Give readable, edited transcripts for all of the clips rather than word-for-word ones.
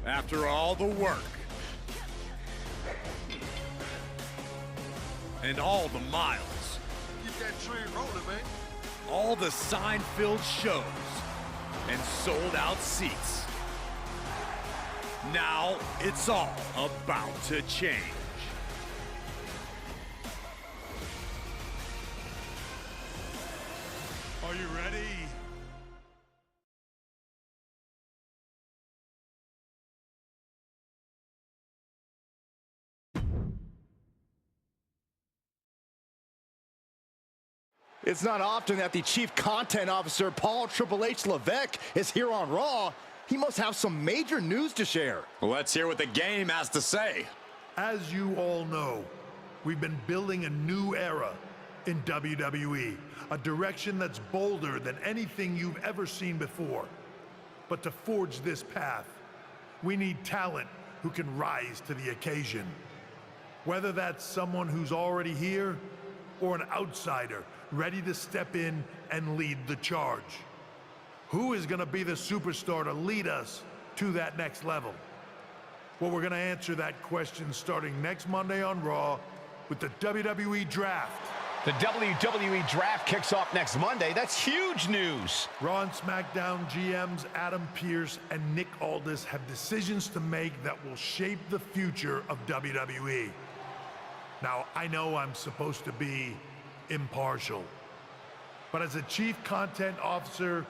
After all the work and all the miles, Get that train rolling, man. all the sign-filled shows and sold-out seats. Now it's all about to change. Are you ready? It's not often that the Chief Content Officer, Paul Triple H Levesque, is here on Raw. He must have some major news to share. Let's hear what the game has to say. As you all know, we've been building a new era in WWE, a direction that's bolder than anything you've ever seen before. But to forge this path, we need talent who can rise to the occasion. Whether that's someone who's already here or an outsider ready to step in and lead the charge. Who is going to be the superstar to lead us to that next level? Well, we're going to answer that question starting next Monday on Raw with the WWE Draft. The WWE Draft kicks off next Monday. That's huge news. Raw and SmackDown GMs Adam Pearce and Nick Aldis have decisions to make that will shape the future of WWE. Now, I know I'm supposed to be impartial, but as a Chief Content Officer,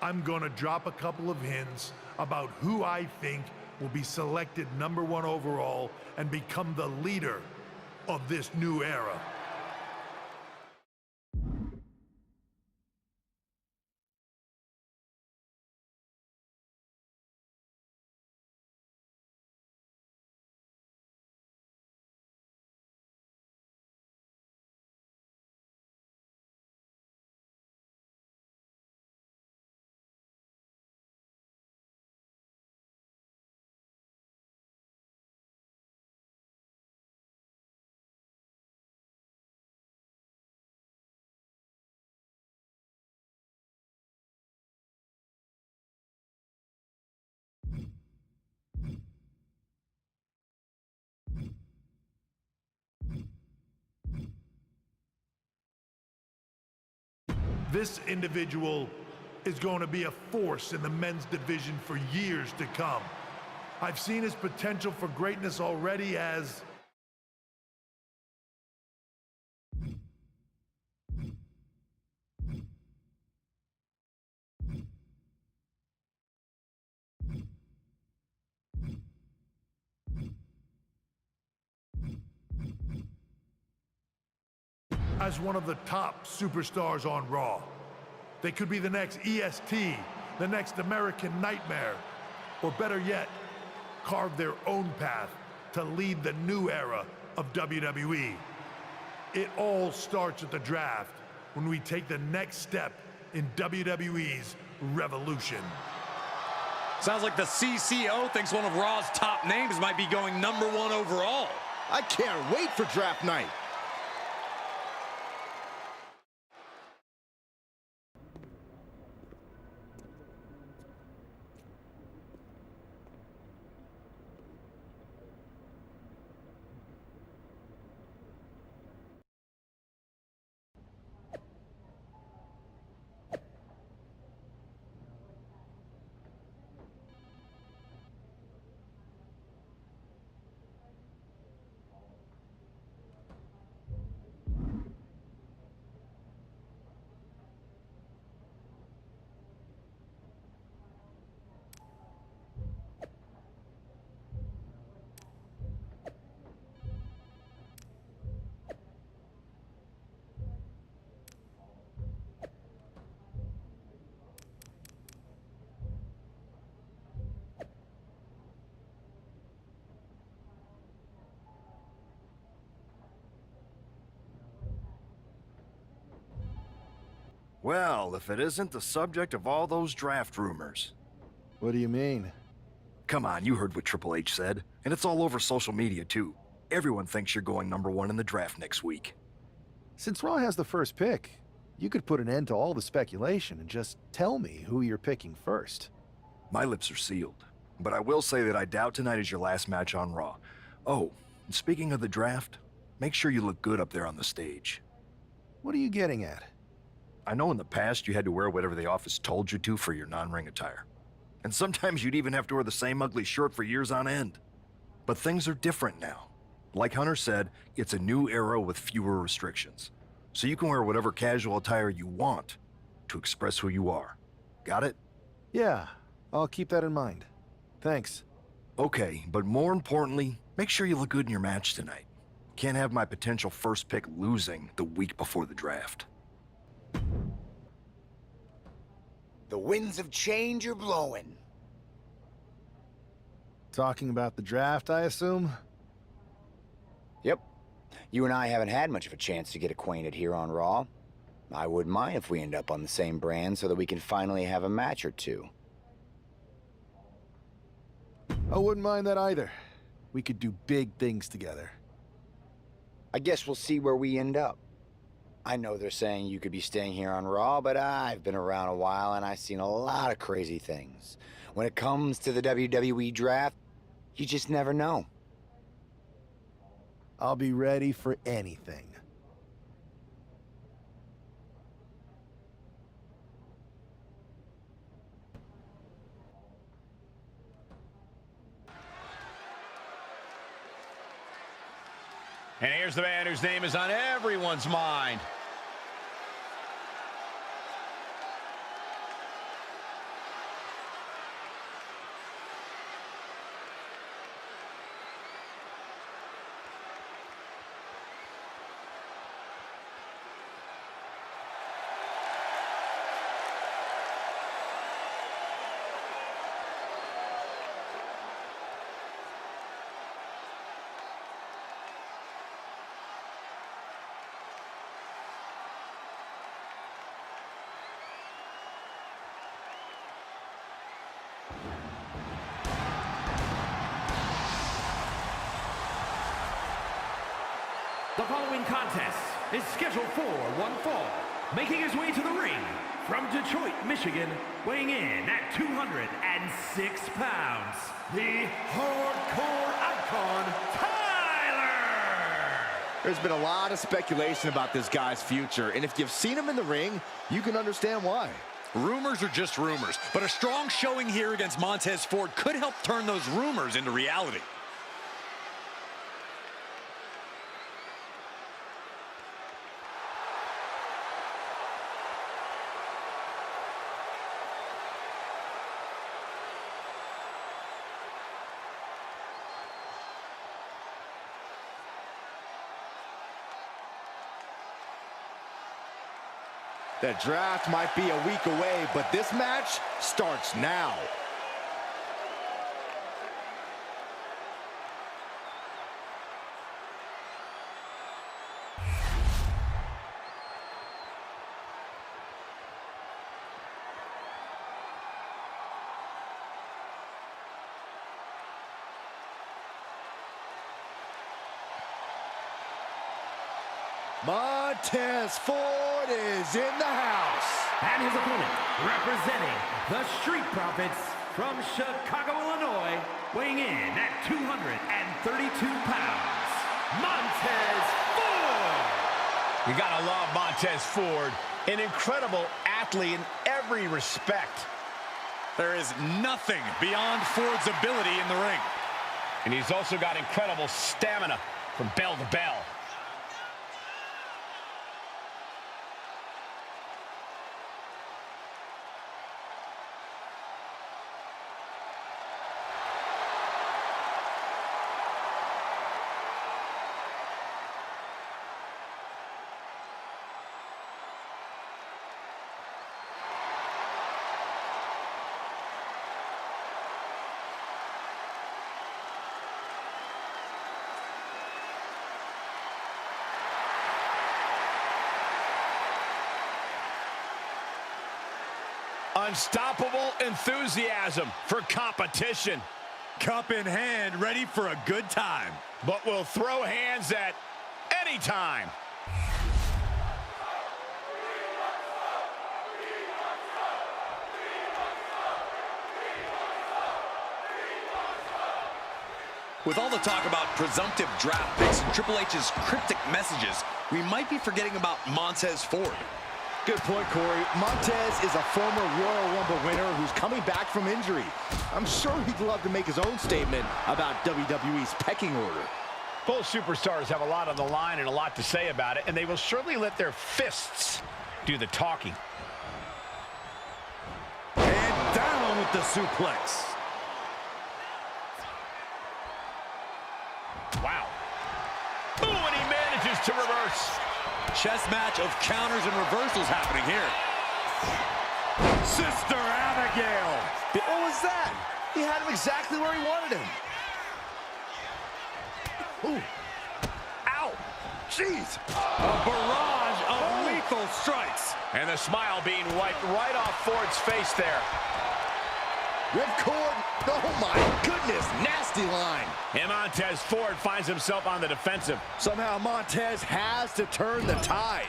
I'm going to drop a couple of hints about who I think will be selected #1 overall and become the leader of this new era. This individual is going to be a force in the men's division for years to come. I've seen his potential for greatness already as one of the top superstars on Raw. They could be the next EST, the next American Nightmare, or better yet, carve their own path to lead the new era of WWE. It all starts at the draft when we take the next step in WWE's revolution. Sounds like the CCO thinks one of Raw's top names might be going #1 overall. I can't wait for draft night. Well, if it isn't the subject of all those draft rumors. What do you mean? Come on, you heard what Triple H said, and it's all over social media too. Everyone thinks you're going #1 in the draft next week. Since Raw has the first pick, you could put an end to all the speculation and just tell me who you're picking first. My lips are sealed. But I will say that I doubt tonight is your last match on Raw. Oh, and speaking of the draft, make sure you look good up there on the stage. What are you getting at? I know in the past you had to wear whatever the office told you to for your non-ring attire. And sometimes you'd even have to wear the same ugly shirt for years on end. But things are different now. Like Hunter said, it's a new era with fewer restrictions. So you can wear whatever casual attire you want to express who you are. Got it? Yeah, I'll keep that in mind. Thanks. Okay, but more importantly, make sure you look good in your match tonight. Can't have my potential first pick losing the week before the draft. The winds of change are blowing. Talking about the draft, I assume? Yep. You and I haven't had much of a chance to get acquainted here on Raw. I wouldn't mind if we end up on the same brand so that we can finally have a match or two. I wouldn't mind that either. We could do big things together. I guess we'll see where we end up. I know they're saying you could be staying here on Raw, but I've been around a while and I've seen a lot of crazy things. When it comes to the WWE draft, you just never know. I'll be ready for anything. And here's the man whose name is on everyone's mind. The following contest is scheduled for one fall. Making his way to the ring from Detroit, Michigan, weighing in at 206 pounds, the hardcore icon, Tyler! There's been a lot of speculation about this guy's future, and if you've seen him in the ring, you can understand why. Rumors are just rumors, but a strong showing here against Montez Ford could help turn those rumors into reality. The draft might be a week away, but this match starts now. Montez Ford is in the house. And his opponent, representing the Street Profits from Chicago, Illinois, weighing in at 232 pounds, Montez Ford! You gotta love Montez Ford, an incredible athlete in every respect. There is nothing beyond Ford's ability in the ring. And he's also got incredible stamina from bell to bell. Unstoppable enthusiasm for competition. Cup in hand, ready for a good time. But will throw hands at any time. With all the talk about presumptive draft picks and Triple H's cryptic messages, we might be forgetting about Montez Ford. Good point, Corey. Montez is a former Royal Rumble winner who's coming back from injury. I'm sure he'd love to make his own statement about WWE's pecking order. Both superstars have a lot on the line and a lot to say about it, and they will surely let their fists do the talking. And down with the suplex. Wow. Ooh, and he manages to reverse. Chess match of counters and reversals happening here. Sister Abigail. What was that? He had him exactly where he wanted him. Ooh. Ow. Jeez. A barrage of lethal strikes. And the smile being wiped right off Ford's face there. Ripcord. Oh, my goodness. Nasty line. And Montez Ford finds himself on the defensive. Somehow Montez has to turn the tide.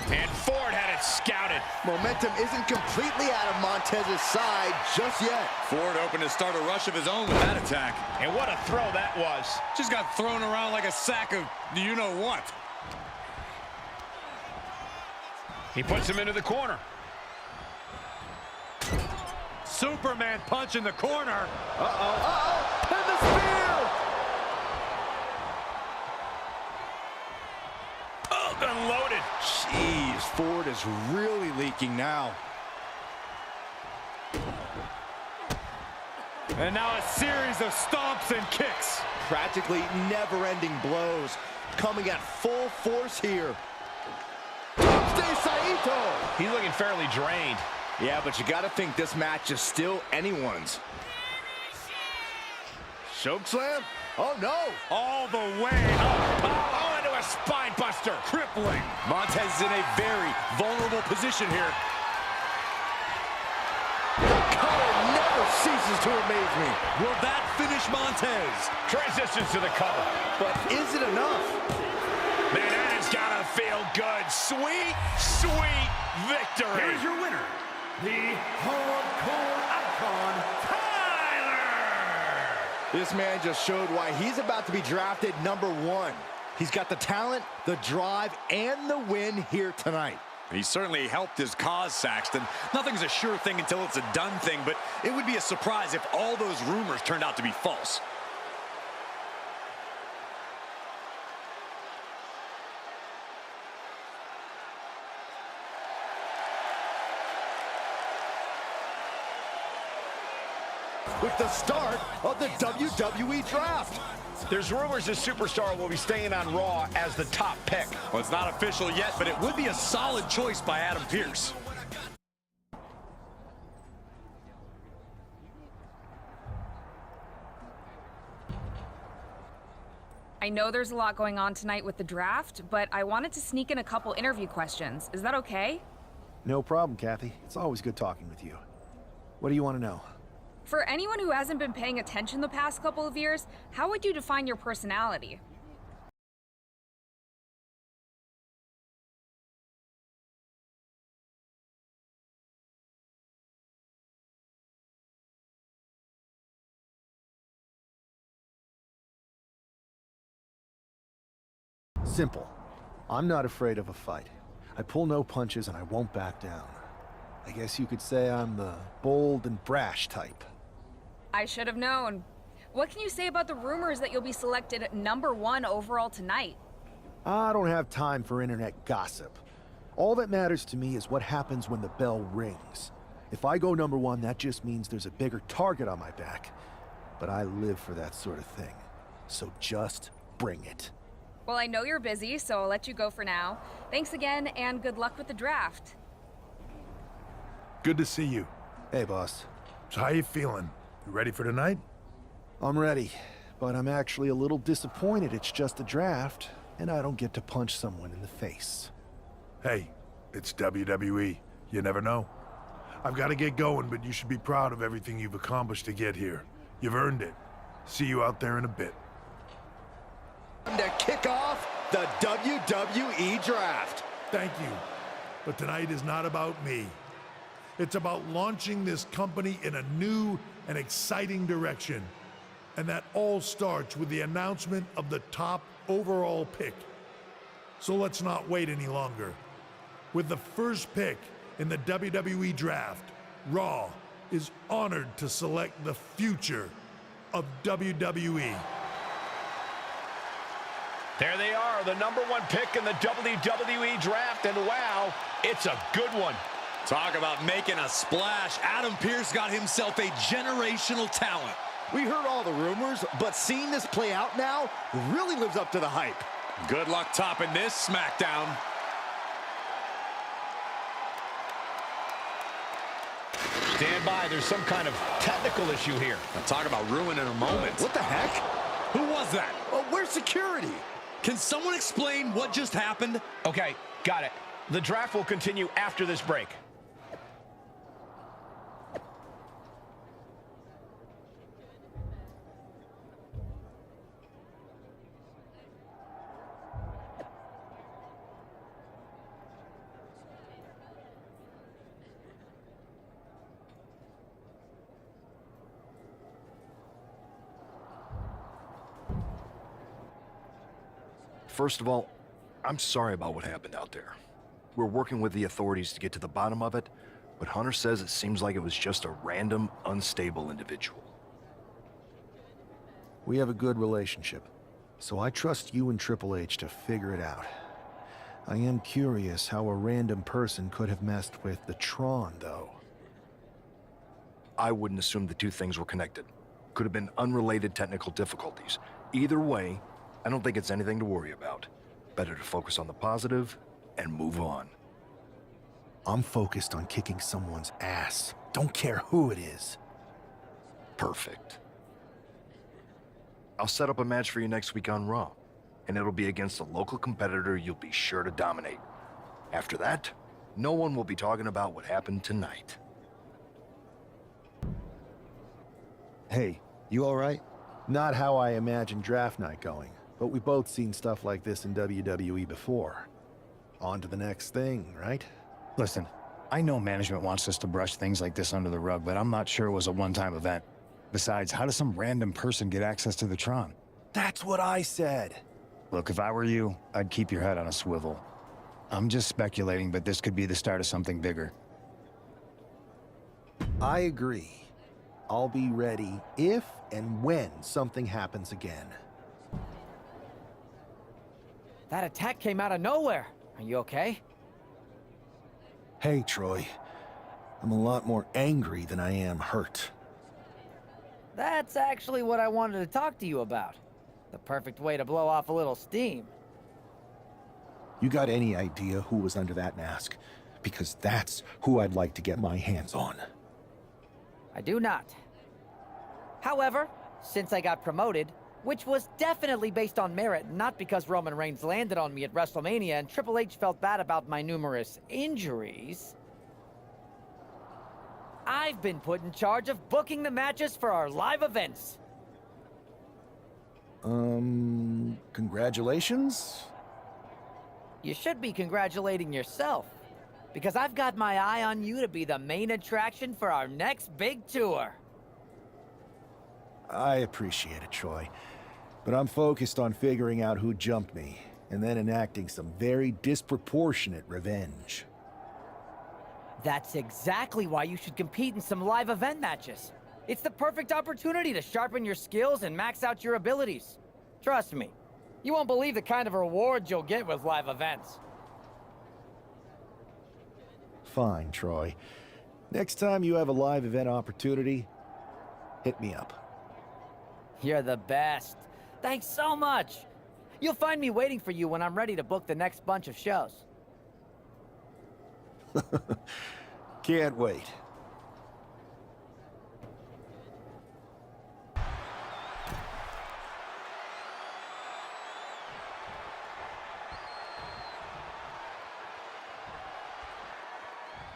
And Ford had it scouted. Momentum isn't completely out of Montez's side just yet. Ford hoping to start a rush of his own with that attack. And what a throw that was. Just got thrown around like a sack of you-know-what. He puts him into the corner. Superman punch in the corner. And the spear! Oh, unloaded. Jeez, Ford is really leaking now. And now a series of stomps and kicks. Practically never-ending blows coming at full force here. Tuesday Saito! He's looking fairly drained. Yeah, but you gotta think this match is still anyone's. Chokeslam? Oh no! All the way up. Oh, into a spine buster. Crippling. Montez is in a very vulnerable position here. The color never ceases to amaze me. Will that finish Montez? Transitions to the cover. But is it enough? Man, that has gotta feel good. Sweet, sweet victory. Here's your winner, the Hardcore Icon, Tyler! This man just showed why he's about to be drafted #1. He's got the talent, the drive, and the win here tonight. He certainly helped his cause, Saxton. Nothing's a sure thing until it's a done thing, but it would be a surprise if all those rumors turned out to be false. With the start of the WWE Draft. There's rumors the superstar will be staying on Raw as the top pick. Well, it's not official yet, but it would be a solid choice by Adam Pearce. I know there's a lot going on tonight with the draft, but I wanted to sneak in a couple interview questions. Is that okay? No problem, Kathy. It's always good talking with you. What do you want to know? For anyone who hasn't been paying attention the past couple of years, how would you define your personality? Simple. I'm not afraid of a fight. I pull no punches and I won't back down. I guess you could say I'm the bold and brash type. I should have known. What can you say about the rumors that you'll be selected #1 overall tonight? I don't have time for internet gossip. All that matters to me is what happens when the bell rings. If I go #1, that just means there's a bigger target on my back. But I live for that sort of thing. So just bring it. Well, I know you're busy, so I'll let you go for now. Thanks again, and good luck with the draft. Good to see you. Hey, boss. So how you feeling? You ready for tonight? I'm ready, but I'm actually a little disappointed it's just a draft, and I don't get to punch someone in the face. Hey, it's WWE. You never know. I've got to get going, but you should be proud of everything you've accomplished to get here. You've earned it. See you out there in a bit. To kick off the WWE Draft. Thank you. But tonight is not about me. It's about launching this company in a new and exciting direction. And that all starts with the announcement of the top overall pick. So let's not wait any longer. With the first pick in the WWE Draft, Raw is honored to select the future of WWE. There they are, the #1 pick in the WWE Draft, and wow, it's a good one. Talk about making a splash. Adam Pearce got himself a generational talent. We heard all the rumors, but seeing this play out now really lives up to the hype. Good luck topping this SmackDown. Stand by, there's some kind of technical issue here. Now talk about ruining a moment. What the heck? Who was that? Oh, where's security? Can someone explain what just happened? Okay, got it. The draft will continue after this break. First of all, I'm sorry about what happened out there. We're working with the authorities to get to the bottom of it, but Hunter says it seems like it was just a random, unstable individual. We have a good relationship, so I trust you and Triple H to figure it out. I am curious how a random person could have messed with the Tron, though. I wouldn't assume the two things were connected. Could have been unrelated technical difficulties. Either way, I don't think it's anything to worry about. Better to focus on the positive and move on. I'm focused on kicking someone's ass. Don't care who it is. Perfect. I'll set up a match for you next week on Raw, and it'll be against a local competitor you'll be sure to dominate. After that, no one will be talking about what happened tonight. Hey, you all right? Not how I imagined draft night going, but we both seen stuff like this in WWE before. On to the next thing, right? Listen, I know management wants us to brush things like this under the rug, but I'm not sure it was a one-time event. Besides, how does some random person get access to the Tron? That's what I said. Look, if I were you, I'd keep your head on a swivel. I'm just speculating, but this could be the start of something bigger. I agree. I'll be ready if and when something happens again. That attack came out of nowhere. Are you okay? Hey, Troy. I'm a lot more angry than I am hurt. That's actually what I wanted to talk to you about. The perfect way to blow off a little steam. You got any idea who was under that mask? Because that's who I'd like to get my hands on. I do not. However, since I got promoted, which was definitely based on merit, not because Roman Reigns landed on me at WrestleMania and Triple H felt bad about my numerous injuries, I've been put in charge of booking the matches for our live events. Congratulations? You should be congratulating yourself, because I've got my eye on you to be the main attraction for our next big tour. I appreciate it, Troy. But I'm focused on figuring out who jumped me, and then enacting some very disproportionate revenge. That's exactly why you should compete in some live event matches. It's the perfect opportunity to sharpen your skills and max out your abilities. Trust me, you won't believe the kind of rewards you'll get with live events. Fine, Troy. Next time you have a live event opportunity, hit me up. You're the best. Thanks so much. You'll find me waiting for you when I'm ready to book the next bunch of shows. Can't wait.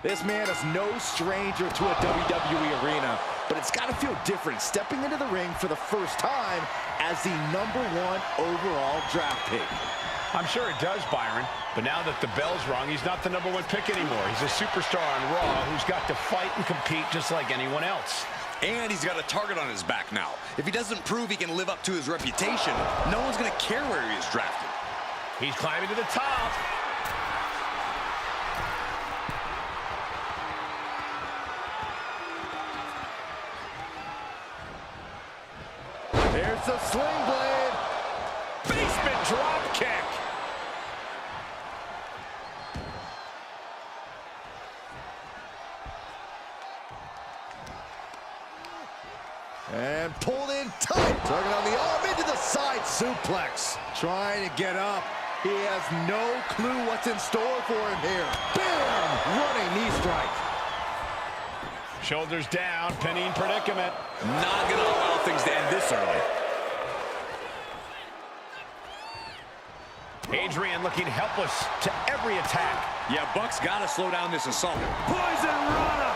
This man is no stranger to a WWE arena, but it's got to feel different stepping into the ring for the first time as the #1 overall draft pick. I'm sure it does, Byron. But now that the bell's rung, he's not the #1 pick anymore. He's a superstar on Raw who's got to fight and compete just like anyone else. And he's got a target on his back now. If he doesn't prove he can live up to his reputation, no one's going to care where he is drafted. He's climbing to the top. There's the sling blade. Basement drop kick. And pulled in tight. Tugging on the arm into the side suplex. Trying to get up. He has no clue what's in store for him here. Bam! Running knee strike. Shoulders down, pinning predicament. Not going to allow things to end this early. Adrian looking helpless to every attack. Yeah, Buck's got to slow down this assault. Poison Rana!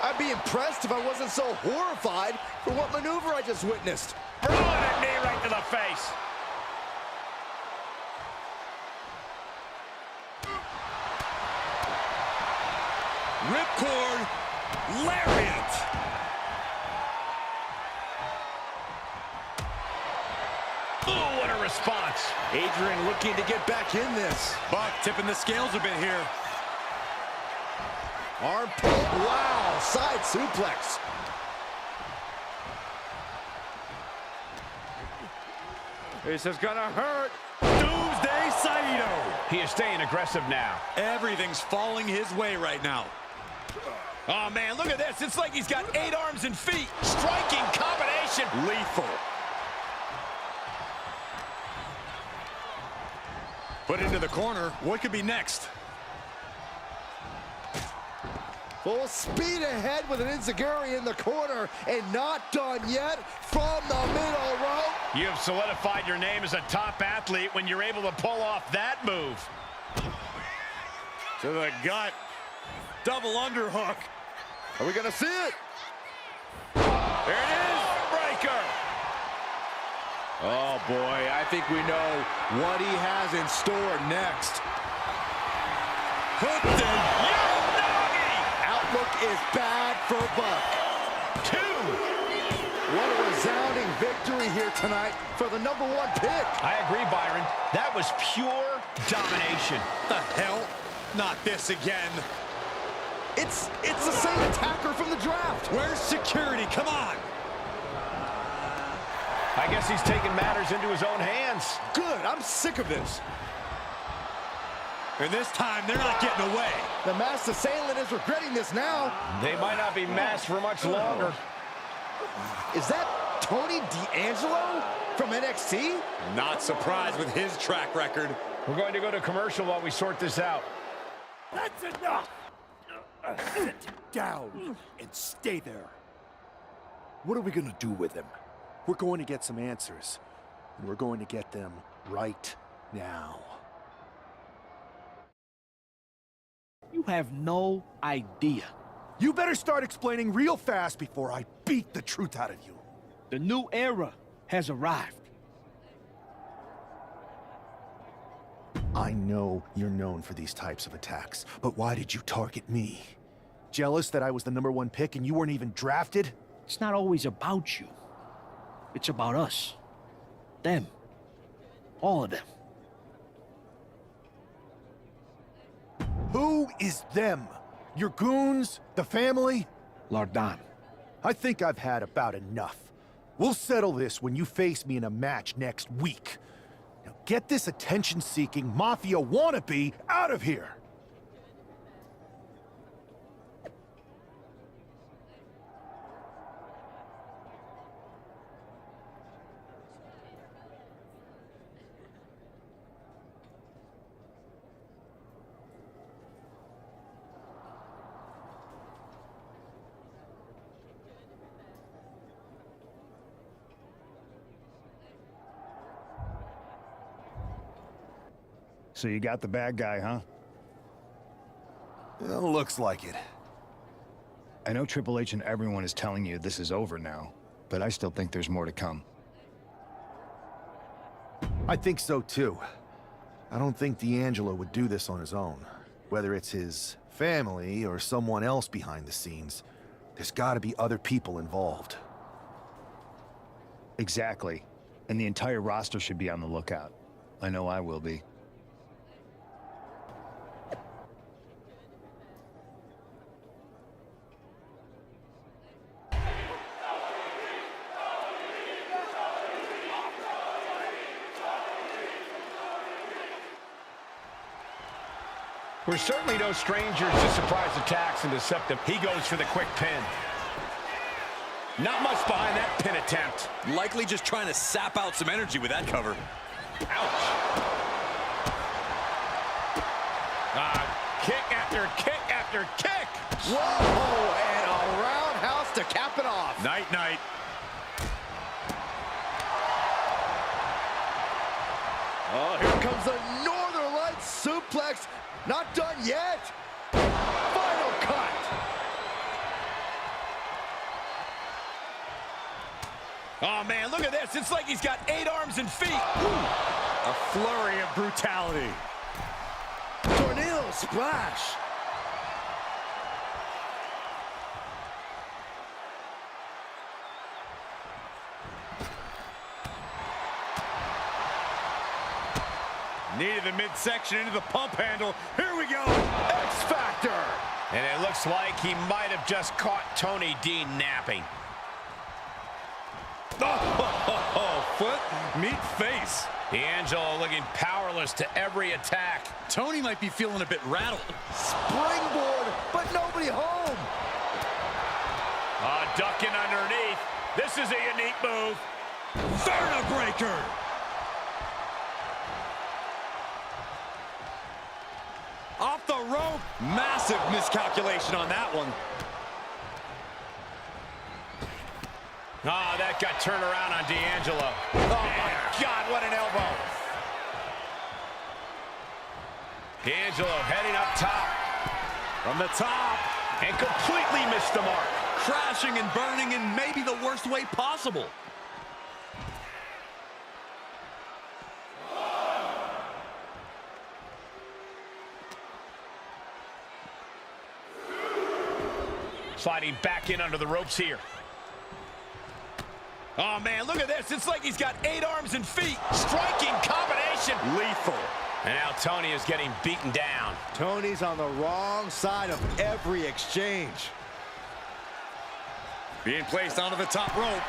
I'd be impressed if I wasn't so horrified for what maneuver I just witnessed. Throwing a knee right to the face. Ripcord, lariat. Oh, what a response. Adrian looking to get back in this. Buck tipping the scales a bit here. Arm pull. Wow, side suplex. This is gonna hurt. Doomsday Saito. He is staying aggressive now. Everything's falling his way right now. Oh, man, look at this. It's like he's got 8 arms and feet. Striking combination. Lethal. Put into the corner. What could be next? Full speed ahead with an enziguri in the corner, and not done yet from the middle rope. You have solidified your name as a top athlete when you're able to pull off that move. To the gut. Double underhook. Are we gonna see it? There it is. Breaker. Oh boy, I think we know what he has in store next. Hooked in. Outlook is bad for Buck. 2. What a resounding victory here tonight for the #1 pick. I agree, Byron. That was pure domination. The hell? Not this again. It's the same attacker from the draft. Where's security? Come on. I guess he's taking matters into his own hands. Good, I'm sick of this. And this time, they're not getting away. The masked assailant is regretting this now. They might not be masked for much longer. Is that Tony D'Angelo from NXT? Not surprised with his track record. We're going to go to commercial while we sort this out. That's enough! Sit down and stay there. What are we gonna do with him? We're going to get some answers, and we're going to get them right now. You have no idea. You better start explaining real fast before I beat the truth out of you. The new era has arrived. I know you're known for these types of attacks, but why did you target me? Jealous that I was the #1 pick and you weren't even drafted? It's not always about you. It's about us. Them. All of them. Who is them? Your goons? The family? Lardan. I think I've had about enough. We'll settle this when you face me in a match next week. Now get this attention-seeking mafia wannabe out of here! So you got the bad guy, huh? Well, looks like it. I know Triple H and everyone is telling you this is over now, but I still think there's more to come. I think so too. I don't think D'Angelo would do this on his own. Whether it's his family or someone else behind the scenes, there's gotta be other people involved. Exactly. And the entire roster should be on the lookout. I know I will be. We're certainly no strangers to surprise attacks and deceptive. He goes for the quick pin. Not much behind that pin attempt. Likely just trying to sap out some energy with that cover. Ouch. Kick after kick after kick. Whoa, and a roundhouse to cap it off. Night, night. Oh, here comes the Northern Lights suplex. Not done yet. Final cut. Oh, man, look at this. It's like he's got 8 arms and feet. Ooh. A flurry of brutality. Tornado splash. Needed the midsection into the pump handle. Here we go. X Factor. And it looks like he might have just caught Tony D napping. Foot, meet face. D'Angelo looking powerless to every attack. Tony might be feeling a bit rattled. Springboard, but nobody home. Ducking underneath. This is a unique move. Vertebreaker. Off the rope. Massive miscalculation on that one. That got turned around on D'Angelo. Oh, my God, what an elbow. D'Angelo heading up top. From the top. And completely missed the mark. Crashing and burning in maybe the worst way possible. Sliding back in under the ropes here. Oh, man, look at this. It's like he's got 8 arms and feet. Striking combination. Lethal. And now Tony is getting beaten down. Tony's on the wrong side of every exchange. Being placed onto the top rope.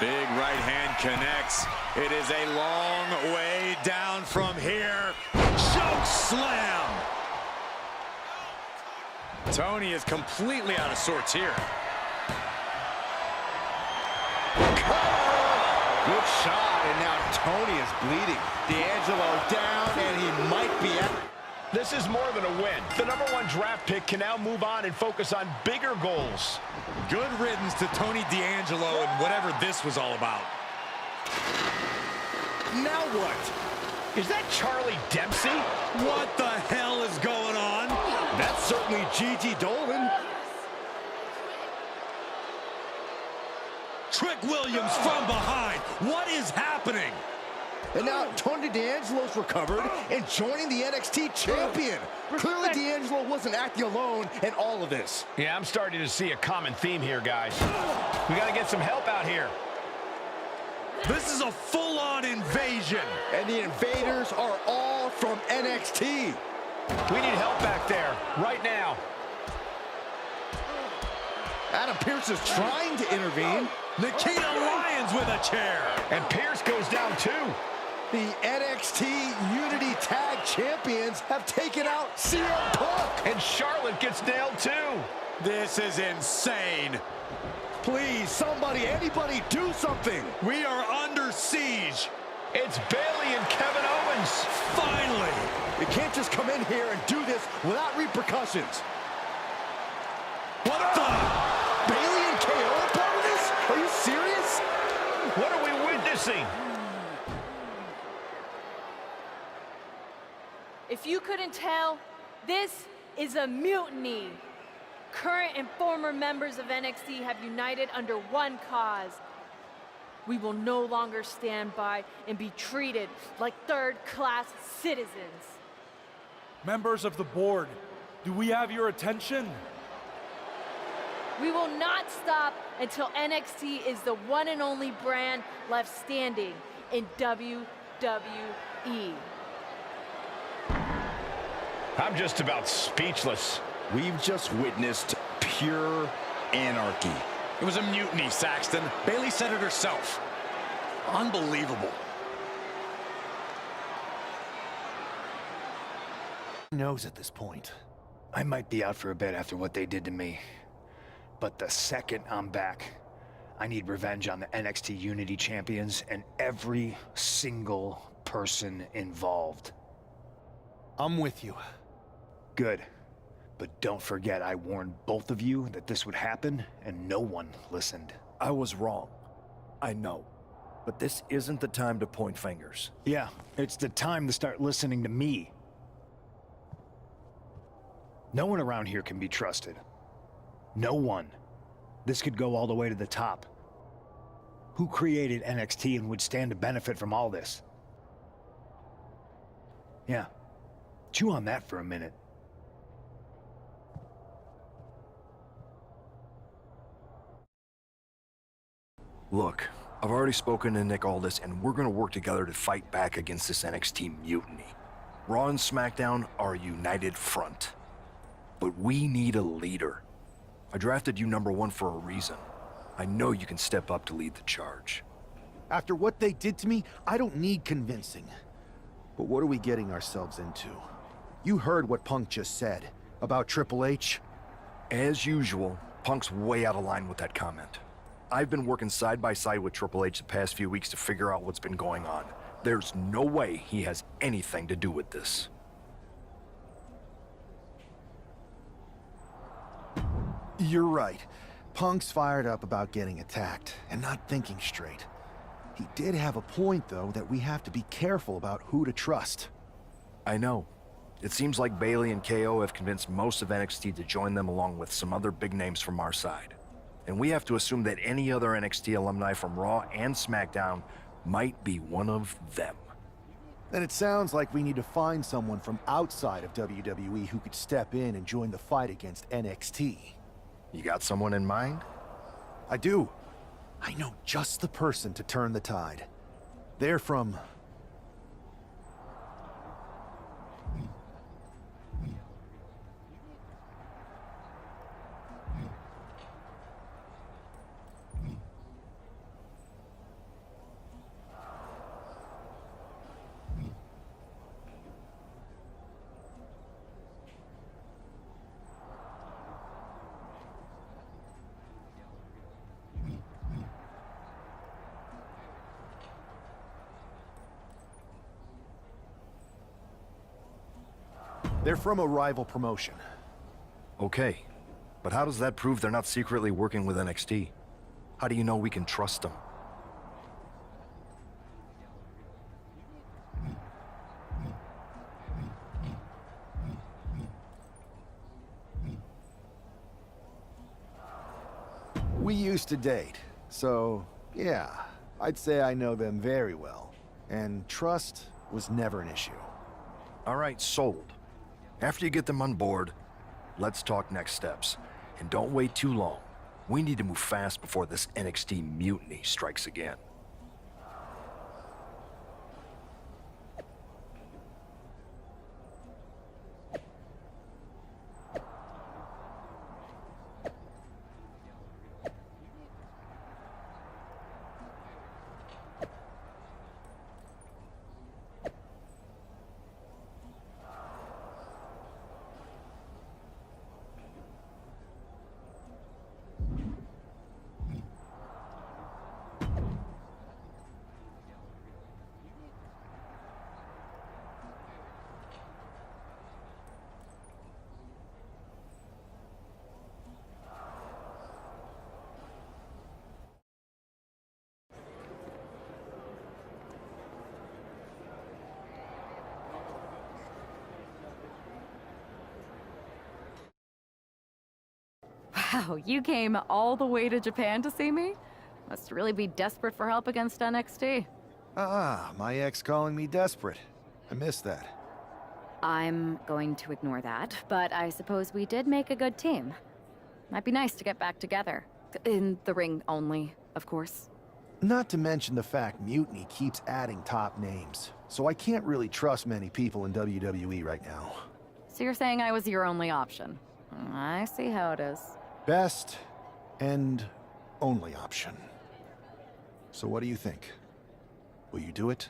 Big right hand connects. It is a long way down from here. Choke slam. Tony is completely out of sorts here. Good shot, and now Tony is bleeding. D'Angelo down, and he might be out. This is more than a win. The #1 draft pick can now move on and focus on bigger goals. Good riddance to Tony D'Angelo and whatever this was all about. Now what? Is that Charlie Dempsey? What the hell is going on? That's certainly Gigi Dolan. Trick Williams from behind. What is happening? And now Tony D'Angelo's recovered and joining the NXT champion. Clearly D'Angelo wasn't acting alone in all of this. Yeah, I'm starting to see a common theme here, guys. We got to get some help out here. This is a full-on invasion. And the invaders are all from NXT. We need help back there, right now. Adam Pearce is trying to intervene. Nikita Lyons with a chair. And Pearce goes down too. The NXT Unity Tag Champions have taken out CM Punk. And Charlotte gets nailed too. This is insane. Please, somebody, anybody, do something. We are under siege. It's Bayley and Kevin Owens. Finally. You can't just come in here and do this without repercussions. What the? Bayley and KO are part of this? Are you serious? What are we witnessing? If you couldn't tell, this is a mutiny. Current and former members of NXT have united under one cause. We will no longer stand by and be treated like third-class citizens. Members of the board, do we have your attention? We will not stop until NXT is the one and only brand left standing in WWE. I'm just about speechless. We've just witnessed pure anarchy. It was a mutiny, Saxton. Bayley said it herself. Unbelievable. Who knows at this point? I might be out for a bit after what they did to me. But the second I'm back, I need revenge on the NXT Unity Champions and every single person involved. I'm with you. Good. But don't forget, I warned both of you that this would happen, and no one listened. I was wrong. I know. But this isn't the time to point fingers. Yeah, it's the time to start listening to me. No one around here can be trusted. No one. This could go all the way to the top. Who created NXT and would stand to benefit from all this? Yeah. Chew on that for a minute. Look, I've already spoken to Nick Aldis, and we're gonna work together to fight back against this NXT mutiny. Raw and SmackDown are a united front. But we need a leader. I drafted you #1 for a reason. I know you can step up to lead the charge. After what they did to me, I don't need convincing. But what are we getting ourselves into? You heard what Punk just said about Triple H. As usual, Punk's way out of line with that comment. I've been working side by side with Triple H the past few weeks to figure out what's been going on. There's no way he has anything to do with this. You're right. Punk's fired up about getting attacked and not thinking straight. He did have a point, though, that we have to be careful about who to trust. I know. It seems like Bayley and KO have convinced most of NXT to join them along with some other big names from our side. And we have to assume that any other NXT alumni from Raw and SmackDown might be one of them. Then it sounds like we need to find someone from outside of WWE who could step in and join the fight against NXT. You got someone in mind? I do. I know just the person to turn the tide. They're from... They're from a rival promotion. Okay, but how does that prove they're not secretly working with NXT? How do you know we can trust them? We used to date, so yeah, I'd say I know them very well. And trust was never an issue. All right, sold. After you get them on board, let's talk next steps. And don't wait too long. We need to move fast before this NXT mutiny strikes again. Wow, you came all the way to Japan to see me? Must really be desperate for help against NXT. My ex calling me desperate. I missed that. I'm going to ignore that, but I suppose we did make a good team. Might be nice to get back together. In the ring only, of course. Not to mention the fact Mutiny keeps adding top names, so I can't really trust many people in WWE right now. So you're saying I was your only option? I see how it is. Best and only option. So what do you think? Will you do it?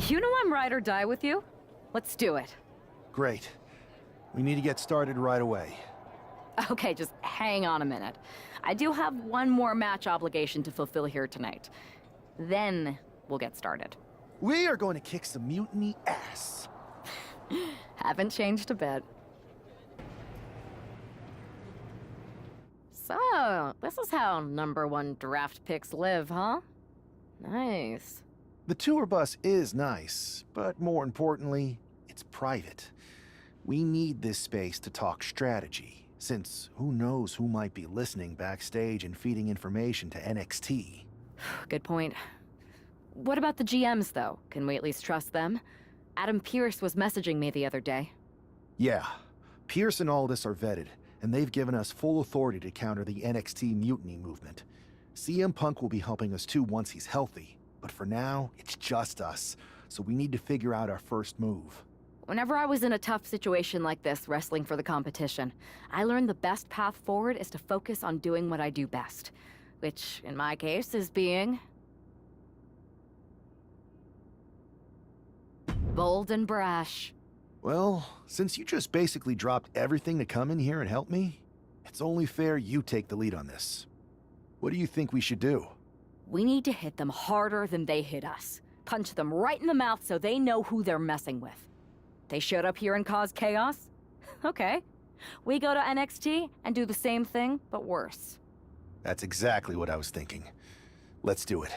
You know I'm ride or die with you. Let's do it. Great. We need to get started right away. Okay, just hang on a minute. I do have one more match obligation to fulfill here tonight. Then we'll get started. We are going to kick some Mutiny ass. Haven't changed a bit. So, this is how #1 draft picks live, huh? Nice. The tour bus is nice, but more importantly, it's private. We need this space to talk strategy, since who knows who might be listening backstage and feeding information to NXT. Good point. What about the GMs, though? Can we at least trust them? Adam Pearce was messaging me the other day. Yeah, Pierce and Aldis are vetted, and they've given us full authority to counter the NXT mutiny movement. CM Punk will be helping us too once he's healthy, but for now, it's just us, so we need to figure out our first move. Whenever I was in a tough situation like this, wrestling for the competition, I learned the best path forward is to focus on doing what I do best. Which, in my case, is being... bold and brash. Well, since you just basically dropped everything to come in here and help me, it's only fair you take the lead on this. What do you think we should do? We need to hit them harder than they hit us. Punch them right in the mouth so they know who they're messing with. They showed up here and caused chaos? Okay. We go to NXT and do the same thing, but worse. That's exactly what I was thinking. Let's do it.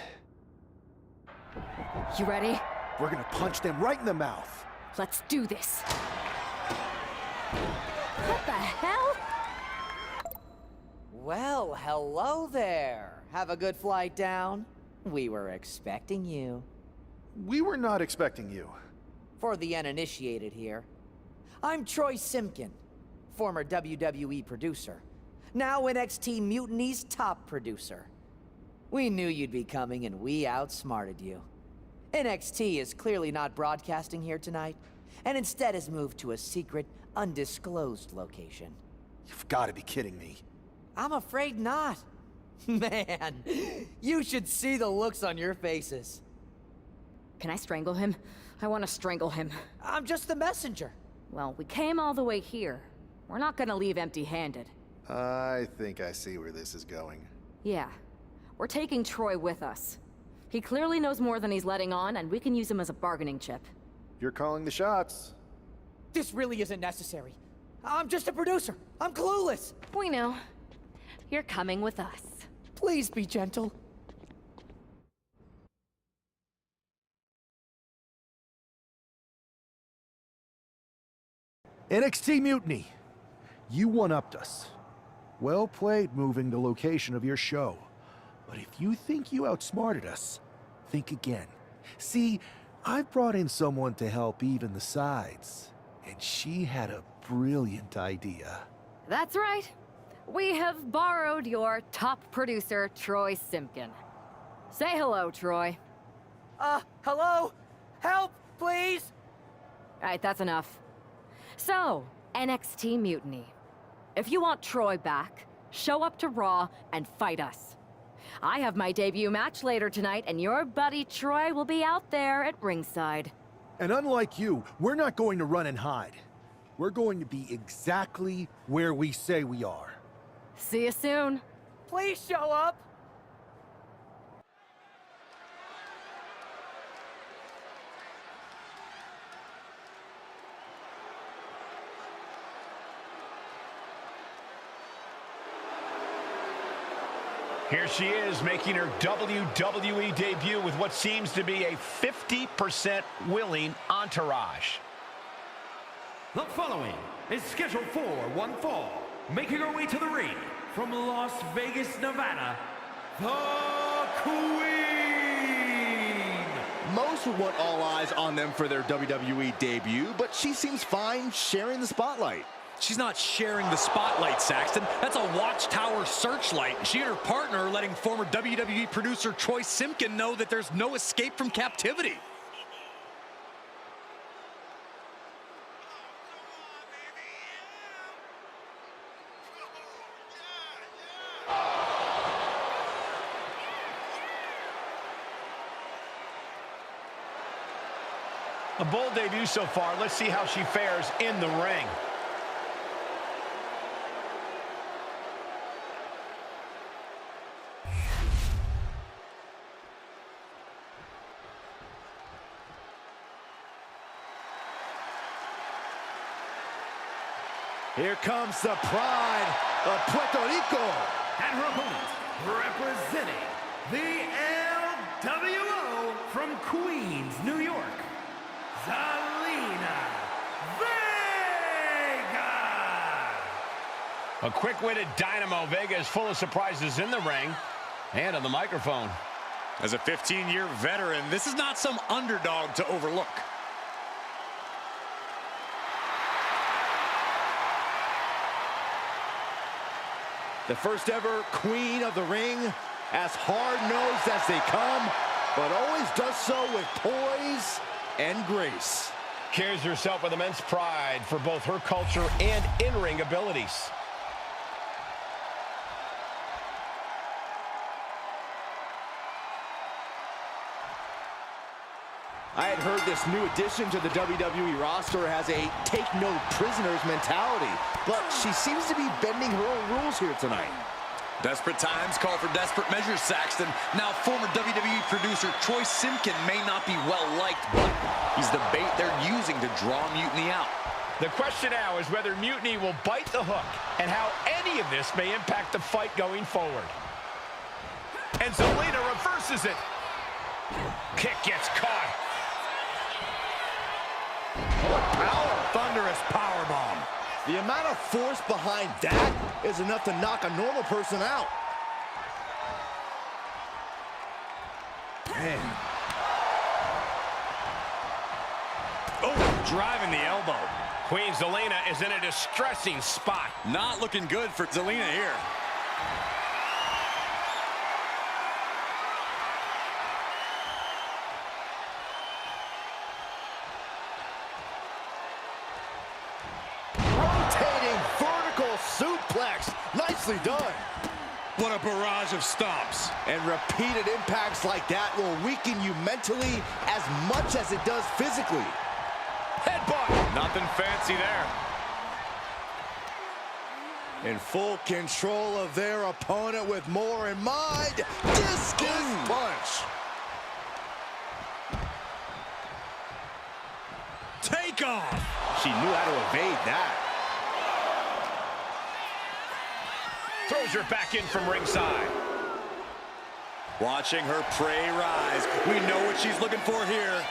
You ready? We're gonna punch them right in the mouth. Let's do this. What the hell? Well, hello there. Have a good flight down. We were expecting you. We were not expecting you. For the uninitiated here, I'm Troy Simkin, former WWE producer, now NXT Mutiny's top producer. We knew you'd be coming and we outsmarted you. NXT is clearly not broadcasting here tonight, and instead has moved to a secret, undisclosed location. You've got to be kidding me. I'm afraid not. Man, you should see the looks on your faces. Can I strangle him? I want to strangle him. I'm just the messenger. Well, we came all the way here. We're not gonna leave empty-handed. I think I see where this is going. Yeah. We're taking Troy with us. He clearly knows more than he's letting on, and we can use him as a bargaining chip. You're calling the shots. This really isn't necessary. I'm just a producer. I'm clueless. We know. You're coming with us. Please be gentle. NXT Mutiny. You one-upped us. Well played moving the location of your show. But if you think you outsmarted us, think again. See, I've brought in someone to help even the sides, and she had a brilliant idea. That's right. We have borrowed your top producer, Troy Simkin. Say hello, Troy. Hello? Help, please? All right, that's enough. So, NXT Mutiny. If you want Troy back, show up to Raw and fight us. I have my debut match later tonight, and your buddy Troy will be out there at ringside. And unlike you, we're not going to run and hide. We're going to be exactly where we say we are. See you soon. Please show up. Here she is, making her WWE debut with what seems to be a 50% willing entourage. The following is scheduled for one fall. Making her way to the ring from Las Vegas, Nevada, the Queen! Most would want all eyes on them for their WWE debut, but she seems fine sharing the spotlight. She's not sharing the spotlight, Saxton. That's a Watchtower searchlight. She and her partner are letting former WWE producer Troy Simpkin know that there's no escape from captivity. A bold debut so far. Let's see how she fares in the ring. Here comes the pride of Puerto Rico. And her opponent, representing the LWO from Queens, New York, Zelina Vega! A quick-witted Dynamo. Vega is full of surprises in the ring and on the microphone. As a 15-year veteran, this is not some underdog to overlook. The first ever Queen of the Ring, as hard-nosed as they come, but always does so with poise and grace. Carries herself with immense pride for both her culture and in-ring abilities. I had heard this new addition to the WWE roster has a take-no-prisoners mentality, but she seems to be bending her own rules here tonight. Desperate times call for desperate measures, Saxton. Now, former WWE producer Troy Simpkin may not be well-liked, but he's the bait they're using to draw Mutiny out. The question now is whether Mutiny will bite the hook and how any of this may impact the fight going forward. And Zelina reverses it. Kick gets caught. What power! Thunderous powerbomb. The amount of force behind that is enough to knock a normal person out. Man. Oh, driving the elbow. Queen Zelina is in a distressing spot. Not looking good for Zelina here. Suplex, nicely done. What a barrage of stomps. And repeated impacts like that will weaken you mentally as much as it does physically. Headbutt. Nothing fancy there. In full control of their opponent with more in mind. Discus punch. Take off. She knew how to evade that. Throws her back in from ringside. Watching her prey rise. We know what she's looking for here.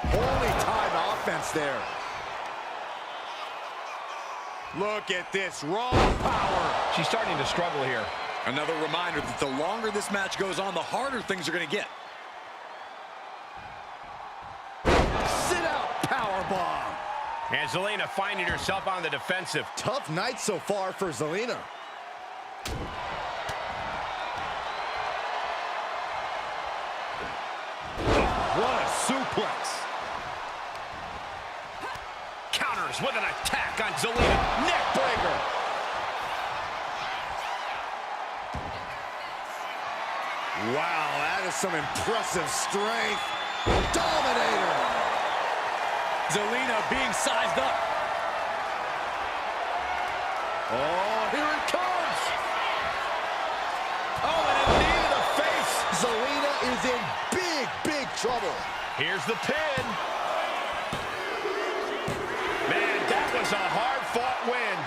Only time offense there. Look at this raw power. She's starting to struggle here. Another reminder that the longer this match goes on, the harder things are going to get. Sit out powerbomb. And Zelina finding herself on the defensive. Tough night so far for Zelina. What a suplex. Counters with an attack on Zelina. Neckbreaker. Wow, that is some impressive strength. Dominator. Zelina being sized up. Oh, here it comes. Oh, and a knee to the face. Zelina is in big, big trouble. Here's the pin. Man, that was a hard-fought win.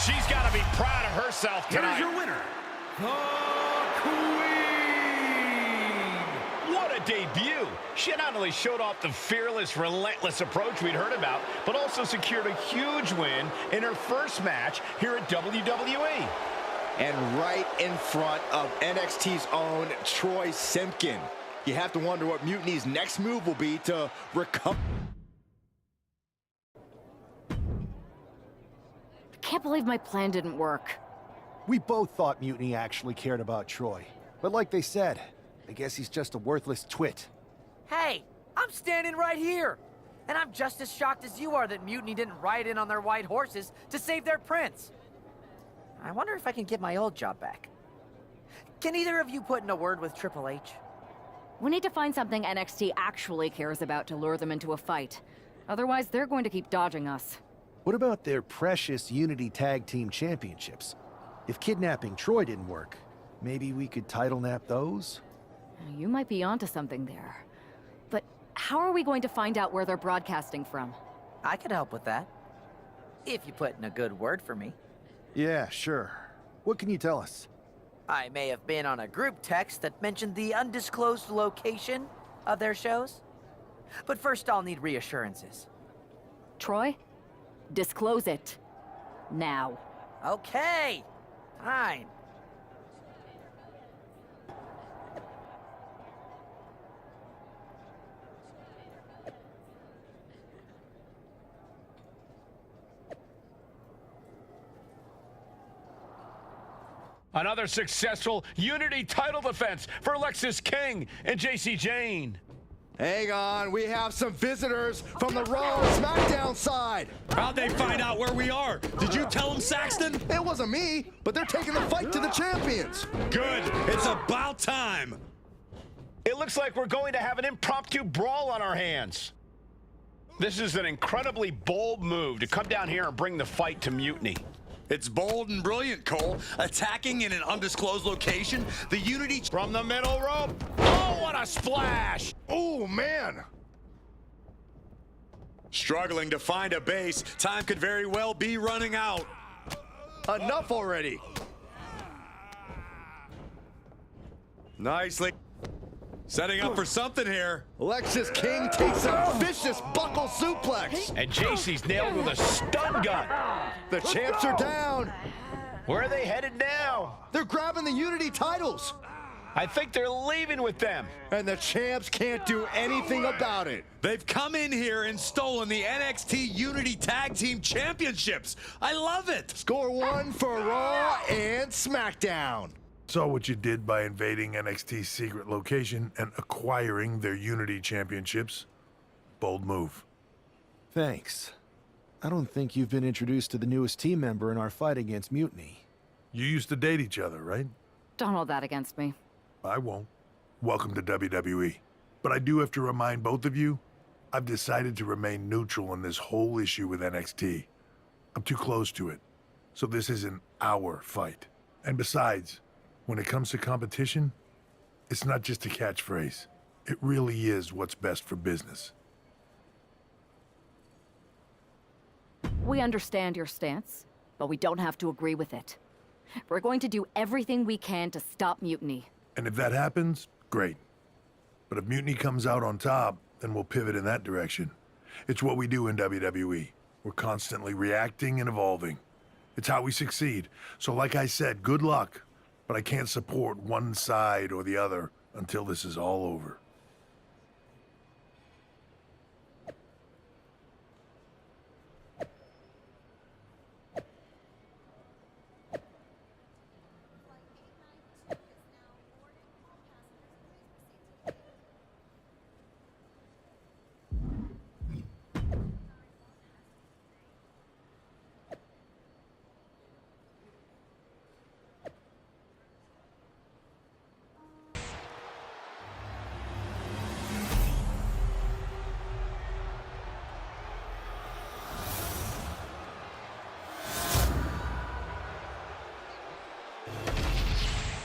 She's got to be proud of herself tonight. Here's your winner, the Queen. What a What a debut. She not only showed off the fearless, relentless approach we'd heard about, but also secured a huge win in her first match here at WWE. And right in front of NXT's own Troy Simpkin. You have to wonder what Mutiny's next move will be to recover. I can't believe my plan didn't work. We both thought Mutiny actually cared about Troy. But like they said, I guess he's just a worthless twit. Hey, I'm standing right here. And I'm just as shocked as you are that Mutiny didn't ride in on their white horses to save their prince. I wonder if I can get my old job back. Can either of you put in a word with Triple H? We need to find something NXT actually cares about to lure them into a fight. Otherwise, they're going to keep dodging us. What about their precious Unity Tag Team Championships? If kidnapping Troy didn't work, maybe we could title nap those? You might be onto something there. But how are we going to find out where they're broadcasting from? I could help with that. If you put in a good word for me. Yeah, sure. What can you tell us? I may have been on a group text that mentioned the undisclosed location of their shows. But first I'll need reassurances. Troy? Disclose it. Now. Okay. Fine. Another successful Unity title defense for Lexis King and JC Jane. Hang on, we have some visitors from the Raw and SmackDown side. How'd they find out where we are? Did you tell them, Saxton? It wasn't me, but they're taking the fight to the champions. Good. It's about time. It looks like we're going to have an impromptu brawl on our hands. This is an incredibly bold move to come down here and bring the fight to Mutiny. It's bold and brilliant, Cole. Attacking in an undisclosed location, the Unity... From the middle rope. Oh, what a splash! Oh, man. Struggling to find a base. Time could very well be running out. Enough already. Nicely. Setting up for something here. Lexis King takes a vicious buckle suplex. And JC's nailed with a stun gun. The champs are down. Where are they headed now? They're grabbing the Unity titles. I think they're leaving with them. And the champs can't do anything about it. They've come in here and stolen the NXT Unity Tag Team Championships. I love it. Score one for Raw and SmackDown. Saw what you did by invading NXT's secret location and acquiring their Unity Championships. Bold move. Thanks. I don't think you've been introduced to the newest team member in our fight against Mutiny. You used to date each other, right? Don't hold that against me. I won't. Welcome to WWE. But I do have to remind both of you, I've decided to remain neutral in this whole issue with NXT. I'm too close to it. So this isn't our fight. And besides, when it comes to competition, it's not just a catchphrase. It really is what's best for business. We understand your stance, but we don't have to agree with it. We're going to do everything we can to stop Mutiny. And if that happens, great. But if Mutiny comes out on top, then we'll pivot in that direction. It's what we do in WWE. We're constantly reacting and evolving. It's how we succeed. So like I said, good luck. But I can't support one side or the other until this is all over.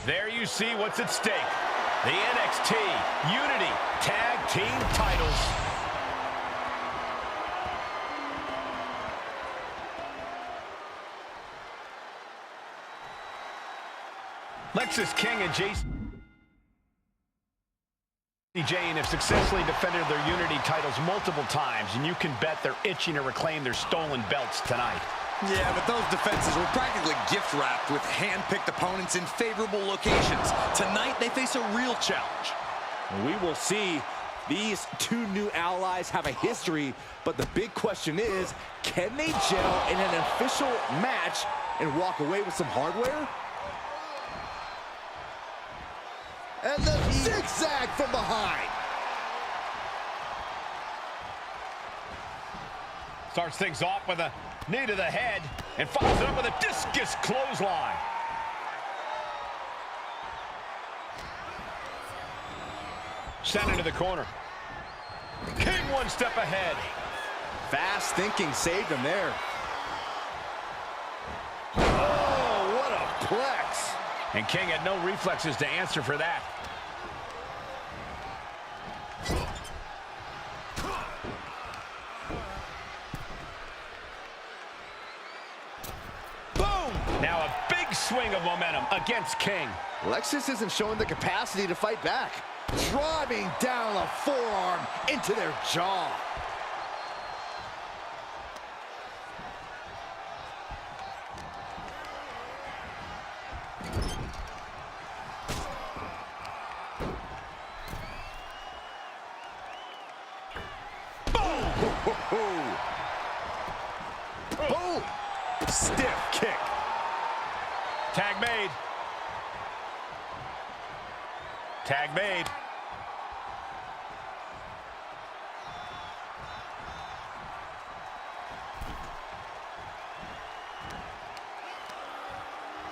There you see what's at stake. The NXT Unity Tag Team titles. Lexis King and Jason Jane have successfully defended their Unity titles multiple times, and you can bet they're itching to reclaim their stolen belts tonight. Yeah, but those defenses were practically gift-wrapped with hand-picked opponents in favorable locations. Tonight, they face a real challenge. We will see. These two new allies have a history, but the big question is, can they gel in an official match and walk away with some hardware? And the zigzag from behind. Starts things off with a knee to the head and follows it up with a discus clothesline. Sent into the corner. King one step ahead. Fast thinking saved him there. Oh, what a plex. And King had no reflexes to answer for that. Boom! Now a big swing of momentum against King. Lexus isn't showing the capacity to fight back. Driving down a forearm into their jaw. Boom! Boom! Stiff kick. Tag made. Tag made.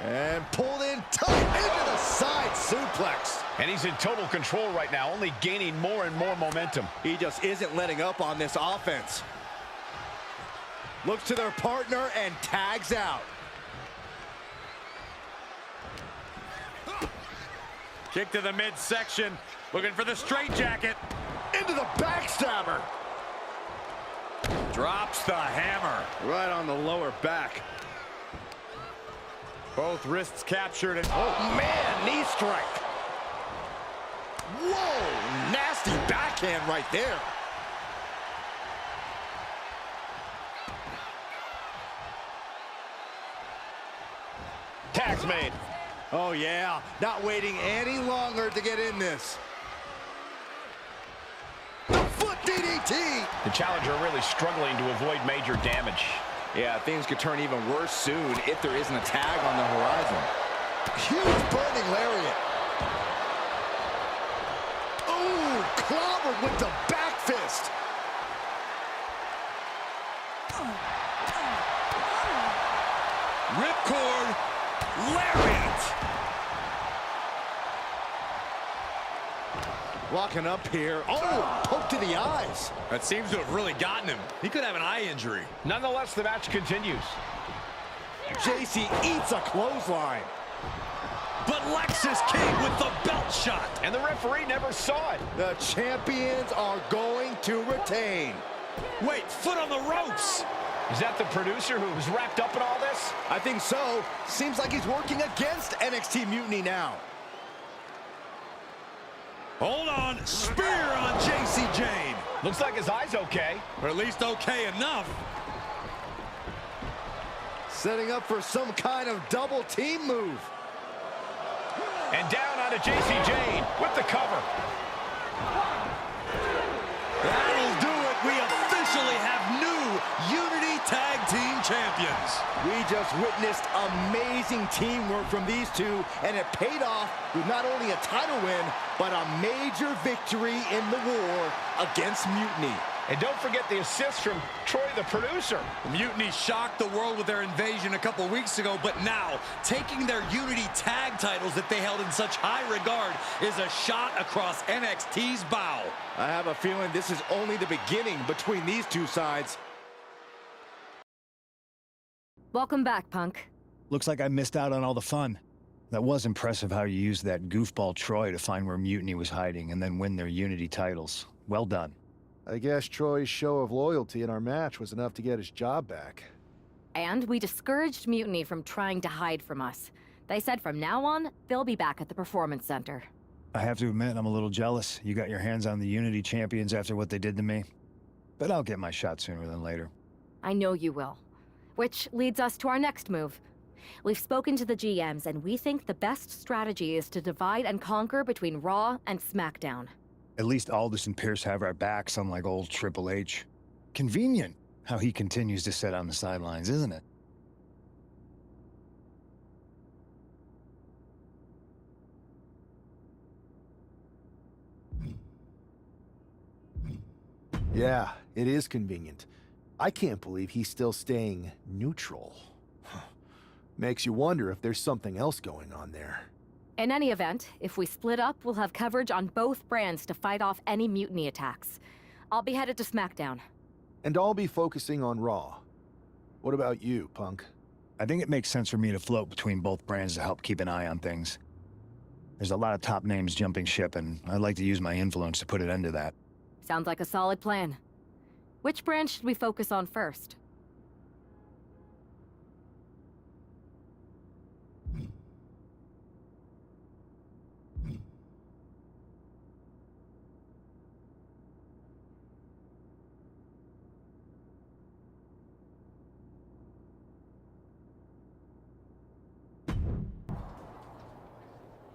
And pulled in tight into the side suplex. And he's in total control right now, only gaining more and more momentum. He just isn't letting up on this offense. Looks to their partner and tags out. Kick to the midsection, looking for the straitjacket. Into the backstabber. Drops the hammer. Right on the lower back. Both wrists captured and oh man, knee strike. Whoa, nasty backhand right there. Tag's made. Oh yeah, not waiting any longer to get in this. The foot DDT. The challenger really struggling to avoid major damage. Yeah, things could turn even worse soon if there isn't a tag on the horizon. Huge burning lariat. Ooh, clobbered with the back fist. Ripcord, lariat. Walking up here. Oh, poke to the eyes. That seems to have really gotten him. He could have an eye injury. Nonetheless, the match continues. JC eats a clothesline. But Lexus King with the belt shot. And the referee never saw it. The champions are going to retain. Wait, foot on the ropes. Is that the producer who's wrapped up in all this? I think so. Seems like he's working against NXT Mutiny now. Hold on, spear on JC Jane. Looks like his eye's okay. Or at least okay enough. Setting up for some kind of double team move. And down onto JC Jane with the cover. That'll do it. We officially have new Unity Tag Team Champions. We just witnessed amazing teamwork from these two, and it paid off with not only a title win, but a major victory in the war against Mutiny. And don't forget the assist from Troy, the producer. Mutiny shocked the world with their invasion a couple weeks ago, but now taking their Unity tag titles that they held in such high regard is a shot across NXT's bow. I have a feeling this is only the beginning between these two sides. Welcome back, Punk. Looks like I missed out on all the fun. That was impressive how you used that goofball Troy to find where Mutiny was hiding and then win their Unity titles. Well done. I guess Troy's show of loyalty in our match was enough to get his job back. And we discouraged Mutiny from trying to hide from us. They said from now on, they'll be back at the Performance Center. I have to admit, I'm a little jealous. You got your hands on the Unity champions after what they did to me. But I'll get my shot sooner than later. I know you will. Which leads us to our next move. We've spoken to the GMs, and we think the best strategy is to divide and conquer between Raw and SmackDown. At least Aldous and Pierce have our backs, unlike old Triple H. Convenient how he continues to sit on the sidelines, isn't it? Yeah, it is convenient. I can't believe he's still staying neutral. Makes you wonder if there's something else going on there. In any event, if we split up, we'll have coverage on both brands to fight off any mutiny attacks. I'll be headed to SmackDown. And I'll be focusing on Raw. What about you, Punk? I think it makes sense for me to float between both brands to help keep an eye on things. There's a lot of top names jumping ship, and I'd like to use my influence to put an end to that. Sounds like a solid plan. Which brand should we focus on first?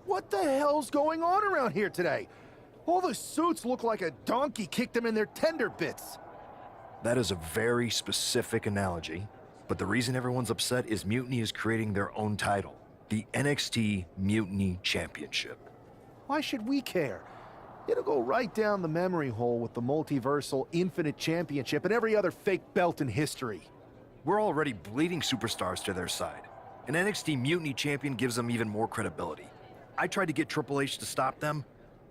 What the hell's going on around here today? All the suits look like a donkey kicked them in their tender bits. That is a very specific analogy, but the reason everyone's upset is Mutiny is creating their own title, the NXT Mutiny Championship. Why should we care? It'll go right down the memory hole with the Multiversal Infinite Championship and every other fake belt in history. We're already bleeding superstars to their side. An NXT Mutiny champion gives them even more credibility. I tried to get Triple H to stop them,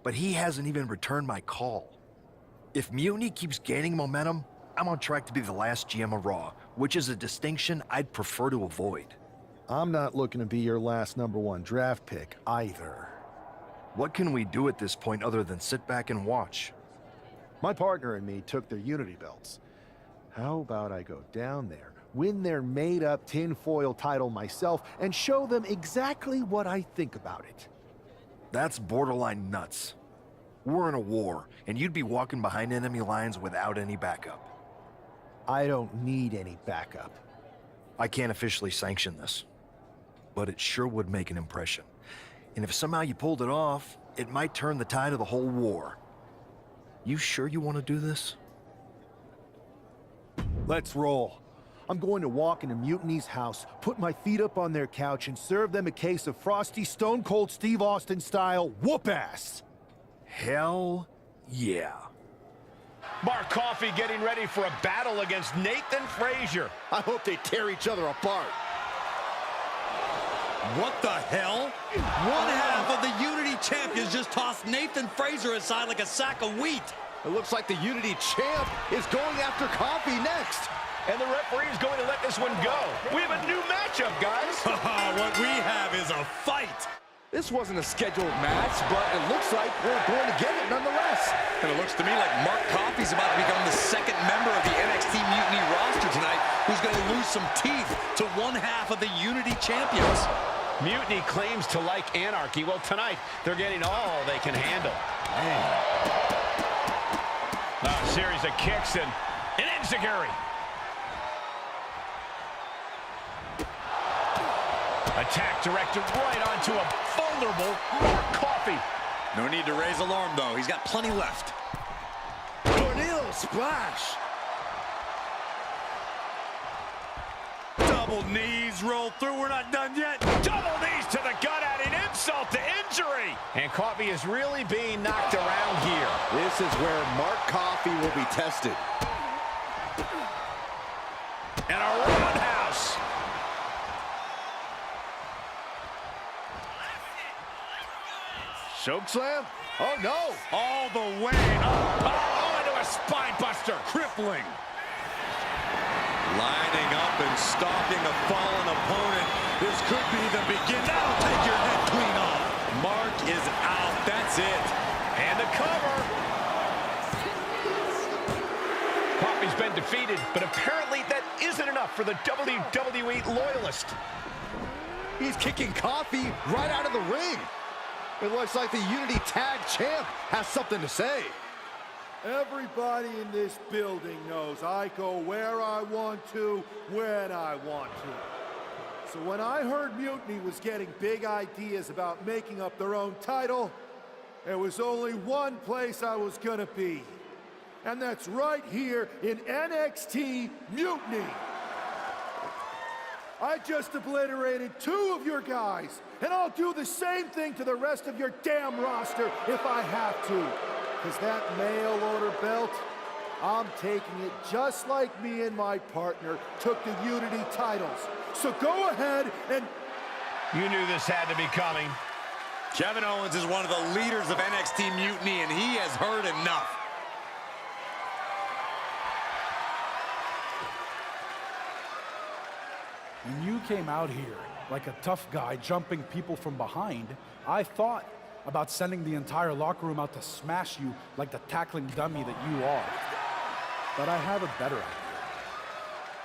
but he hasn't even returned my call. If Mutiny keeps gaining momentum, I'm on track to be the last GM of Raw, which is a distinction I'd prefer to avoid. I'm not looking to be your last #1 draft pick, either. What can we do at this point other than sit back and watch? My partner and me took their Unity belts. How about I go down there, win their made-up tinfoil title myself, and show them exactly what I think about it? That's borderline nuts. We're in a war, and you'd be walking behind enemy lines without any backup. I don't need any backup. I can't officially sanction this, but it sure would make an impression. And if somehow you pulled it off, it might turn the tide of the whole war. You sure you want to do this? Let's roll. I'm going to walk into Mutiny's house, put my feet up on their couch, and serve them a case of frosty, Stone Cold Steve Austin style whoop-ass. Hell yeah. Mark Coffey getting ready for a battle against Nathan Frazier. I hope they tear each other apart. What the hell? One half of the Unity champions just tossed Nathan Frazier aside like a sack of wheat. It looks like the Unity champ is going after Coffey next. And the referee's going to let this one go. We have a new matchup, guys. What we have is a fight. This wasn't a scheduled match, but it looks like we're going to get it nonetheless. And it looks to me like Mark Coffey's about to become the second member of the NXT Mutiny roster tonight, who's going to lose some teeth to one half of the Unity champions. Mutiny claims to like anarchy. Well, tonight, they're getting all they can handle. A series of kicks and an enziguri. Attack directed right onto a vulnerable Mark Coffey. No need to raise alarm, though. He's got plenty left. Tornado splash. Double knees roll through. We're not done yet. Double knees to the gut, adding insult to injury. And Coffey is really being knocked around here. This is where Mark Coffey will be tested. And a roundhouse. Choke slam? Oh, no. All the way up. Oh, into a spine buster. Crippling. Lining up and stalking a fallen opponent. This could be the beginning. That'll take your head clean off. Mark is out. That's it. And the cover. Coffey's been defeated, but apparently that isn't enough for the WWE loyalist. He's kicking Coffey right out of the ring. It looks like the Unity Tag Champ has something to say. Everybody in this building knows I go where I want to, when I want to. So when I heard Mutiny was getting big ideas about making up their own title, there was only one place I was gonna be. And that's right here in NXT Mutiny. I just obliterated 2 of your guys, and I'll do the same thing to the rest of your damn roster if I have to. Because that mail order belt, I'm taking it just like me and my partner took the Unity titles. So go ahead and... You knew this had to be coming. Kevin Owens is one of the leaders of NXT Mutiny, and he has heard enough. When you came out here like a tough guy jumping people from behind, I thought about sending the entire locker room out to smash you like the tackling dummy that you are. But I have a better idea.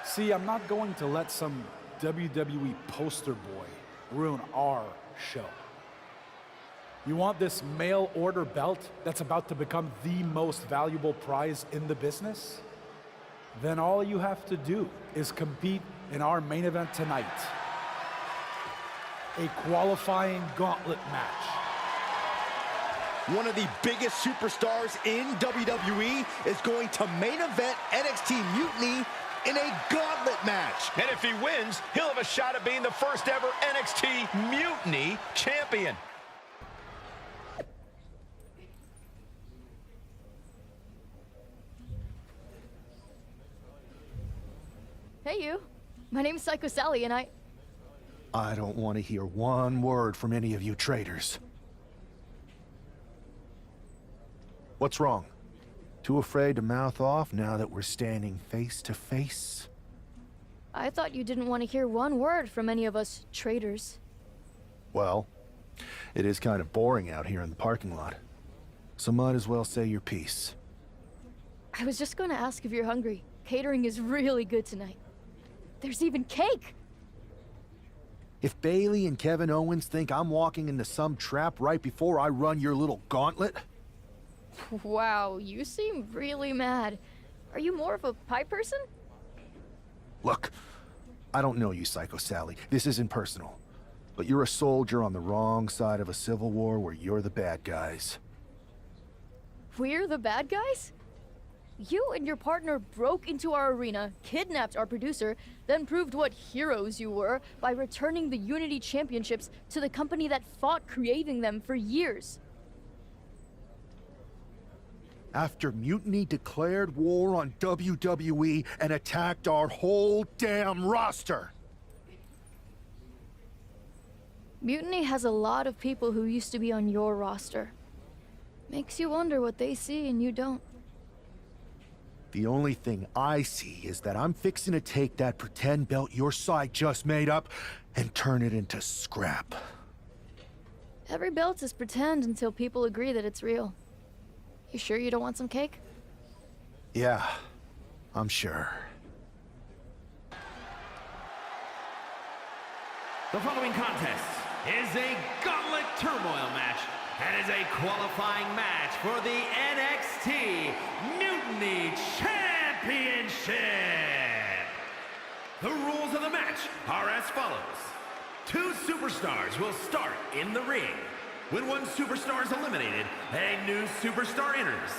See, I'm not going to let some WWE poster boy ruin our show. You want this mail order belt that's about to become the most valuable prize in the business? Then all you have to do is compete in our main event tonight. A qualifying gauntlet match. One of the biggest superstars in WWE is going to main event NXT Mutiny in a gauntlet match. And if he wins, he'll have a shot at being the first ever NXT Mutiny champion. Hey, you. My name's Psycho Sally, and I don't want to hear one word from any of you traitors. What's wrong? Too afraid to mouth off now that we're standing face to face? I thought you didn't want to hear one word from any of us traitors. Well, it is kind of boring out here in the parking lot. So might as well say your piece. I was just going to ask if you're hungry. Catering is really good tonight. There's even cake! If Bailey and Kevin Owens think I'm walking into some trap right before I run your little gauntlet... Wow, you seem really mad. Are you more of a pie person? Look, I don't know you, Psycho Sally. This isn't personal. But you're a soldier on the wrong side of a civil war where you're the bad guys. We're the bad guys? You and your partner broke into our arena, kidnapped our producer, then proved what heroes you were by returning the Unity Championships to the company that fought creating them for years. After Mutiny declared war on WWE and attacked our whole damn roster. Mutiny has a lot of people who used to be on your roster. Makes you wonder what they see and you don't. The only thing I see is that I'm fixing to take that pretend belt your side just made up and turn it into scrap. Every belt is pretend until people agree that it's real. You sure you don't want some cake? Yeah, I'm sure. The following contest is a Gauntlet Turmoil match and is a qualifying match for the NXT Mutiny Championship. The rules of the match are as follows. 2 superstars will start in the ring. When one superstar is eliminated, a new superstar enters.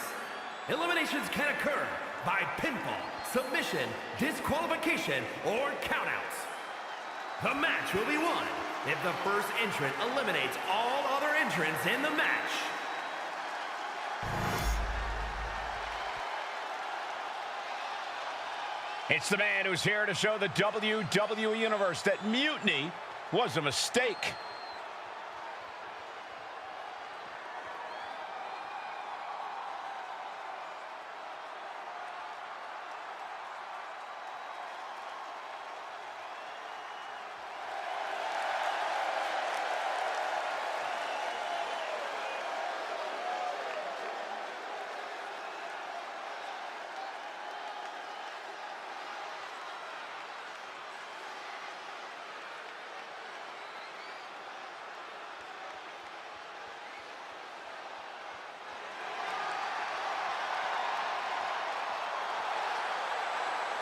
Eliminations can occur by pinfall, submission, disqualification, or countouts. The match will be won if the first entrant eliminates all other entrants in the match. It's the man who's here to show the WWE Universe that Mutiny was a mistake.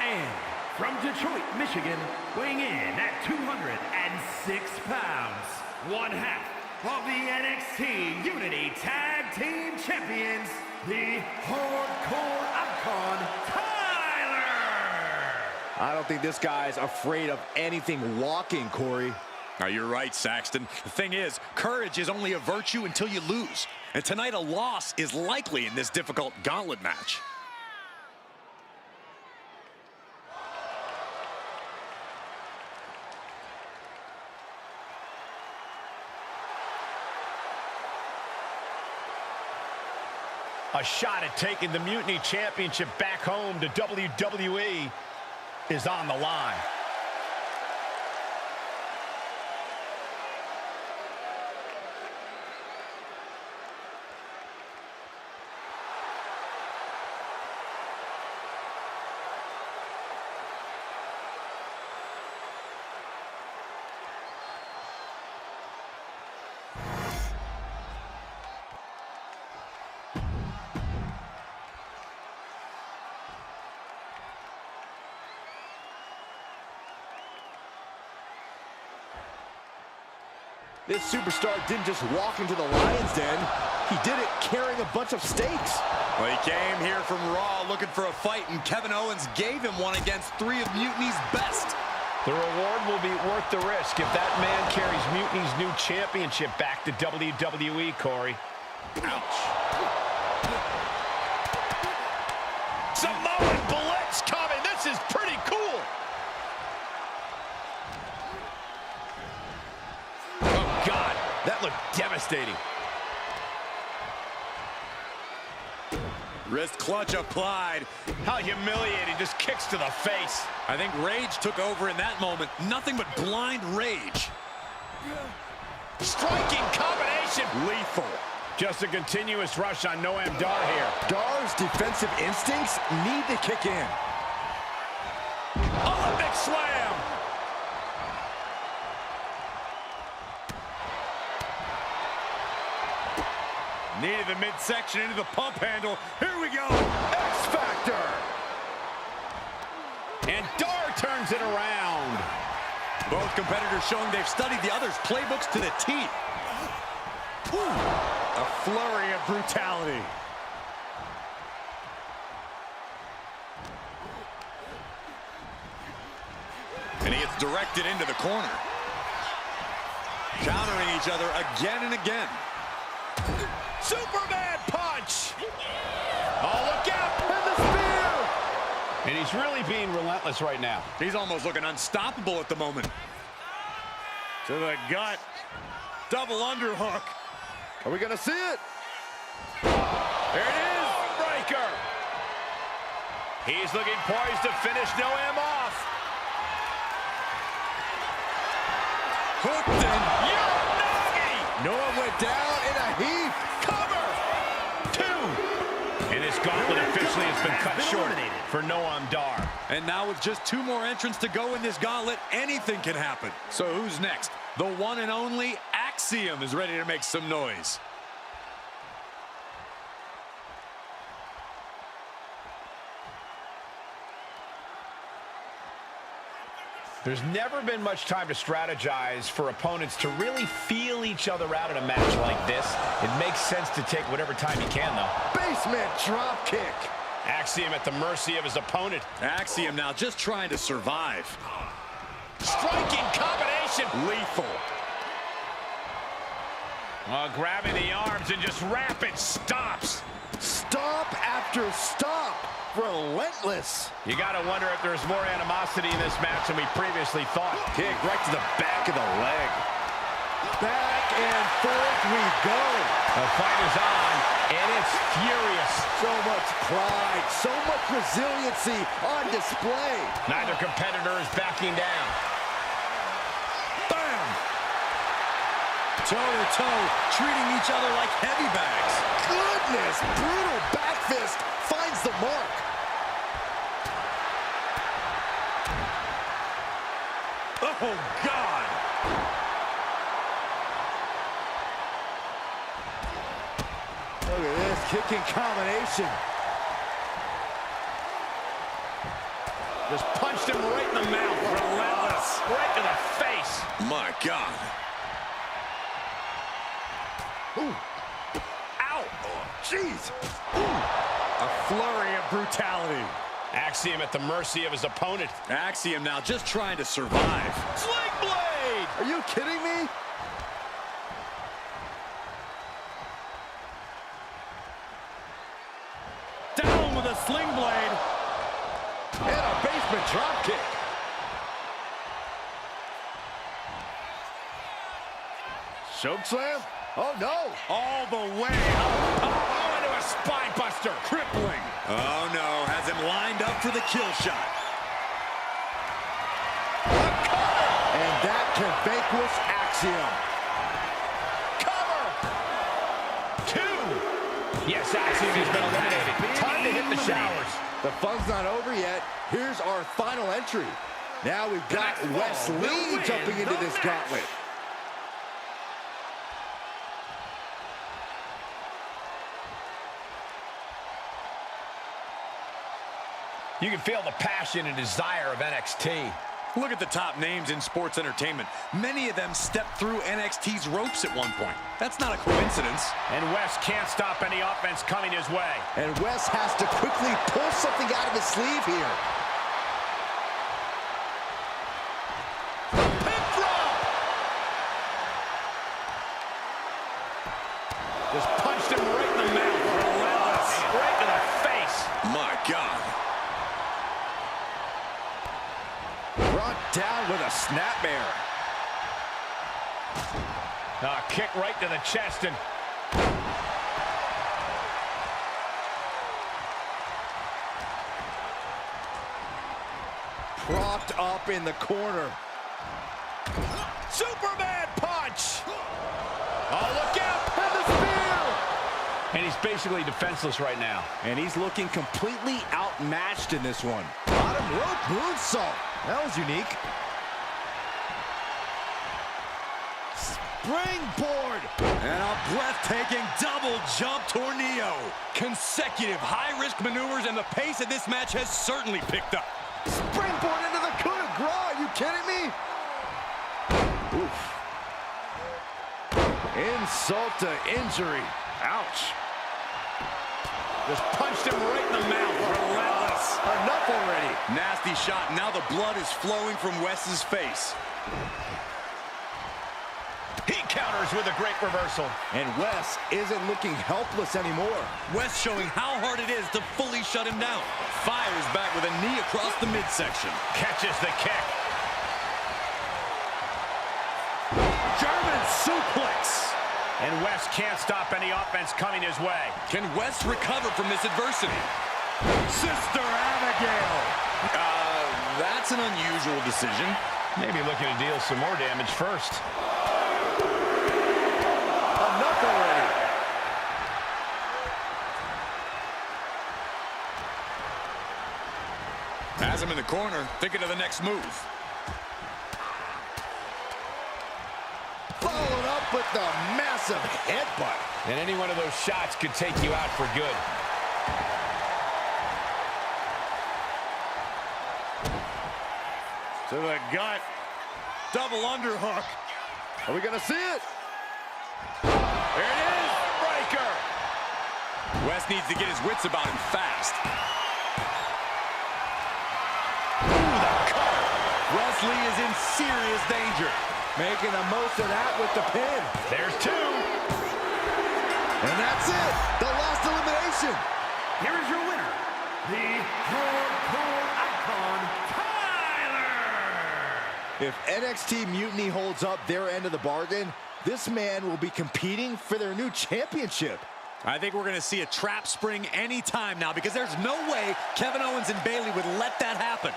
And from Detroit, Michigan, weighing in at 206 pounds, one half of the NXT Unity Tag Team Champions, the Hardcore Icon, Tyler! I don't think this guy's afraid of anything walking, Corey. Now, you're right, Saxton. The thing is, courage is only a virtue until you lose. And tonight, a loss is likely in this difficult gauntlet match. A shot at taking the Mutiny Championship back home to WWE is on the line. This superstar didn't just walk into the Lion's Den. He did it carrying a bunch of stakes. Well, he came here from Raw looking for a fight, and Kevin Owens gave him one against 3 of Mutiny's best. The reward will be worth the risk if that man carries Mutiny's new championship back to WWE, Corey. Ouch. Samoan Blitz coming. This is pretty cool. Oh, God. That looked devastating. Wrist clutch applied. How humiliating. Just kicks to the face. I think rage took over in that moment. Nothing but blind rage. Striking combination. Lethal. Just a continuous rush on Noam Dar here. Dar's defensive instincts need to kick in. Olympic slam. Needed the midsection into the pump handle. Here we go. X-Factor. And Dar turns it around. Both competitors showing they've studied the other's playbooks to the T. Ooh. A flurry of brutality. And he gets directed into the corner. Countering each other again and again. Superman punch! Oh, look out! And the spear! And he's really being relentless right now. He's almost looking unstoppable at the moment. To the gut. Double underhook. Are we going to see it? There it is! Breaker! He's looking poised to finish Noam off. Hooked and Noam went down in a heap. Cover! 2! And this gauntlet officially has been cut short for Noam Dar. And now with just 2 more entrants to go in this gauntlet, anything can happen. So who's next? The one and only Axiom is ready to make some noise. There's never been much time to strategize for opponents to really feel each other out in a match like this. It makes sense to take whatever time you can, though. Basement drop kick. Axiom at the mercy of his opponent. Axiom now just trying to survive. Striking combination. Lethal. Grabbing the arms and just rapid stops. Stop after stop. Relentless. You got to wonder if there's more animosity in this match than we previously thought. Kick right to the back of the leg. Back and forth we go. The fight is on, and it's furious. So much pride, so much resiliency on display. Neither competitor is backing down. Bam! Toe-to-toe, treating each other like heavy bags. Goodness, brutal back fist finds the mark. Oh, God! Look at this kicking combination. Just punched him right in the mouth. Relentless. Right to the face. My God. Ooh. Ow. Jeez. A flurry of brutality. Axiom at the mercy of his opponent. Axiom now just trying to survive. Sling blade! Are you kidding me? Down with a sling blade. And a basement drop kick. Choke slam? Oh, no. All the way up. Oh, into a spine buster. Crippling. Oh, no. Has him lined up for the kill shot. And that can vanquish Axiom. Cover! 2. Yes, Axiom has been eliminated. Time to hit the showers. The fun's not over yet. Here's our final entry. Now we've got Wes Lee jumping into this gauntlet. You can feel the passion and desire of NXT. Look at the top names in sports entertainment. Many of them stepped through NXT's ropes at one point. That's not a coincidence. And Wes can't stop any offense coming his way. And Wes has to quickly pull something out of his sleeve here. Pin drop! Just punched him right in the mouth. Relentless. Right to the face. My God. Brought down with a snapmare. Kick right to the chest and... Propped up in the corner. Superman punch! Oh, look out! And the spear! And he's basically defenseless right now. And he's looking completely outmatched in this one. Bottom rope moonsault. That was unique. Springboard. And a breathtaking double jump tornado. Consecutive high-risk maneuvers, and the pace of this match has certainly picked up. Springboard into the coup de grace. Are you kidding me? Oof. Insult to injury. Ouch. Just punched him right in the mouth. Relentless. Enough already. Nasty shot. Now the blood is flowing from Wes's face. He counters with a great reversal. And Wes isn't looking helpless anymore. Wes showing how hard it is to fully shut him down. Fires back with a knee across the midsection. Catches the kick. German suplex. And Wes can't stop any offense coming his way. Can Wes recover from this adversity? Sister Abigail. That's an unusual decision. Maybe looking to deal some more damage first. Enough already. Has him in the corner, thinking of the next move. Followed up with the massive headbutt. And any one of those shots could take you out for good. To the gut. Double underhook. Are we going to see it? There it is. Breaker. Wes needs to get his wits about him fast. Ooh, the cutter. Wesley is in serious danger. Making the most of that with the pin. There's 2. And that's it. The last elimination. Here is your winner, the hardcore icon, Tyler! If NXT Mutiny holds up their end of the bargain, this man will be competing for their new championship. I think we're going to see a trap spring anytime now, because there's no way Kevin Owens and Bayley would let that happen.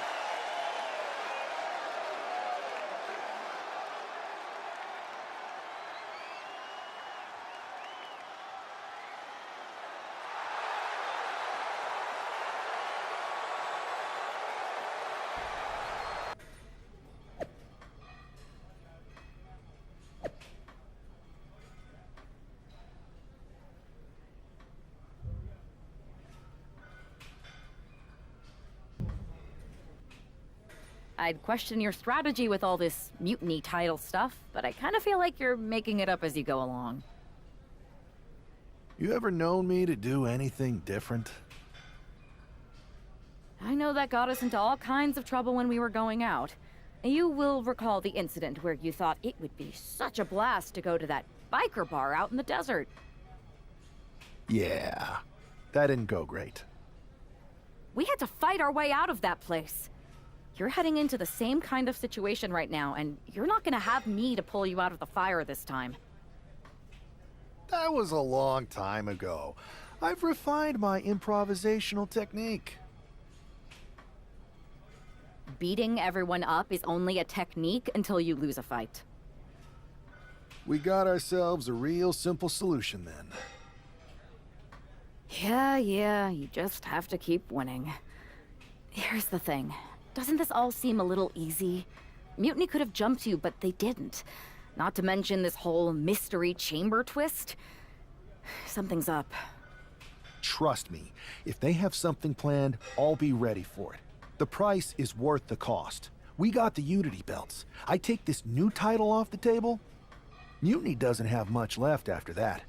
I'd question your strategy with all this mutiny title stuff, but I kind of feel like you're making it up as you go along. You ever known me to do anything different? I know that got us into all kinds of trouble when we were going out. You will recall the incident where you thought it would be such a blast to go to that biker bar out in the desert. Yeah, that didn't go great. We had to fight our way out of that place. You're heading into the same kind of situation right now, and you're not gonna have me to pull you out of the fire this time. That was a long time ago. I've refined my improvisational technique. Beating everyone up is only a technique until you lose a fight. We got ourselves a real simple solution then. Yeah, you just have to keep winning. Here's the thing. Doesn't this all seem a little easy? Mutiny could have jumped you, but they didn't. Not to mention this whole mystery chamber twist. Something's up. Trust me, if they have something planned, I'll be ready for it. The price is worth the cost. We got the Unity belts. I take this new title off the table, Mutiny doesn't have much left after that.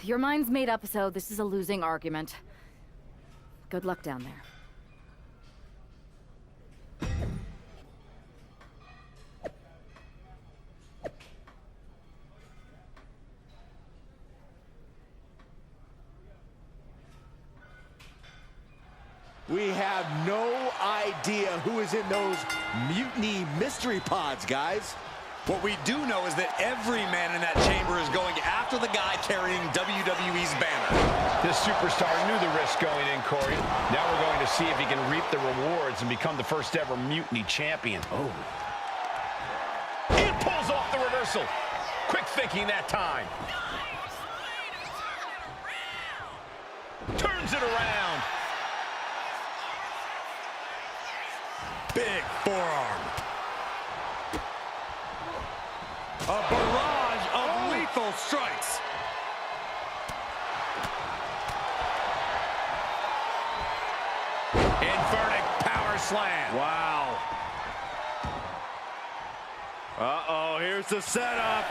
Your mind's made up, so this is a losing argument. Good luck down there. We have no idea who is in those Mutiny mystery pods, guys. What we do know is that every man in that chamber is going after the guy carrying WWE's banner. This superstar knew the risk going in, Corey. Now we're going to see if he can reap the rewards and become the first ever Mutiny champion. Oh. He pulls off the reversal. Quick thinking that time. Turns it around. Big forearm. A barrage of lethal strikes. Inverted power slam. Wow. Uh-oh, here's the setup.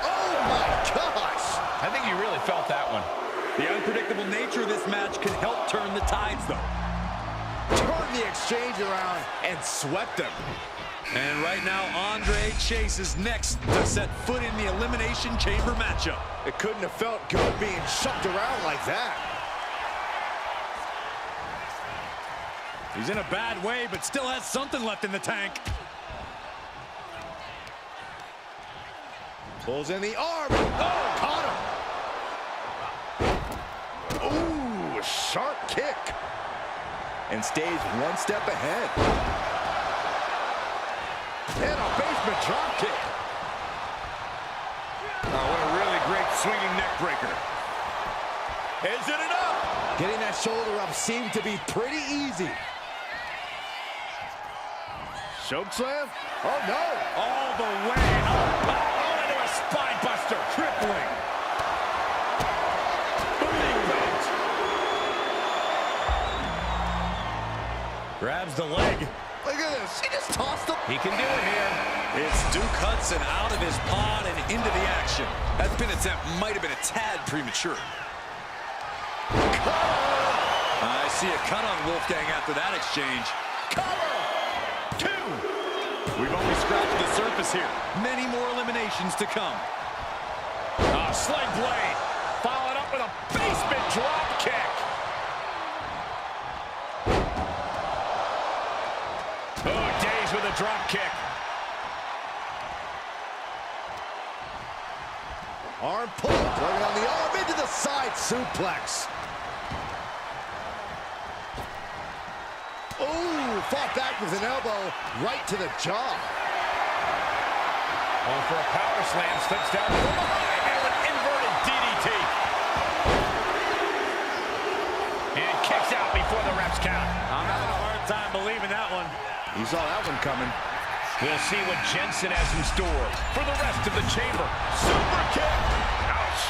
Oh my gosh! I think you really felt that one. The unpredictable nature of this match could help turn the tides, though. Turned the exchange around and swept him. And right now, Andre Chase is next to set foot in the Elimination Chamber matchup. It couldn't have felt good being shoved around like that. He's in a bad way, but still has something left in the tank. Pulls in the arm. Oh, caught him. Ooh, sharp kick. And stays one step ahead. And a basement drop kick. Oh, what a really great swinging neck breaker. Is it enough? Getting that shoulder up seemed to be pretty easy. Choke slam? Oh, no. All the way up. Oh, into a spine buster. Crippling. Grabs the leg. Look at this. He just tossed him. He can do it here. It's Duke Hudson out of his pod and into the action. That pin attempt might have been a tad premature. I see a cut on Wolfgang after that exchange. Cover. 2. We've only scratched the surface here. Many more eliminations to come. Sling blade. Followed up with a basement drop kick. Oh, Days with a drop kick. Arm pull. Working on the arm into the side suplex. Ooh, fought back with an elbow right to the jaw. Going for a power slam, slips down from behind and an inverted DDT. And kicks out before the ref's count. I'm having a hard time believing that one. You saw that one coming. We'll see what Jensen has in store for the rest of the chamber. Super kick. Ouch.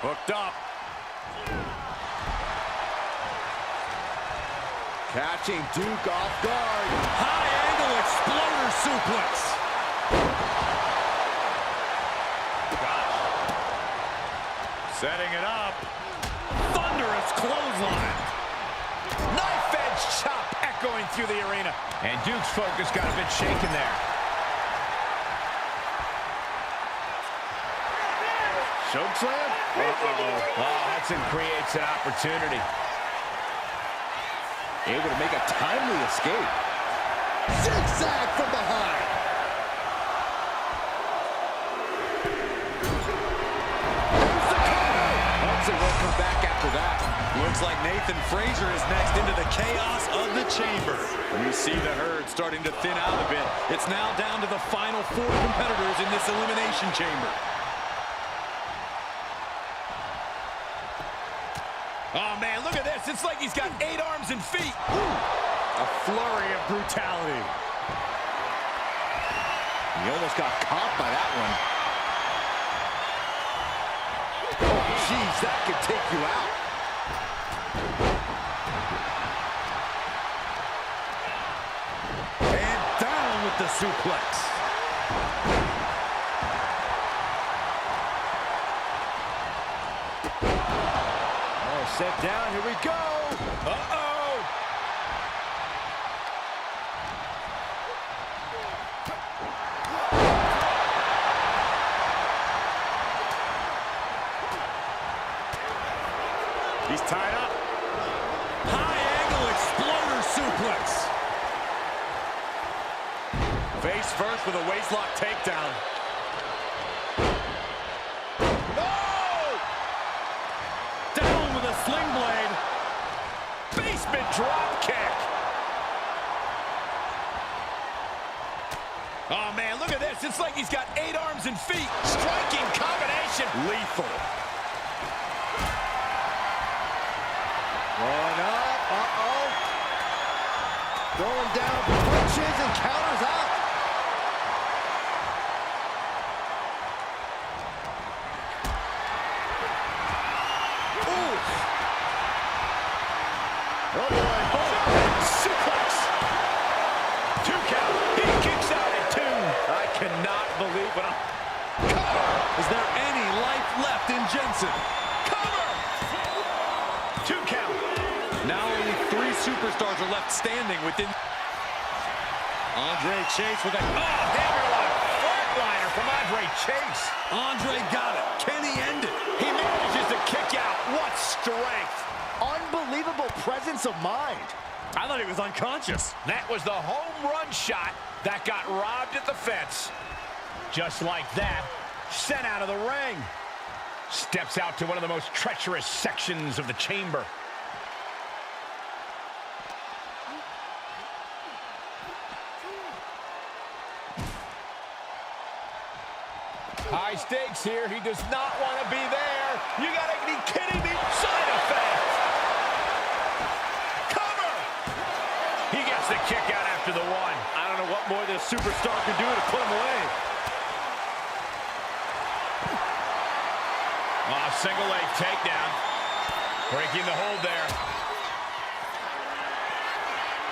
Hooked up. Catching Duke off guard. High angle exploder suplex. Gosh. Setting it up. Thunderous clothesline. Knife edge chop echoing through the arena. And Duke's focus got a bit shaken there. Choke slam? Uh-oh. Oh, Hudson creates an opportunity. Able to make a timely escape. Zigzag from behind. There's the cover. Hudson will come back after that. Looks like Nathan Frazier is next into the chaos of the chamber. We see the herd starting to thin out a bit. It's now down to the final 4 competitors in this elimination chamber. Oh, man, look at this. It's like he's got 8 arms and feet. A flurry of brutality. He almost got caught by that one. Oh, jeez, that could take you out. And down with the suplex. Set down, here we go. Uh-oh. He's tied up. High angle exploder suplex. Face first with a waistlock takedown. Sling blade. Basement drop kick. Oh, man, look at this. It's like he's got 8 arms and feet. Striking combination. Lethal. Going up. Uh-oh. Going down punches and counters out. Oh, boy. Oh, suplex. 2 count. He kicks out at 2. I cannot believe what I'm... Cover! Is there any life left in Jensen? Cover! 2 count. Now only 3 superstars are left standing within... Andre Chase with a... Oh, hammerlock. Flatliner from Andre Chase. Andre got it. Can he end it? He manages to kick out. What strength. Unbelievable presence of mind. I thought he was unconscious. That was the home run shot that got robbed at the fence. Just like that, sent out of the ring. Steps out to one of the most treacherous sections of the chamber. High stakes here. He does not want to be there. You gotta be kidding me. Side effect. Cover. He gets the kick out after the 1. I don't know what more this superstar can do to put him away. Oh, single leg takedown. Breaking the hold there.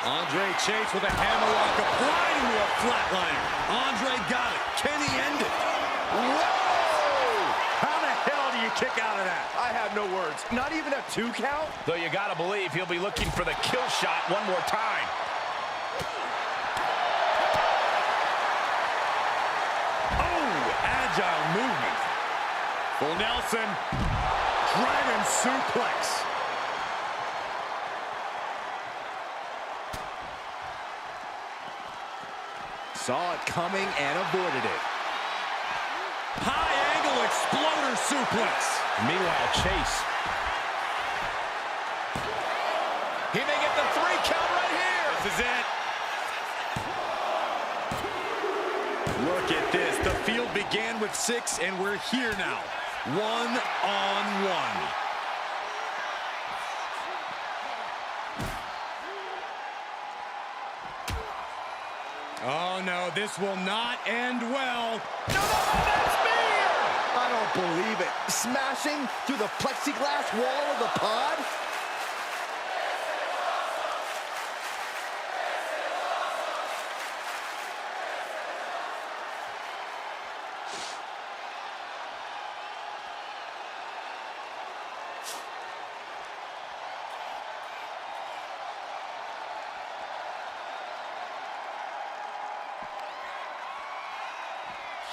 Andre Chase with a hammerlock applied to a flatliner. Andre got it. Can he end it? Whoa! How the hell do you kick out of that? I have no words. Not even a 2 count? Though you gotta believe he'll be looking for the kill shot one more time. Oh, agile movement. Full Nelson. Dragon suplex. Saw it coming and avoided it. High angle exploder suplex. Meanwhile, Chase. He may get the 3 count right here. This is it. Look at this. The field began with 6, and we're here now. 1-on-1. Oh, no, this will not end well. No, that's me! I don't don't believe it. Smashing through the plexiglass wall of the pod?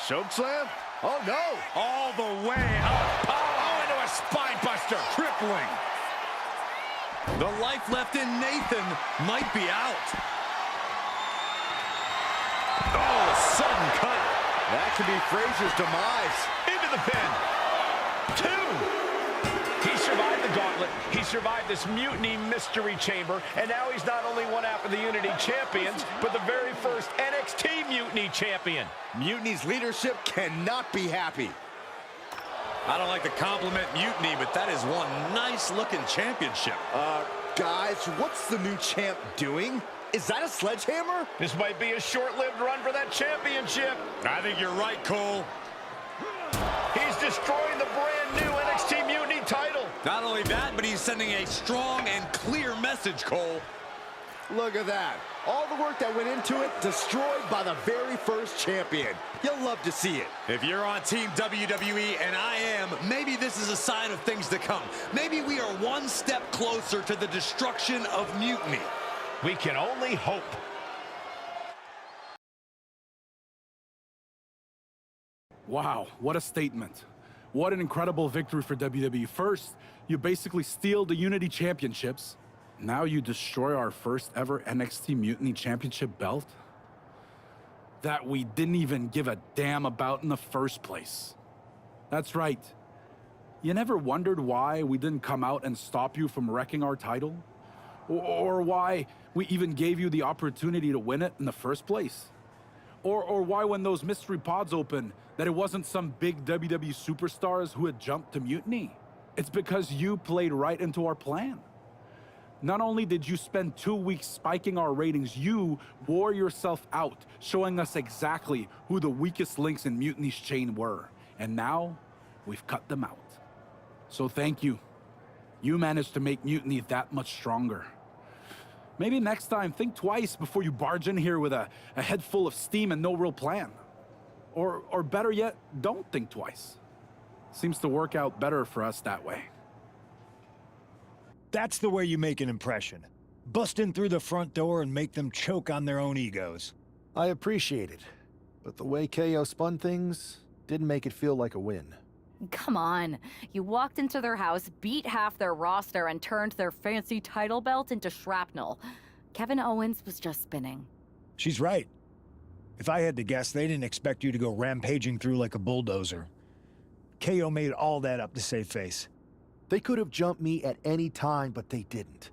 Choke slam? Oh, no. All the way up. Oh, into a spine buster. Crippling. The life left in Nathan might be out. Oh, sudden cut. That could be Frazier's demise. Into the pin. 2. He survived the gauntlet. He survived this mutiny mystery chamber. And now he's not only one half of the Unity champions, but the very first NXT Mutiny champion. Mutiny's leadership cannot be happy. I don't like to compliment Mutiny, but that is one nice-looking championship. Guys, what's the new champ doing? Is that a sledgehammer? This might be a short-lived run for that championship. I think you're right, Cole. He's destroying the brand-new NXT Mutiny title. Not only that, but he's sending a strong and clear message, Cole. Look at that. All the work that went into it, destroyed by the very first champion. You'll love to see it. If you're on Team WWE, and I am, maybe this is a sign of things to come. Maybe we are one step closer to the destruction of Mutiny. We can only hope. Wow, what a statement. What an incredible victory for WWE. First, you basically steal the Unity Championships. Now you destroy our first ever NXT Mutiny Championship belt that we didn't even give a damn about in the first place. That's right. You never wondered why we didn't come out and stop you from wrecking our title? Or why we even gave you the opportunity to win it in the first place? Or why when those mystery pods opened, that it wasn't some big WWE superstars who had jumped to Mutiny? It's because you played right into our plan. Not only did you spend 2 weeks spiking our ratings, you wore yourself out, showing us exactly who the weakest links in Mutiny's chain were. And now, we've cut them out. So thank you. You managed to make Mutiny that much stronger. Maybe next time, think twice before you barge in here with a head full of steam and no real plan. Or better yet, don't think twice. Seems to work out better for us that way. That's the way you make an impression. Bust in through the front door and make them choke on their own egos. I appreciate it, but the way KO spun things didn't make it feel like a win. Come on. You walked into their house, beat half their roster, and turned their fancy title belt into shrapnel. Kevin Owens was just spinning. She's right. If I had to guess, they didn't expect you to go rampaging through like a bulldozer. KO made all that up to save face. They could have jumped me at any time, but they didn't.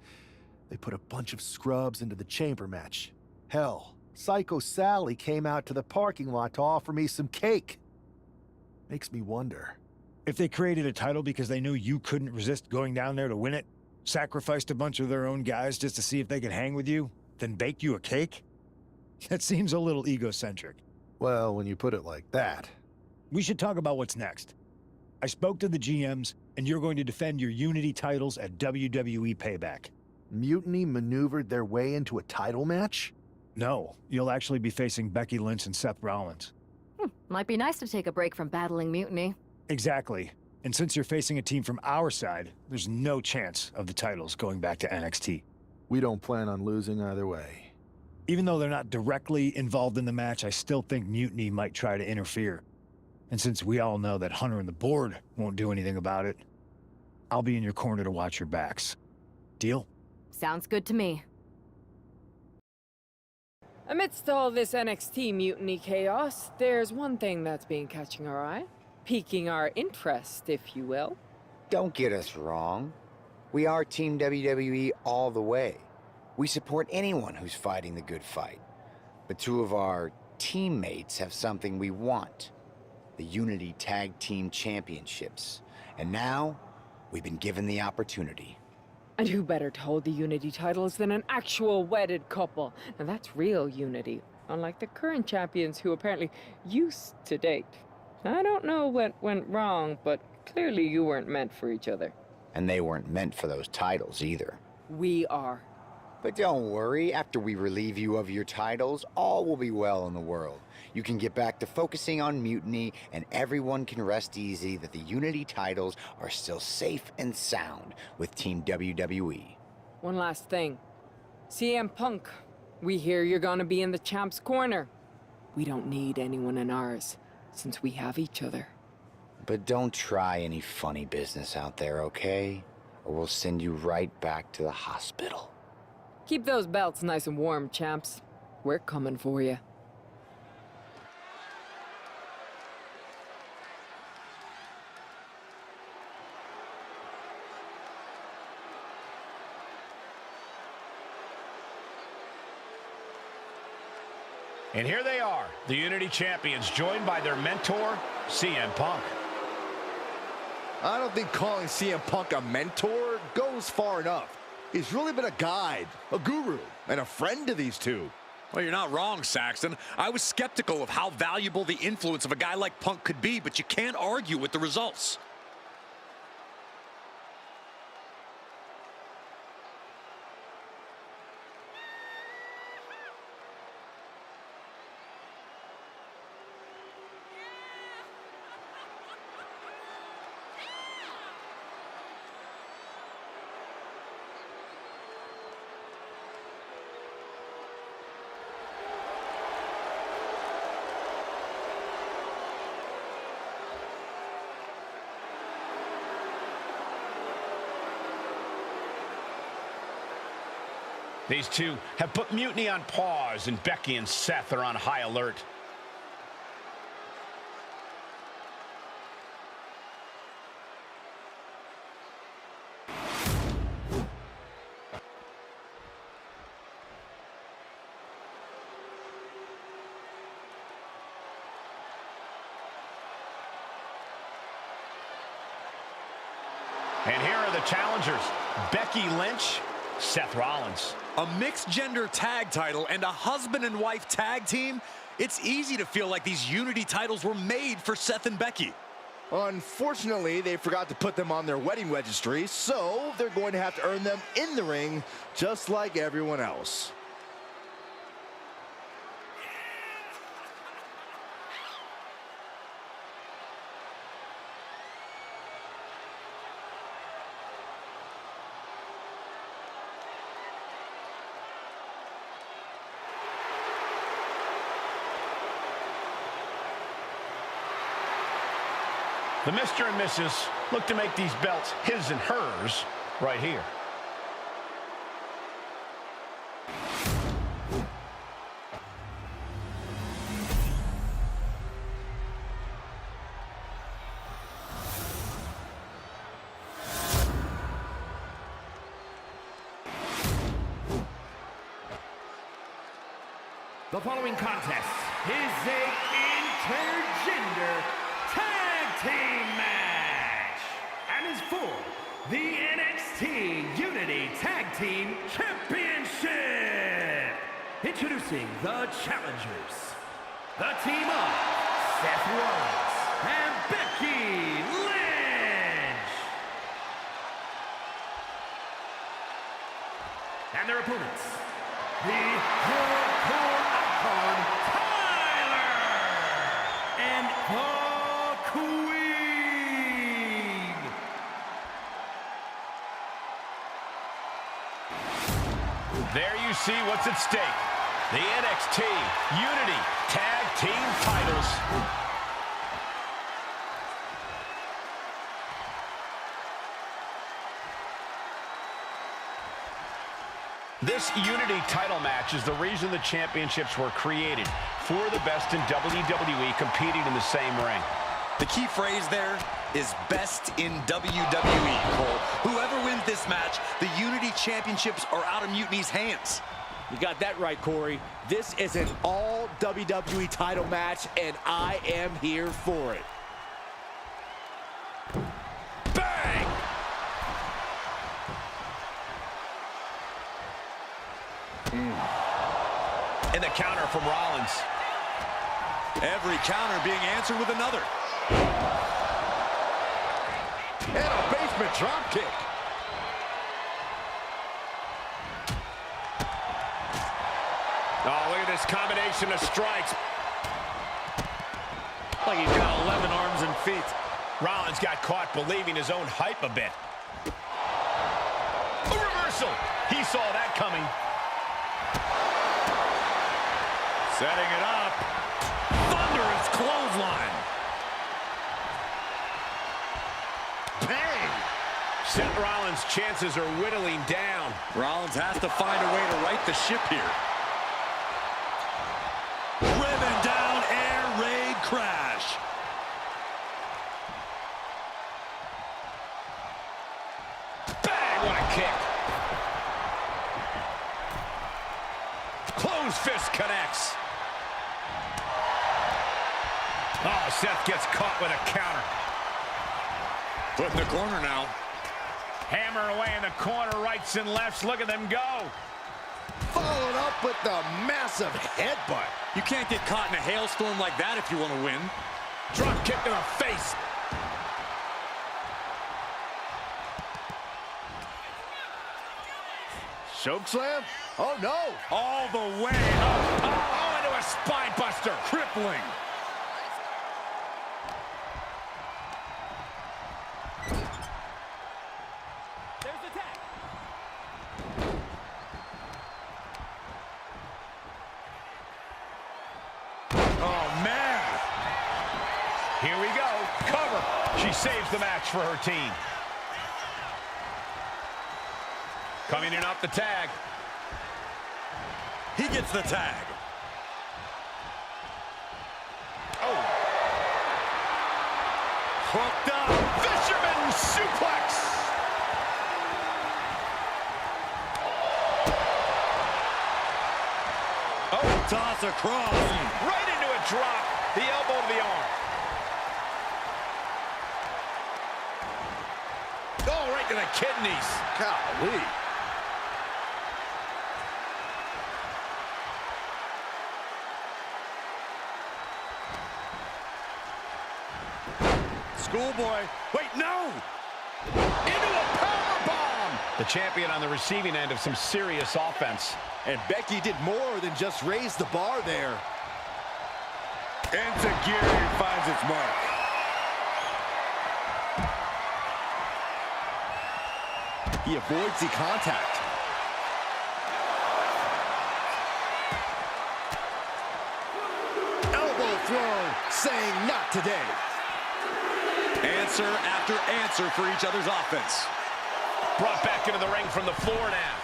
They put a bunch of scrubs into the chamber match. Hell, Psycho Sally came out to the parking lot to offer me some cake. Makes me wonder. If they created a title because they knew you couldn't resist going down there to win it, sacrificed a bunch of their own guys just to see if they could hang with you, then baked you a cake? That seems a little egocentric. Well, when you put it like that. We should talk about what's next. I spoke to the GMs, and you're going to defend your Unity titles at WWE Payback. Mutiny maneuvered their way into a title match? No, you'll actually be facing Becky Lynch and Seth Rollins. Might be nice to take a break from battling Mutiny. Exactly. And since you're facing a team from our side, there's no chance of the titles going back to NXT. We don't plan on losing either way. Even though they're not directly involved in the match, I still think Mutiny might try to interfere. And since we all know that Hunter and the board won't do anything about it, I'll be in your corner to watch your backs. Deal? Sounds good to me. Amidst all this NXT Mutiny chaos, there's one thing that's been catching our eye. Piquing our interest, if you will. Don't get us wrong. We are Team WWE all the way. We support anyone who's fighting the good fight. But two of our teammates have something we want. The Unity Tag Team Championships. And now, we've been given the opportunity. And who better to hold the Unity titles than an actual wedded couple? Now that's real unity, unlike the current champions who apparently used to date. I don't know what went wrong, but clearly you weren't meant for each other. And they weren't meant for those titles either. We are. But don't worry, after we relieve you of your titles, all will be well in the world. You can get back to focusing on Mutiny, and everyone can rest easy that the Unity titles are still safe and sound with Team WWE. One last thing. CM Punk, we hear you're gonna be in the champ's corner. We don't need anyone in ours, since we have each other. But don't try any funny business out there, okay? Or we'll send you right back to the hospital. Keep those belts nice and warm, champs. We're coming for you. And here they are, the Unity Champions, joined by their mentor, CM Punk. I don't think calling CM Punk a mentor goes far enough. He's really been a guide, a guru, and a friend to these two. Well, you're not wrong, Saxton. I was skeptical of how valuable the influence of a guy like Punk could be, but you can't argue with the results. These two have put Mutiny on pause, and Becky and Seth are on high alert. And here are the challengers, Becky Lynch, Seth Rollins. A mixed gender tag title and a husband and wife tag team? It's easy to feel like these Unity titles were made for Seth and Becky. Unfortunately, they forgot to put them on their wedding registry, so they're going to have to earn them in the ring, just like everyone else. The Mr. and Mrs. look to make these belts his and hers right here. The following contest is a intergender tag team match and is for the NXT Unity Tag Team Championship. Introducing the challengers, the team of Seth Rollins and Becky Lynch. And their opponents, the hardcore icon Tyler and the Queen. There you see what's at stake. The NXT Unity Tag Team titles. This Unity title match is the reason the championships were created, for the best in WWE competing in the same ring. The key phrase there is best in WWE, Cole. Whoever wins this match, the Unity Championships are out of Mutiny's hands. You got that right, Corey. This is an all WWE title match, and I am here for it. Bang! And the counter from Rollins. Every counter being answered with another. And a basement drop kick. Oh, look at this combination of strikes. Like he's got 11 arms and feet. Rollins got caught believing his own hype a bit. A reversal. He saw that coming. Setting it up. Thunderous clothesline. Bang! Seth Rollins' chances are whittling down. Rollins has to find a way to right the ship here. Driven down, air raid crash. Bang! What a kick. Closed fist connects. Oh, Seth gets caught with a counter. Put in the corner now. Hammer away in the corner, rights and lefts. Look at them go. Followed up with the massive headbutt. You can't get caught in a hailstorm like that if you want to win. Drop kick to the face. Choke slam? Oh, no. All the way up. Oh, into a spine buster. Crippling. There's the tag. Oh, man. Here we go. Cover. She saves the match for her team. Coming in off the tag. He gets the tag. Oh. Hooked up. Fisherman suplex. Oh, toss across. Right into a drop. The elbow to the arm. Oh, right to the kidneys. Golly. Schoolboy. Wait, no! Into a powerbomb! The champion on the receiving end of some serious offense. And Becky did more than just raise the bar there. Enzuigiri finds its mark. He avoids the contact. Elbow thrown, saying not today. Answer after answer for each other's offense. Brought back into the ring from the floor now.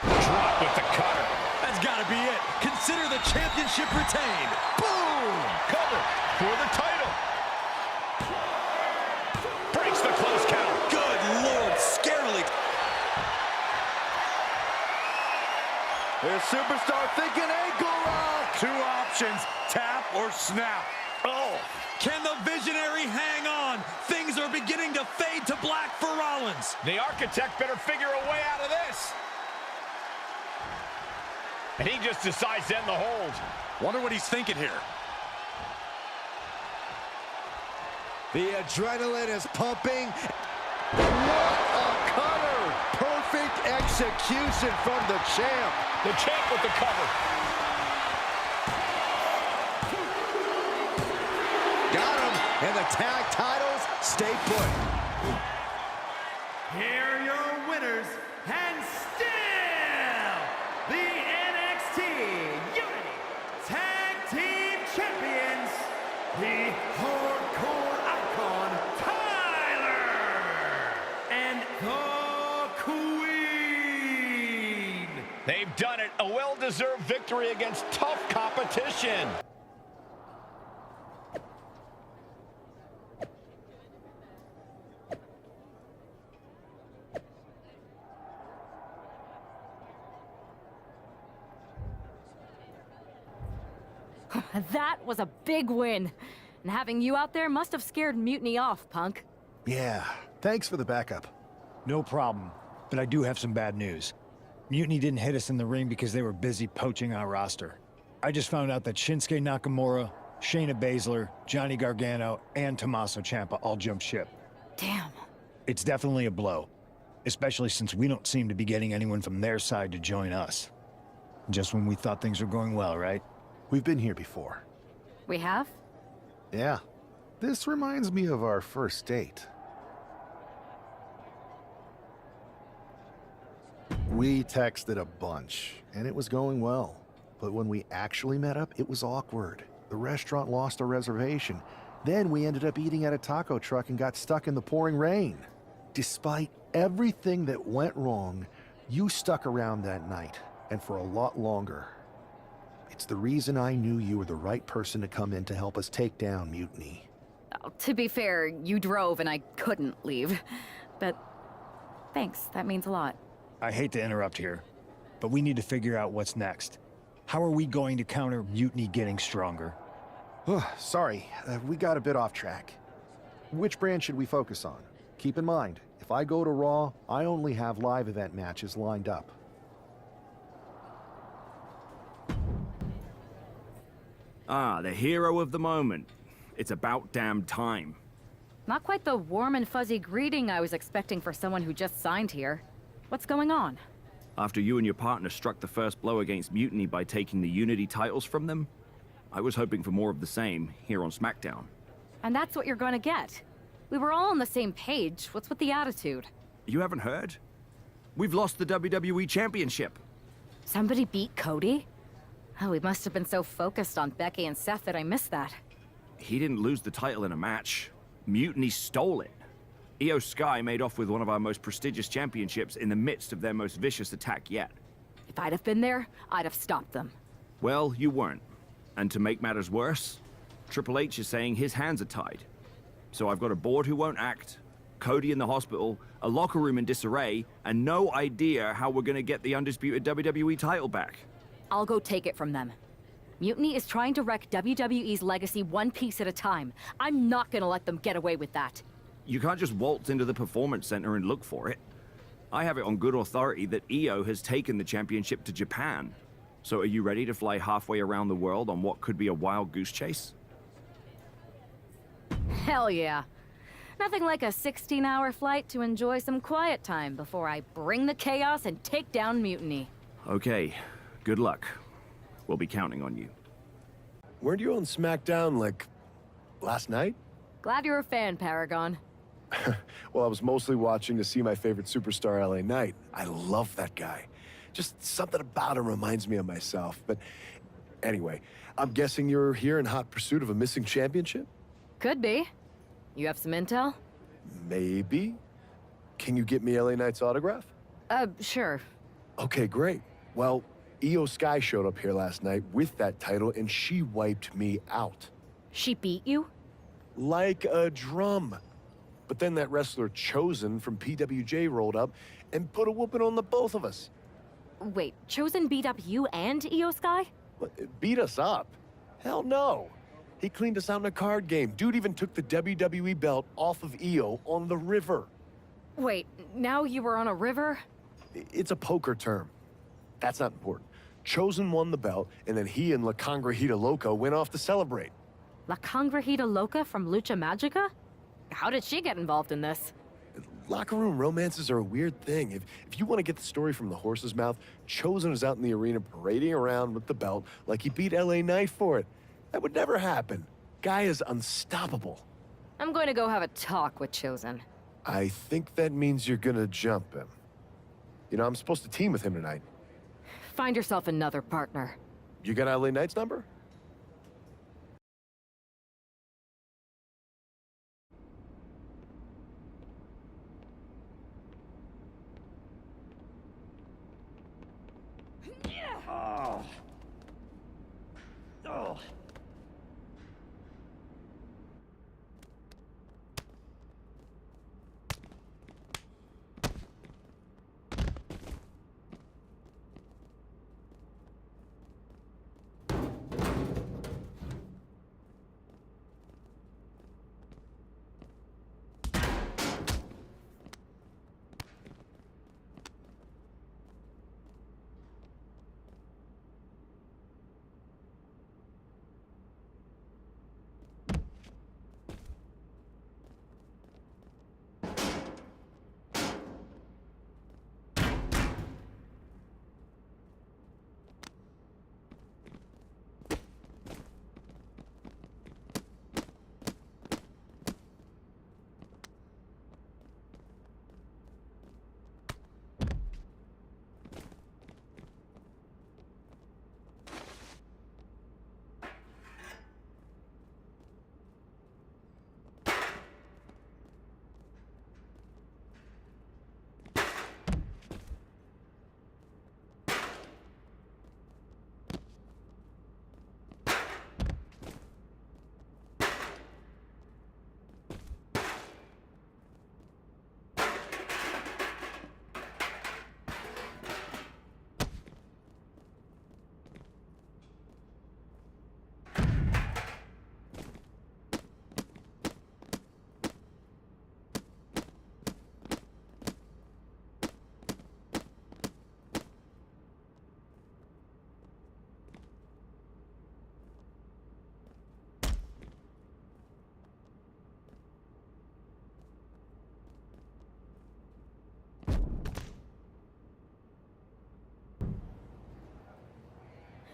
Drop with the cutter. That's got to be it. Consider the championship retained. Boom! Cover for the title. Breaks the close count. Good Lord, scarily. There's superstar thinking ankle lock. Two options, tap or snap. Oh, can the visionary hang on? Things are beginning to fade to black for Rollins. The architect better figure a way out of this. And he just decides to end the hold. Wonder what he's thinking here. The adrenaline is pumping. What a cutter! Perfect execution from the champ. The champ with the cover. Got him, and the tag titles stay put. Here are your winners, and still the NXT Unity Tag Team Champions, the Hardcore Icon, Tyler, and the Queen. They've done it. A well-deserved victory against tough competition. That was a big win. And having you out there must have scared Mutiny off, Punk. Yeah, thanks for the backup. No problem, but I do have some bad news. Mutiny didn't hit us in the ring because they were busy poaching our roster. I just found out that Shinsuke Nakamura, Shayna Baszler, Johnny Gargano, and Tommaso Ciampa all jumped ship. Damn. It's definitely a blow, especially since we don't seem to be getting anyone from their side to join us. Just when we thought things were going well, right? We've been here before. We have? Yeah. This reminds me of our first date. We texted a bunch, and it was going well. But when we actually met up, it was awkward. The restaurant lost a reservation. Then we ended up eating at a taco truck and got stuck in the pouring rain. Despite everything that went wrong, you stuck around that night, and for a lot longer. It's the reason I knew you were the right person to come in to help us take down Mutiny. Oh, to be fair, you drove and I couldn't leave. But thanks, that means a lot. I hate to interrupt here, but we need to figure out what's next. How are we going to counter Mutiny getting stronger? Sorry, we got a bit off track. Which brand should we focus on? Keep in mind, if I go to Raw, I only have live event matches lined up. Ah, the hero of the moment. It's about damn time. Not quite the warm and fuzzy greeting I was expecting for someone who just signed here. What's going on? After you and your partner struck the first blow against Mutiny by taking the Unity titles from them, I was hoping for more of the same here on SmackDown. And that's what you're going to get. We were all on the same page. What's with the attitude? You haven't heard? We've lost the WWE Championship. Somebody beat Cody? Oh, we must have been so focused on Becky and Seth that I missed that. He didn't lose the title in a match. Mutiny stole it. Io Sky made off with one of our most prestigious championships in the midst of their most vicious attack yet. If I'd have been there, I'd have stopped them. Well, you weren't. And to make matters worse, Triple H is saying his hands are tied. So I've got a board who won't act, Cody in the hospital, a locker room in disarray, and no idea how we're gonna get the undisputed WWE title back. I'll go take it from them. Mutiny is trying to wreck WWE's legacy one piece at a time. I'm not gonna let them get away with that. You can't just waltz into the Performance Center and look for it. I have it on good authority that Io has taken the championship to Japan. So are you ready to fly halfway around the world on what could be a wild goose chase? Hell yeah. Nothing like a 16-hour flight to enjoy some quiet time before I bring the chaos and take down Mutiny. Okay, good luck. We'll be counting on you. Weren't you on SmackDown, like, last night? Glad you're a fan, Paragon. Well, I was mostly watching to see my favorite superstar, LA Knight. I love that guy. Just something about him reminds me of myself. But anyway, I'm guessing you're here in hot pursuit of a missing championship? Could be. You have some intel? Maybe. Can you get me LA Knight's autograph? Sure. Okay, great. Well, Io Sky showed up here last night with that title, and she wiped me out. She beat you? Like a drum. But then that wrestler Chosen from PWJ rolled up and put a whooping on the both of us. Wait, Chosen beat up you and Io Sky? What, beat us up? Hell no. He cleaned us out in a card game. Dude even took the WWE belt off of Io on the river. Wait, now you were on a river? It's a poker term. That's not important. Chosen won the belt, and then he and La Congrejita Loca went off to celebrate. La Congrejita Loca from Lucha Magica? How did she get involved in this? Locker room romances are a weird thing. If you want to get the story from the horse's mouth, Chosen was out in the arena parading around with the belt like he beat LA Knight for it. That would never happen. Guy is unstoppable. I'm going to go have a talk with Chosen. I think that means you're gonna jump him. You know, I'm supposed to team with him tonight. Find yourself another partner. You got LA Knight's number? Oh. Oh.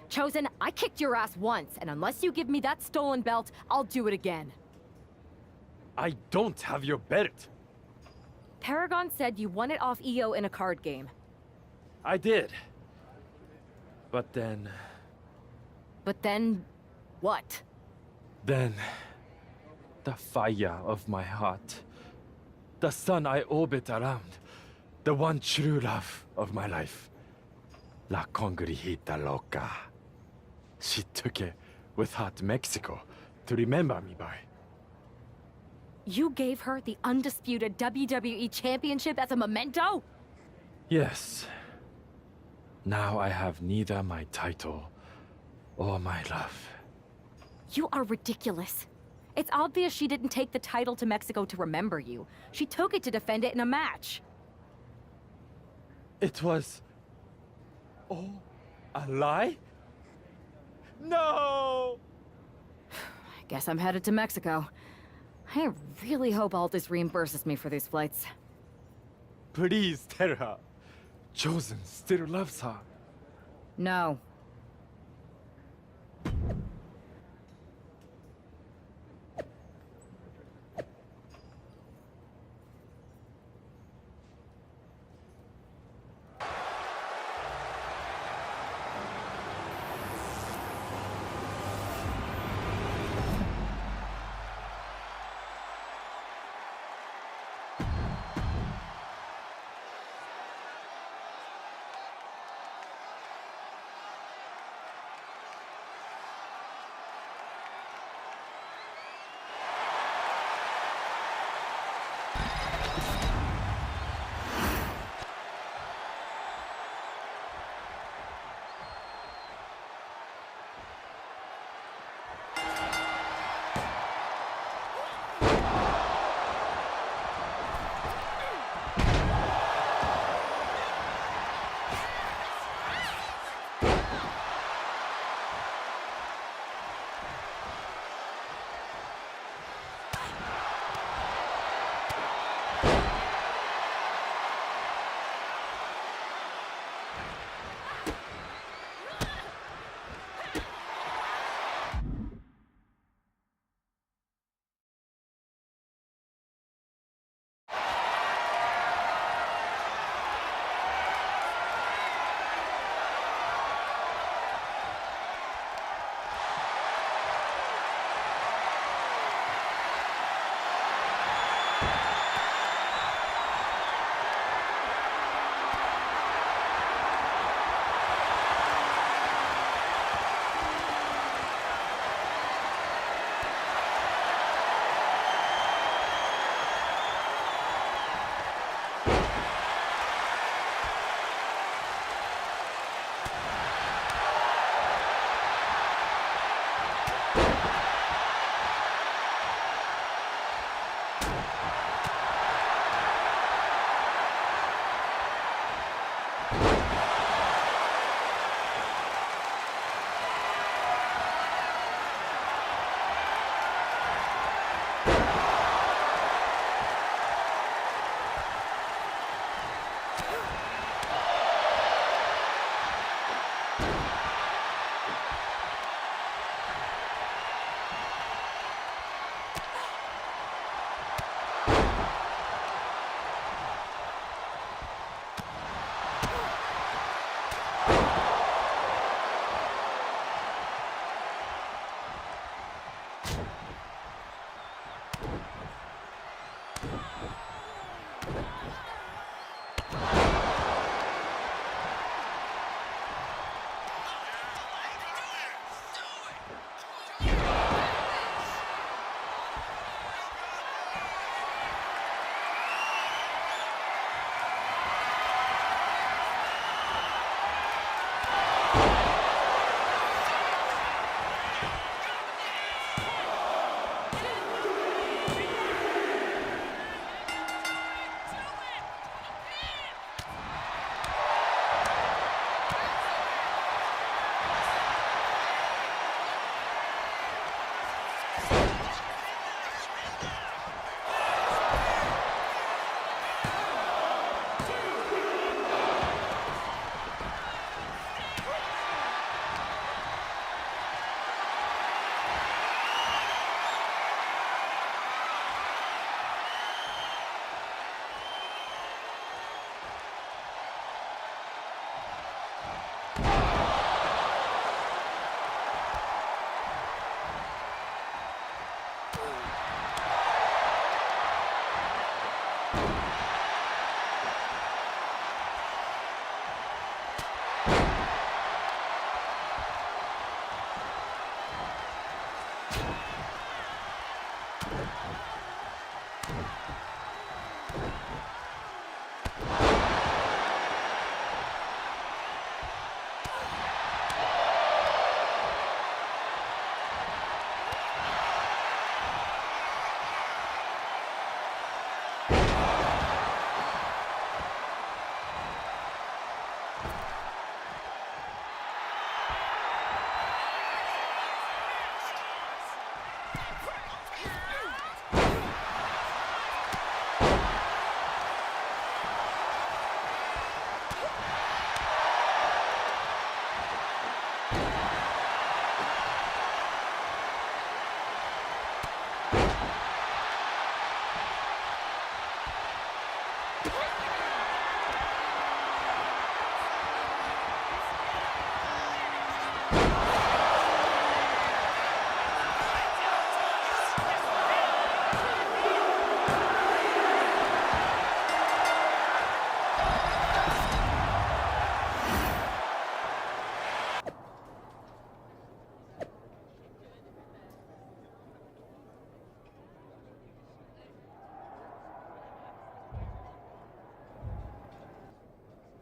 Chosen, I kicked your ass once, and unless you give me that stolen belt, I'll do it again. I don't have your belt. Paragon said you won it off EO in a card game. I did. But then... But then... what? Then... the fire of my heart. The sun I orbit around. The one true love of my life. La Congregita Loca. She took it with her to Mexico to remember me by. You gave her the undisputed WWE Championship as a memento? Yes. Now I have neither my title or my love. You are ridiculous. It's obvious she didn't take the title to Mexico to remember you. She took it to defend it in a match. It was... oh, a lie? No! I guess I'm headed to Mexico. I really hope Aldous reimburses me for these flights. Please tell her. Chosen still loves her. No.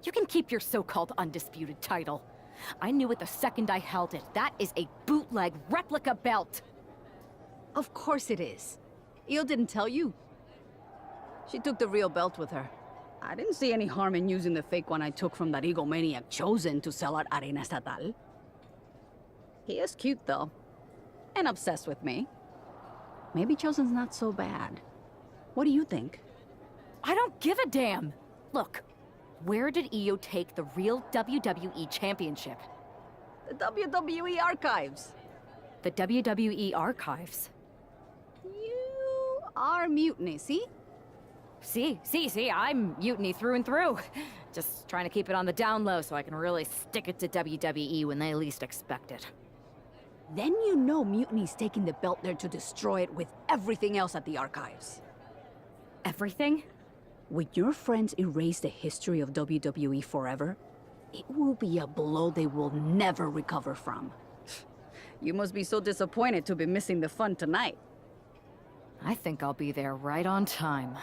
You can keep your so-called undisputed title. I knew it the second I held it. That is a bootleg replica belt. Of course it is. Io didn't tell you. She took the real belt with her. I didn't see any harm in using the fake one I took from that egomaniac Chosen to sell at Arena Estatal. He is cute, though. And obsessed with me. Maybe Chosen's not so bad. What do you think? I don't give a damn. Look, where did Io take the real WWE Championship? The WWE archives. The WWE archives? You are Mutiny, see? See, I'm Mutiny through and through. Just trying to keep it on the down low so I can really stick it to WWE when they least expect it. Then you know Mutiny's taking the belt there to destroy it with everything else at the archives. Everything? When your friends erase the history of WWE forever, it will be a blow they will never recover from. You must be so disappointed to be missing the fun tonight. I think I'll be there right on time.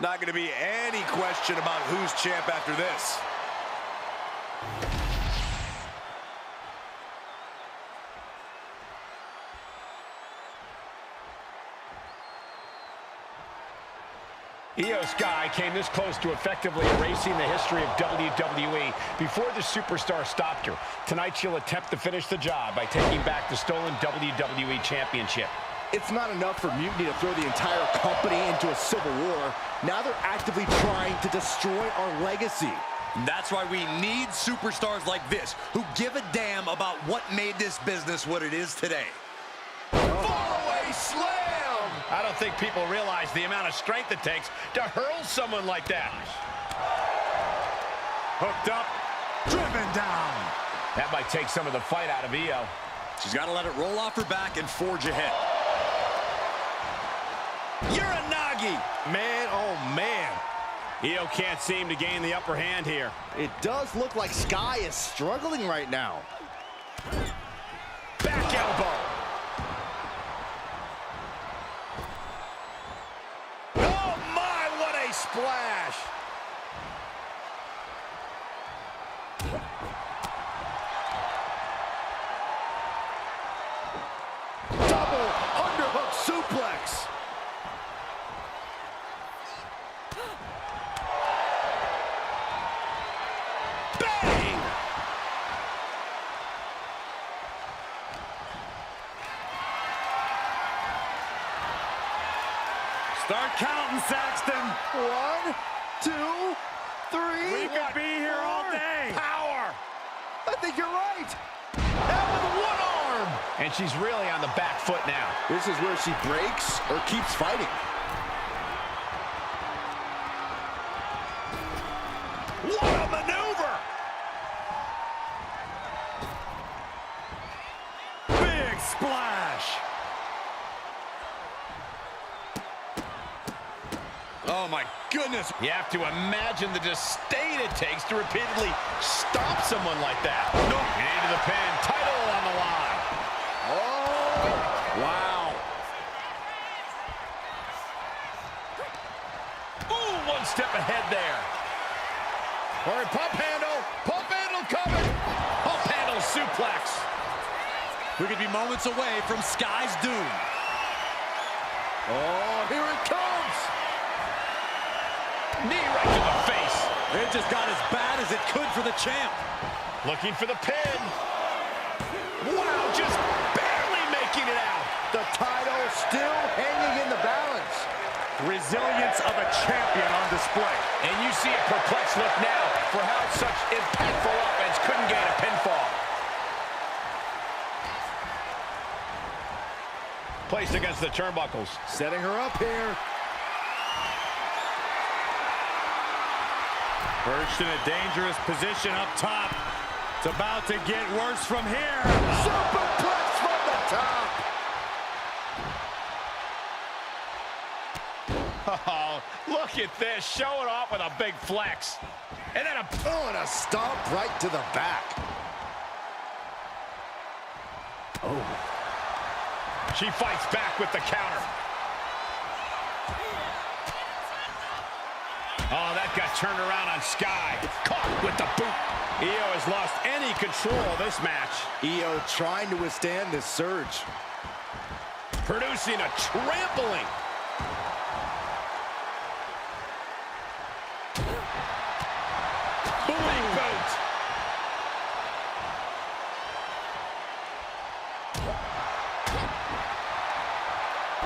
Not going to be any question about who's champ after this. Io Sky came this close to effectively erasing the history of WWE before the superstar stopped her. Tonight she'll attempt to finish the job by taking back the stolen WWE Championship. It's not enough for Mutiny to throw the entire company into a civil war. Now they're actively trying to destroy our legacy. That's why we need superstars like this, who give a damn about what made this business what it is today. Fallaway slam! I don't think people realize the amount of strength it takes to hurl someone like that. Hooked up. Driven down. That might take some of the fight out of Io. She's got to let it roll off her back and forge ahead. Uranagi. Man, oh man. Io can't seem to gain the upper hand here. It does look like Sky is struggling right now. Back elbow. Oh my, what a splash. Double underhook suplex. Bang! Start counting, Saxton. 1, 2, 3. We could be here all day. Power. I think you're right. That with one arm. And she's really on the back foot now. This is where she breaks or keeps fighting. What a maneuver! Big splash! Oh, my goodness. You have to imagine the disdain it takes to repeatedly stop someone like that. Nope. Into the pin. Title on the line. Oh, Wow. Ooh, one step ahead there. All right, pump handle. Pump handle coming. Pump handle suplex. We could be moments away from Sky's doom. oh, here it comes. Knee right to the face. It just got as bad as it could for the champ. Looking for the pin. Wow, just barely making it out. The title still hanging in the balance. Resilience of a champion on display. And you see a perplexed look now for how such impactful offense couldn't gain a pinfall. Placed against the turnbuckles. Setting her up here. Perched in a dangerous position up top. It's about to get worse from here. Superplex from the top. Oh, look at this. Showing off with a big flex. And then and a stomp right to the back. she fights back with the counter. Oh, that got turned around on Sky. Caught with the boot. Io has lost any control of this match. Io trying to withstand this surge. Producing a trampling. Big boot.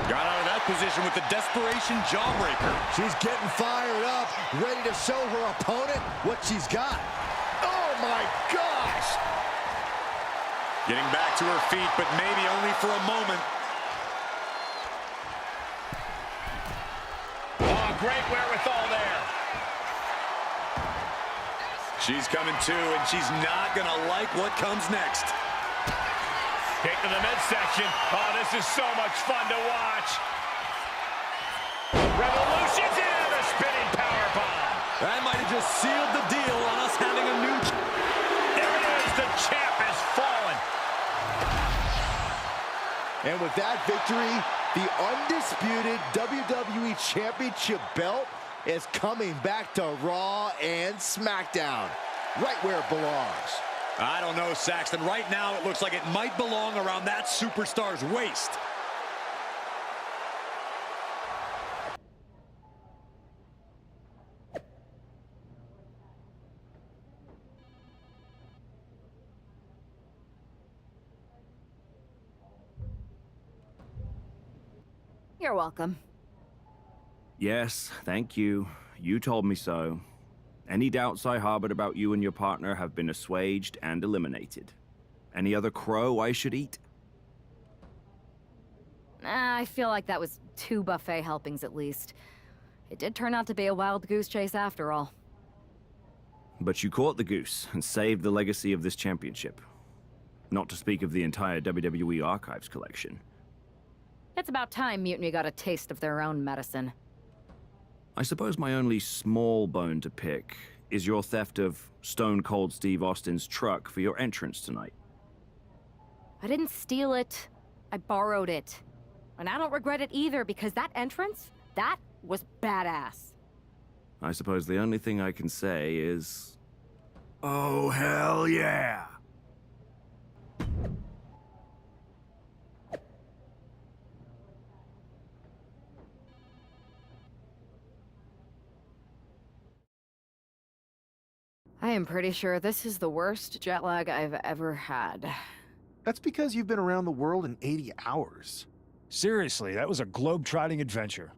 Got out of that position with the desperation jawbreaker. She's getting fired up, ready to show her opponent what she's got. Oh my gosh! Getting back to her feet, but maybe only for a moment. Oh, great wherewithal there. She's coming to, and she's not gonna like what comes next. Kick to the midsection. Oh, this is so much fun to watch. Revolutions in the spinning powerbomb. That might have just sealed the deal on us having a new... There it is. The champ has fallen. And with that victory, the undisputed WWE Championship belt is coming back to Raw and SmackDown, right where it belongs. I don't know, Saxton. Right now, it looks like it might belong around that superstar's waist. You're welcome. Yes, thank you. You told me so. Any doubts I harbored about you and your partner have been assuaged and eliminated. Any other crow I should eat? I feel like that was 2 buffet helpings at least. It did turn out to be a wild goose chase after all. But you caught the goose and saved the legacy of this championship. Not to speak of the entire WWE Archives collection. It's about time Mutiny got a taste of their own medicine. I suppose my only small bone to pick is your theft of Stone Cold Steve Austin's truck for your entrance tonight. I didn't steal it. I borrowed it. And I don't regret it either, because that entrance, that was badass. I suppose the only thing I can say is... oh, hell yeah! I am pretty sure this is the worst jet lag I've ever had. That's because you've been around the world in 80 hours. Seriously, that was a globe-trotting adventure.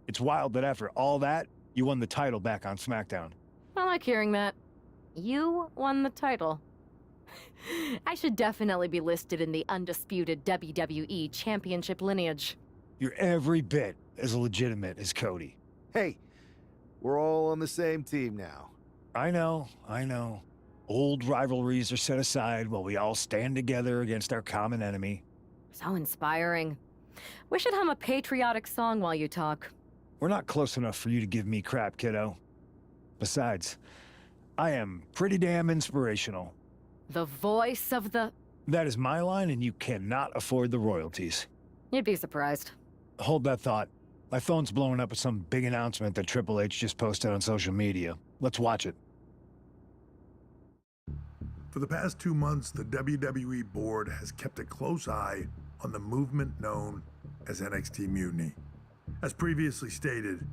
It's wild that after all that, you won the title back on SmackDown. I like hearing that. You won the title. I should definitely be listed in the undisputed WWE Championship lineage. You're every bit as legitimate as Cody. Hey, we're all on the same team now. I know. Old rivalries are set aside while we all stand together against our common enemy. So inspiring. We should hum a patriotic song while you talk. We're not close enough for you to give me crap, kiddo. Besides, I am pretty damn inspirational. The voice of the... That is my line, and you cannot afford the royalties. You'd be surprised. Hold that thought. My phone's blowing up with some big announcement that Triple H just posted on social media. Let's watch it. For the past 2 months, the WWE board has kept a close eye on the movement known as NXT Mutiny. As previously stated,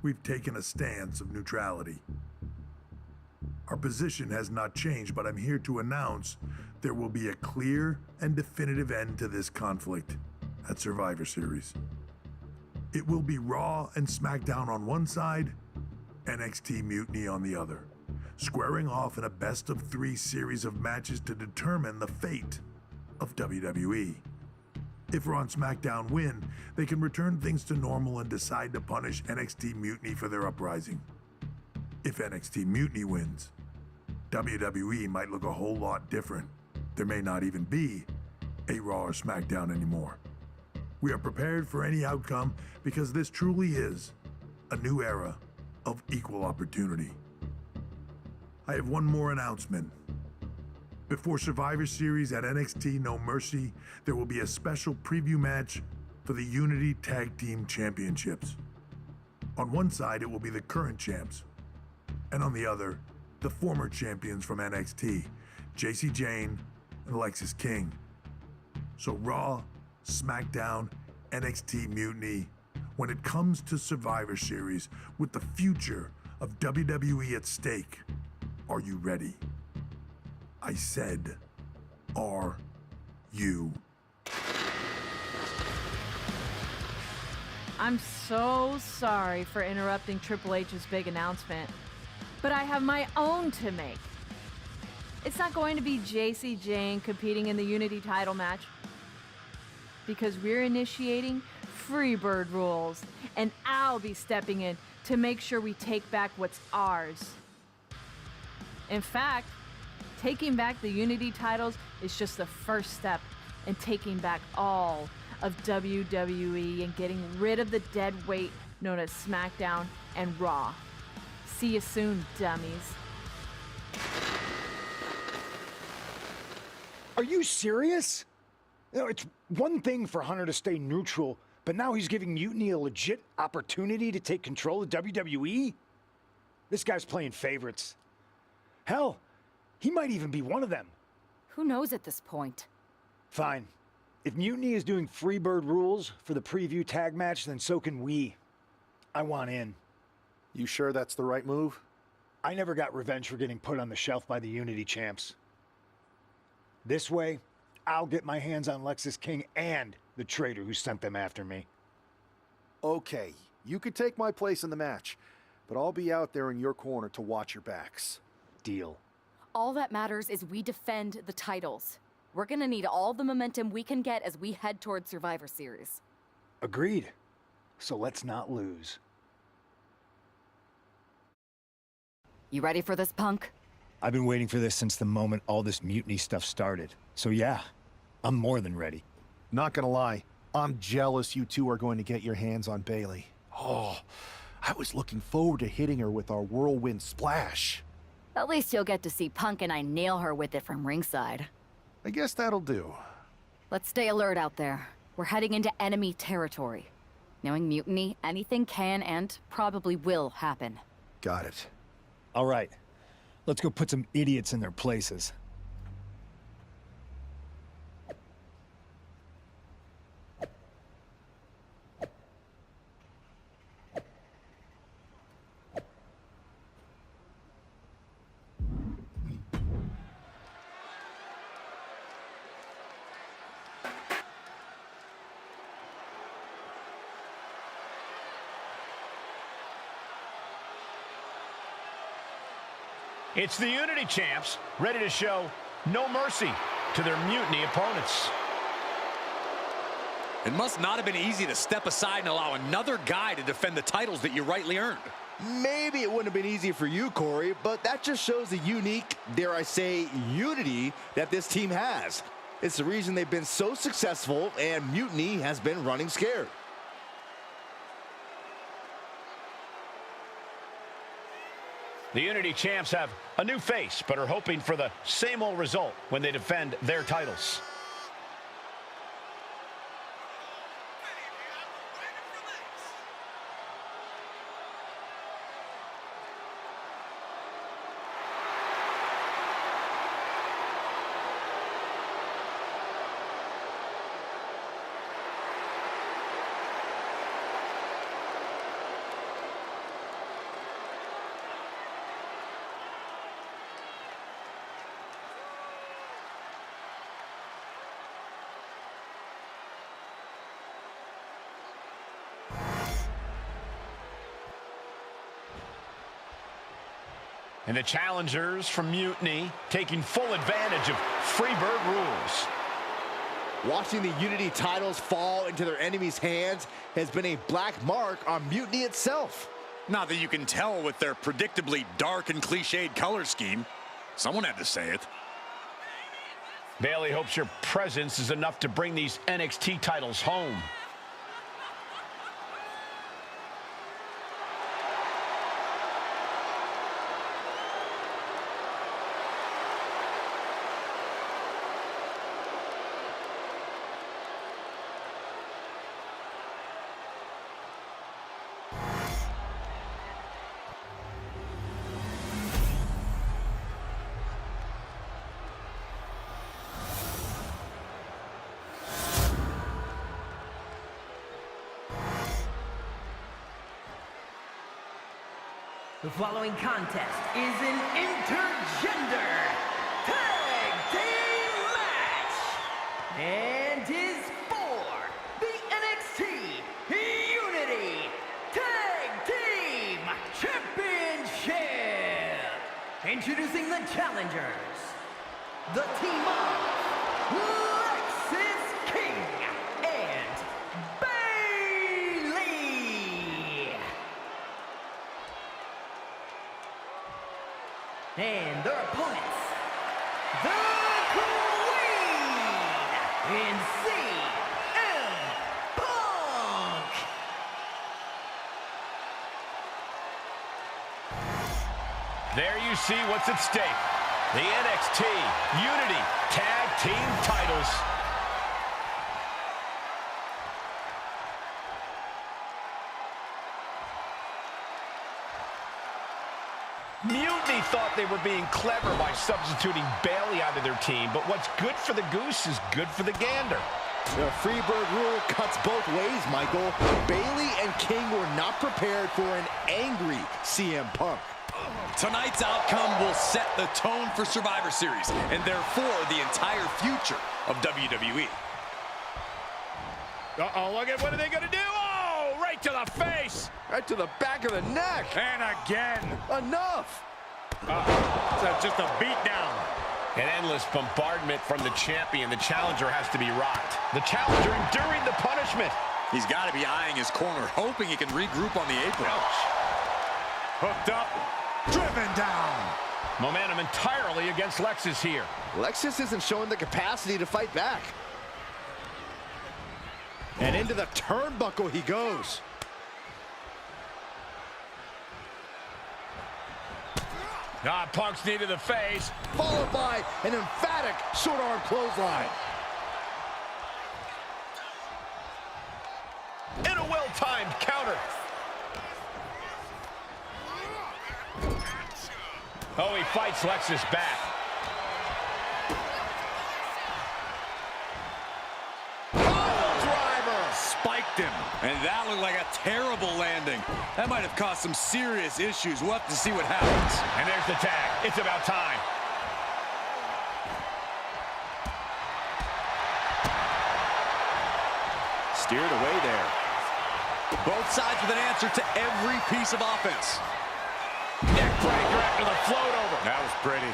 we've taken a stance of neutrality. Our position has not changed, but I'm here to announce there will be a clear and definitive end to this conflict at Survivor Series. It will be Raw and SmackDown on one side, NXT Mutiny on the other, squaring off in a best-of-3 series of matches to determine the fate of WWE. If Raw and SmackDown win, they can return things to normal and decide to punish NXT Mutiny for their uprising. If NXT Mutiny wins, WWE might look a whole lot different. There may not even be a Raw or SmackDown anymore. We are prepared for any outcome because this truly is a new era of equal opportunity. I have one more announcement. Before Survivor Series at NXT No Mercy, there will be a special preview match for the Unity Tag Team Championships. On one side, it will be the current champs, and on the other, the former champions from NXT, Jacy Jayne and Alexis King. So Raw, SmackDown, NXT Mutiny, when it comes to Survivor Series with the future of WWE at stake, are you ready? I said, are you? I'm so sorry for interrupting Triple H's big announcement, but I have my own to make. It's not going to be Jacy Jayne competing in the Unity title match, because we're initiating Freebird rules, and I'll be stepping in to make sure we take back what's ours. In fact, taking back the Unity titles is just the first step in taking back all of WWE and getting rid of the dead weight known as SmackDown and Raw. See you soon, dummies. Are you serious? You know, it's one thing for Hunter to stay neutral, but now he's giving Mutiny a legit opportunity to take control of WWE? This guy's playing favorites. Hell, he might even be one of them. Who knows at this point? Fine. If Mutiny is doing Freebird rules for the preview tag match, then so can we. I want in. You sure that's the right move? I never got revenge for getting put on the shelf by the Unity champs. This way, I'll get my hands on Alexis King and the traitor who sent them after me. Okay, you could take my place in the match, but I'll be out there in your corner to watch your backs. Deal. All that matters is we defend the titles. We're gonna need all the momentum we can get as we head towards Survivor Series. Agreed. So let's not lose. You ready for this, Punk? I've been waiting for this since the moment all this mutiny stuff started. So yeah, I'm more than ready. Not gonna lie, I'm jealous you two are going to get your hands on Bailey. Oh, I was looking forward to hitting her with our whirlwind splash. At least you'll get to see Punk and I nail her with it from ringside. I guess that'll do. Let's stay alert out there. We're heading into enemy territory. Knowing mutiny, anything can and probably will happen. Got it. All right, let's go put some idiots in their places. It's the Unity Champs, ready to show no mercy to their mutiny opponents. It must not have been easy to step aside and allow another guy to defend the titles that you rightly earned. Maybe it wouldn't have been easy for you, Corey, but that just shows the unique, dare I say, unity that this team has. It's the reason they've been so successful, and mutiny has been running scared. The Unity Champs have a new face, but are hoping for the same old result when they defend their titles. And the challengers from Mutiny taking full advantage of Freebird rules. Watching the Unity titles fall into their enemies' hands has been a black mark on Mutiny itself. Not that you can tell with their predictably dark and cliched color scheme. Someone had to say it. Bailey hopes your presence is enough to bring these NXT titles home. The following contest is an intergender tag team match and is for the NXT Unity Tag Team Championship. Introducing the challengers, the team of Lexis King and Bailey. And their opponents, the Queen in CM Punk. There you see what's at stake. The NXT Unity Tag Team titles. Mutiny thought they were being clever by substituting Bailey out of their team, but what's good for the goose is good for the gander. The Freebird rule cuts both ways, Michael. Bailey and King were not prepared for an angry CM Punk. Tonight's outcome will set the tone for Survivor Series, and therefore the entire future of WWE. Uh-oh, look at what are they going to do? Oh, right to the face. Right to the back of the neck. And again. Enough. Just a beat down. An endless bombardment from the champion. The challenger has to be rocked. The challenger enduring the punishment. He's got to be eyeing his corner, hoping he can regroup on the apron. Hooked up. Driven down. Momentum entirely against Lexus here. Lexus isn't showing the capacity to fight back. And into the turnbuckle he goes. Punk's knee to the face. Followed by an emphatic short arm clothesline. And a well-timed counter. Oh, he fights Lexus back. Spiked him, and that looked like a terrible landing. That might have caused some serious issues. We'll have to see what happens. And there's the tag. It's about time. Steered away there. Both sides with an answer to every piece of offense. Neck breaker after the float over. That was pretty.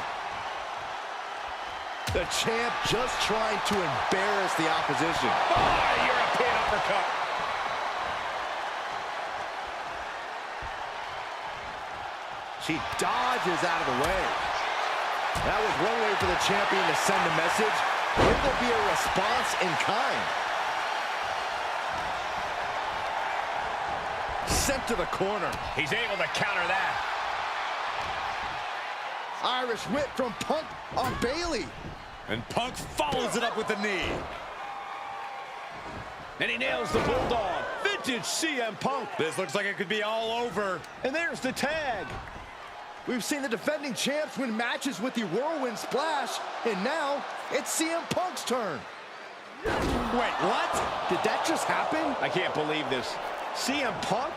The champ just trying to embarrass the opposition. Oh, European uppercut. She dodges out of the way. That was one way for the champion to send a message. Will there be a response in kind? Sent to the corner. He's able to counter that. Irish whip from Punk on Bailey. And Punk follows it up with the knee. And he nails the Bulldog. Vintage CM Punk. This looks like it could be all over. And there's the tag. We've seen the defending champs win matches with the Whirlwind Splash, and now it's CM Punk's turn. Wait, what? Did that just happen? I can't believe this. CM Punk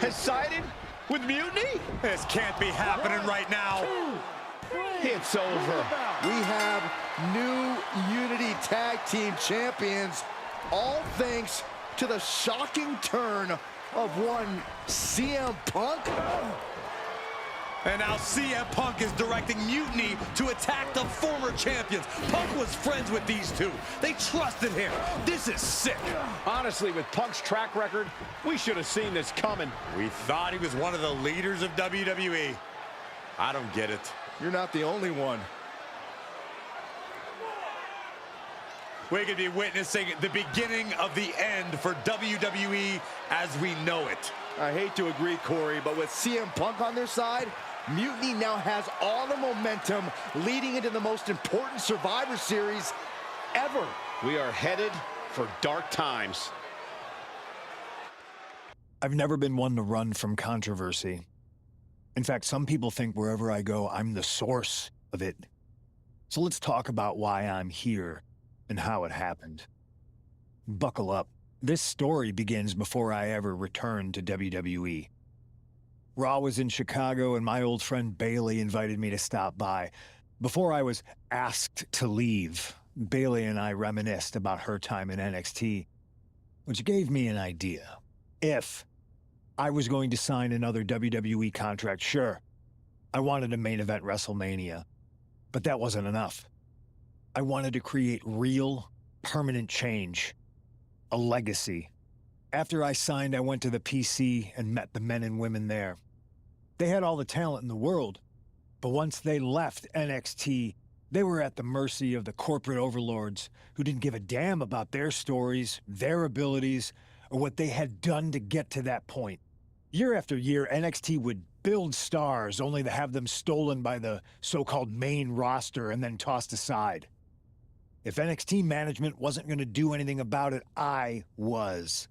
has sided with Mutiny? This can't be happening right now. It's over. We have new Unity Tag Team Champions, all thanks to the shocking turn of one CM Punk. And now CM Punk is directing Mutiny to attack the former champions. Punk was friends with these two. They trusted him. This is sick. Honestly, with Punk's track record, we should have seen this coming. We thought he was one of the leaders of WWE. I don't get it. You're not the only one. We could be witnessing the beginning of the end for WWE as we know it. I hate to agree, Corey, but with CM Punk on their side, Mutiny now has all the momentum leading into the most important Survivor Series ever. We are headed for dark times. I've never been one to run from controversy. In fact, some people think wherever I go, I'm the source of it. So let's talk about why I'm here and how it happened. Buckle up. This story begins before I ever returned to WWE. Raw was in Chicago, and my old friend Bailey invited me to stop by. Before I was asked to leave, Bailey and I reminisced about her time in NXT, which gave me an idea. If I was going to sign another WWE contract, sure, I wanted a main event WrestleMania, but that wasn't enough. I wanted to create real, permanent change, a legacy. After I signed, I went to the PC and met the men and women there. They had all the talent in the world, but once they left NXT, they were at the mercy of the corporate overlords who didn't give a damn about their stories, their abilities, or what they had done to get to that point. Year after year, NXT would build stars only to have them stolen by the so-called main roster and then tossed aside. If NXT management wasn't going to do anything about it, I was.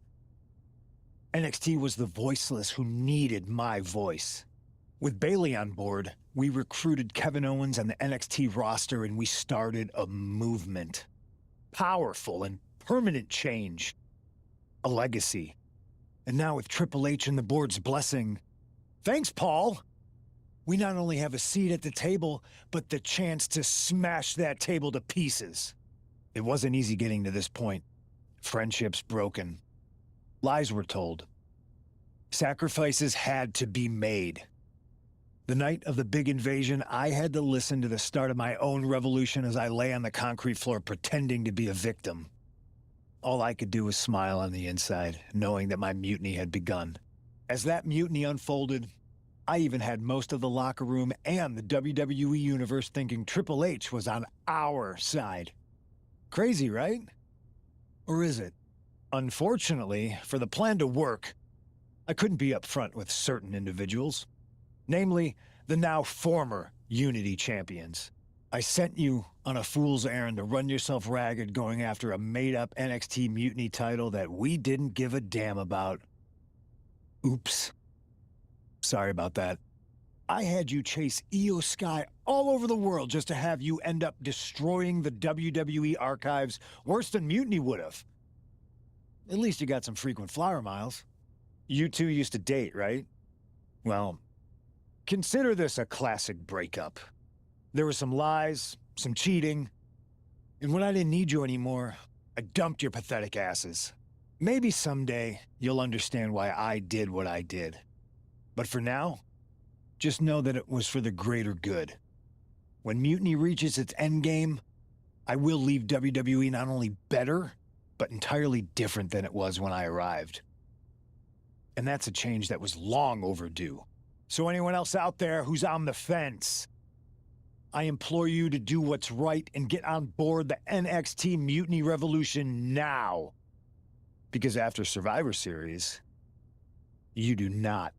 NXT was the voiceless who needed my voice. With Bailey on board, we recruited Kevin Owens and the NXT roster, and we started a movement. Powerful and permanent change. A legacy. And now with Triple H and the board's blessing, thanks, Paul! We not only have a seat at the table, but the chance to smash that table to pieces. It wasn't easy getting to this point. Friendships broken. Lies were told. Sacrifices had to be made. The night of the big invasion, I had to listen to the start of my own revolution as I lay on the concrete floor pretending to be a victim. all I could do was smile on the inside, knowing that my mutiny had begun. As that mutiny unfolded, I even had most of the locker room and the WWE Universe thinking Triple H was on our side. Crazy, right? Or is it? Unfortunately, for the plan to work, I couldn't be upfront with certain individuals. Namely, the now former Unity champions. I sent you on a fool's errand to run yourself ragged going after a made-up NXT Mutiny title that we didn't give a damn about. Oops. Sorry about that. I had you chase Io Sky all over the world just to have you end up destroying the WWE archives worse than Mutiny would have. At least you got some frequent flyer miles. You two used to date, right? Well, consider this a classic breakup. There were some lies, some cheating, and when I didn't need you anymore, I dumped your pathetic asses. Maybe someday you'll understand why I did what I did. But for now, just know that it was for the greater good. When Mutiny reaches its endgame, I will leave WWE not only better, but entirely different than it was when I arrived. And that's a change that was long overdue. So anyone else out there who's on the fence, I implore you to do what's right and get on board the NXT Mutiny Revolution now. Because after Survivor Series, you do not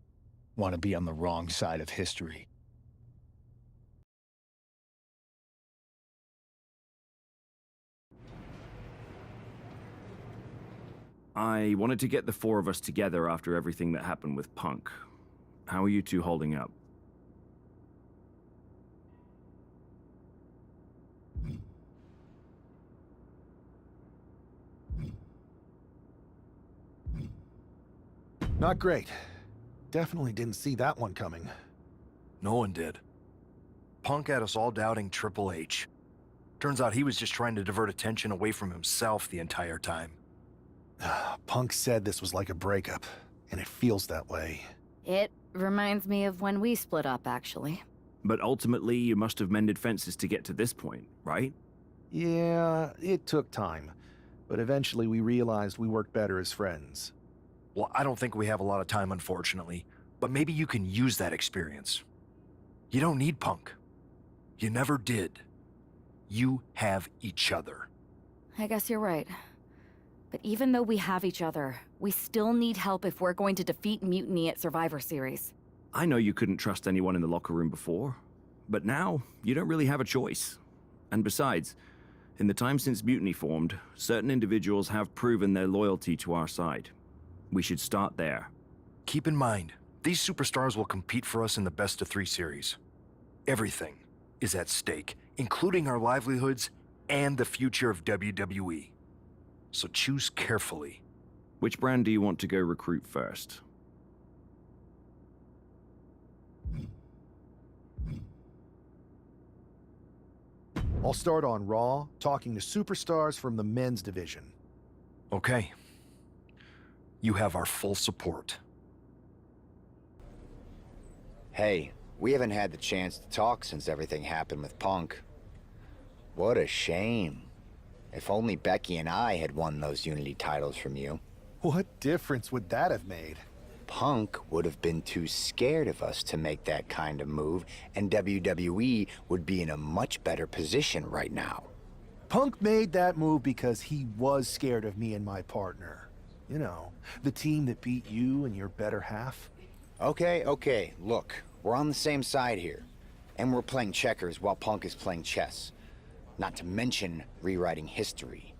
want to be on the wrong side of history. I wanted to get the four of us together after everything that happened with Punk. How are you two holding up? Not great. Definitely didn't see that one coming. No one did. Punk had us all doubting Triple H. Turns out he was just trying to divert attention away from himself the entire time. Punk said this was like a breakup, and it feels that way. It reminds me of when we split up, actually. But ultimately, you must have mended fences to get to this point, right? Yeah, it took time. But eventually we realized we worked better as friends. Well, I don't think we have a lot of time, unfortunately. But maybe you can use that experience. You don't need Punk. You never did. You have each other. I guess you're right. But even though we have each other, we still need help if we're going to defeat Mutiny at Survivor Series. I know you couldn't trust anyone in the locker room before, but now you don't really have a choice. And besides, in the time since Mutiny formed, certain individuals have proven their loyalty to our side. We should start there. Keep in mind, these superstars will compete for us in the best-of-3 series. Everything is at stake, including our livelihoods and the future of WWE. So choose carefully. Which brand do you want to go recruit first? I'll start on Raw, talking to superstars from the men's division. Okay. You have our full support. Hey, we haven't had the chance to talk since everything happened with Punk. What a shame. If only Becky and I had won those Unity titles from you. What difference would that have made? Punk would have been too scared of us to make that kind of move, and WWE would be in a much better position right now. Punk made that move because he was scared of me and my partner. You know, the team that beat you and your better half. Okay, look, we're on the same side here. And we're playing checkers while Punk is playing chess. Not to mention rewriting history.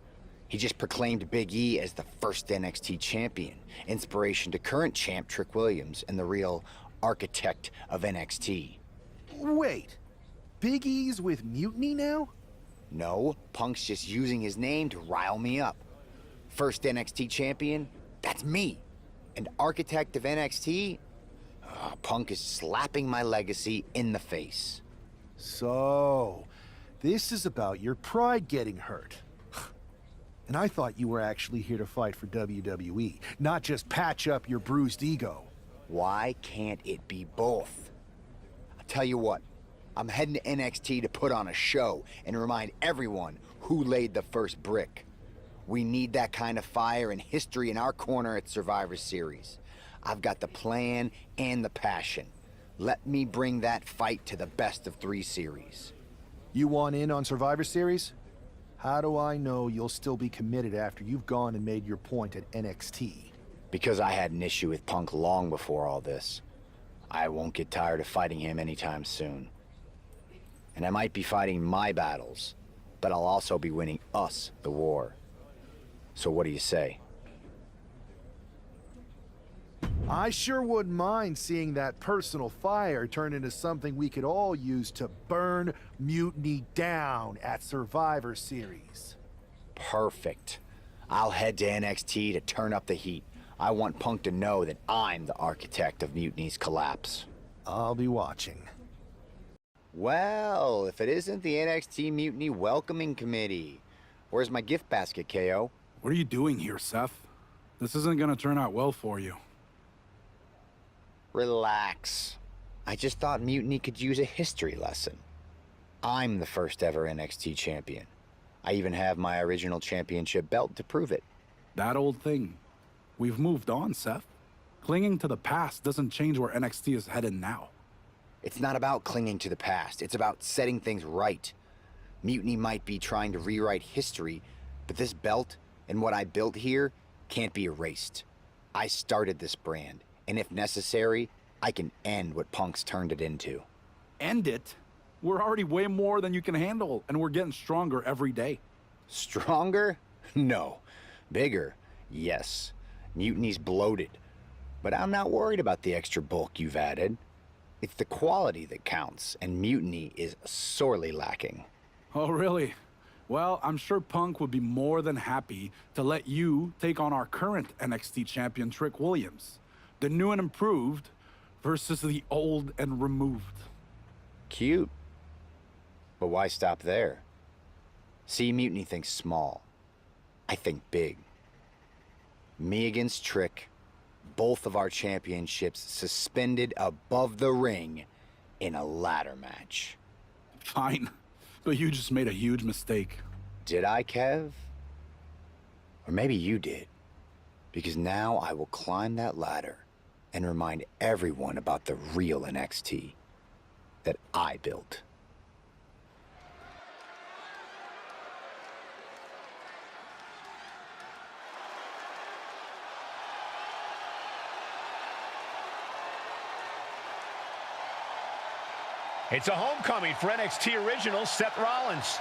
He just proclaimed Big E as the first NXT champion, inspiration to current champ Trick Williams and the real architect of NXT. Wait, Big E's with Mutiny now? No, Punk's just using his name to rile me up. First NXT champion? That's me. And architect of NXT? Punk is slapping my legacy in the face. So, this is about your pride getting hurt. And I thought you were actually here to fight for WWE, not just patch up your bruised ego. Why can't it be both? I'll tell you what, I'm heading to NXT to put on a show and remind everyone who laid the first brick. We need that kind of fire and history in our corner at Survivor Series. I've got the plan and the passion. Let me bring that fight to the best of 3 series. You want in on Survivor Series? How do I know you'll still be committed after you've gone and made your point at NXT? Because I had an issue with Punk long before all this. I won't get tired of fighting him anytime soon. And I might be fighting my battles, but I'll also be winning us the war. So what do you say? I sure wouldn't mind seeing that personal fire turn into something we could all use to burn Mutiny down at Survivor Series. Perfect. I'll head to NXT to turn up the heat. I want Punk to know that I'm the architect of Mutiny's collapse. I'll be watching. Well, if it isn't the NXT Mutiny Welcoming Committee. Where's my gift basket, KO? What are you doing here, Seth? This isn't gonna turn out well for you. Relax. I just thought Mutiny could use a history lesson. I'm the first ever NXT champion. I even have my original championship belt to prove it. That old thing. We've moved on, Seth. Clinging to the past doesn't change where NXT is headed now. It's not about clinging to the past. It's about setting things right. Mutiny might be trying to rewrite history, but this belt and what I built here can't be erased. I started this brand, and if necessary, I can end what Punk's turned it into. End it? We're already way more than you can handle, and we're getting stronger every day. Stronger? No. Bigger? Yes. Mutiny's bloated. But I'm not worried about the extra bulk you've added. It's the quality that counts, and Mutiny is sorely lacking. Oh, really? Well, I'm sure Punk would be more than happy to let you take on our current NXT champion, Trick Williams. The new and improved versus the old and removed. Cute. But why stop there? See, Mutiny thinks small. I think big. Me against Trick, both of our championships suspended above the ring in a ladder match. Fine, but you just made a huge mistake. Did I, Kev? Or maybe you did. Because now I will climb that ladder and remind everyone about the real NXT that I built. It's a homecoming for NXT original Seth Rollins.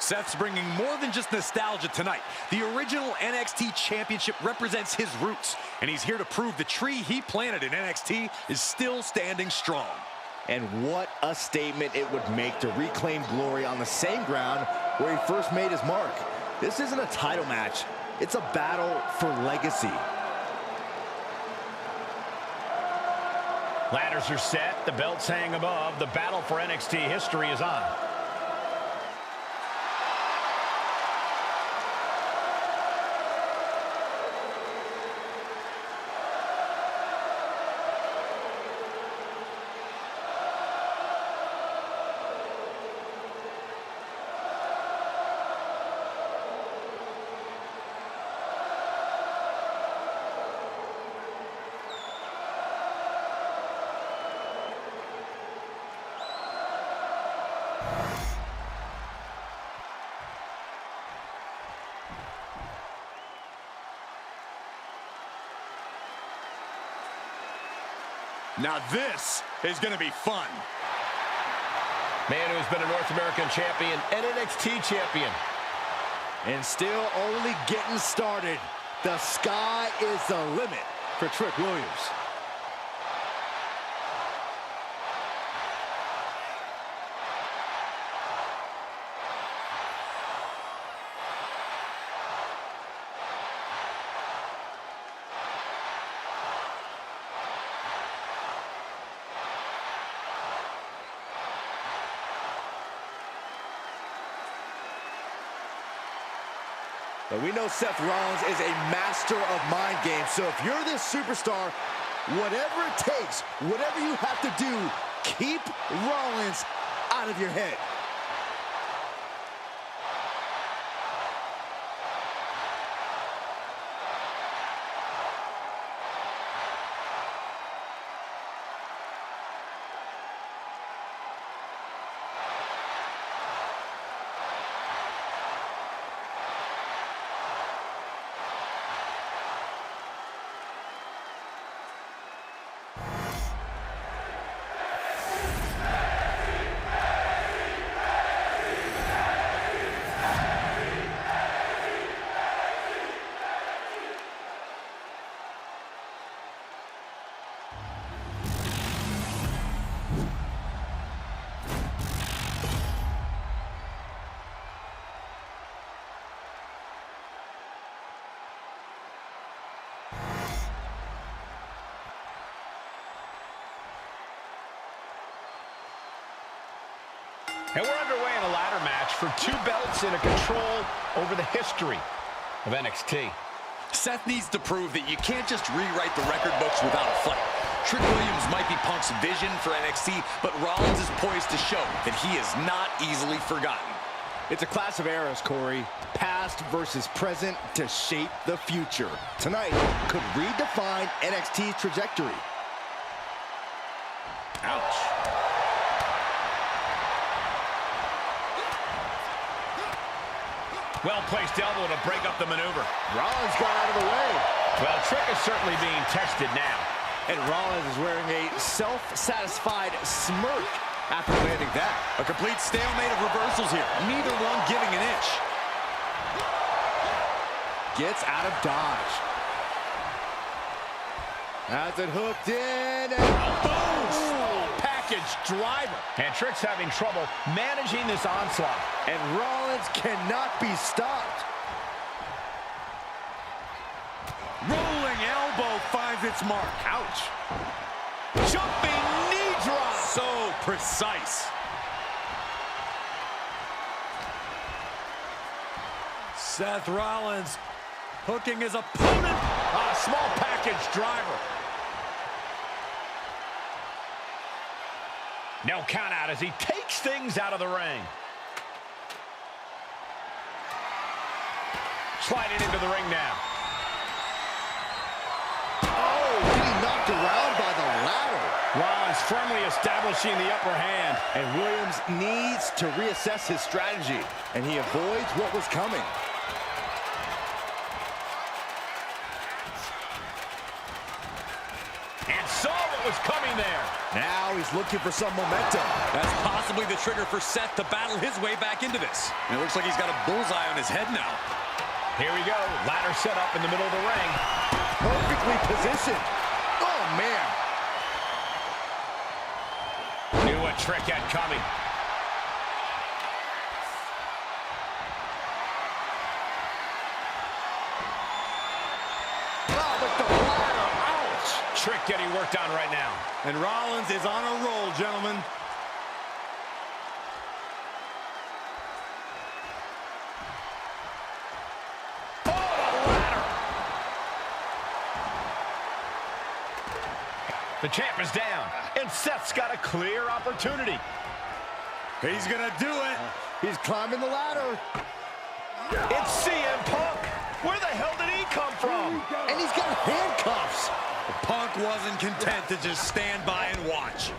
Seth's bringing more than just nostalgia tonight. The original NXT Championship represents his roots, and he's here to prove the tree he planted in NXT is still standing strong. And what a statement it would make to reclaim glory on the same ground where he first made his mark. This isn't a title match. It's a battle for legacy. Ladders are set. The belts hang above. The battle for NXT history is on. Now this is going to be fun. Man who's been a North American champion and NXT champion. And still only getting started. The sky is the limit for Trick Williams. But we know Seth Rollins is a master of mind games. So if you're this superstar, whatever it takes, whatever you have to do, keep Rollins out of your head. And we're underway in a ladder match for 2 belts and a control over the history of NXT. Seth needs to prove that you can't just rewrite the record books without a fight. Trick Williams might be Punk's vision for NXT, but Rollins is poised to show that he is not easily forgotten. It's a clash of eras, Corey. Past versus present to shape the future. Tonight could redefine NXT's trajectory. Ouch. Well-placed elbow to break up the maneuver. Rollins got out of the way. Well, Trick is certainly being tested now. And Rollins is wearing a self-satisfied smirk after landing that. A complete stalemate of reversals here. Neither one giving an inch. Gets out of dodge. Has it hooked in. And boom! Package driver. And Trick's having trouble managing this onslaught. And Rollins cannot be stopped. Rolling elbow finds its mark. Ouch. Jumping knee drop. So precise. Seth Rollins hooking his opponent. A small package driver. No count out as he takes things out of the ring. Sliding into the ring now. Oh, getting knocked around by the ladder. Rollins firmly establishing the upper hand. And Williams needs to reassess his strategy. And he avoids what was coming. And saw what was coming there. Now he's looking for some momentum. That's possibly the trigger for Seth to battle his way back into this. And it looks like he's got a bullseye on his head now. Here we go. Ladder set up in the middle of the ring. Perfectly positioned. Oh, man. Knew what Trick had coming. Oh, but the ladder. Ouch. Trick getting worked on right now. And Rollins is on a roll, gentlemen. The champ is down, and Seth's got a clear opportunity. He's gonna do it. He's climbing the ladder. It's CM Punk. Where the hell did he come from? And he's got handcuffs. Punk wasn't content to just stand by and watch.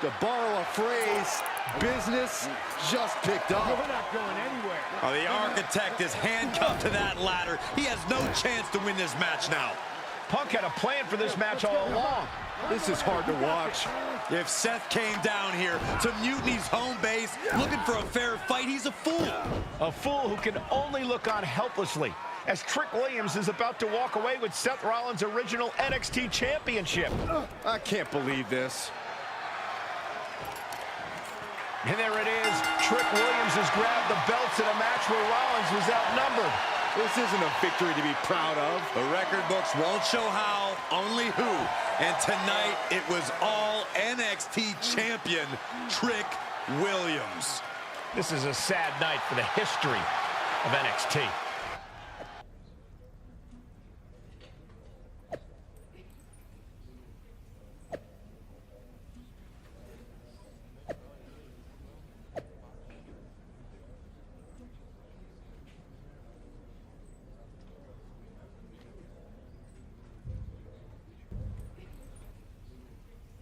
To borrow a phrase, business just picked up. We're not going anywhere. Oh, the architect is handcuffed to that ladder. He has no chance to win this match now. Punk had a plan for this match all along. This is hard to watch. If Seth came down here to Mutiny's home base looking for a fair fight, he's a fool. A fool who can only look on helplessly as Trick Williams is about to walk away with Seth Rollins' original NXT championship. I can't believe this. And there it is. Trick Williams has grabbed the belts in a match where Rollins was outnumbered. This isn't a victory to be proud of. The record books won't show how, only who. And tonight, it was all NXT champion Trick Williams. This is a sad night for the history of NXT.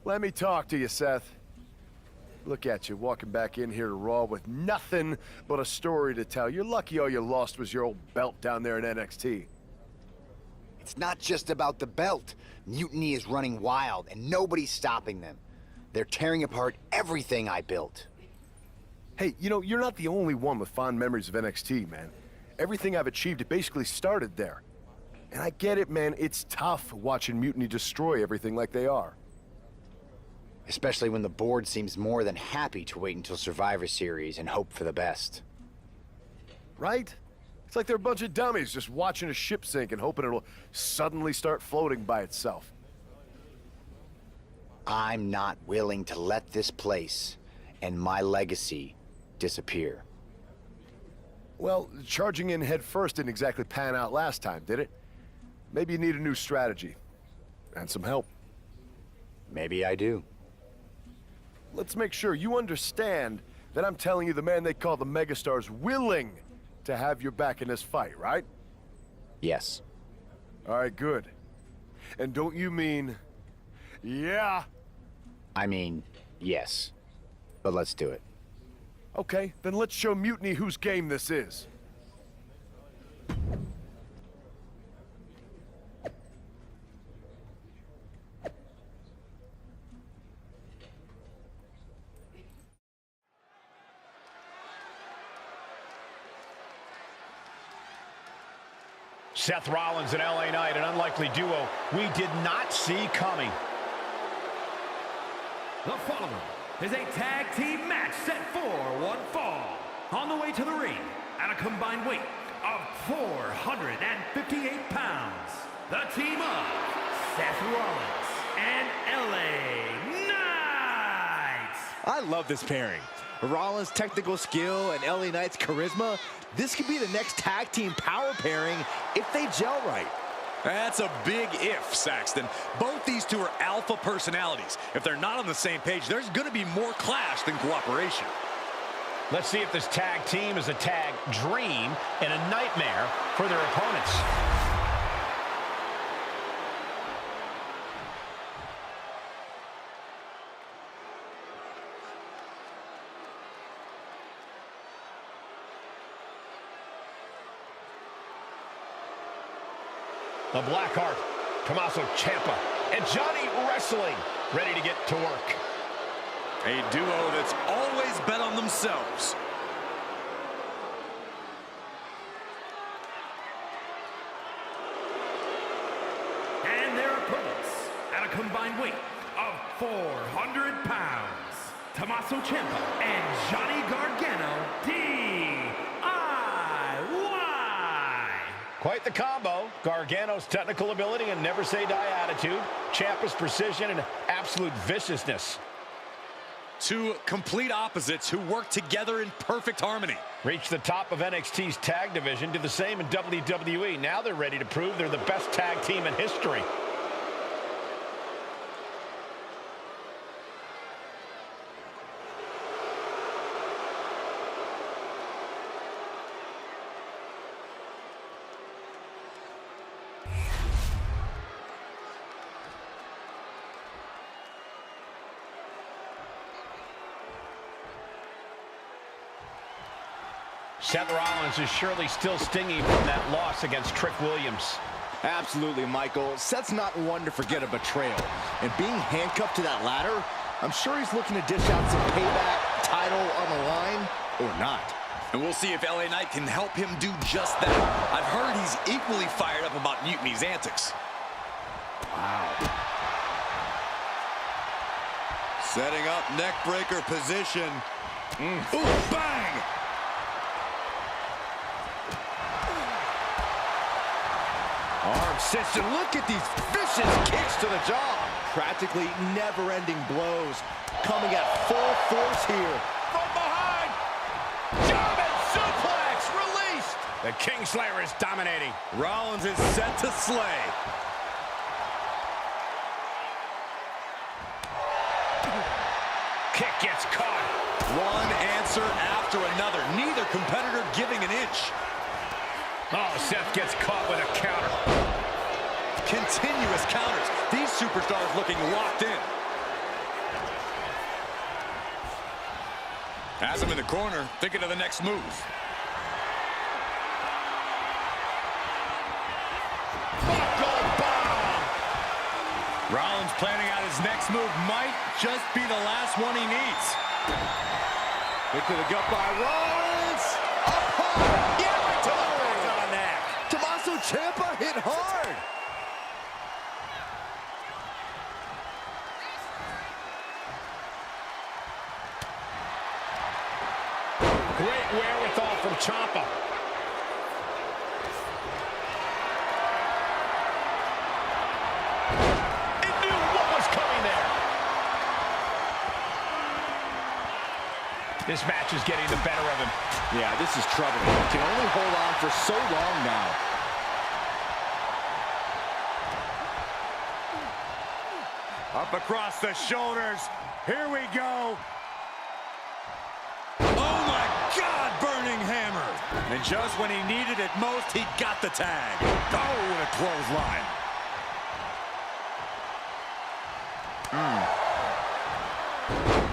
Let me talk to you, Seth. Look at you, walking back in here to Raw with nothing but a story to tell. You're lucky all you lost was your old belt down there in NXT. It's not just about the belt. Mutiny is running wild, and nobody's stopping them. They're tearing apart everything I built. Hey, you know, you're not the only one with fond memories of NXT, man. Everything I've achieved, it basically started there. And I get it, man. It's tough watching Mutiny destroy everything like they are. Especially when the board seems more than happy to wait until Survivor Series and hope for the best. Right? It's like they're a bunch of dummies just watching a ship sink and hoping it'll suddenly start floating by itself. I'm not willing to let this place and my legacy disappear. Well, charging in head first didn't exactly pan out last time, did it? Maybe you need a new strategy. And some help. Maybe I do. Let's make sure you understand that I'm telling you the man they call the Megastar's willing to have your back in this fight, right? Yes. All right, good. And don't you mean, yeah? I mean, yes. But let's do it. Okay, then let's show Mutiny whose game this is. Seth Rollins and LA Knight, an unlikely duo we did not see coming. The following is a tag team match set for one fall. On the way to the ring, at a combined weight of 458 pounds, the team of Seth Rollins and LA Knight. I love this pairing. Rollins' technical skill and LA Knight's charisma. This could be the next tag team power pairing if they gel right. That's a big if, Saxton. Both these two are alpha personalities. If they're not on the same page, there's going to be more clash than cooperation. Let's see if this tag team is a tag dream and a nightmare for their opponents. The Blackheart, Tommaso Ciampa, and Johnny Wrestling ready to get to work. A duo that's always bet on themselves. And their opponents, at a combined weight of 400 pounds, Tommaso Ciampa and Johnny Gargano, DIY. Quite the combo. Gargano's technical ability and never-say-die attitude. Ciampa's precision and absolute viciousness. Two complete opposites who work together in perfect harmony. Reached the top of NXT's tag division, did the same in WWE. Now they're ready to prove they're the best tag team in history. Seth Rollins is surely still stinging from that loss against Trick Williams. Absolutely, Michael. Seth's not one to forget a betrayal. And being handcuffed to that ladder, I'm sure he's looking to dish out some payback, title on the line, or not. And we'll see if LA Knight can help him do just that. I've heard he's equally fired up about Mutiny's antics. Wow. Setting up neckbreaker position. Ooh, bang! Arm cinched, and look at these vicious kicks to the jaw. Practically never-ending blows coming at full force here. From behind! German suplex released! The Kingslayer is dominating. Rollins is set to slay. Kick gets caught. One answer after another. Neither competitor giving an inch. Oh, Seth gets caught with a counter. Continuous counters. These superstars looking locked in. Has him in the corner, thinking of the next move. Rollins planning out his next move might just be the last one he needs. Kick to the gut by Rollins. Up high. Yeah, right to the neck. Tommaso Ciampa hit hard. Great wherewithal from Ciampa. This match is getting the better of him. Yeah, this is troubling. Can only hold on for so long now. Up across the shoulders. Here we go. Oh my God, burning hammer. And just when he needed it most, he got the tag. Oh, what a clothesline.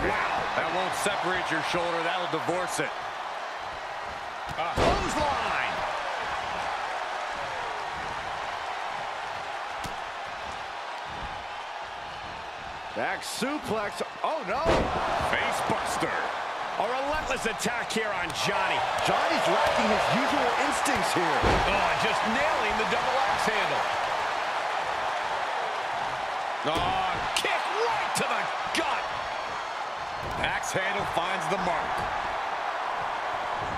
Wow, that won't separate your shoulder. That'll divorce it. Clothesline. Back suplex. Oh, no. Face buster. A relentless attack here on Johnny. Johnny's lacking his usual instincts here. Oh, just nailing the double axe handle. Oh, kick right to the gut. Axe handle finds the mark.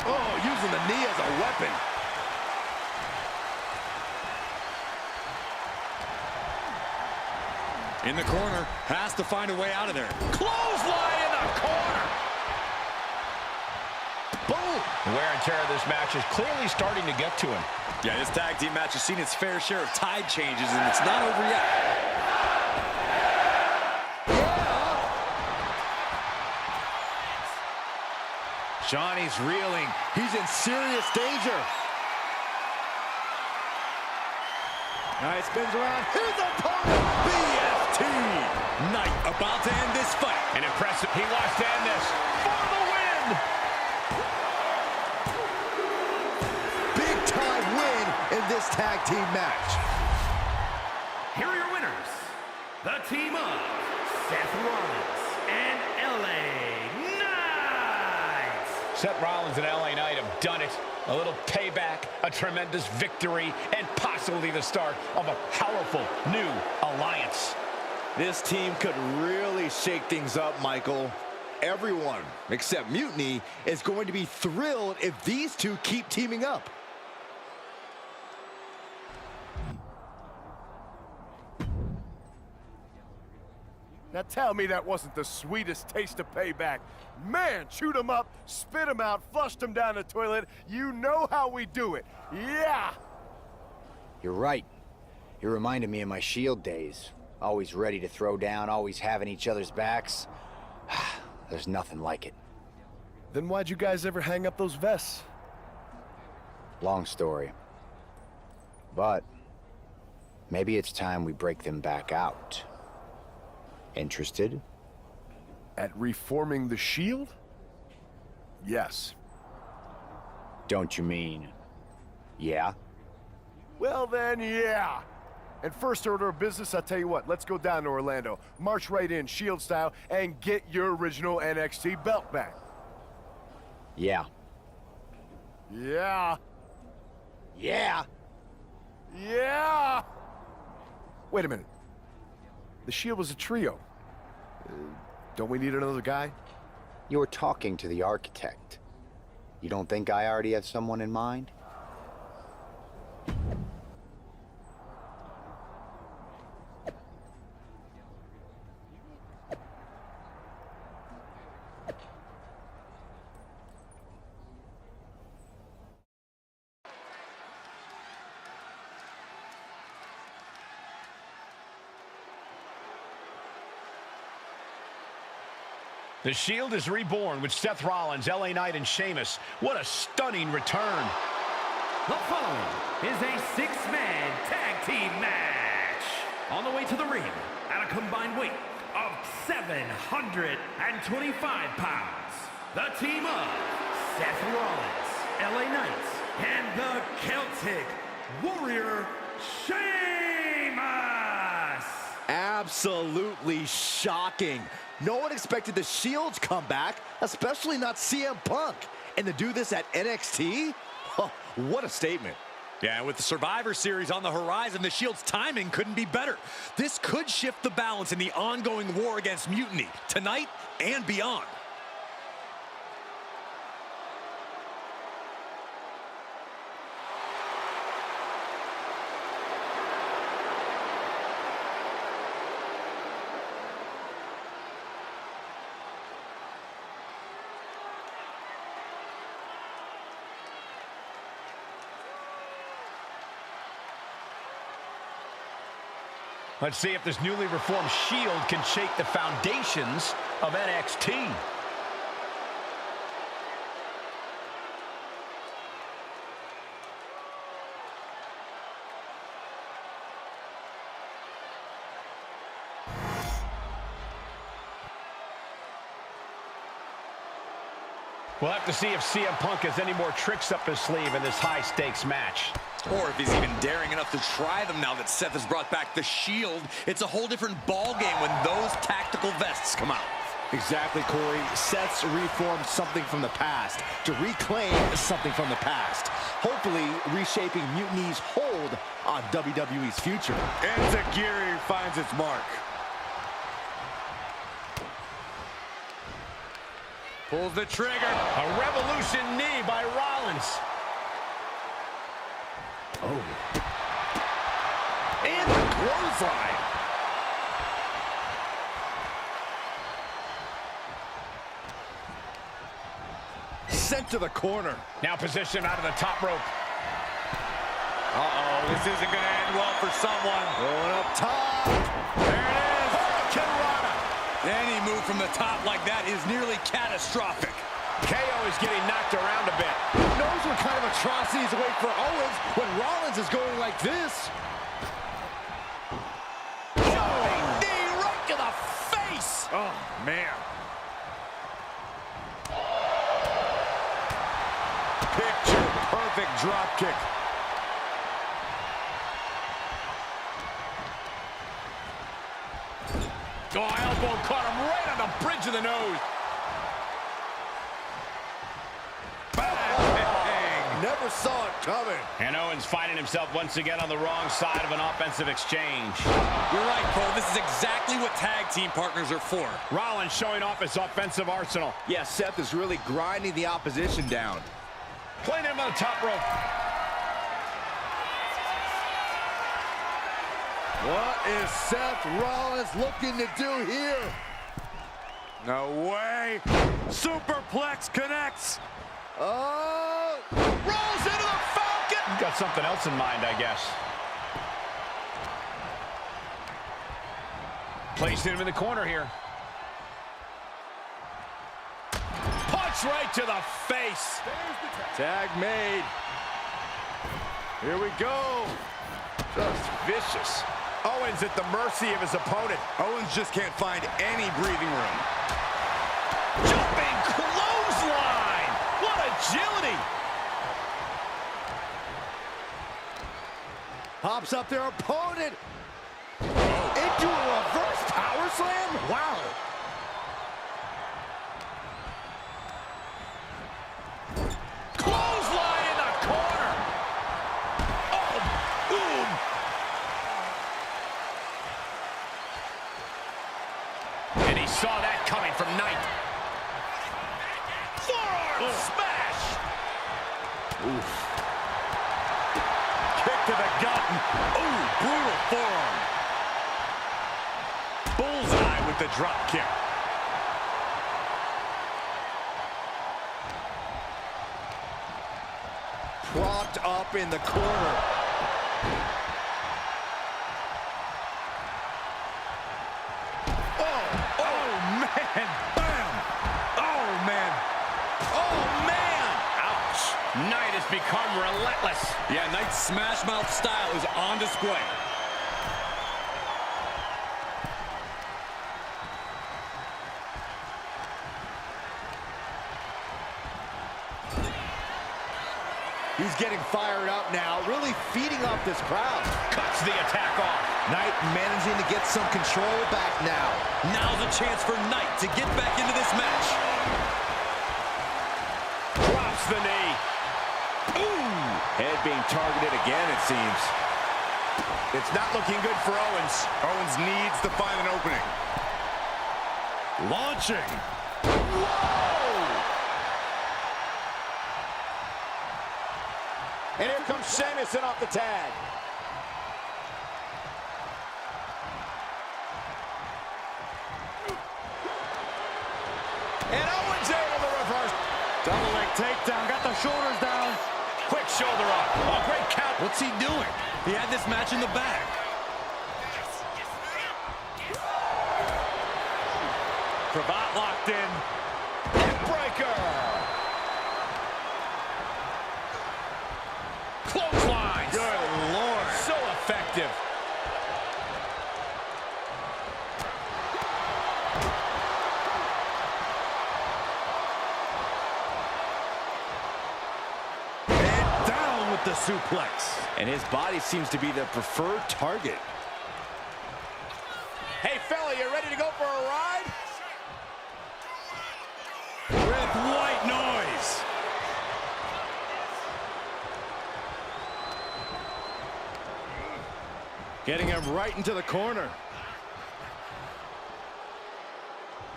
Oh, using the knee as a weapon. In the corner, has to find a way out of there. Clothesline in the corner. Boom. The wear and tear of this match is clearly starting to get to him. Yeah, this tag team match has seen its fair share of tide changes, and it's not over yet. Johnny's reeling. He's in serious danger. Now he spins around. His opponent, BFT. Knight about to end this fight. An impressive. He wants to end this for the win. Big time win in this tag team match. Here are your winners. The team of Seth Rollins and LA Knight. Seth Rollins and LA Knight have done it. A little payback, a tremendous victory, and possibly the start of a powerful new alliance. This team could really shake things up, Michael. Everyone, except Mutiny, is going to be thrilled if these two keep teaming up. Now tell me that wasn't the sweetest taste of payback. Man, chewed him up, spit him out, flushed him down the toilet. You know how we do it. Yeah! You're right. You reminded me of my Shield days. Always ready to throw down, always having each other's backs. There's nothing like it. Then why'd you guys ever hang up those vests? Long story. But maybe it's time we break them back out. Interested? At reforming the Shield? Yes. Don't you mean, yeah? Well then, yeah. And first order of business, I'll tell you what, let's go down to Orlando, march right in, Shield style, and get your original NXT belt back. Yeah. Yeah. Yeah. Yeah! Wait a minute. The Shield was a trio. Don't we need another guy? You're talking to the architect. You don't think I already have someone in mind? The Shield is reborn with Seth Rollins, LA Knight, and Sheamus. What a stunning return. The following is a six-man tag team match. On the way to the ring at a combined weight of 725 pounds. the team of Seth Rollins, LA Knights, and the Celtic Warrior, Sheamus! Absolutely shocking. No one expected the Shield's comeback, especially not CM Punk. And to do this at NXT? Oh, what a statement. Yeah, with the Survivor Series on the horizon, the Shield's timing couldn't be better. This could shift the balance in the ongoing war against Mutiny, tonight and beyond. Let's see if this newly reformed Shield can shake the foundations of NXT. We'll have to see if CM Punk has any more tricks up his sleeve in this high-stakes match. Or if he's even daring enough to try them now that Seth has brought back the Shield. It's a whole different ballgame when those tactical vests come out. Exactly, Corey. Seth's reformed something from the past to reclaim something from the past. Hopefully reshaping Mutiny's hold on WWE's future. And Zagiri finds its mark. Pulls the trigger. A revolution knee by Rollins. Oh. And the clothesline. Sent to the corner. Now positioned out of the top rope. Uh-oh, this isn't going to end well for someone. Going up top. There it is. Kirana. Any move from the top like that is nearly catastrophic. KO is getting knocked around a bit. Who knows what kind of atrocities await for Owens when Rollins is going like this? Jumping knee right to the face. Oh, man. Picture perfect drop kick. Oh, elbow caught him right on the bridge of the nose. Never saw it coming. And Owens finding himself once again on the wrong side of an offensive exchange. You're right, Cole. This is exactly what tag team partners are for. Rollins showing off his offensive arsenal. Yeah, Seth is really grinding the opposition down. Playing him on the top rope. What is Seth Rollins looking to do here? No way. Superplex connects. Oh, rolls into the Falcon. He's got something else in mind, I guess. Placing him in the corner here. Punch right to the face. Tag made. Here we go. Just vicious. Owens at the mercy of his opponent. Owens just can't find any breathing room. Jumping clothesline. What agility. Pops up their opponent. Into a reverse power slam? Wow. Clothesline in the corner. Oh, boom. And he saw that coming from Knight. Forearm smash. Oof. Kick to the gut. Ooh, brutal forearm. Bullseye with the drop kick. Propped up in the corner. Oh, man. Bam. Oh, man. Oh, man. Ouch. Knight has become relentless. Yeah, Knight's smash mouth style is on display. He's getting fired up now, really feeding off this crowd. Cuts the attack off. Knight managing to get some control back now. Now's a chance for Knight to get back into this match. Drops the knee. Ooh! Head being targeted again, it seems. It's not looking good for Owens. Owens needs to find an opening. Launching. Whoa! And here comes Sheamus in off the tag. And Owens able to reverse. Double leg takedown, got the shoulders down. Quick shoulder up. Oh, great count. What's he doing? He had this match in the bag. Cravat locked in. Neckbreaker. Clothesline. Good Lord. So effective. And down with the suplex. And his body seems to be the preferred target. Hey, fella, you ready to go for a ride? With white noise. Getting him right into the corner.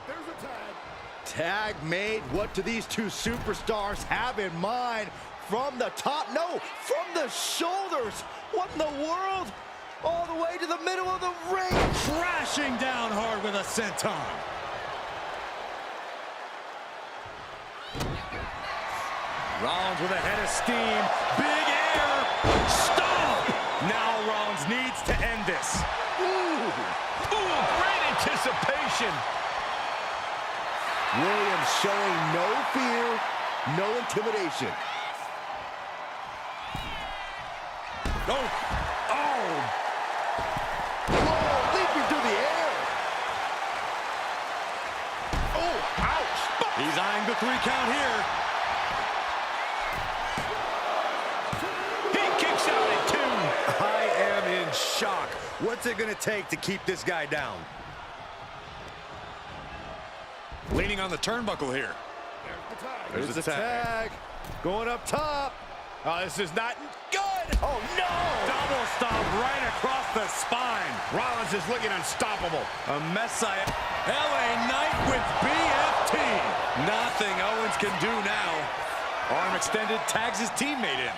There's a tag. Tag made. What do these two superstars have in mind? From the top? No, from the shoulders. What in the world? All the way to the middle of the ring. Crashing down hard with a senton. Rollins with a head of steam. Big air. Stomp. Now Rollins needs to end this. Ooh, great anticipation. Williams showing no fear, no intimidation. Oh. Oh. Whoa, leaping through the air. Oh, ouch. He's eyeing the 3 count here. He kicks out at 2. I am in shock. What's it going to take to keep this guy down? Leaning on the turnbuckle here. There's the tag. Going up top. Oh, this is not good. Oh, no. Double stomp right across the spine. Rollins is looking unstoppable. A messiah. LA Knight with BFT. Nothing Owens can do now. Arm extended, tags his teammate in.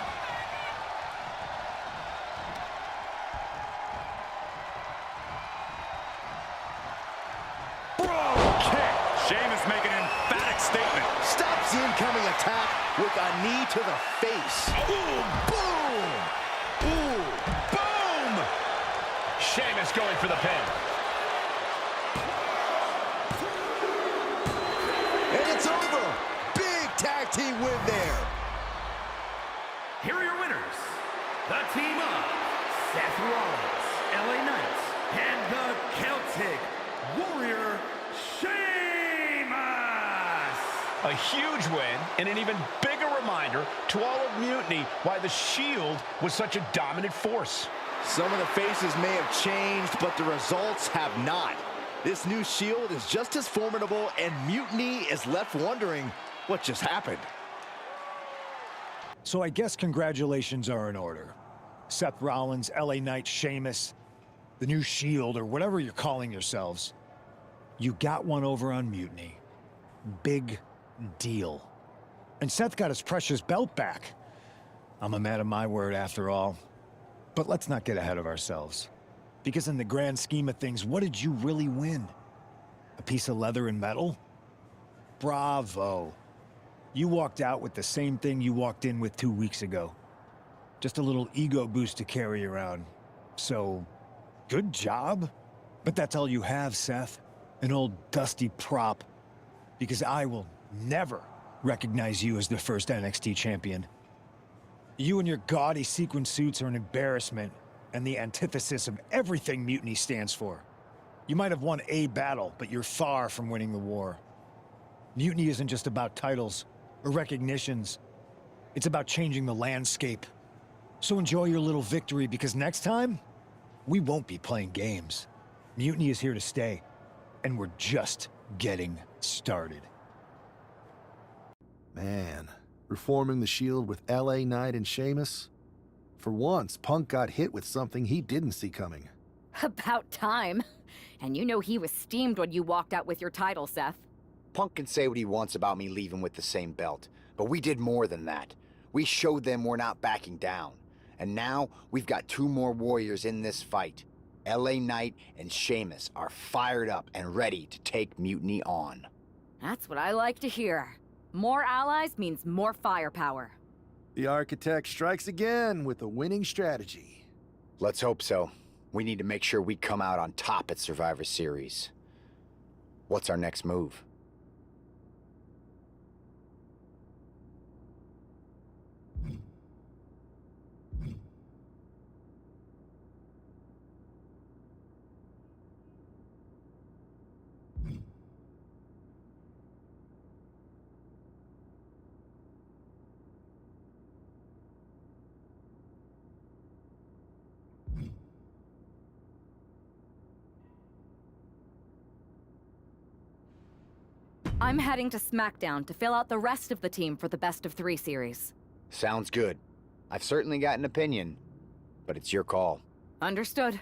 Bro kick. Sheamus making an emphatic statement. Stops the incoming attack with a knee to the face. Ooh, boom. Ooh, boom. Sheamus going for the pin. And it's over. Big tag team win there. Here are your winners. The team of Seth Rollins, LA Knight, and the Celtic Warrior, Sheamus! A huge win and an even bigger reminder to all of Mutiny why the Shield was such a dominant force. Some of the faces may have changed, but the results have not. This new Shield is just as formidable, and Mutiny is left wondering what just happened. So I guess congratulations are in order. Seth Rollins, LA Knight, Sheamus, the new Shield, or whatever you're calling yourselves. You got one over on Mutiny. Big deal. And Seth got his precious belt back. I'm a man of my word after all. But let's not get ahead of ourselves. Because in the grand scheme of things, what did you really win? A piece of leather and metal? Bravo. You walked out with the same thing you walked in with 2 weeks ago. Just a little ego boost to carry around. So, good job. But that's all you have, Seth. An old dusty prop. Because I will never recognize you as the first NXT champion. You and your gaudy sequin suits are an embarrassment and the antithesis of everything Mutiny stands for. You might have won a battle, but you're far from winning the war. Mutiny isn't just about titles or recognitions. It's about changing the landscape. So enjoy your little victory, because next time, we won't be playing games. Mutiny is here to stay, and we're just getting started. Man, reforming the Shield with LA Knight and Sheamus? For once, Punk got hit with something he didn't see coming. About time. And you know he was steamed when you walked out with your title, Seth. Punk can say what he wants about me leaving with the same belt, but we did more than that. We showed them we're not backing down. And now, we've got 2 more warriors in this fight. LA Knight and Sheamus are fired up and ready to take Mutiny on. That's what I like to hear. More allies means more firepower. The Architect strikes again with a winning strategy. Let's hope so. We need to make sure we come out on top at Survivor Series. What's our next move? I'm heading to SmackDown to fill out the rest of the team for the Best of 3 series. Sounds good. I've certainly got an opinion, but it's your call. Understood.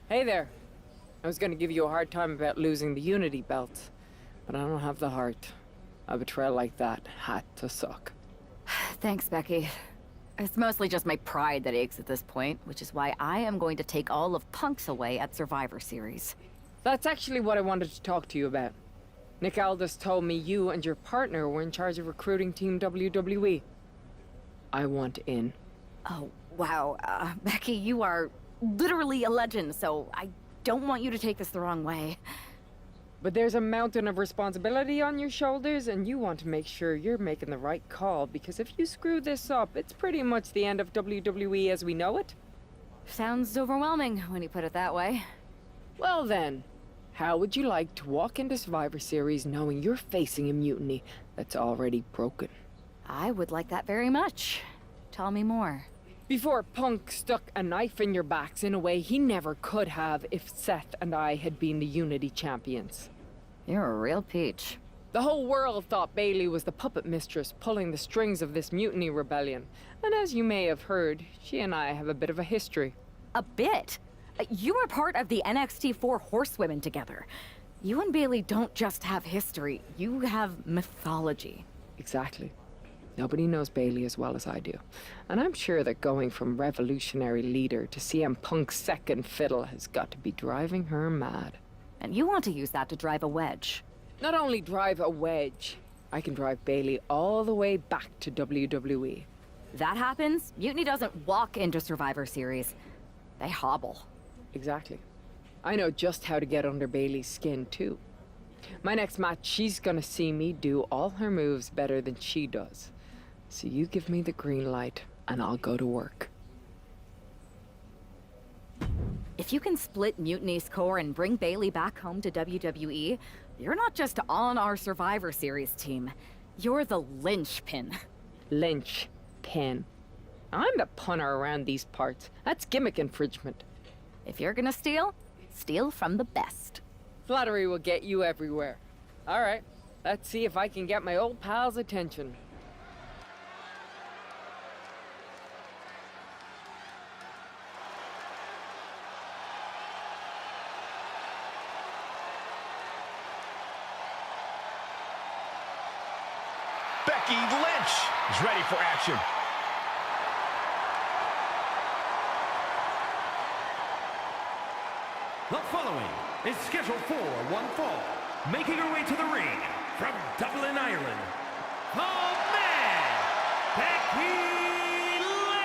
Hey there. I was gonna give you a hard time about losing the Unity belt, but I don't have the heart. A betrayal like that had to suck. Thanks, Becky. It's mostly just my pride that aches at this point, which is why I am going to take all of Punk's away at Survivor Series. That's actually what I wanted to talk to you about. Nick Aldis told me you and your partner were in charge of recruiting Team WWE. I want in. Oh, wow. Becky, you are literally a legend, so I don't want you to take this the wrong way. But there's a mountain of responsibility on your shoulders, and you want to make sure you're making the right call, because if you screw this up, it's pretty much the end of WWE as we know it. Sounds overwhelming when you put it that way. Well then, how would you like to walk into Survivor Series knowing you're facing a mutiny that's already broken? I would like that very much. Tell me more. Before Punk stuck a knife in your backs in a way he never could have if Seth and I had been the Unity champions. You're a real peach. The whole world thought Bailey was the puppet mistress pulling the strings of this mutiny rebellion. And as you may have heard, she and I have a bit of a history. A bit? You were part of the NXT 4 Horsewomen together. You and Bailey don't just have history, you have mythology. Exactly. Nobody knows Bailey as well as I do. And I'm sure that going from revolutionary leader to CM Punk's second fiddle has got to be driving her mad. And you want to use that to drive a wedge. Not only drive a wedge, I can drive Bailey all the way back to WWE. That happens, Mutiny doesn't walk into Survivor Series. They hobble. Exactly. I know just how to get under Bailey's skin, too. My next match, she's gonna see me do all her moves better than she does. So you give me the green light, and I'll go to work. If you can split Mutiny's core and bring Bailey back home to WWE, you're not just on our Survivor Series team. You're the linchpin. Linchpin. I'm the punter around these parts. That's gimmick infringement. If you're gonna steal, steal from the best. Flattery will get you everywhere. All right, let's see if I can get my old pal's attention. Becky Lynch is ready for action. The following is scheduled for one fall, making her way to the ring from Dublin, Ireland, the man, Becky Lynch!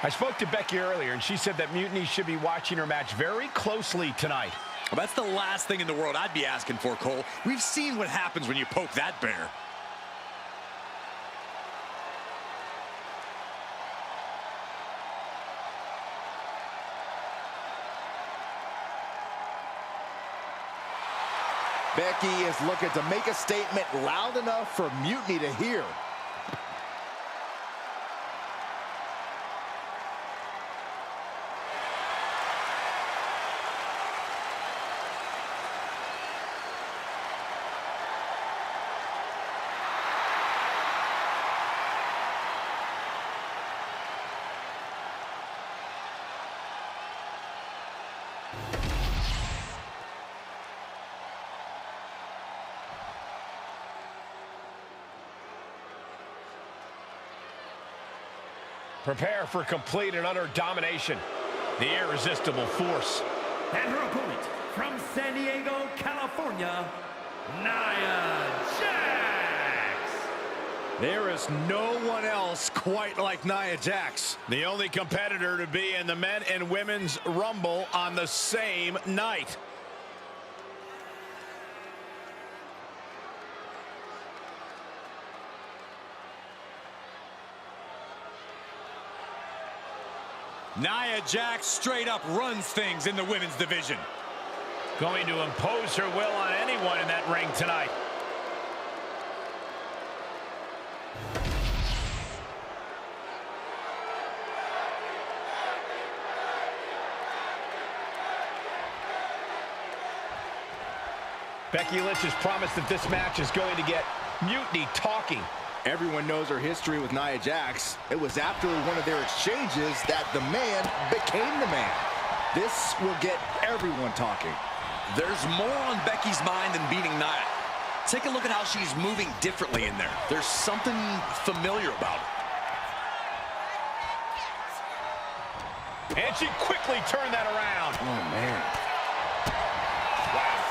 I spoke to Becky earlier, and she said that Mutiny should be watching her match very closely tonight. Well, that's the last thing in the world I'd be asking for, Cole. We've seen what happens when you poke that bear. Becky is looking to make a statement loud enough for Mutiny to hear. Prepare for complete and utter domination. The irresistible force. And her opponent from San Diego, California, Nia Jax. There is no one else quite like Nia Jax. The only competitor to be in the men and women's Rumble on the same night. Nia Jax straight up runs things in the women's division. Going to impose her will on anyone in that ring tonight. Becky Lynch has promised that this match is going to get Mutiny talking. Everyone knows her history with Nia Jax. It was after one of their exchanges that the man became the man. This will get everyone talking. There's more on Becky's mind than beating Nia. Take a look at how she's moving differently in there. There's something familiar about it. And she quickly turned that around. Oh, man. Wow.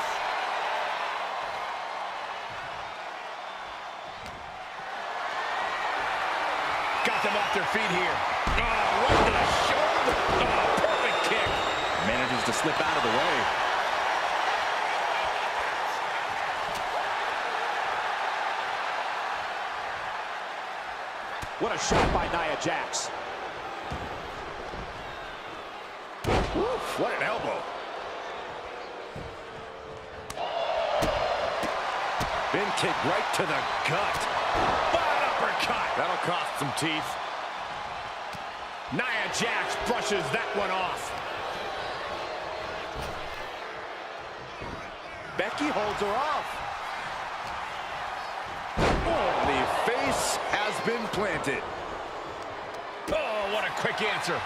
Got them off their feet here. Oh, right to the shoulder. Oh, perfect kick. Manages to slip out of the way. What a shot by Nia Jax. Oof, what an elbow. Bin kick right to the gut. What an uppercut. That'll cost some teeth. Nia Jax brushes that one off. Becky holds her off. Oh, the face has been planted. Oh, what a quick answer.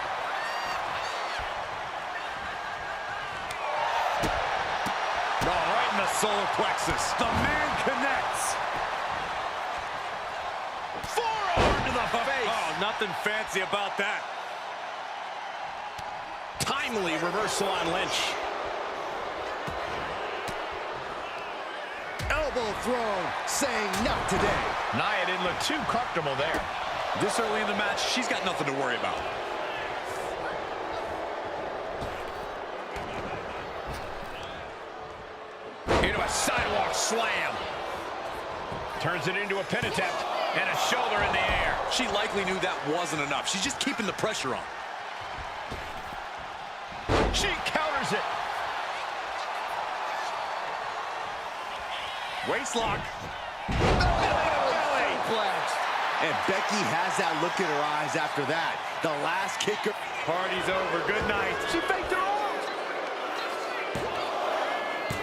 Oh, right in the solar plexus. The man connects. Forearm to the face. Oh, nothing fancy about that. Timely reversal on Lynch. Elbow thrown, saying not today. Nia didn't look too comfortable there. This early in the match, she's got nothing to worry about. Into a sidewalk slam. Turns it into a pin attempt and a shoulder in the air. She likely knew that wasn't enough. She's just keeping the pressure on. She counters it. Waistlock. And Becky has that look in her eyes after that. The last kicker. Party's over. Good night. She faked her off.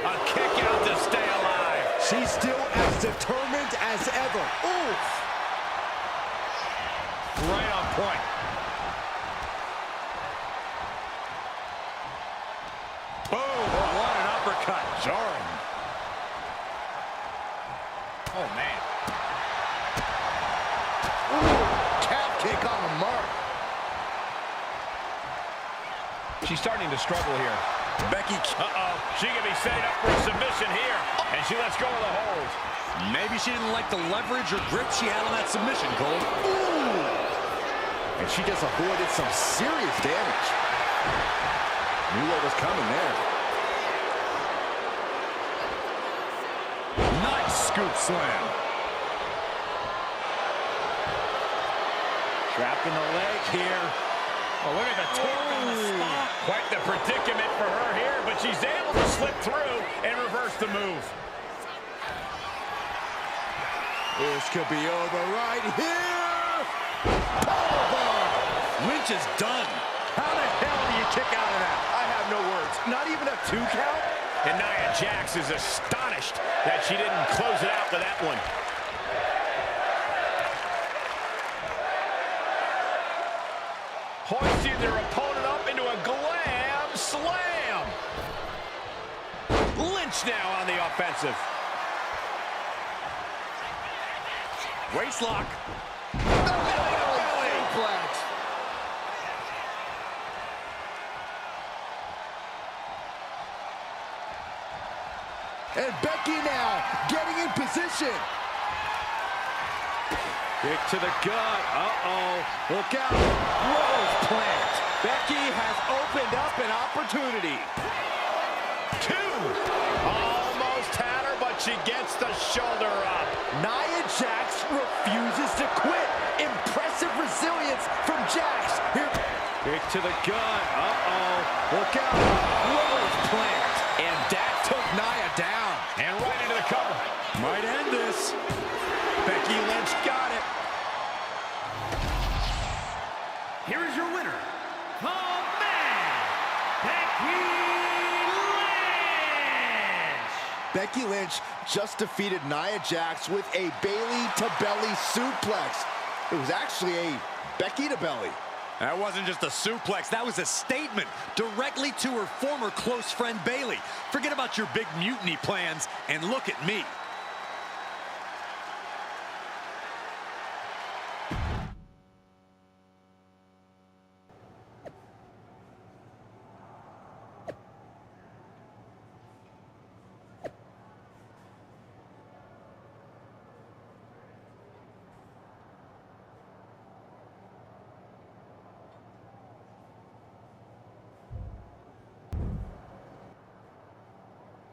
A kick out to stay alive. She's still as determined as ever. Oof. Right on point. Boom. What an uppercut. Jarring. Oh, man. Calf kick on the mark. She's starting to struggle here. Becky. Uh-oh. She can be setting up for a submission here. And she lets go of the hold. Maybe she didn't like the leverage or grip she had on that submission, Cole. Ooh. And she just avoided some serious damage. Knew what was coming there. Nice scoop slam. Trapped in the leg here. Oh, look at the torque on the spot. Quite the predicament for her here, but she's able to slip through and reverse the move. This could be over right here. Lynch is done. How the hell do you kick out of that? I have no words. Not even a 2 count? And Nia Jax is astonished that she didn't close it out with that one. Hoisting their opponent up into a glam slam. Lynch now on the offensive. Waist lock. Suplex. And Becky now getting in position. Kick to the gut. Uh-oh. Look out. Rose plant. Becky has opened up an opportunity. 2. Almost had her, but she gets the shoulder up. Nia Jax refuses to quit. Impressive resilience from Jax. Here. Kick to the gut. Uh-oh. Look out. Rose plant. And that took Nia down. And right into the cover. Might end this. Becky Lynch got it. Here is your winner, the man, Becky Lynch. Becky Lynch just defeated Nia Jax with a Bayley-to-belly suplex. It was actually a Becky-to-belly. That wasn't just a suplex, that was a statement directly to her former close friend Bayley. Forget about your big mutiny plans and look at me.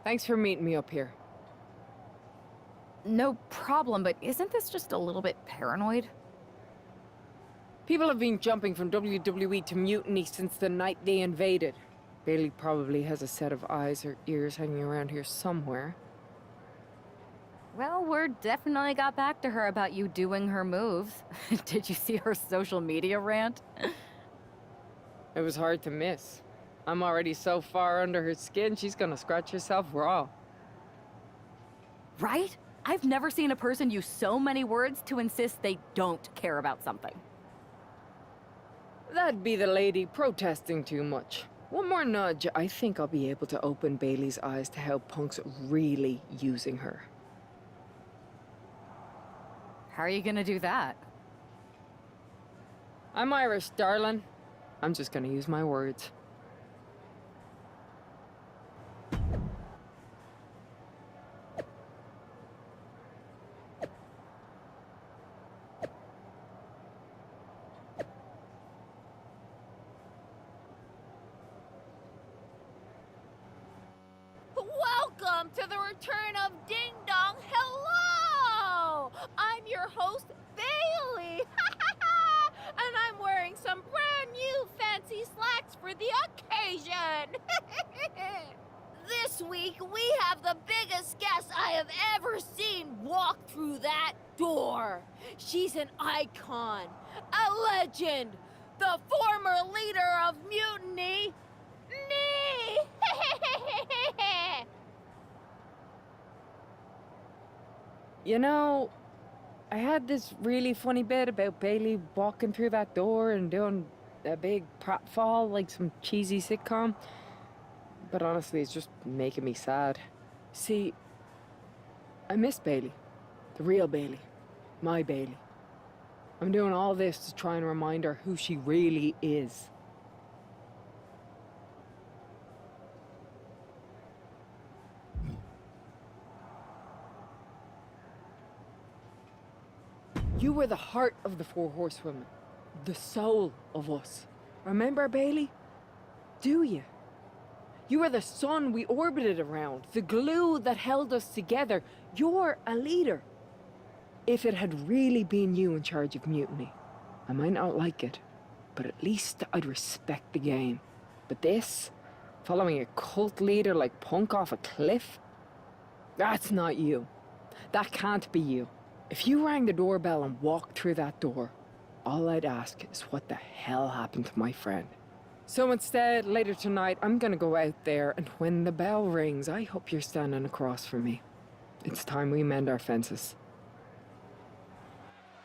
Thanks for meeting me up here. No problem, but isn't this just a little bit paranoid? People have been jumping from WWE to Mutiny since the night they invaded. Bayley probably has a set of eyes or ears hanging around here somewhere. Well, word definitely got back to her about you doing her moves. Did you see her social media rant? It was hard to miss. I'm already so far under her skin, she's gonna scratch herself raw. Right? I've never seen a person use so many words to insist they don't care about something. That'd be the lady protesting too much. One more nudge, I think I'll be able to open Bayley's eyes to how Punk's really using her. How are you gonna do that? I'm Irish, darling. I'm just gonna use my words. Welcome to the return of Ding Dong. Hello! I'm your host, Bayley. And I'm wearing some brand new fancy slacks for the occasion. This week, we have the biggest guest I have ever seen walk through that door. She's an icon, a legend, the former leader of Mutiny, me! You know, I had this really funny bit about Bayley walking through that door and doing a big pratfall like some cheesy sitcom. But honestly, it's just making me sad. See, I miss Bayley. The real Bayley. My Bayley. I'm doing all this to try and remind her who she really is. You were the heart of the Four Horsewomen. The soul of us. Remember, Bayley? Do you? You were the sun we orbited around. The glue that held us together. You're a leader. If it had really been you in charge of Mutiny, I might not like it, but at least I'd respect the game. But this, following a cult leader like Punk off a cliff? That's not you. That can't be you. If you rang the doorbell and walked through that door, all I'd ask is what the hell happened to my friend. So instead, later tonight, I'm gonna go out there, and when the bell rings, I hope you're standing across from me. It's time we mend our fences.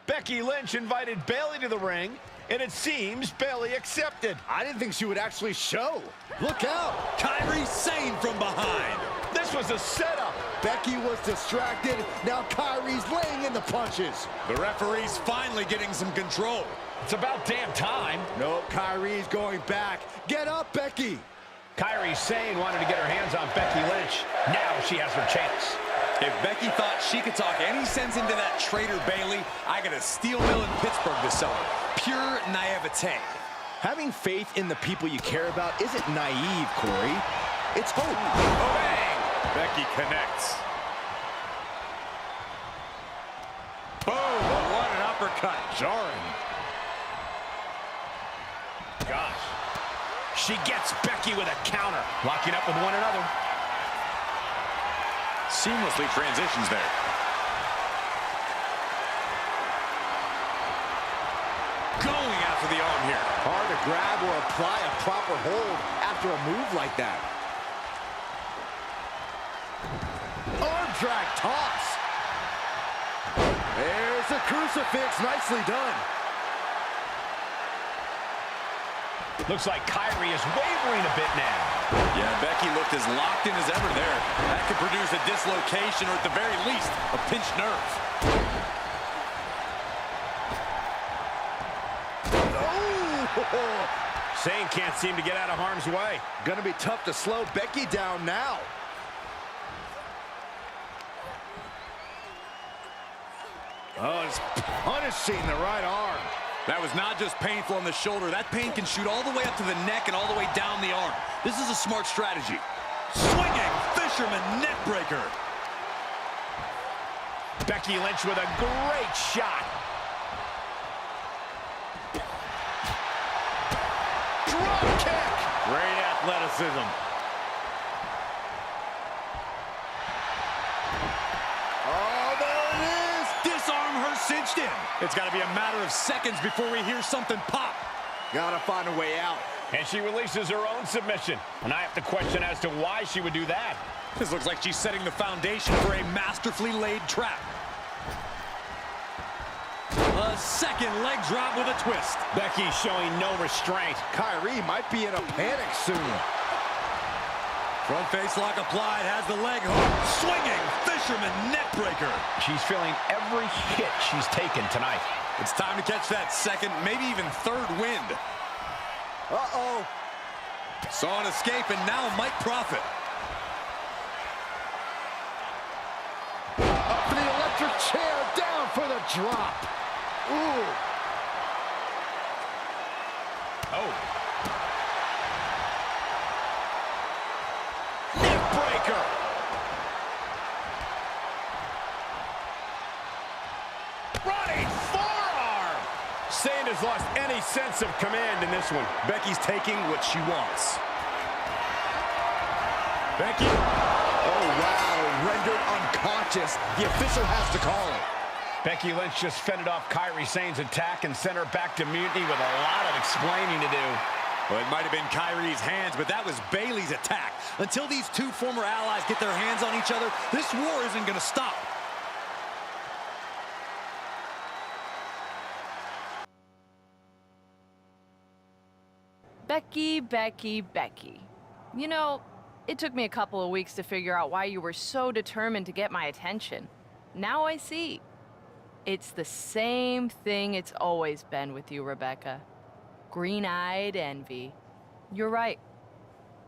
Becky Lynch invited Bayley to the ring, and it seems Bayley accepted. I didn't think she would actually show. Look out! Kairi Sane from behind. This was a setup. Becky was distracted. Now Kairi's laying in the punches. The referee's finally getting some control. It's about damn time. No, Kairi's going back. Get up, Becky. Kairi Sane wanted to get her hands on Becky Lynch. Now she has her chance. If Becky thought she could talk any sense into that traitor Bayley, I got a steel mill in Pittsburgh to sell her. Pure naivete. Having faith in the people you care about isn't naive, Corey. It's hope. Bang! Becky connects. Boom! What an uppercut. Jarring. Gosh. She gets Becky with a counter. Locking up with one another. Seamlessly transitions there. Going after the arm here. Hard to grab or apply a proper hold after a move like that. Arm drag toss. There's the crucifix. Nicely done. Looks like Kairi is wavering a bit now. Yeah, Becky looked as locked in as ever there. That could produce a dislocation or at the very least, a pinched nerve. Oh! Sane can't seem to get out of harm's way. Gonna be tough to slow Becky down now. Oh, it's punishing the right arm. That was not just painful on the shoulder. That pain can shoot all the way up to the neck and all the way down the arm. This is a smart strategy. Swinging fisherman neckbreaker. Becky Lynch with a great shot. Drop kick. Great athleticism. Oh, there it is. Disarm her cinched in. It's got to be a matter of seconds before we hear something pop. Gotta find a way out. And she releases her own submission. And I have to question as to why she would do that. This looks like she's setting the foundation for a masterfully laid trap. A second leg drop with a twist. Becky showing no restraint. Kairi might be in a panic soon. Front face lock applied, has the leg hook. Swinging fisherman neckbreaker. She's feeling every hit she's taken tonight. It's time to catch that second, maybe even third wind. Uh-oh. Saw an escape and now might profit. Up for the electric chair, down for the drop. Ooh. Oh. Neckbreaker. Running forearm. Sane has lost any sense of command in this one. Becky's taking what she wants. Becky. Oh, wow. Rendered unconscious. The official has to call it. Becky Lynch just fended off Kairi Sane's attack and sent her back to mutiny with a lot of explaining to do. Well, it might have been Kairi's hands, but that was Bayley's attack. Until these two former allies get their hands on each other, this war isn't going to stop. Becky, Becky, Becky. You know, it took me a couple of weeks to figure out why you were so determined to get my attention. Now I see. It's the same thing it's always been with you, Rebecca. Green-eyed envy. You're right.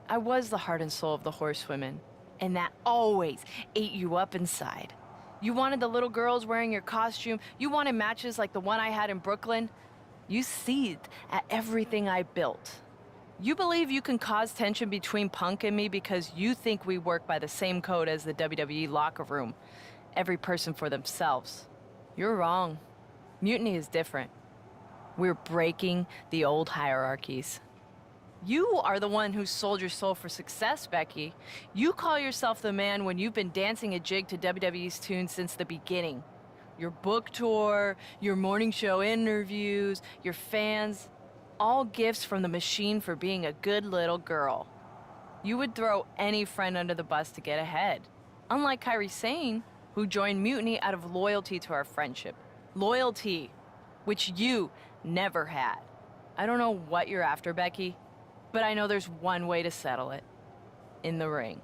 I was the heart and soul of the horsewomen, and that always ate you up inside. You wanted the little girls wearing your costume. You wanted matches like the one I had in Brooklyn. You seethed at everything I built. You believe you can cause tension between Punk and me because you think we work by the same code as the WWE locker room. Every person for themselves. You're wrong. Mutiny is different. We're breaking the old hierarchies. You are the one who sold your soul for success, Becky. You call yourself the man when you've been dancing a jig to WWE's tune since the beginning. Your book tour, your morning show interviews, your fans, all gifts from the machine for being a good little girl. You would throw any friend under the bus to get ahead. Unlike Kairi Sane, who joined Mutiny out of loyalty to our friendship. Loyalty, which you never had. I don't know what you're after, Becky, but I know there's one way to settle it. In the ring.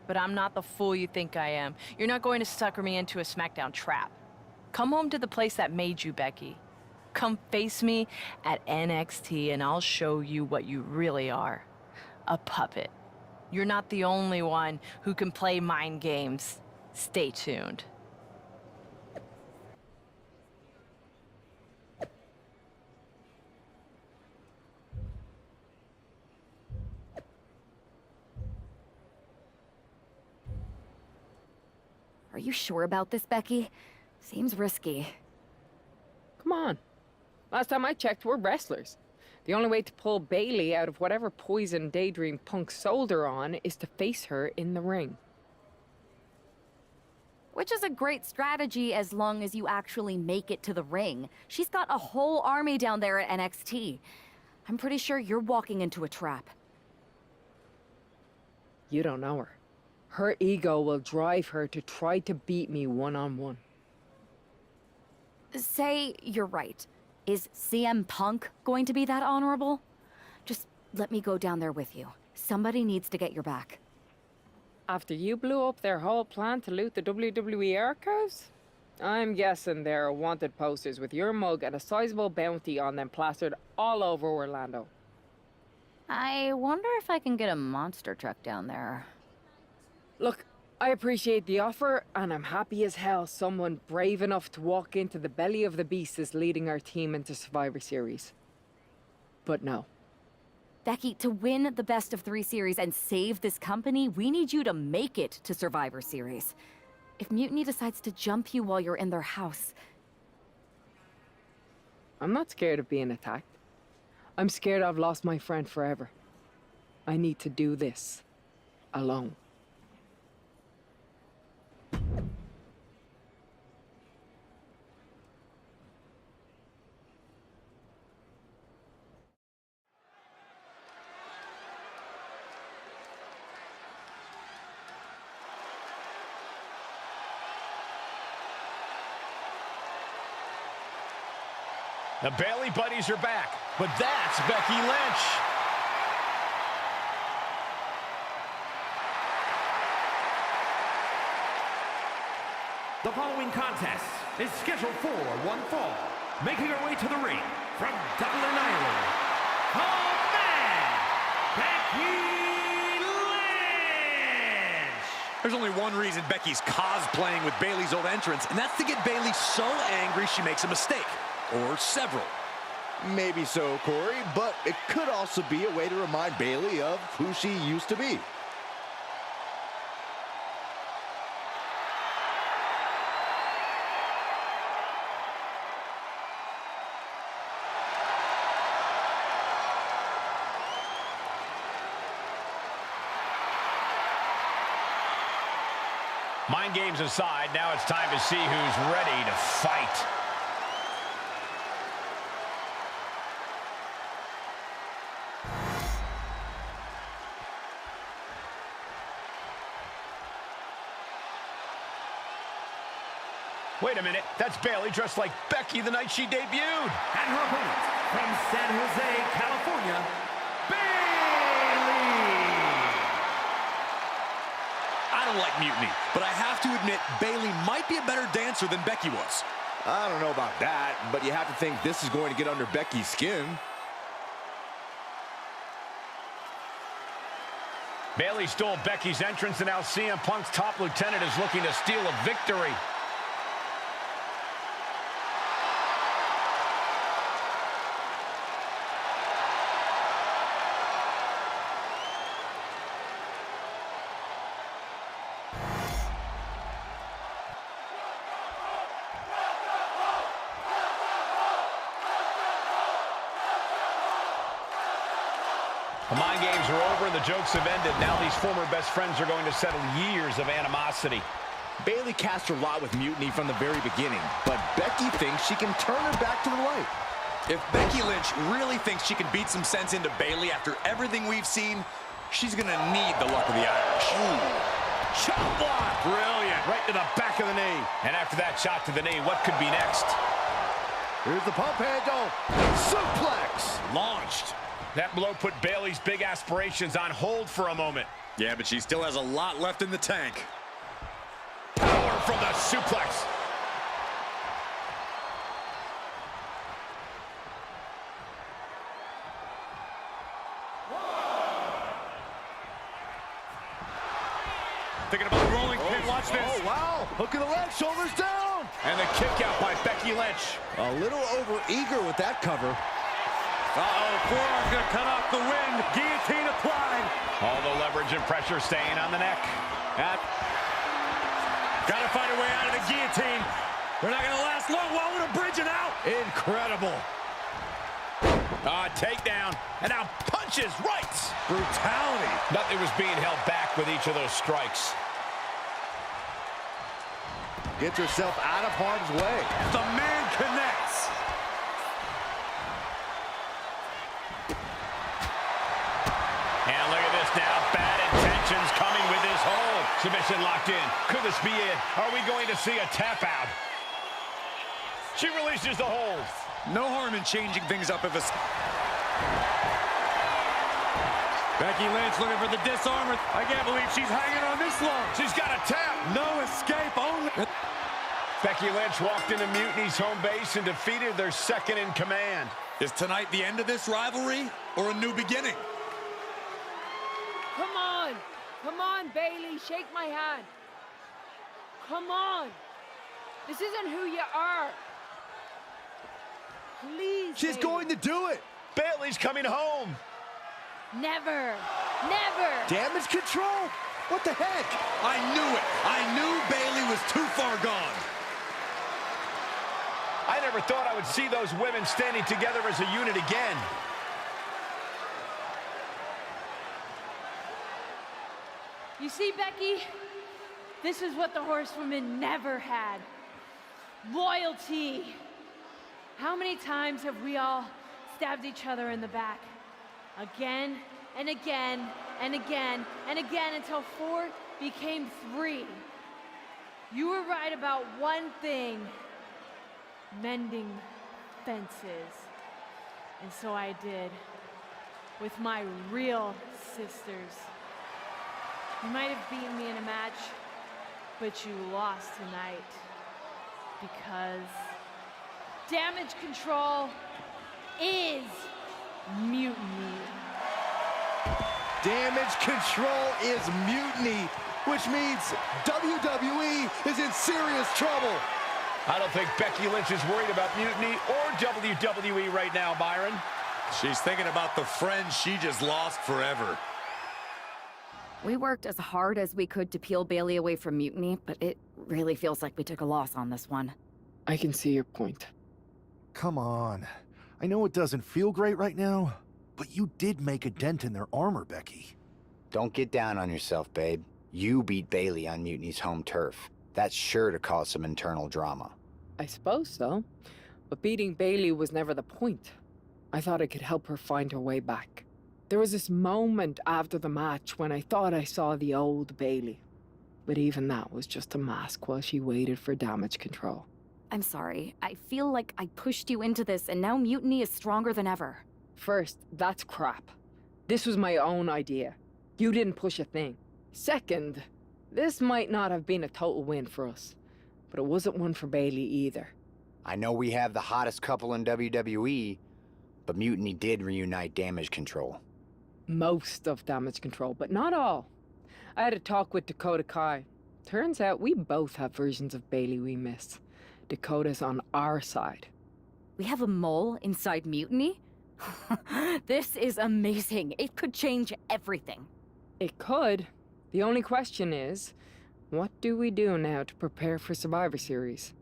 But I'm not the fool you think I am. You're not going to sucker me into a SmackDown trap. Come home to the place that made you, Becky. Come face me at NXT and I'll show you what you really are. A puppet. You're not the only one who can play mind games. Stay tuned. Are you sure about this, Becky? Seems risky. Come on. Last time I checked, we're wrestlers. The only way to pull Bailey out of whatever poison daydream Punk sold her on is to face her in the ring. Which is a great strategy as long as you actually make it to the ring. She's got a whole army down there at NXT. I'm pretty sure you're walking into a trap. You don't know her. Her ego will drive her to try to beat me one-on-one. Say you're right. Is CM Punk going to be that honorable? Just let me go down there with you. Somebody needs to get your back. After you blew up their whole plan to loot the WWE archives? I'm guessing there are wanted posters with your mug and a sizable bounty on them plastered all over Orlando. I wonder if I can get a monster truck down there. Look, I appreciate the offer, and I'm happy as hell someone brave enough to walk into the belly of the beast is leading our team into Survivor Series. But no. Becky, to win the best of 3 series and save this company, we need you to make it to Survivor Series. If Mutiny decides to jump you while you're in their house... I'm not scared of being attacked. I'm scared I've lost my friend forever. I need to do this. Alone. The Bailey buddies are back, but that's Becky Lynch. The following contest is scheduled for one fall. Making her way to the ring from Dublin, Ireland, the man, Becky Lynch! There's only one reason Becky's cosplaying with Bayley's old entrance, and that's to get Bayley so angry she makes a mistake. Or several. Maybe so, Corey, but it could also be a way to remind Bayley of who she used to be. Mind games aside, now it's time to see who's ready to fight. Wait a minute, that's Bayley dressed like Becky the night she debuted. And her opponent from San Jose, California, Bayley! I don't like Mutiny, but I have to admit Bayley might be a better dancer than Becky was. I don't know about that, but you have to think this is going to get under Becky's skin. Bayley stole Becky's entrance, and now CM Punk's top lieutenant is looking to steal a victory. The mind games are over and the jokes have ended. Now these former best friends are going to settle years of animosity. Bayley cast her lot with Mutiny from the very beginning, but Becky thinks she can turn her back to the light. If Becky Lynch really thinks she can beat some sense into Bayley after everything we've seen, she's gonna need the luck of the Irish. Ooh. Chop block. Brilliant. Right to the back of the knee. And after that shot to the knee, what could be next? Here's the pump handle. Suplex. Launched. That blow put Bayley's big aspirations on hold for a moment. Yeah, but she still has a lot left in the tank. Power from the suplex. Thinking about the rolling pin. Watch this. Oh, wow. Hook of the leg, shoulders down. And the kick out by Becky Lynch. A little over-eager with that cover. Uh-oh, forearm's gonna cut off the wind. Guillotine applied. All the leverage and pressure staying on the neck. Gotta find a way out of the guillotine. They're not gonna last long. While with a bridge and out. Incredible. Takedown. And now punches, rights. Brutality. Nothing was being held back with each of those strikes. Gets herself out of harm's way. The man connects. And look at this now. Bad intentions coming with this hold. Submission locked in. Could this be it? Are we going to see a tap out? She releases the hold. No harm in changing things up if it's... Becky Lynch looking for the disarmer. I can't believe she's hanging on this long. She's got a tap. No escape, only... Becky Lynch walked into Mutiny's home base and defeated their second in command. Is tonight the end of this rivalry or a new beginning? Come on. Come on, Bayley. Shake my hand. Come on. This isn't who you are. Please, She's Bayley. going to do it. Bayley's coming home. Never. Never. Damage control. What the heck? I knew it. I knew Bayley was too far gone. I never thought I would see those women standing together as a unit again. You see, Becky? This is what the horsewomen never had. Loyalty. How many times have we all stabbed each other in the back? Again and again and again and again until 4 became 3. You were right about one thing. Mending fences. And so I did. With my real sisters. You might have beaten me in a match, but you lost tonight. Because damage control is mutiny. Damage control is mutiny, which means WWE is in serious trouble. I don't think Becky Lynch is worried about mutiny or WWE right now, Byron. She's thinking about the friends she just lost forever. We worked as hard as we could to peel Bayley away from mutiny, but it really feels like we took a loss on this one. I can see your point. Come on. I know it doesn't feel great right now, but you did make a dent in their armor, Becky. Don't get down on yourself, babe. You beat Bayley on Mutiny's home turf. That's sure to cause some internal drama. I suppose so. But beating Bayley was never the point. I thought I could help her find her way back. There was this moment after the match when I thought I saw the old Bayley. But even that was just a mask while she waited for damage control. I'm sorry. I feel like I pushed you into this, and now mutiny is stronger than ever. First, that's crap. This was my own idea. You didn't push a thing. Second, this might not have been a total win for us, but it wasn't one for Bayley either. I know we have the hottest couple in WWE, but Mutiny did reunite Damage Control. Most of Damage Control, but not all. I had a talk with Dakota Kai. Turns out we both have versions of Bayley we miss. Dakota's on our side. We have a mole inside mutiny? This is amazing. It could change everything. It could. The only question is, what do we do now to prepare for Survivor Series?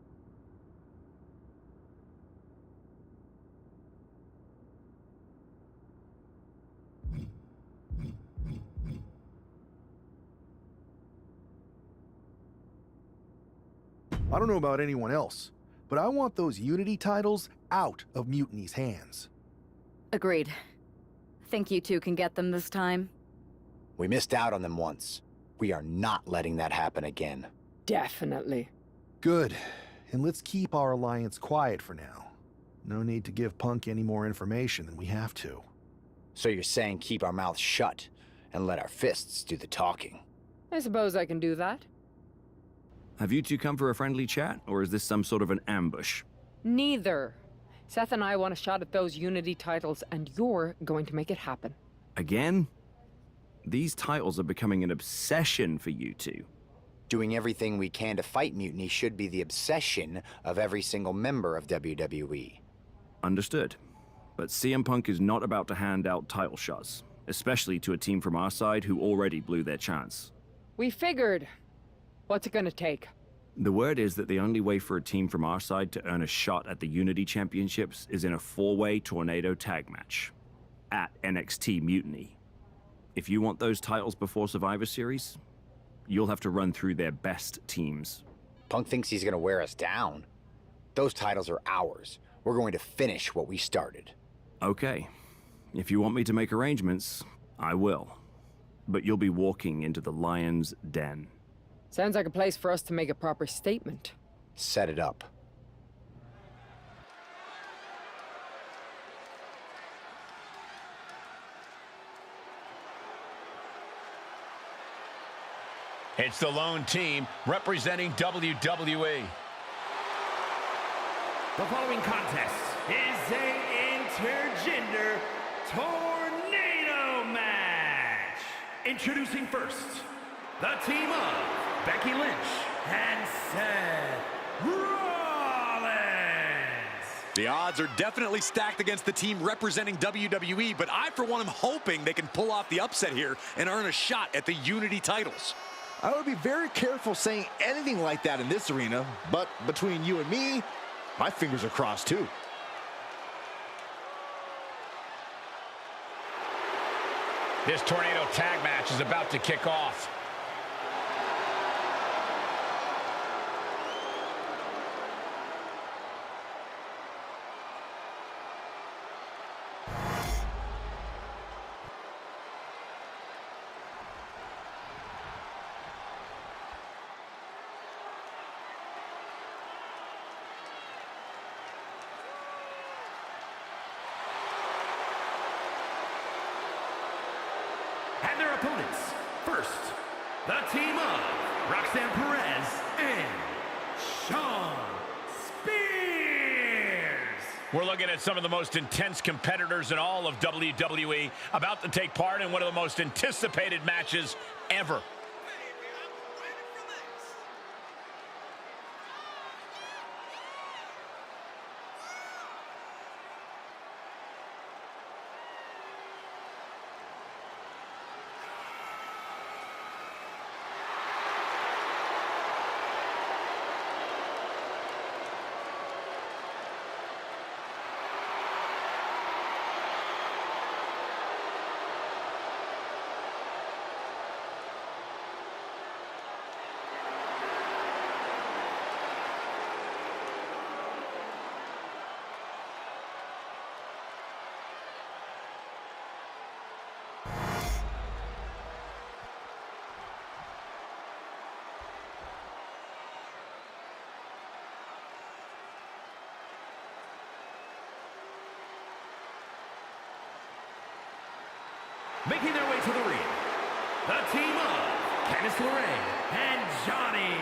I don't know about anyone else, but I want those Unity titles out of Mutiny's hands. Agreed. Think you two can get them this time? We missed out on them once. We are not letting that happen again. Definitely. Good. And let's keep our alliance quiet for now. No need to give Punk any more information than we have to. So you're saying keep our mouths shut and let our fists do the talking? I suppose I can do that. Have you two come for a friendly chat, or is this some sort of an ambush? Neither. Seth and I want a shot at those Unity titles, and you're going to make it happen. Again? These titles are becoming an obsession for you two. Doing everything we can to fight Mutiny should be the obsession of every single member of WWE. Understood. But CM Punk is not about to hand out title shots, especially to a team from our side who already blew their chance. We figured. What's it gonna take? The word is that the only way for a team from our side to earn a shot at the Unity Championships is in a 4-way Tornado tag match at NXT Mutiny. If you want those titles before Survivor Series, you'll have to run through their best teams. Punk thinks he's gonna wear us down. Those titles are ours. We're going to finish what we started. Okay. If you want me to make arrangements, I will. But you'll be walking into the lion's den. Sounds like a place for us to make a proper statement. Set it up. It's the lone team representing WWE. The following contest is a intergender tornado match. Introducing first, the team of Becky Lynch and Seth Rollins. The odds are definitely stacked against the team representing WWE, but I, for one, am hoping they can pull off the upset here and earn a shot at the Unity titles. I would be very careful saying anything like that in this arena, but between you and me, my fingers are crossed too. This tornado tag match is about to kick off. And their opponents, first, the team of Roxanne Perez and Shawn Spears. We're looking at some of the most intense competitors in all of WWE about to take part in one of the most anticipated matches ever. Making their way to the ring, the team of Candice LeRae and Johnny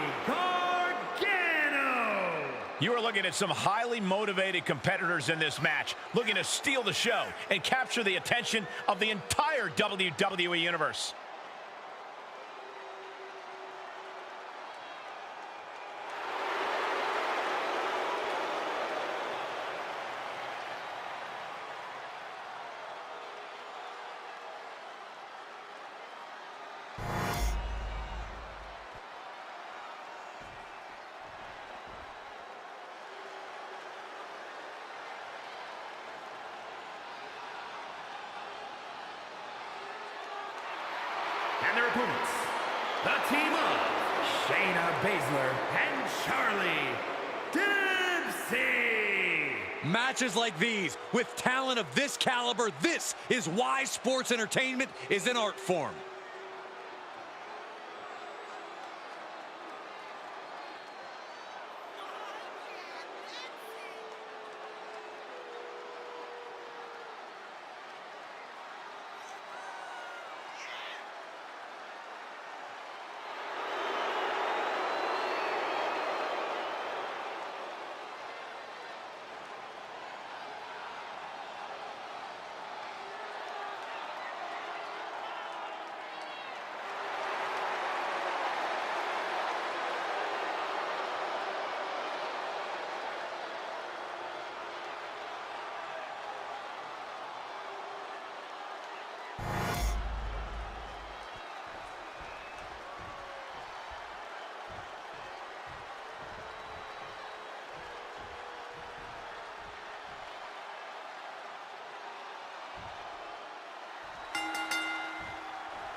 Gargano. You are looking at some highly motivated competitors in this match, looking to steal the show and capture the attention of the entire WWE Universe. And their opponents, the team of Shayna Baszler and Charlie Dempsey. Matches like these, with talent of this caliber, this is why sports entertainment is an art form.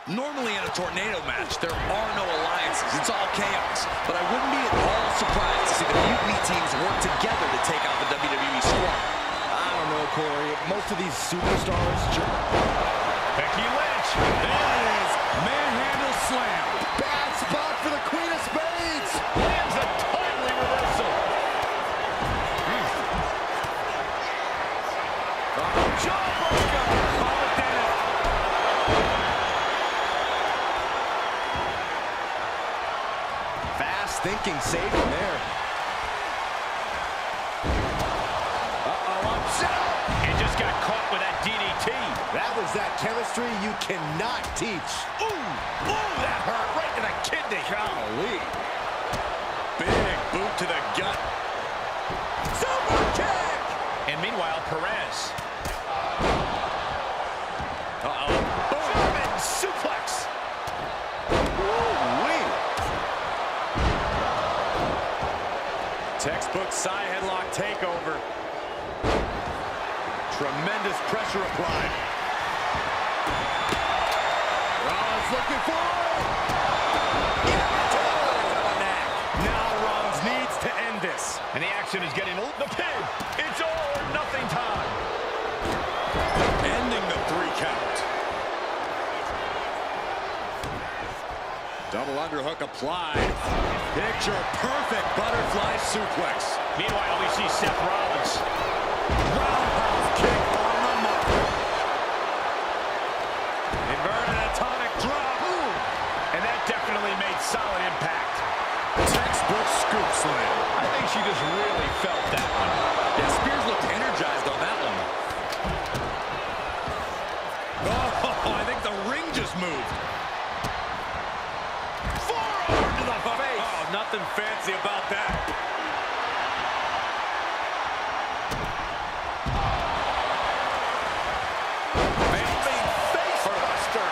Normally in a tornado match, there are no alliances. It's all chaos. But I wouldn't be at all surprised to see the Mutiny teams work together to take out the WWE squad. I don't know, Corey. Most of these superstars... Becky Lynch. There it is. Manhandle slam. Bad spot for the Queen of Spades. Lands a timely reversal. Jawbreaker. Call it down. Fast thinking saving there. Uh-oh, upset. And just got caught with that DDT. That was that chemistry you cannot teach. Ooh, that hurt right to the kidney. Golly. Big boot to the gut. Super kick. And meanwhile, Perez. German suplex. Ooh-wee. Textbook side headlock takeover. Tremendous pressure applied. Rollins looking for Now Rollins needs to end this. And the action is getting the pin. It's all or nothing time. Ending the 3 count. Double underhook applied. Picture perfect butterfly suplex. Meanwhile, we see Seth Rollins. Roundhouse kick on the mark. Inverted atomic drop. Ooh. And that definitely made solid impact. Textbook scoop slam. I think she just really felt that one. Yeah, Spears looked energized on that one. Oh, I think the ring just moved. Forearm to the face. Oh, nothing fancy about that. Big face buster.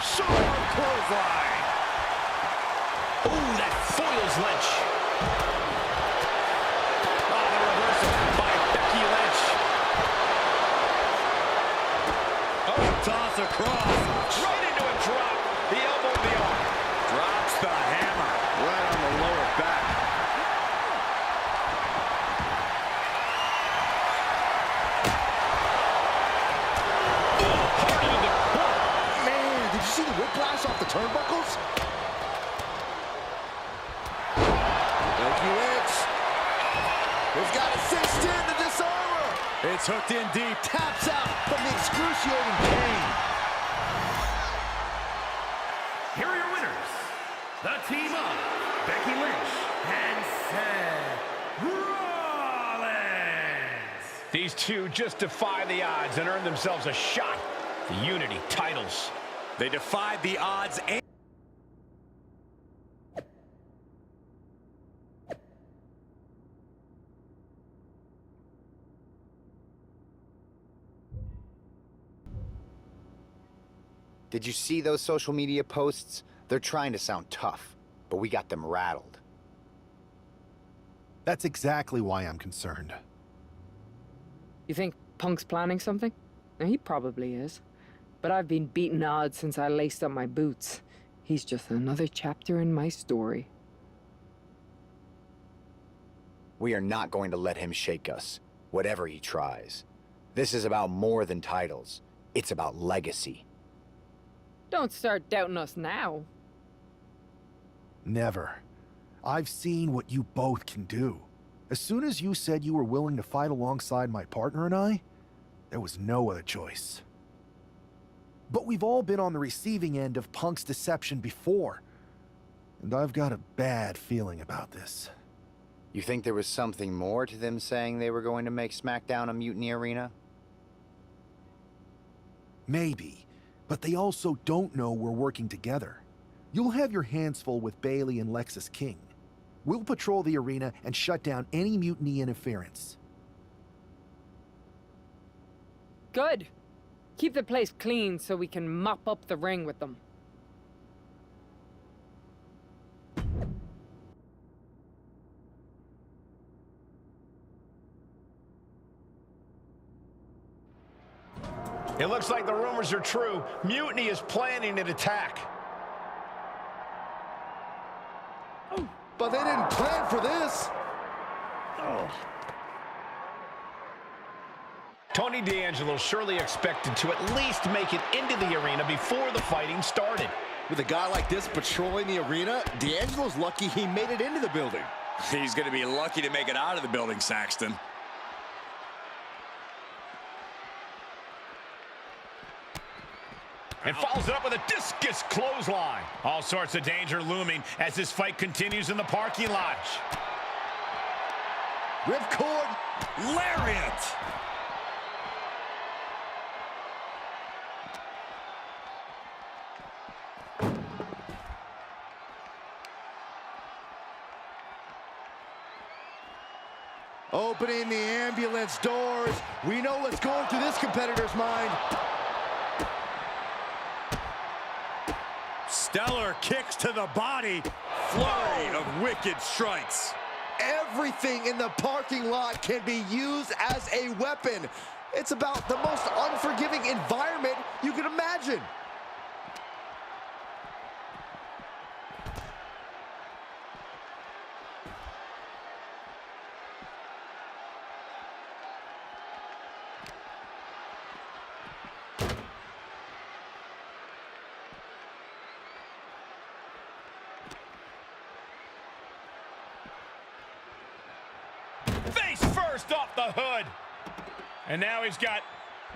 Sharp clothesline. Ooh, that foils Lynch. Oh, the reversal by Becky Lynch. Oh, toss across. Right into a drop. The elbow of the arm. Drops the hammer. Right on the lower back. Hard into the corner. Man, did you see the whiplash off the turnbuckles? Becky Lynch. He's got a 6'10" to disarm her. It's hooked in deep. Taps out from the excruciating pain. Here are your winners, the team of Becky Lynch and Seth Rollins. These two just defy the odds and earn themselves a shot at the Unity titles. They defied the odds and... Did you see those social media posts? They're trying to sound tough, but we got them rattled. That's exactly why I'm concerned. You think Punk's planning something? He probably is. but I've been beating odds since I laced up my boots. He's just another chapter in my story. We are not going to let him shake us, whatever he tries. This is about more than titles. It's about legacy. Don't start doubting us now. Never. I've seen what you both can do. As soon as you said you were willing to fight alongside my partner and I, there was no other choice. But we've all been on the receiving end of Punk's deception before, and I've got a bad feeling about this. You think there was something more to them saying they were going to make SmackDown a mutiny arena? Maybe, but they also don't know we're working together. You'll have your hands full with Bailey and Lexus King. We'll patrol the arena and shut down any mutiny interference. Good. Keep the place clean so we can mop up the ring with them. It looks like the rumors are true. Mutiny is planning an attack. But they didn't plan for this. Tony D'Angelo surely expected to at least make it into the arena before the fighting started. With a guy like this patrolling the arena, D'Angelo's lucky he made it into the building. He's going to be lucky to make it out of the building, Saxton. And follows it up with a discus clothesline. All sorts of danger looming as this fight continues in the parking lot. Ripcord. Lariat. Opening the ambulance doors. We know what's going through this competitor's mind. Stellar kicks to the body. Flurry of wicked strikes. Everything in the parking lot can be used as a weapon. It's about the most unforgiving environment you can imagine. First off the hood. And now he's got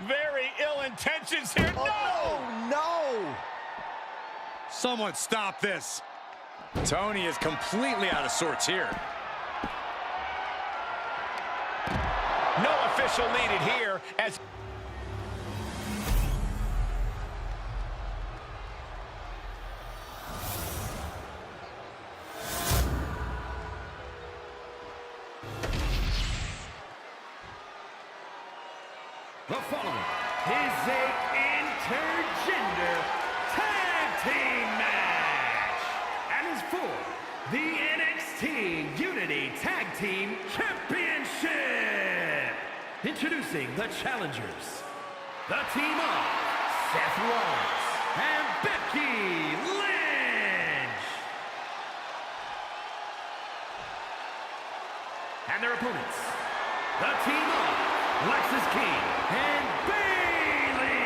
very ill intentions here. Oh, no! Someone stop this. Tony is completely out of sorts here. No official needed here as... The following is a intergender tag team match and is for the NXT Unity Tag Team Championship. Introducing the challengers, the team of Seth Rollins and Becky Lynch. And their opponents, the team of Lexus King and Bailey.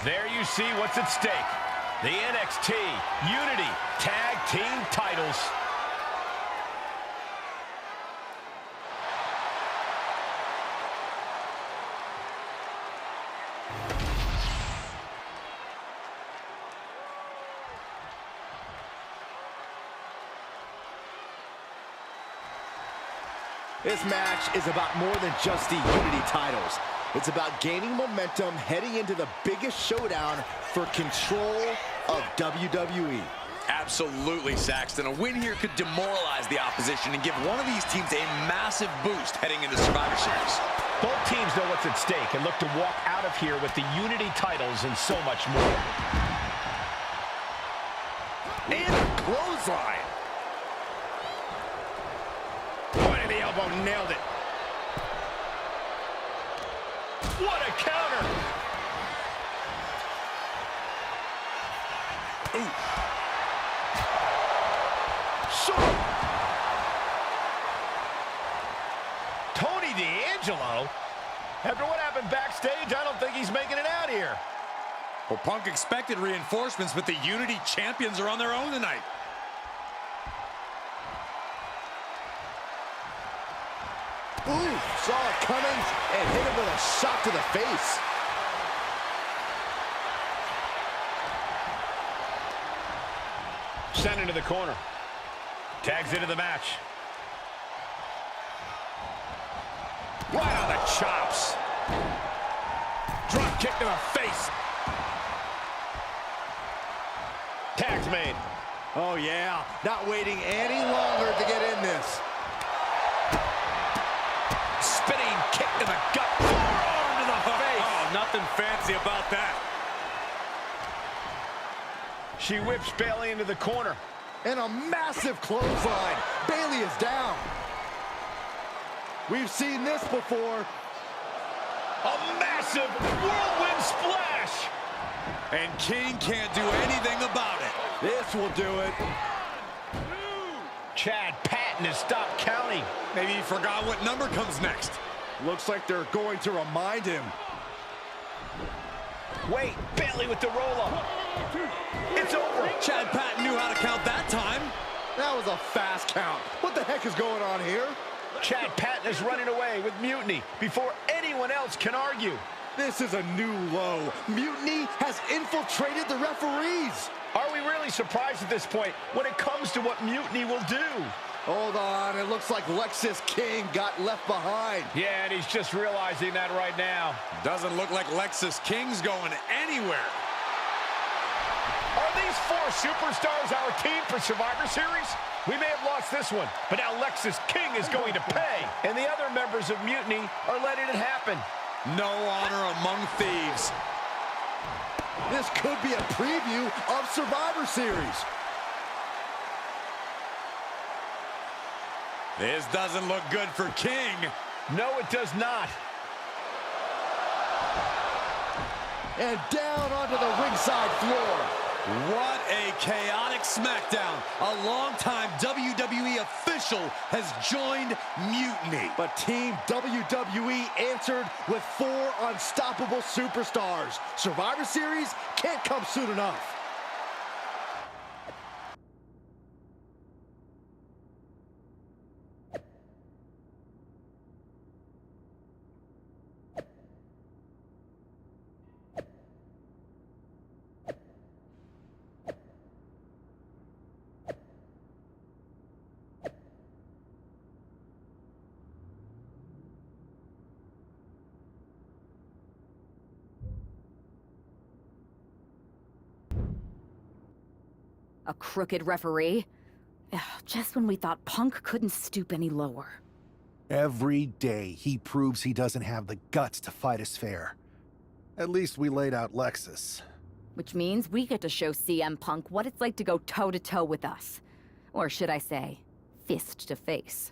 There you see what's at stake. The NXT Unity Tag Team titles. This match is about more than just the Unity titles. It's about gaining momentum heading into the biggest showdown for control of WWE. Absolutely, Saxton. A win here could demoralize the opposition and give one of these teams a massive boost heading into Survivor Series. Both teams know what's at stake and look to walk out of here with the Unity titles and so much more. And a clothesline. Point of the elbow, nailed it. What a counter! Ooh. Sure. Tony D'Angelo? After what happened backstage, I don't think he's making it out here. Well, Punk expected reinforcements, but the Unity champions are on their own tonight. Ooh, saw it coming and hit him with a shot to the face. Sent into the corner. Tags into the match. Right on the chops. Drop kick to the face. Tag's made. Oh, yeah. Not waiting any longer to get in this. Spinning kick to the gut. Forearm to the face. Oh, nothing fancy about that. She whips Bayley into the corner. And a massive clothesline. Bayley is down. We've seen this before. A massive whirlwind splash. And King can't do anything about it. This will do it. Chad Patton has stopped counting. Maybe he forgot what number comes next. Looks like they're going to remind him. Wait, Bayley with the roll-up. It's over. Chad Patton knew how to count that time. That was a fast count. What the heck is going on here? Chad Patton is running away with Mutiny before anyone else can argue. This is a new low. Mutiny has infiltrated the referees. Are we really surprised at this point when it comes to what Mutiny will do? Hold on, it looks like Lexis King got left behind. Yeah, and he's just realizing that right now. Doesn't look like Lexis King's going anywhere. Are these four superstars our team for Survivor Series? We may have lost this one, but now Lexis King is going to pay. And the other members of Mutiny are letting it happen. No honor among thieves. This could be a preview of Survivor Series. This doesn't look good for King. No, it does not. And down onto the ringside floor. What a chaotic SmackDown. A longtime WWE official has joined Mutiny. But Team WWE answered with 4 unstoppable superstars. Survivor Series can't come soon enough. A crooked referee? Ugh, just when we thought Punk couldn't stoop any lower. Every day, he proves he doesn't have the guts to fight us fair. At least we laid out Lexus. Which means we get to show CM Punk what it's like to go toe-to-toe with us. Or should I say, fist to face.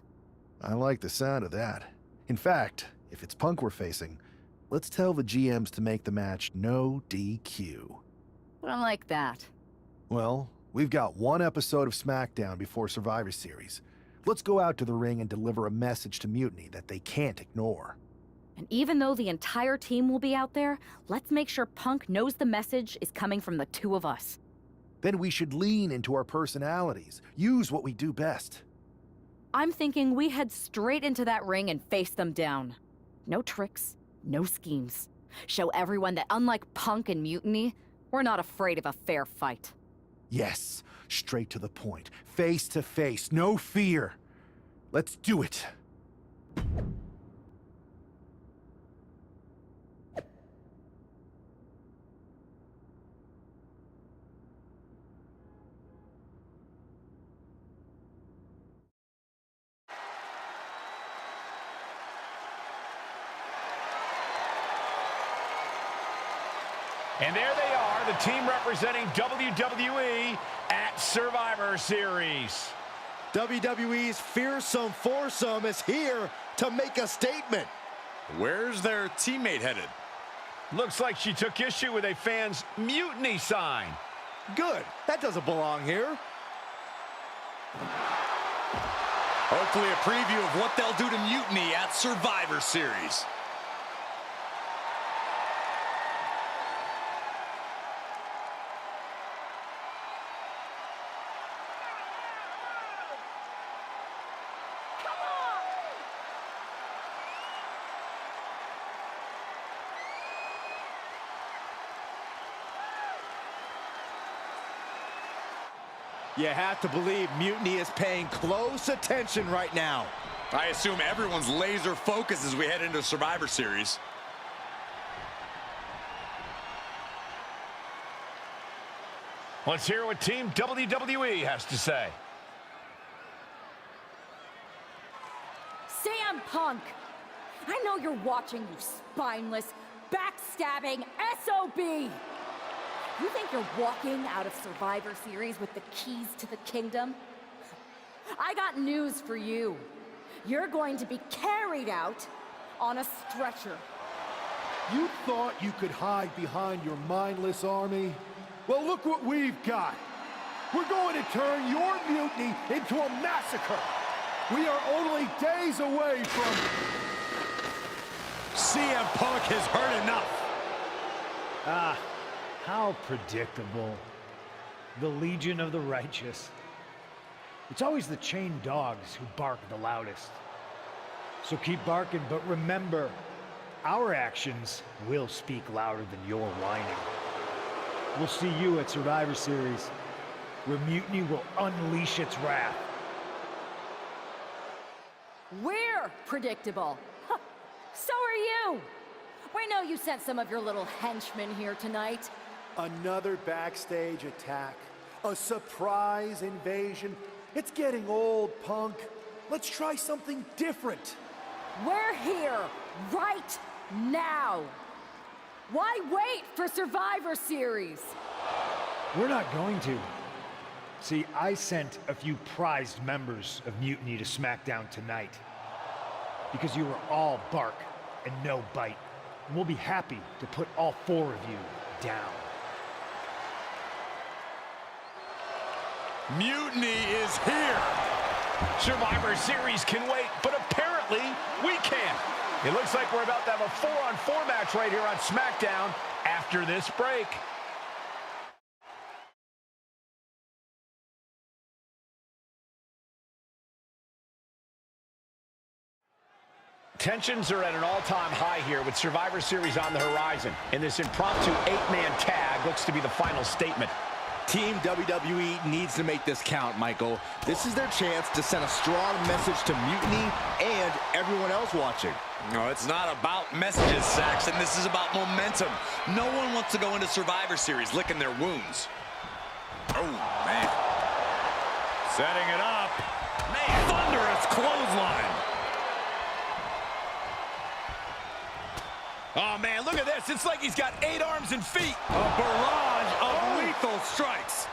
I like the sound of that. In fact, if it's Punk we're facing, let's tell the GMs to make the match no DQ. I like that. Well, we've got one episode of SmackDown before Survivor Series. Let's go out to the ring and deliver a message to Mutiny that they can't ignore. And even though the entire team will be out there, let's make sure Punk knows the message is coming from the two of us. Then we should lean into our personalities, use what we do best. I'm thinking we head straight into that ring and face them down. No tricks, no schemes. Show everyone that unlike Punk and Mutiny, we're not afraid of a fair fight. Yes, straight to the point, face to face, no fear. Let's do it. And there they are, the team representing WWE at Survivor Series. WWE's fearsome foursome is here to make a statement. Where's their teammate headed? Looks like she took issue with a fan's mutiny sign. Good. That doesn't belong here. Hopefully a preview of what they'll do to Mutiny at Survivor Series. You have to believe Mutiny is paying close attention right now. I assume everyone's laser focused as we head into Survivor Series. Let's hear what Team WWE has to say. CM Punk, I know you're watching, you spineless, backstabbing SOB. You think you're walking out of Survivor Series with the keys to the kingdom? I got news for you. You're going to be carried out on a stretcher. You thought you could hide behind your mindless army? Well, look what we've got. We're going to turn your mutiny into a massacre. We are only days away from... CM Punk has heard enough. Ah, how predictable. The Legion of the Righteous. It's always the chained dogs who bark the loudest. So keep barking, but remember, our actions will speak louder than your whining. We'll see you at Survivor Series, where Mutiny will unleash its wrath. We're predictable. Huh. So are you. We know you sent some of your little henchmen here tonight. Another backstage attack. A surprise invasion. It's getting old, Punk. Let's try something different. We're here right now. Why wait for Survivor Series? We're not going to. See, I sent a few prized members of Mutiny to SmackDown tonight. Because you were all bark and no bite. And we'll be happy to put all 4 of you down. Mutiny is here. Survivor Series can wait, but apparently we can't. It looks like we're about to have a 4-on-4 match right here on SmackDown after this break. Tensions are at an all-time high here with Survivor Series on the horizon. And this impromptu 8-man tag looks to be the final statement. Team WWE needs to make this count, Michael. This is their chance to send a strong message to Mutiny and everyone else watching. No, it's not about messages, Saxon. This is about momentum. No one wants to go into Survivor Series licking their wounds. Oh, man. Setting it up. Man, thunderous clothesline. Oh, man, look at this. It's like he's got 8 arms and feet. A barrage of lethal strikes.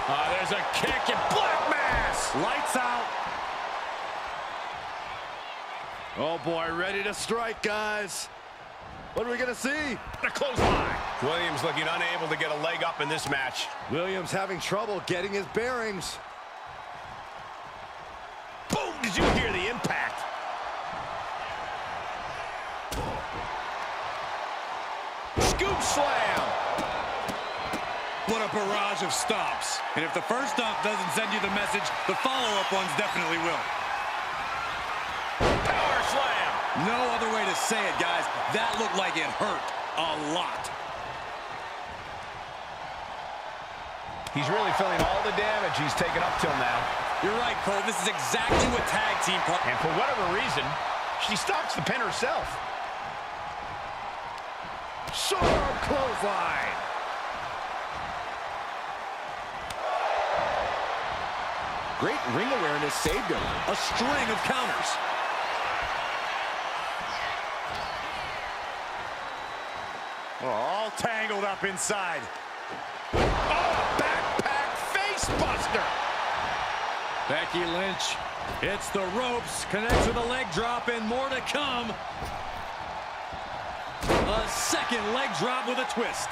There's a kick and Black Mass. Lights out. Oh, boy, ready to strike, guys. What are we going to see? A clothesline. Williams looking unable to get a leg up in this match. Williams having trouble getting his bearings. Boom! Did you hear the impact? Scoop slam. What a barrage of stops. And if the first stop doesn't send you the message, the follow-up ones definitely will. Power slam. No other way to say it, guys. That looked like it hurt a lot. He's really feeling all the damage he's taken up till now. You're right, Cole. This is exactly what tag team... And for whatever reason, she stops the pin herself. Short arm clothesline. Great ring awareness saved him. A string of counters. Oh, all tangled up inside. Oh, backpack face buster. Becky Lynch It's the ropes, connects with a leg drop, and more to come. A second leg drop with a twist.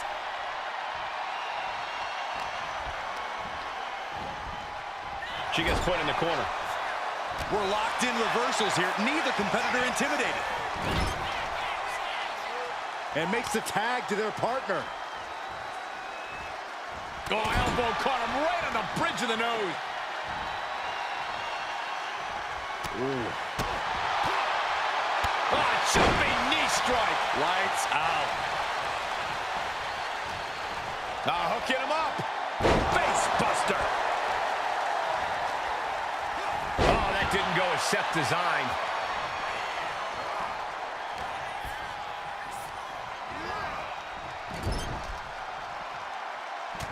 She gets put in the corner. We're locked in reversals here. Neither competitor intimidated. And makes the tag to their partner. Oh, elbow caught him right on the bridge of the nose. Ooh. Oh, jumping knee strike. Lights out. Hooking him up. Face buster. Oh, that didn't go as Seth designed.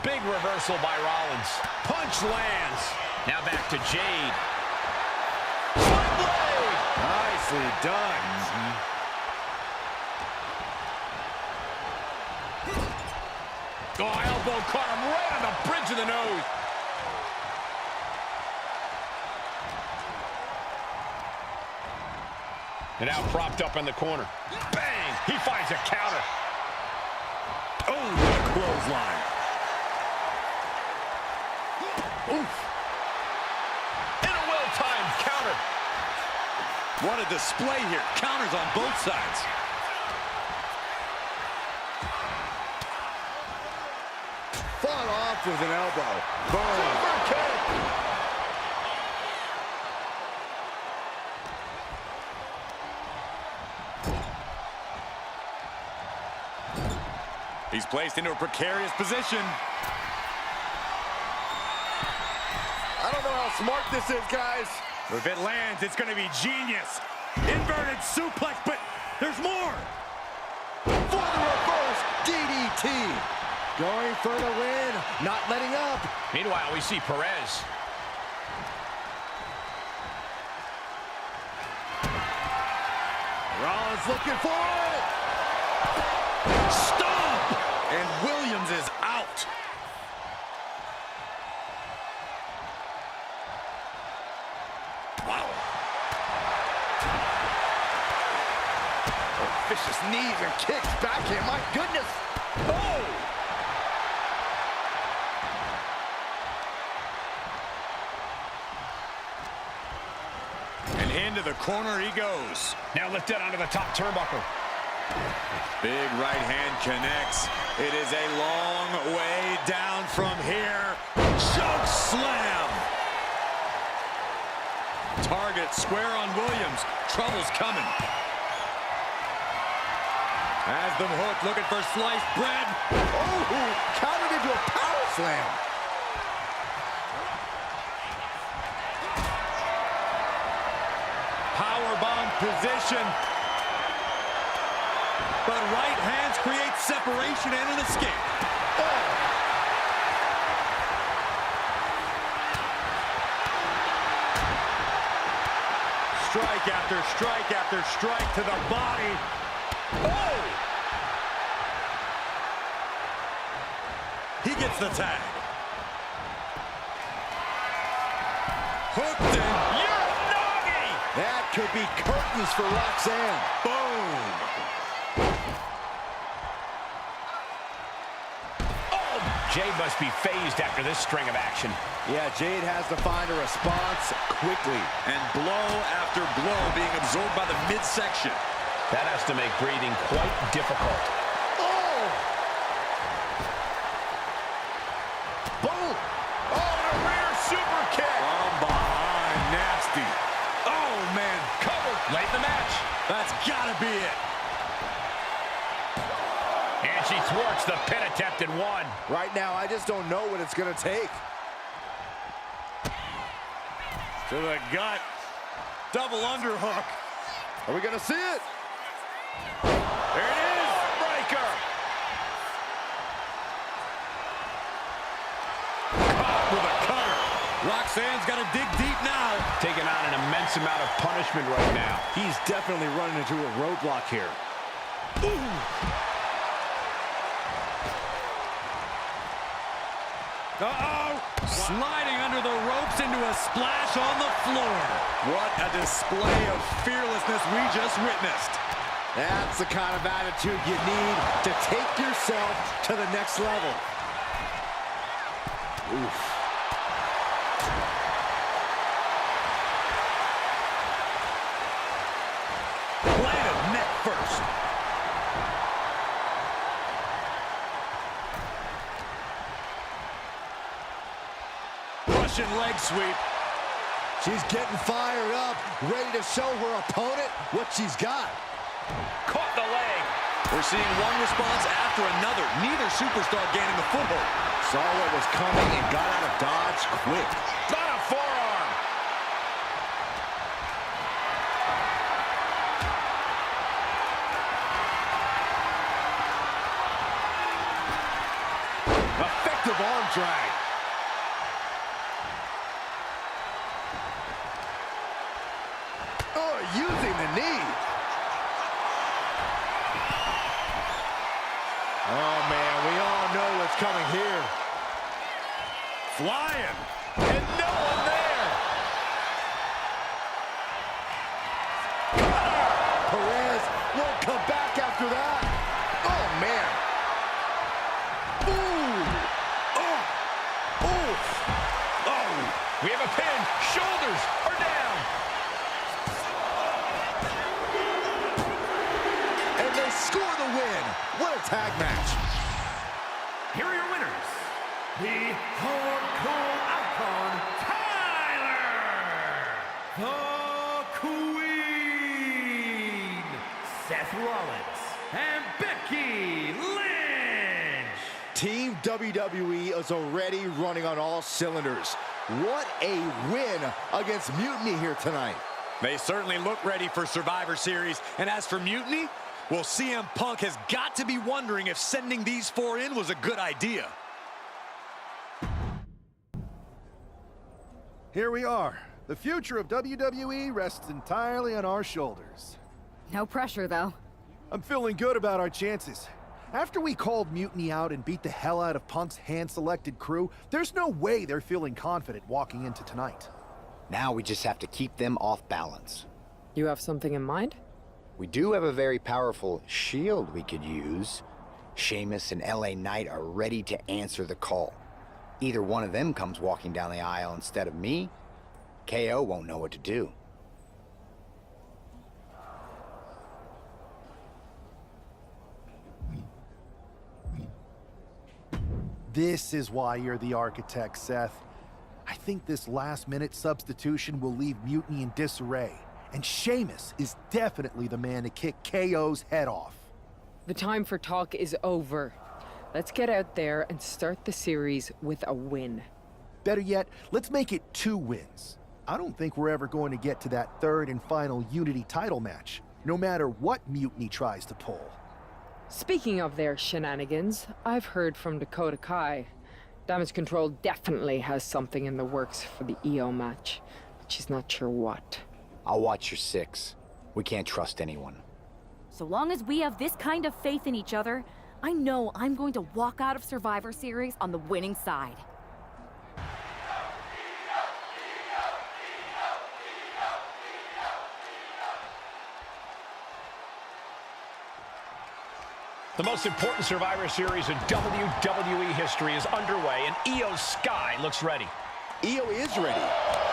Big reversal by Rollins. Punch lands. Now back to Jade. Blade. Nicely done. Oh, elbow caught him right on the bridge of the nose. And now propped up in the corner. Bang! He finds a counter. Oh, what a clothesline. Oof. And a well-timed counter. What a display here. Counters on both sides. Fought off with an elbow. Boom. Super kick. He's placed into a precarious position. I don't know how smart this is, guys. If it lands, it's going to be genius. Inverted suplex, but there's more. For the reverse DDT. Going for the win, not letting up. Meanwhile, we see Perez. Rollins looking for it. Stomp! And Williams is out. Wow. Oh, vicious knees and kicks back in. My goodness. Oh! And into the corner he goes. Now lifted onto the top turnbuckle. Big right hand connects. It is a long way down from here. Choke slam. Target square on Williams. Trouble's coming. Has them hooked, looking for sliced bread. Oh, countered into a power slam. Powerbomb position. But right hands create separation and an escape. Oh. Strike after strike after strike to the body. Oh! He gets the tag. Hooked in. Uranagi! That could be curtains for Roxanne. Boom! Oh, Jade must be phased after this string of action. Yeah, Jade has to find a response quickly. And blow after blow being absorbed by the midsection. That has to make breathing quite difficult. Oh! Boom! Oh, and a rear super kick! From behind, nasty. Oh, man, covered late in the match. That's gotta be it. And she thwarts the pin attempt in one. Right now, I just don't know what it's gonna take. To the gut. Double underhook. Are we gonna see it? There it is. Breaker. Caught with a cutter. Roxanne's got to dig deep now. Taking on an immense amount of punishment right now. He's definitely running into a roadblock here. Ooh. Uh-oh! Sliding under the ropes into a splash on the floor. What a display of fearlessness we just witnessed. That's the kind of attitude you need to take yourself to the next level. Oof. Planted neck first. Russian leg sweep. She's getting fired up, ready to show her opponent what she's got. Caught the leg. We're seeing one response after another. Neither superstar gaining the foothold. Saw what was coming and got out of dodge quick. Not a forearm. Effective arm drag. Oh, using the knee. Oh, man, we all know what's coming here. Flying. And no one there. Perez won't come back after that. Oh, man. Ooh. Oh. Oof. Oh, we have a pin. Shoulders are down. And they score the win. What a tag match. Here are your winners. The Hardcore Icon, Tyler, the Queen, Seth Rollins, and Becky Lynch. Team WWE is already running on all cylinders. What a win against Mutiny here tonight. They certainly look ready for Survivor Series. And as for Mutiny, well, CM Punk has got to be wondering if sending these four in was a good idea. Here we are. The future of WWE rests entirely on our shoulders. No pressure, though. I'm feeling good about our chances. After we called Mutiny out and beat the hell out of Punk's hand-selected crew, there's no way they're feeling confident walking into tonight. Now we just have to keep them off balance. You have something in mind? We do have a very powerful shield we could use. Sheamus and LA Knight are ready to answer the call. Either one of them comes walking down the aisle instead of me, KO won't know what to do. This is why you're the architect, Seth. I think this last-minute substitution will leave Mutiny in disarray, and Sheamus is definitely the man to kick KO's head off. The time for talk is over. Let's get out there and start the series with a win. Better yet, let's make it 2 wins. I don't think we're ever going to get to that third and final Unity title match, no matter what Mutiny tries to pull. Speaking of their shenanigans, I've heard from Dakota Kai. Damage Control definitely has something in the works for the EO match, but she's not sure what. I'll watch your 6. We can't trust anyone. So long as we have this kind of faith in each other, I know I'm going to walk out of Survivor Series on the winning side. The most important Survivor Series in WWE history is underway, and Io Sky looks ready. Io is ready,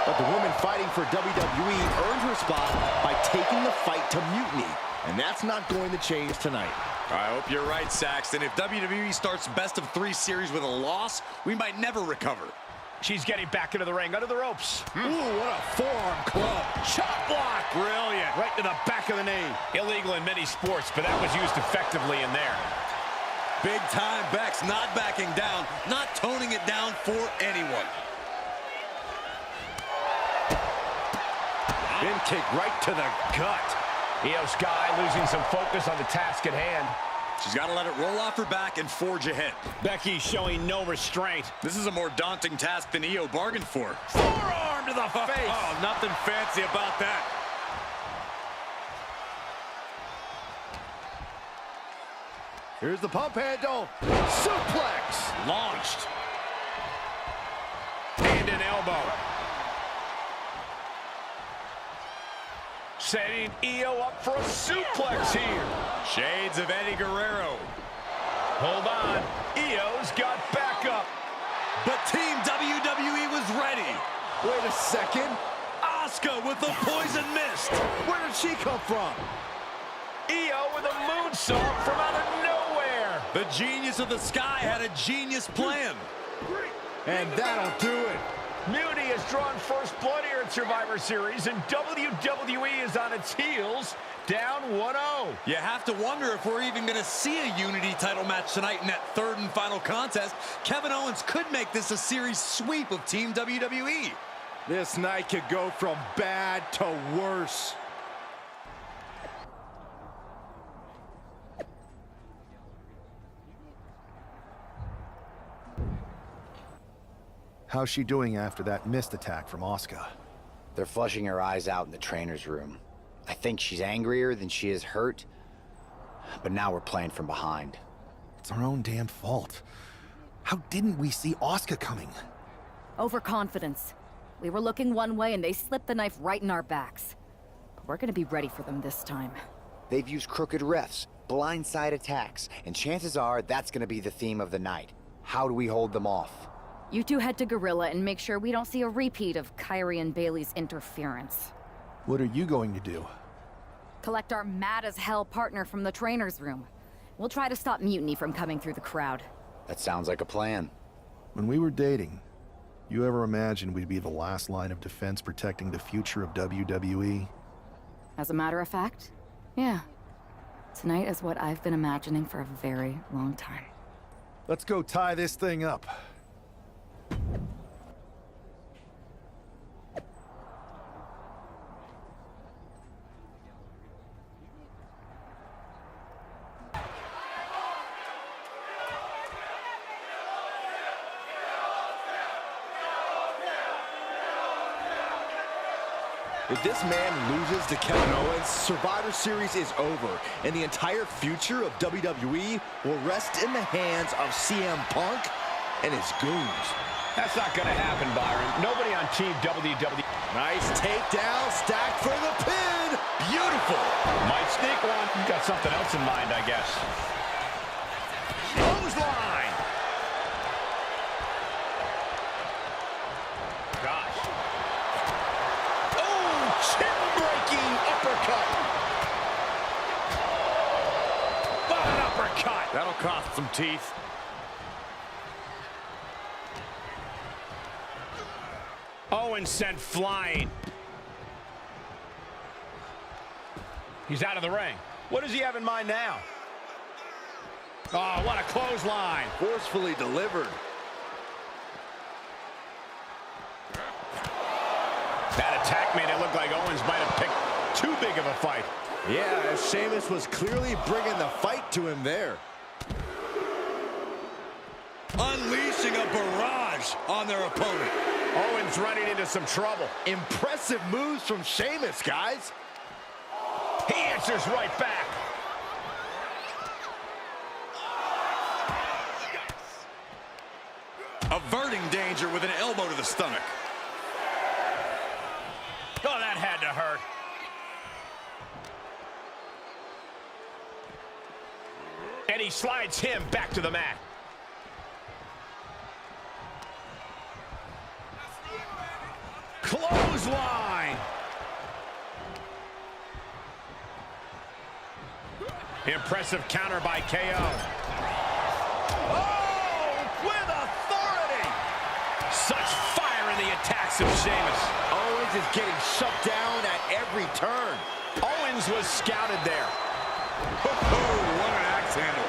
but the woman fighting for WWE earned her spot by taking the fight to Mutiny, and that's not going to change tonight. I hope you're right, Saxton. If WWE starts best-of-3 series with a loss, we might never recover. She's getting back into the ring, under the ropes. Ooh, what a forearm club. Chop block! Brilliant. Right to the back of the knee. Illegal in many sports, but that was used effectively in there. Big time Bex, not backing down, not toning it down for anyone. In kick right to the gut. Io Sky losing some focus on the task at hand. She's got to let it roll off her back and forge ahead. Becky showing no restraint. This is a more daunting task than Io bargained for. Forearm to the face. Oh, nothing fancy about that. Here's the pump handle. Suplex. Launched. setting Io up for a suplex here. Shades of Eddie Guerrero. Hold on. Io's got backup. But Team WWE was ready. Wait a second. Asuka with the poison mist. Where did she come from? Io with a moonsault from out of nowhere. The genius of the sky had a genius plan. And that'll do it. Mutiny has drawn first blood here at Survivor Series, and WWE is on its heels, down 1-0. You have to wonder if we're even going to see a Unity title match tonight in that third and final contest. Kevin Owens could make this a series sweep of Team WWE. This night could go from bad to worse. How's she doing after that missed attack from Asuka? They're flushing her eyes out in the trainer's room. I think she's angrier than she is hurt, but now we're playing from behind. It's our own damn fault. How didn't we see Asuka coming? Overconfidence. We were looking one way and they slipped the knife right in our backs. But we're gonna be ready for them this time. They've used crooked refs, blindside attacks, and chances are that's gonna be the theme of the night. How do we hold them off? You two head to Gorilla and make sure we don't see a repeat of Kyrie and Bailey's interference. What are you going to do? Collect our mad-as-hell partner from the trainer's room. We'll try to stop Mutiny from coming through the crowd. That sounds like a plan. When we were dating, you ever imagined we'd be the last line of defense protecting the future of WWE? As a matter of fact, yeah. Tonight is what I've been imagining for a very long time. Let's go tie this thing up. If this man loses to Kevin Owens, Survivor Series is over, and the entire future of WWE will rest in the hands of CM Punk and his goons. That's not going to happen, Byron. Nobody on Team WWE. Nice takedown, stacked for the pin. Beautiful. Might sneak one. You've got something else in mind, I guess. Clothesline. Gosh. Oh, chin-breaking uppercut. What an uppercut. That'll cost some teeth. Owens sent flying. He's out of the ring. What does he have in mind now? Oh, what a clothesline. Forcefully delivered. That attack made it look like Owens might have picked too big of a fight. Yeah, Sheamus was clearly bringing the fight to him there. Unleashing a barrage on their opponent. Owens running into some trouble. Impressive moves from Sheamus, guys. He answers right back. Averting danger with an elbow to the stomach. Oh, that had to hurt. And he slides him back to the mat. Clothesline. Impressive counter by KO. Oh, with authority. Such fire in the attacks of Sheamus. Owens is getting shut down at every turn. Owens was scouted there. Oh, what an axe handle.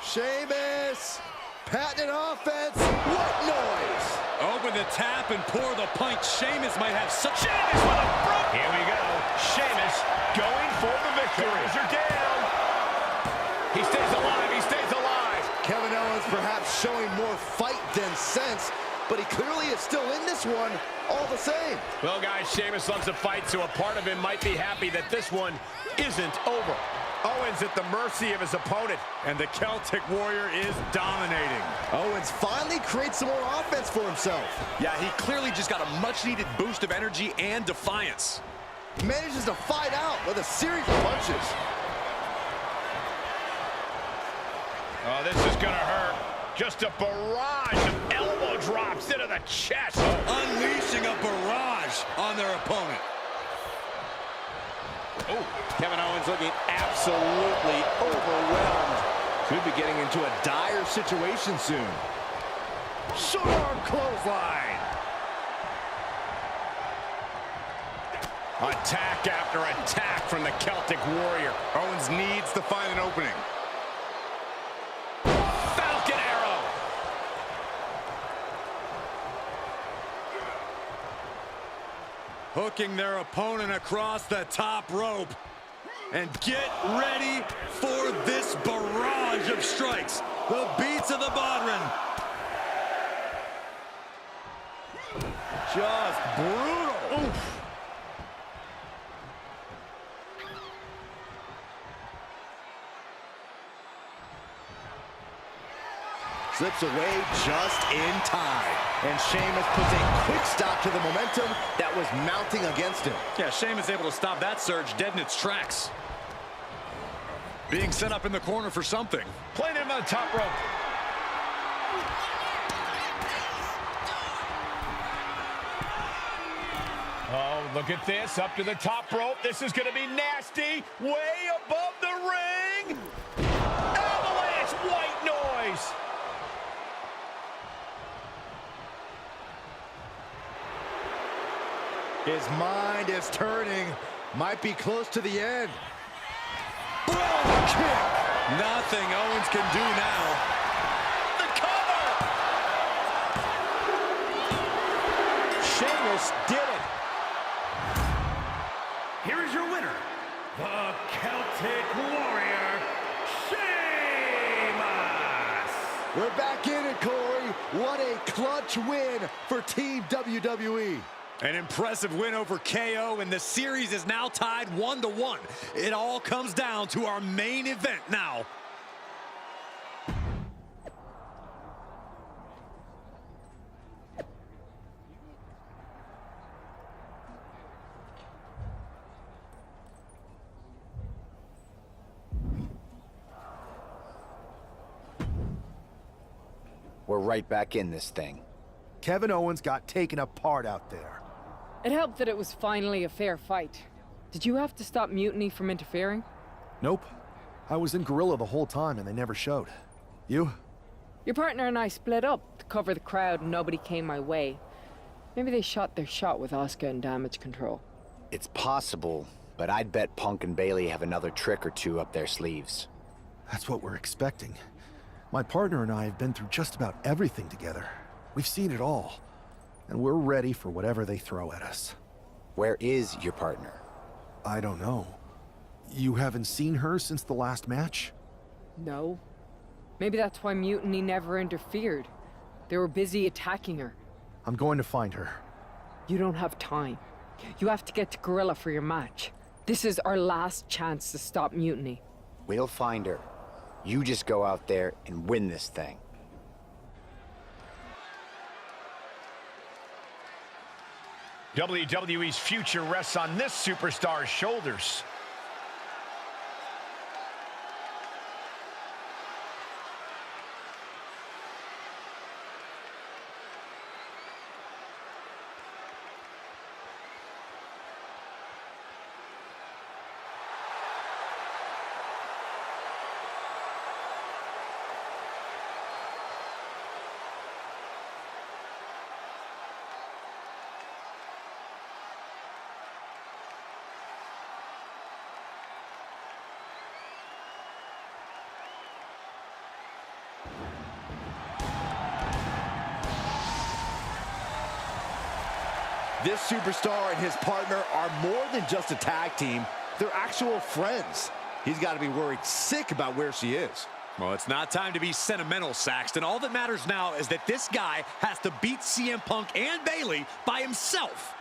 Sheamus, patented offense. What noise? Open the tap and pour the pint. Sheamus might have such... Sheamus with a broke. Here we go. Sheamus going for the victory. Shoulders are down. He stays alive. He stays alive. Kevin Owens perhaps showing more fight than sense, but he clearly is still in this one all the same. Well, guys, Sheamus loves to fight, so a part of him might be happy that this one isn't over. Owens at the mercy of his opponent. And the Celtic Warrior is dominating. Owens finally creates some more offense for himself. Yeah, he clearly just got a much-needed boost of energy and defiance. Manages to fight out with a series of punches. Oh, this is gonna hurt. Just a barrage of elbow drops into the chest. Unleashing a barrage on their opponent. Oh, Kevin Owens looking absolutely overwhelmed. Could be getting into a dire situation soon. Short arm clothesline. Attack after attack from the Celtic Warrior. Owens needs to find an opening. Falcon arrow. Hooking their opponent across the top rope. And get ready for this barrage of strikes. The beats of the Bodhrán. Just brutal. Oof. Slips away just in time. And Sheamus puts a quick stop to the momentum that was mounting against him. Yeah, Sheamus able to stop that surge dead in its tracks. Being set up in the corner for something. Playing him on the top rope. Oh, look at this. Up to the top rope. This is going to be nasty. Way above the ring. Avalanche white noise. His mind is turning. Might be close to the end. Bro, kick. Nothing Owens can do now. The cover. Sheamus did it. Here is your winner, the Celtic Warrior, Sheamus! We're back in it, Corey. What a clutch win for Team WWE. An impressive win over KO, and the series is now tied 1-1. It all comes down to our main event now. We're right back in this thing. Kevin Owens got taken apart out there. It helped that it was finally a fair fight. Did you have to stop Mutiny from interfering? Nope. I was in Gorilla the whole time and they never showed. You? Your partner and I split up to cover the crowd and nobody came my way. Maybe they shot their shot with Asuka and damage control. It's possible, but I'd bet Punk and Bailey have another trick or two up their sleeves. That's what we're expecting. My partner and I have been through just about everything together. We've seen it all. And we're ready for whatever they throw at us. Where is your partner? I don't know. You haven't seen her since the last match? No. Maybe that's why Mutiny never interfered. They were busy attacking her. I'm going to find her. You don't have time. You have to get to Gorilla for your match. This is our last chance to stop Mutiny. We'll find her. You just go out there and win this thing. WWE's future rests on this superstar's shoulders. This superstar and his partner are more than just a tag team. They're actual friends. He's got to be worried sick about where she is. Well, it's not time to be sentimental, Saxton. All that matters now is that this guy has to beat CM Punk and Bailey by himself.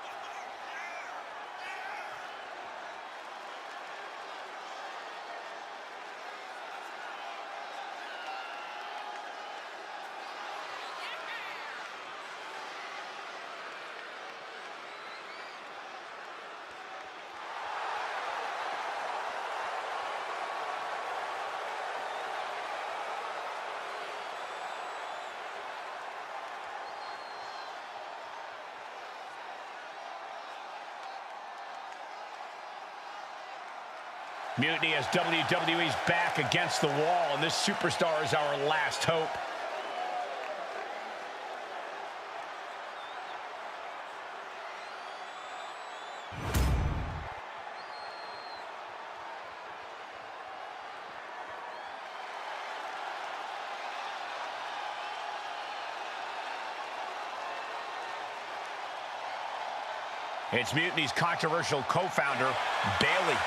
Mutiny has WWE's back against the wall, and this superstar is our last hope. It's Mutiny's controversial co-founder, Bayley.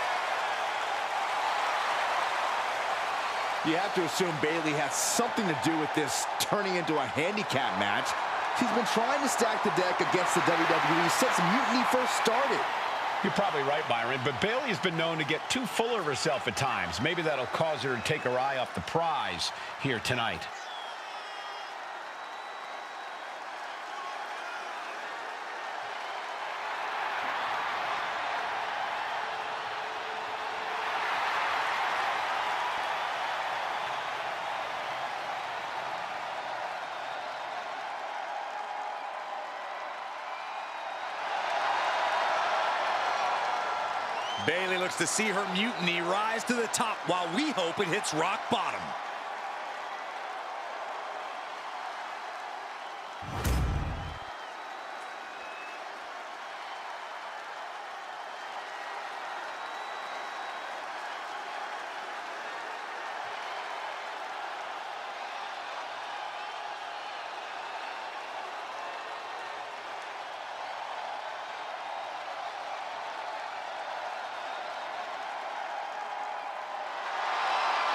You have to assume Bayley has something to do with this turning into a handicap match. She's been trying to stack the deck against the WWE since Mutiny first started. You're probably right, Byron, but Bayley has been known to get too full of herself at times. Maybe that'll cause her to take her eye off the prize here tonight. Bayley looks to see her Mutiny rise to the top while we hope it hits rock bottom.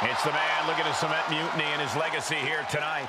It's the man looking to cement Mutiny and his legacy here tonight.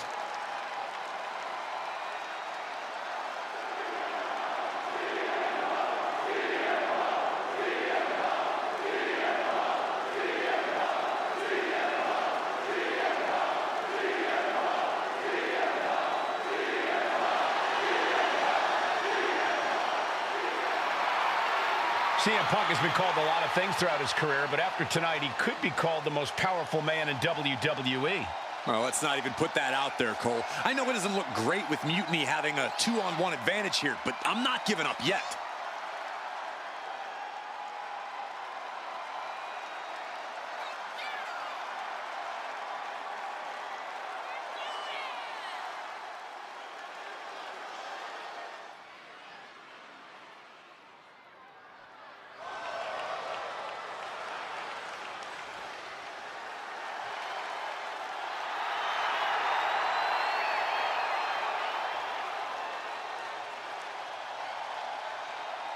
CM Punk has been called a lot of things throughout his career, but after tonight, he could be called the most powerful man in WWE. Well, let's not even put that out there, Cole. I know it doesn't look great with Mutiny having a 2-on-1 advantage here, but I'm not giving up yet.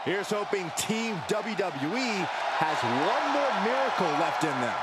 Here's hoping Team WWE has one more miracle left in them.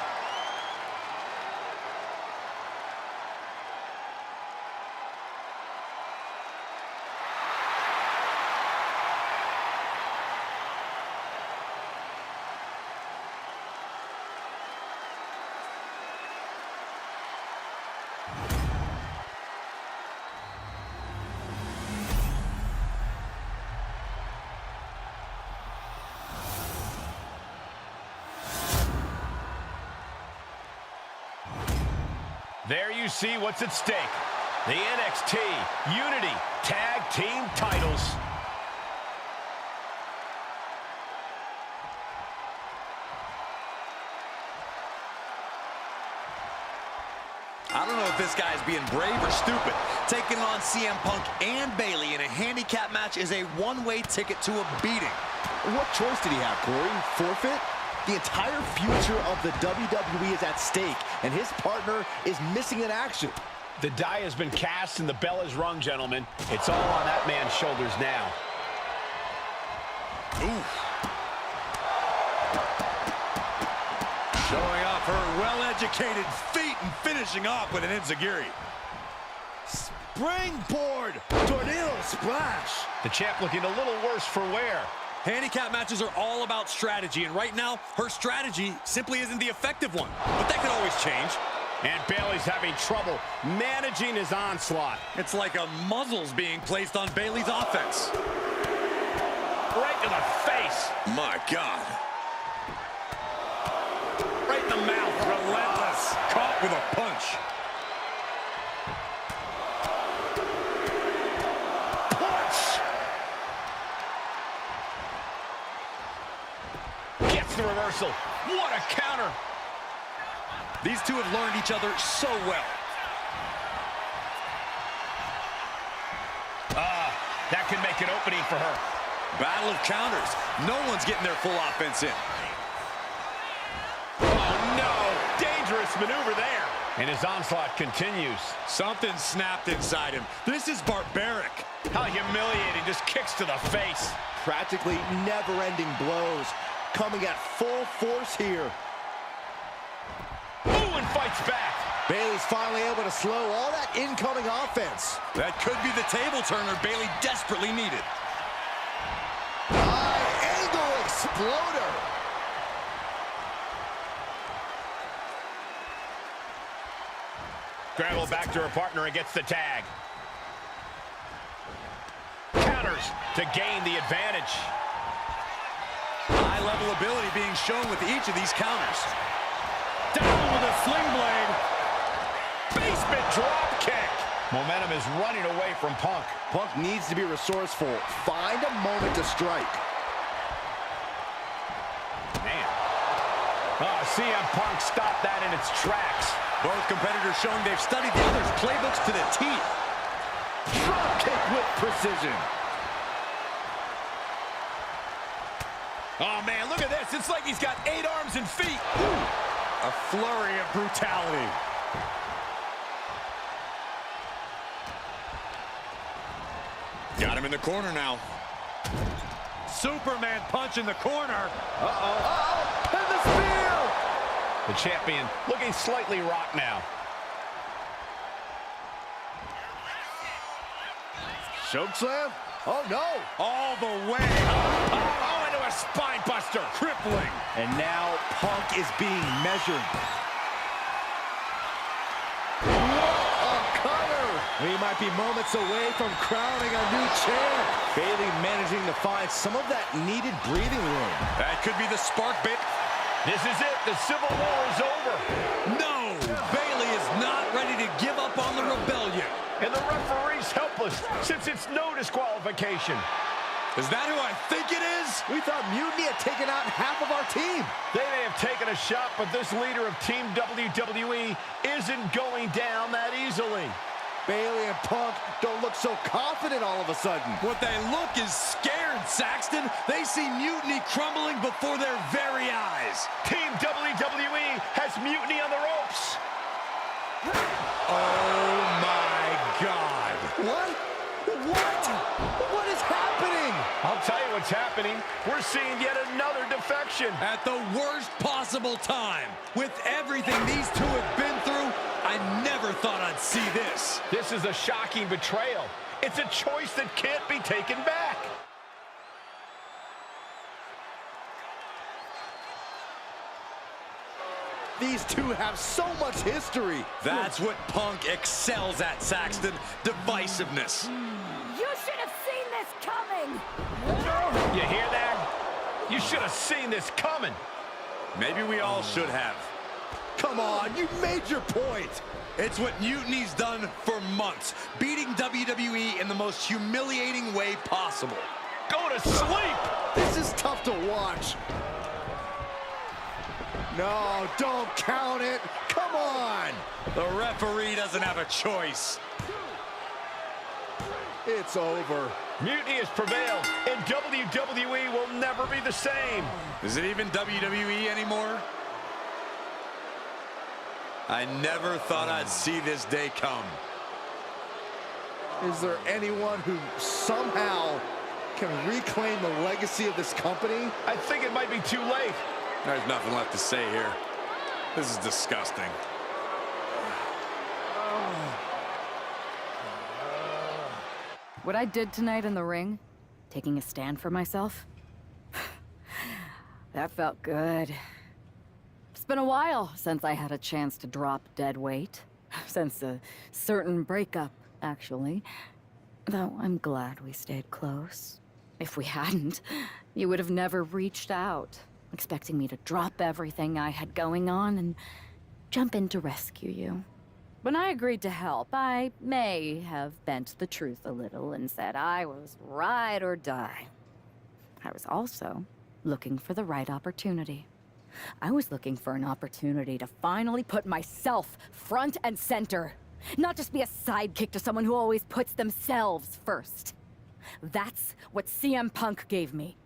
There you see what's at stake. The NXT Unity Tag Team titles. I don't know if this guy's being brave or stupid. Taking on CM Punk and Bayley in a handicap match is a one-way ticket to a beating. What choice did he have, Corey? Forfeit? The entire future of the WWE is at stake, and his partner is missing in action. The die has been cast and the bell is rung, gentlemen. It's all on that man's shoulders now. Oof. Showing off her well-educated feet and finishing off with an enziguri. Springboard tornado splash. The champ looking a little worse for wear. Handicap matches are all about strategy, and right now, her strategy simply isn't the effective one. But that could always change. And Bayley's having trouble managing his onslaught. It's like a muzzle's being placed on Bayley's offense. Right to the face. My God. Right in the mouth. Relentless. Caught with a punch. The reversal. What a counter! These two have learned each other so well. That can make an opening for her. Battle of counters. No one's getting their full offense in. Oh, no! Dangerous maneuver there. And his onslaught continues. Something snapped inside him. This is barbaric. How humiliating. Just kicks to the face. Practically never-ending blows coming at full force here. Ooh, and fights back. Bayley's finally able to slow all that incoming offense. That could be the table turner Bayley desperately needed. High angle exploder. Gravel back to her partner and gets the tag. Counters to gain the advantage. High-level ability being shown with each of these counters. Down with a sling blade. Basement drop kick. Momentum is running away from Punk. Punk needs to be resourceful. Find a moment to strike. Man. Oh, CM Punk stopped that in its tracks. Both competitors showing they've studied the other's playbooks to the teeth. Drop kick with precision. Oh, man, look at this. It's like he's got 8 arms and feet. Ooh. A flurry of brutality. Got him in the corner now. Superman punch in the corner. Uh-oh. And the spear. The champion looking slightly rocked now. Choke slam? Oh, no. All the way. Oh, into a spine buster. Crippling. And now Punk is being measured. We might be moments away from crowning a new champ. Bayley managing to find some of that needed breathing room. That could be the spark, Bayley. This is it. The Civil War is over. No! Bayley is not ready to give up on the rebellion. And the referee's helpless since it's no disqualification. Is that who I think it is? We thought Mutiny had taken out half of our team. They may have taken a shot, but this leader of Team WWE isn't going down that easily. Bayley and Punk don't look so confident all of a sudden. What they look is scared, Saxton. They see Mutiny crumbling before their very eyes. Team WWE has Mutiny on the ropes. Oh, my God. What? What is happening? I'll tell you what's happening. We're seeing yet another defection. At the worst possible time. With everything these two have been through, I never thought I'd see this. This is a shocking betrayal. It's a choice that can't be taken back. These two have so much history. That's what Punk excels at, Saxton. Divisiveness. You should have seen this coming. You hear that? You should have seen this coming. Maybe we all should have. Come on, you made your point. It's what Mutiny's done for months, beating WWE in the most humiliating way possible. Go to sleep! This is tough to watch. No, don't count it. Come on. The referee doesn't have a choice. It's over. Mutiny has prevailed, and WWE will never be the same. Is it even WWE anymore? I never thought I'd see this day come. Is there anyone who somehow can reclaim the legacy of this company? I think it might be too late. There's nothing left to say here. This is disgusting. What I did tonight in the ring, taking a stand for myself, that felt good. It's been a while since I had a chance to drop dead weight. Since a certain breakup, actually. Though I'm glad we stayed close. If we hadn't, you would have never reached out, expecting me to drop everything I had going on and jump in to rescue you. When I agreed to help, I may have bent the truth a little and said I was ride or die. I was also looking for the right opportunity. I was looking for an opportunity to finally put myself front and center. Not just be a sidekick to someone who always puts themselves first. That's what CM Punk gave me.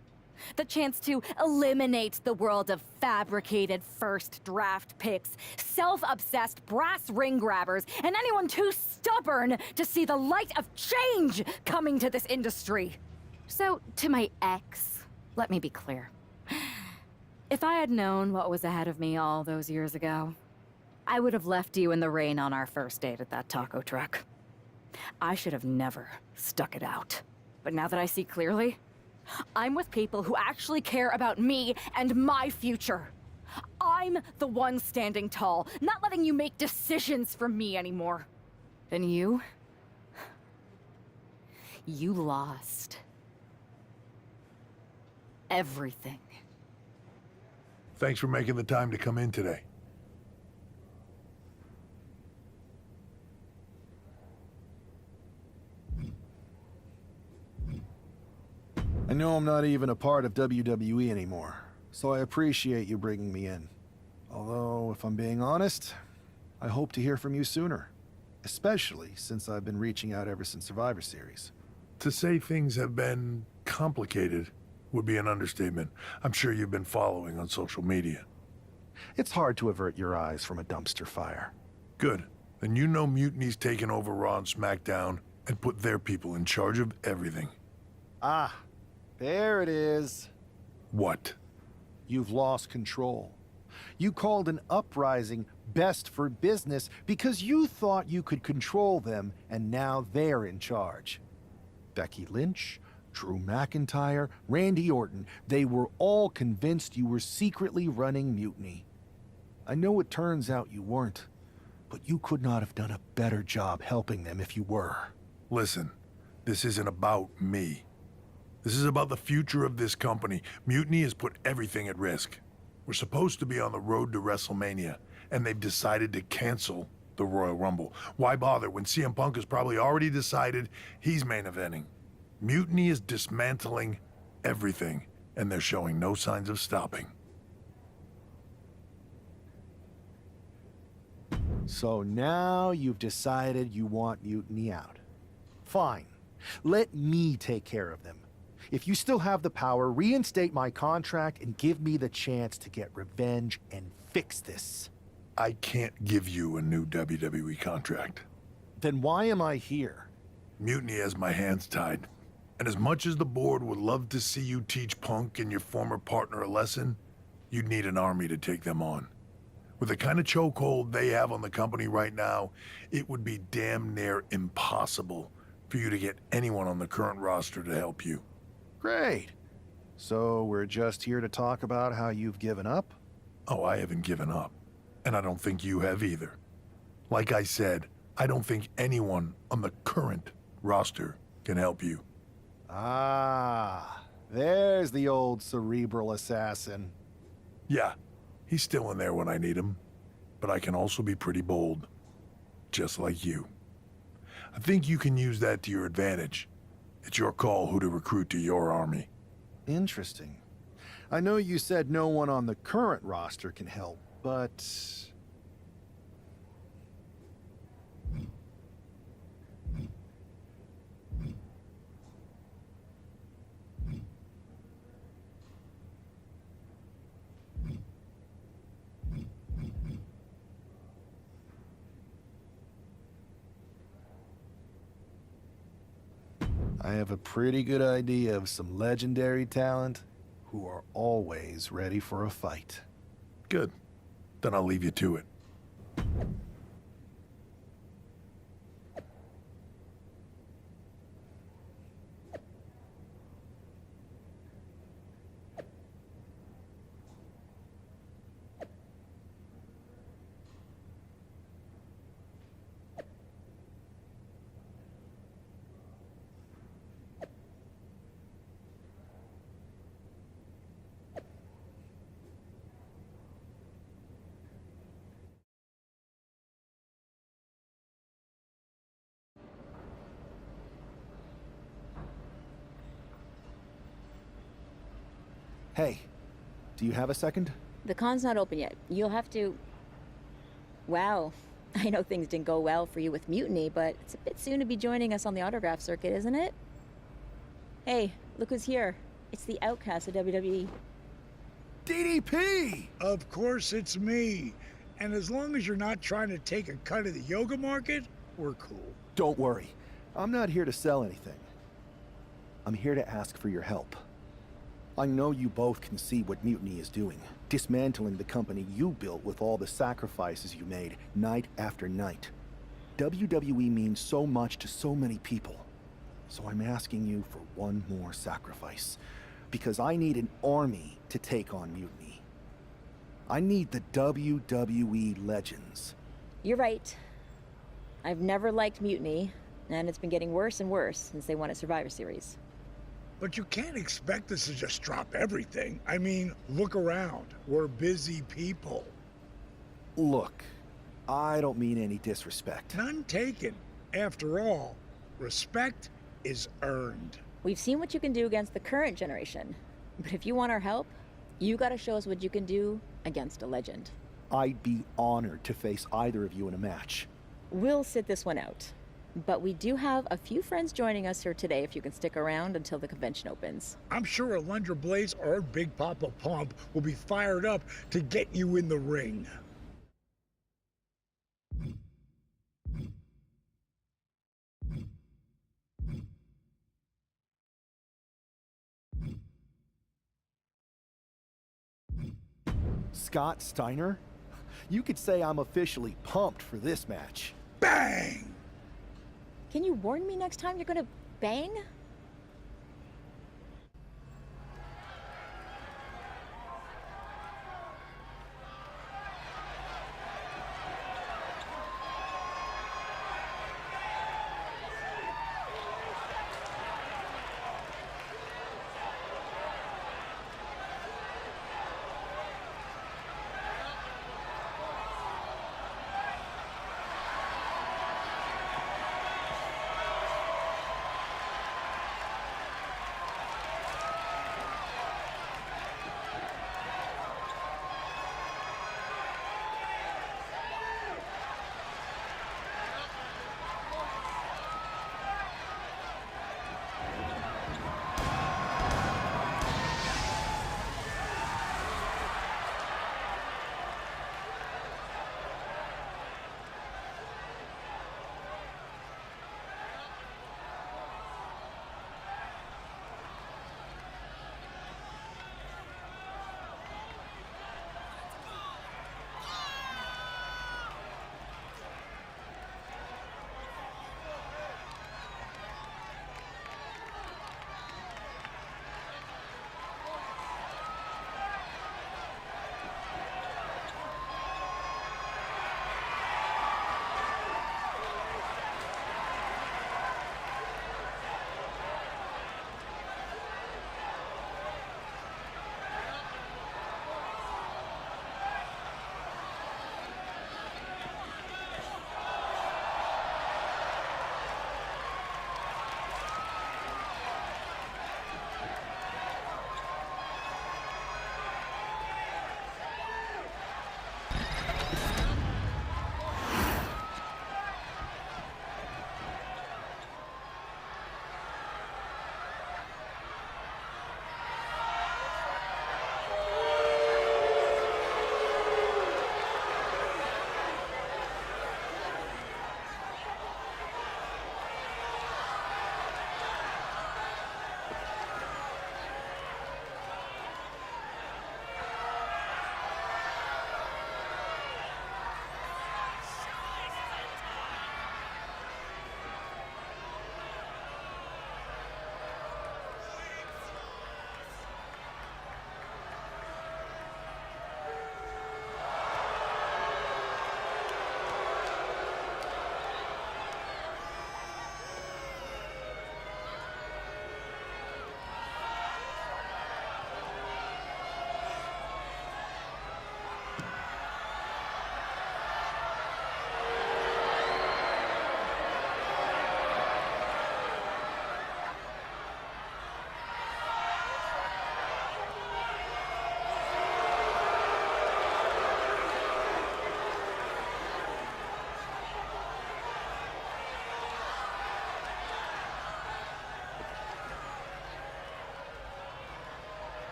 The chance to eliminate the world of fabricated first draft picks, self-obsessed brass ring grabbers, and anyone too stubborn to see the light of change coming to this industry. So, to my ex, let me be clear. If I had known what was ahead of me all those years ago, I would have left you in the rain on our first date at that taco truck. I should have never stuck it out. But now that I see clearly, I'm with people who actually care about me and my future. I'm the one standing tall, not letting you make decisions for me anymore. And you lost everything. Thanks for making the time to come in today. I know I'm not even a part of WWE anymore, so I appreciate you bringing me in. Although, if I'm being honest, I hope to hear from you sooner. Especially since I've been reaching out ever since Survivor Series. To say things have been complicated would be an understatement. I'm sure you've been following on social media. It's hard to avert your eyes from a dumpster fire. Good. Then you know Mutiny's taken over Raw and SmackDown and put their people in charge of everything. Ah, there it is. What? You've lost control. You called an uprising best for business because you thought you could control them, and now they're in charge. Becky Lynch, Drew McIntyre, Randy Orton, they were all convinced you were secretly running Mutiny. I know it turns out you weren't, but you could not have done a better job helping them if you were. Listen, this isn't about me. This is about the future of this company. Mutiny has put everything at risk. We're supposed to be on the road to WrestleMania, and they've decided to cancel the Royal Rumble. Why bother when CM Punk has probably already decided he's main eventing? Mutiny is dismantling everything, and they're showing no signs of stopping. So now you've decided you want Mutiny out. Fine. Let me take care of them. If you still have the power, reinstate my contract and give me the chance to get revenge and fix this. I can't give you a new WWE contract. Then why am I here? Mutiny has my hands tied. And as much as the board would love to see you teach Punk and your former partner a lesson, you'd need an army to take them on. With the kind of chokehold they have on the company right now, it would be damn near impossible for you to get anyone on the current roster to help you. Great. So we're just here to talk about how you've given up? Oh, I haven't given up. And I don't think you have either. Like I said, I don't think anyone on the current roster can help you. Ah, there's the old cerebral assassin. Yeah, he's still in there when I need him. But I can also be pretty bold. Just like you. I think you can use that to your advantage. It's your call who to recruit to your army. Interesting. I know you said no one on the current roster can help, but... I have a pretty good idea of some legendary talent who are always ready for a fight. Good. Then I'll leave you to it. Hey, do you have a second? The con's not open yet. You'll have to... Wow. I know things didn't go well for you with Mutiny, but it's a bit soon to be joining us on the autograph circuit, isn't it? Hey, look who's here. It's the outcast of WWE. DDP! Of course it's me. And as long as you're not trying to take a cut of the yoga market, we're cool. Don't worry. I'm not here to sell anything. I'm here to ask for your help. I know you both can see what Mutiny is doing, dismantling the company you built with all the sacrifices you made, night after night. WWE means so much to so many people. So I'm asking you for one more sacrifice. Because I need an army to take on Mutiny. I need the WWE legends. You're right. I've never liked Mutiny, and it's been getting worse and worse since they won a Survivor Series. But you can't expect us to just drop everything. I mean, look around. We're busy people. Look, I don't mean any disrespect. None taken. After all, respect is earned. We've seen what you can do against the current generation. But if you want our help, you gotta show us what you can do against a legend. I'd be honored to face either of you in a match. We'll sit this one out. But we do have a few friends joining us here today if you can stick around until the convention opens. I'm sure Alundra Blaze or Big Papa Pump will be fired up to get you in the ring. Scott Steiner? You could say I'm officially pumped for this match. Bang! Can you warn me next time you're gonna bang?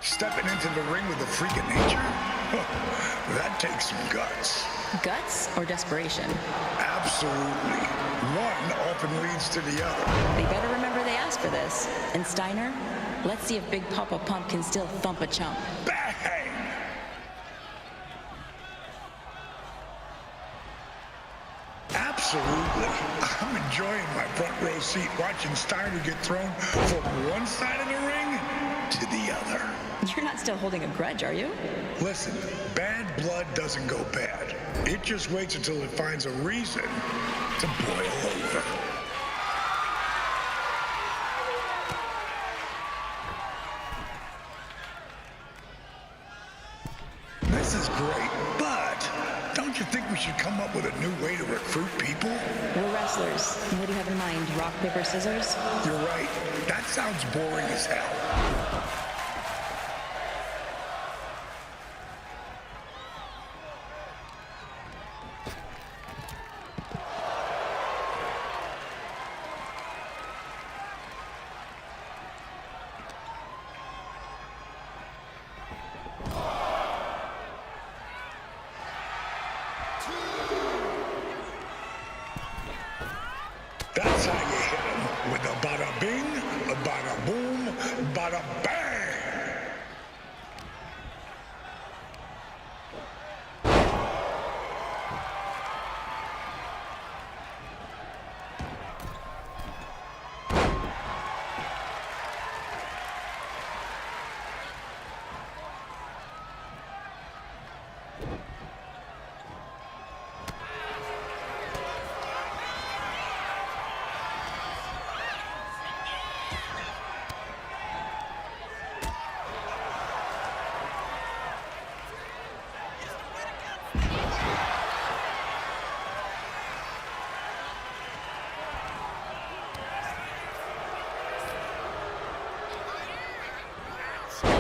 Stepping into the ring with a freak of nature? That takes some guts. Guts or desperation? Absolutely. One often leads to the other. They better remember they asked for this. And Steiner, let's see if Big Papa Pump can still thump a chump. Bang! Absolutely. I'm enjoying my front row seat watching Steiner get thrown from one side of the ring to the other. You're not still holding a grudge, are you? Listen, bad blood doesn't go bad. It just waits until it finds a reason to boil over. This is great, but don't you think we should come up with a new way to recruit people? We're wrestlers. What do you have in mind? Rock, paper, scissors? You're right. That sounds boring as hell. That's how you hit him, with a bada bing, a bada boom, bada bang!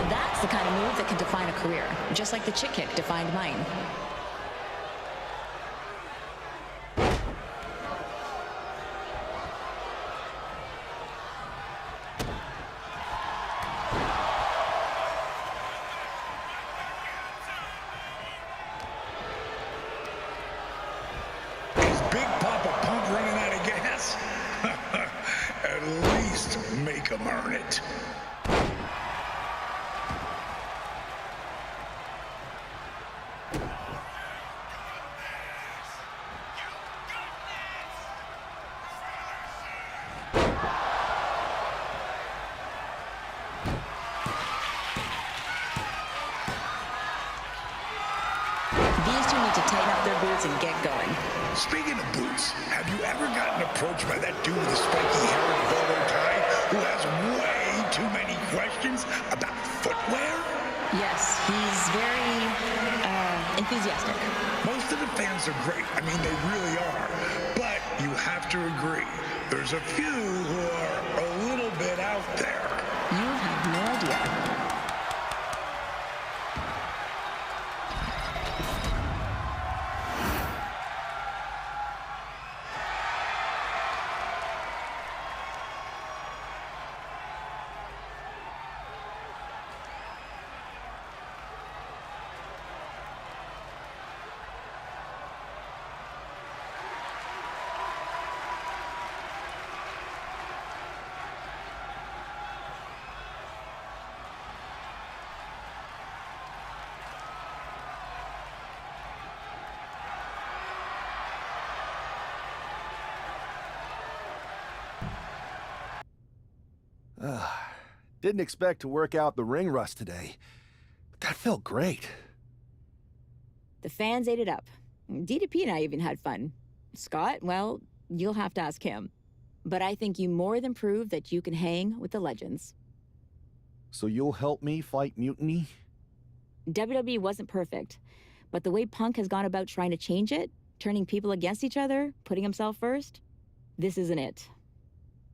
That's the kind of move that can define a career, just like the chick kick defined mine. Is Big Papa Pump running out of gas? At least make him earn it. These two need to tighten up their boots and get going. Speaking of boots, have you ever gotten approached by that dude with the spiky hair and bolo tie who has way too many questions about footwear? Yes, he's very, enthusiastic. Most of the fans are great. I mean, they really are. But you have to agree, there's a few who are a little bit out there. You have no idea. Didn't expect to work out the ring rust today, but that felt great. The fans ate it up. DDP and I even had fun. Scott, well, you'll have to ask him. But I think you more than proved that you can hang with the legends. So you'll help me fight Mutiny? WWE wasn't perfect, but the way Punk has gone about trying to change it, turning people against each other, putting himself first, this isn't it.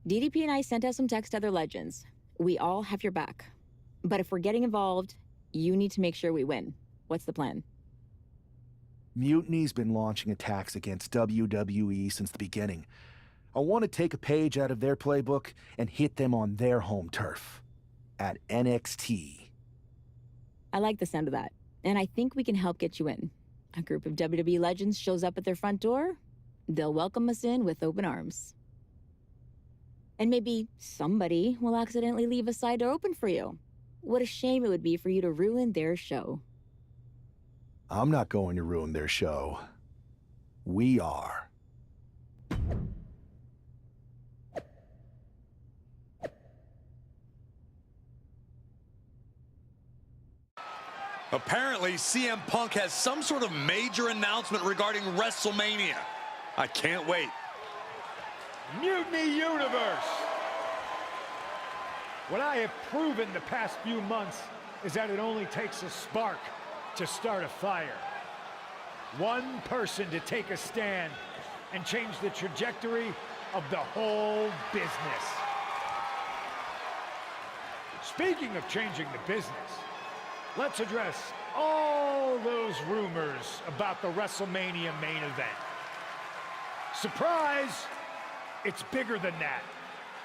DDP and I sent out some text to other legends. We all have your back. But if we're getting involved, you need to make sure we win. What's the plan? Mutiny's been launching attacks against WWE since the beginning. I want to take a page out of their playbook and hit them on their home turf. At NXT. I like the sound of that, and I think we can help get you in. A group of WWE legends shows up at their front door, they'll welcome us in with open arms. And maybe somebody will accidentally leave a side door open for you. What a shame it would be for you to ruin their show. I'm not going to ruin their show. We are. Apparently, CM Punk has some sort of major announcement regarding WrestleMania. I can't wait. Mutiny Universe! What I have proven the past few months is that it only takes a spark to start a fire. One person to take a stand and change the trajectory of the whole business. Speaking of changing the business, let's address all those rumors about the WrestleMania main event. Surprise! It's bigger than that.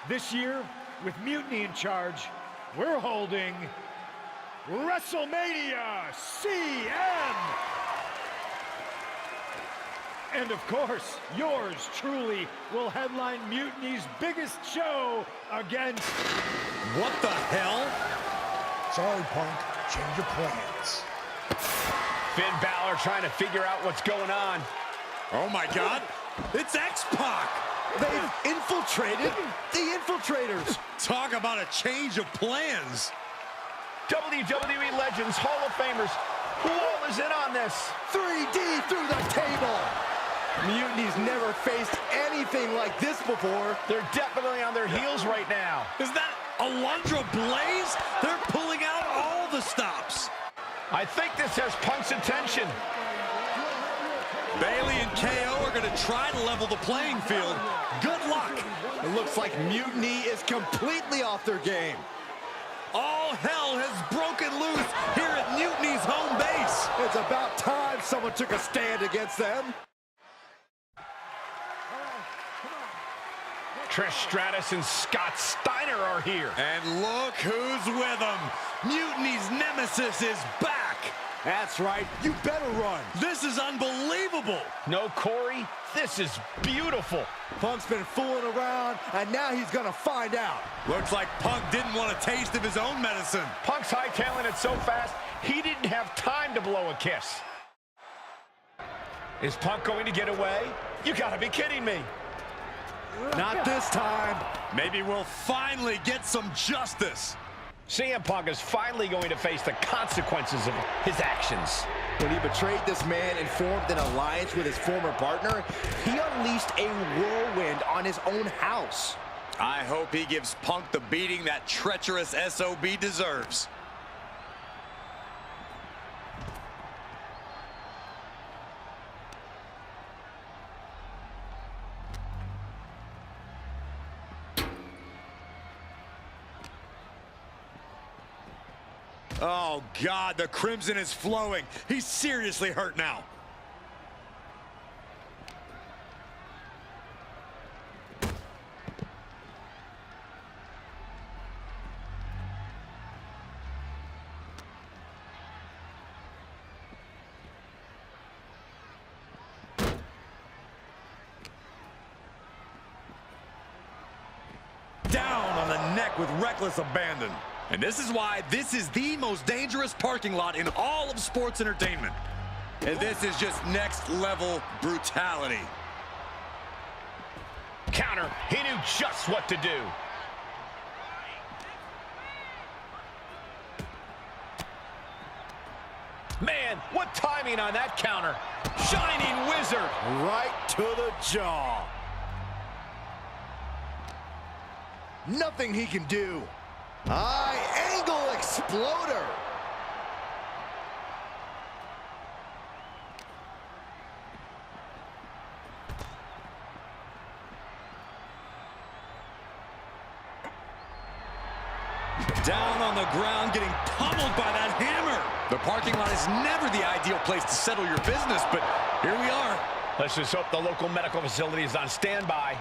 This year, with Mutiny in charge, we're holding WrestleMania CM! And of course, yours truly will headline Mutiny's biggest show against... What the hell? Sorry, Punk. Change your plans. Finn Balor trying to figure out what's going on. Oh my God, it's X-Pac! They've infiltrated the infiltrators. Talk about a change of plans. WWE Legends, Hall of Famers, who all is in on this? 3D through the table. Mutiny's never faced anything like this before. They're definitely on their heels right now. Is that Alundra Blaze? They're pulling out all the stops. I think this has Punk's attention. Bayley and KO are going to try to level the playing field. Good luck. It looks like Mutiny is completely off their game. All hell has broken loose here at Mutiny's home base. It's about time someone took a stand against them. Trish Stratus and Scott Steiner are here. And look who's with them. Mutiny's nemesis is back. That's right. You better run. This is unbelievable. No, Corey, this is beautiful. Punk's been fooling around, and now he's going to find out. Looks like Punk didn't want a taste of his own medicine. Punk's hightailing it so fast, he didn't have time to blow a kiss. Is Punk going to get away? You gotta be kidding me. Not this time. Maybe we'll finally get some justice. CM Punk is finally going to face the consequences of his actions. When he betrayed this man and formed an alliance with his former partner, he unleashed a whirlwind on his own house. I hope he gives Punk the beating that treacherous SOB deserves. Oh, God, the crimson is flowing. He's seriously hurt now. Down on the neck with reckless abandon. And this is why this is the most dangerous parking lot in all of sports entertainment. And this is just next level brutality. Counter, he knew just what to do. Man, what timing on that counter. Shining Wizard. Right to the jaw. Nothing he can do. High angle exploder. Down on the ground, getting pummeled by that hammer. The parking lot is never the ideal place to settle your business, but here we are. Let's just hope the local medical facility is on standby.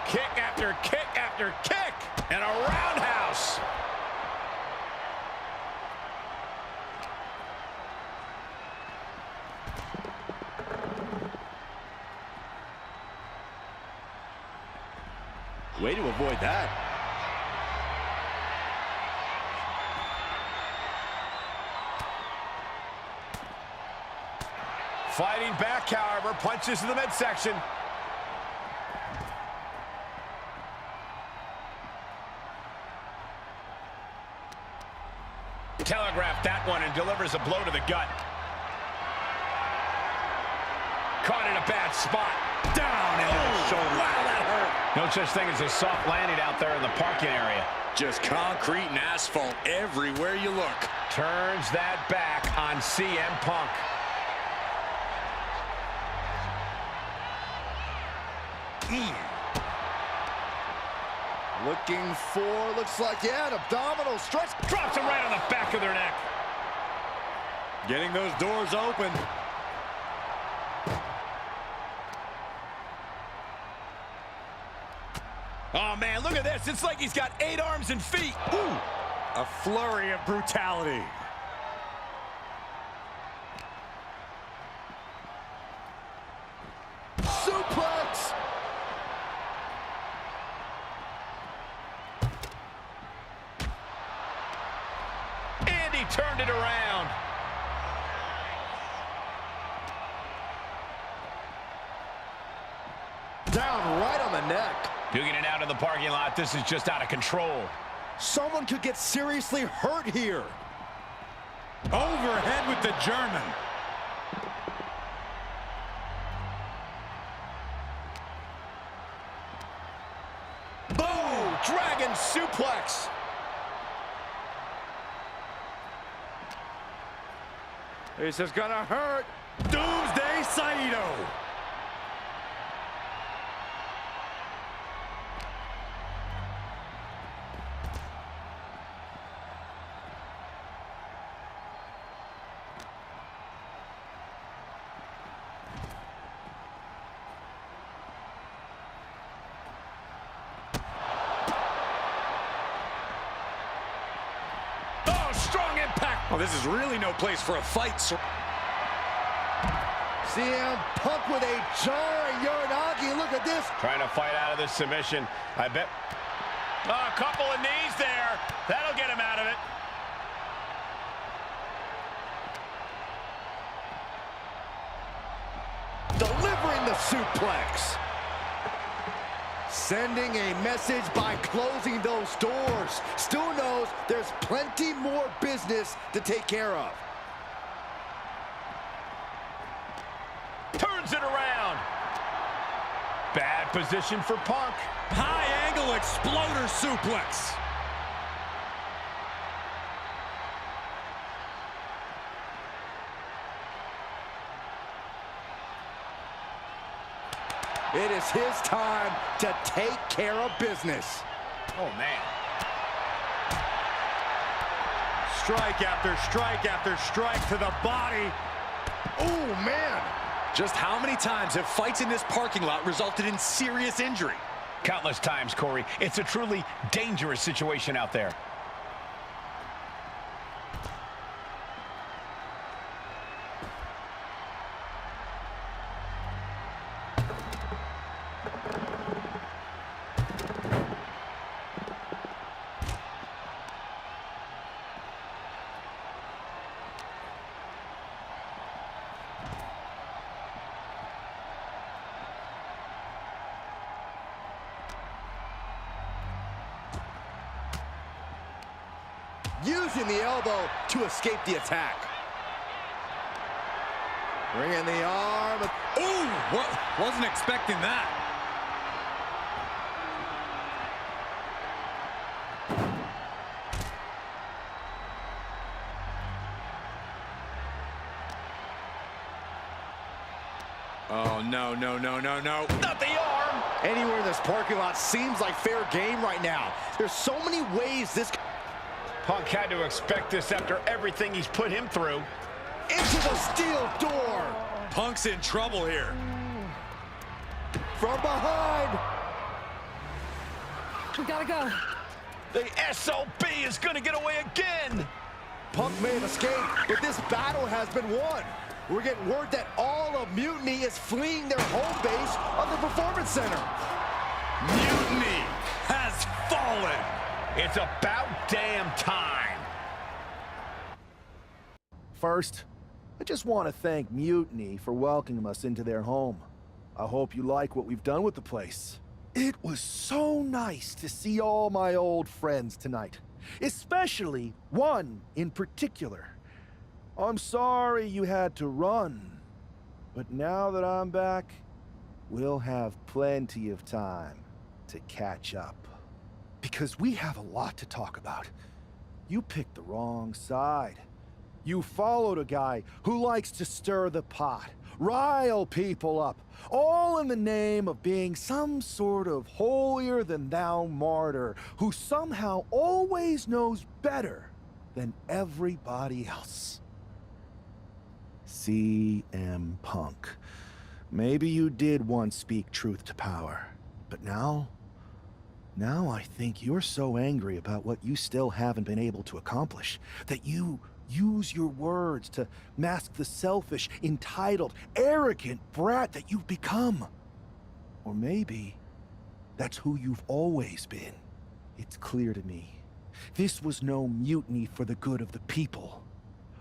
Kick after kick after kick. And a roundhouse. Way to avoid that. Fighting back, however, punches to the midsection. Telegraphed that one and delivers a blow to the gut. Caught in a bad spot. Down into the shoulder. Wow, that hurt. No such thing as a soft landing out there in the parking area. Just concrete and asphalt everywhere you look. Turns that back on CM Punk. Looking for, looks like, yeah, an abdominal stretch. Drops him right on the back of their neck. Getting those doors open. Oh, man, look at this. It's like he's got 8 arms and feet. Ooh, a flurry of brutality. Suplex. And he turned it around. Down right on the neck. Duking it out of the parking lot. This is just out of control. Someone could get seriously hurt here. Overhead with the German. Boom! Dragon suplex. This is gonna hurt. Doomsday Saito. Strong impact. Well, this is really no place for a fight. CM Punk with a jarring Uranagi. Look at this. Trying to fight out of this submission. I bet. Oh, a couple of knees there. That'll get him out of it. Delivering the suplex. Sending a message by closing those doors. Stu knows there's plenty more business to take care of. Turns it around. Bad position for Punk. High angle exploder suplex. It is his time to take care of business. Oh, man. Strike after strike after strike to the body. Oh, man. Just how many times have fights in this parking lot resulted in serious injury? Countless times, Corey. It's a truly dangerous situation out there. Using the elbow to escape the attack. Bringing the arm. Ooh, wasn't expecting that. Oh, no, no, no, no, no. Not the arm. Anywhere in this parking lot seems like fair game right now. There's so many ways this... Punk had to expect this after everything he's put him through. Into the steel door. Punk's in trouble here. From behind. We gotta go. The SOB is going to get away again. Punk may have escaped, but this battle has been won. We're getting word that all of Mutiny is fleeing their home base of the Performance Center. Mutiny has fallen. It's about damn time. First, I just want to thank Mutiny for welcoming us into their home. I hope you like what we've done with the place. It was so nice to see all my old friends tonight, especially one in particular. I'm sorry you had to run, but now that I'm back, we'll have plenty of time to catch up. Because we have a lot to talk about. You picked the wrong side. You followed a guy who likes to stir the pot, rile people up, all in the name of being some sort of holier-than-thou martyr who somehow always knows better than everybody else. CM Punk. Maybe you did once speak truth to power, but now I think you're so angry about what you still haven't been able to accomplish that you use your words to mask the selfish, entitled, arrogant brat that you've become. Or maybe that's who you've always been. It's clear to me. This was no mutiny for the good of the people.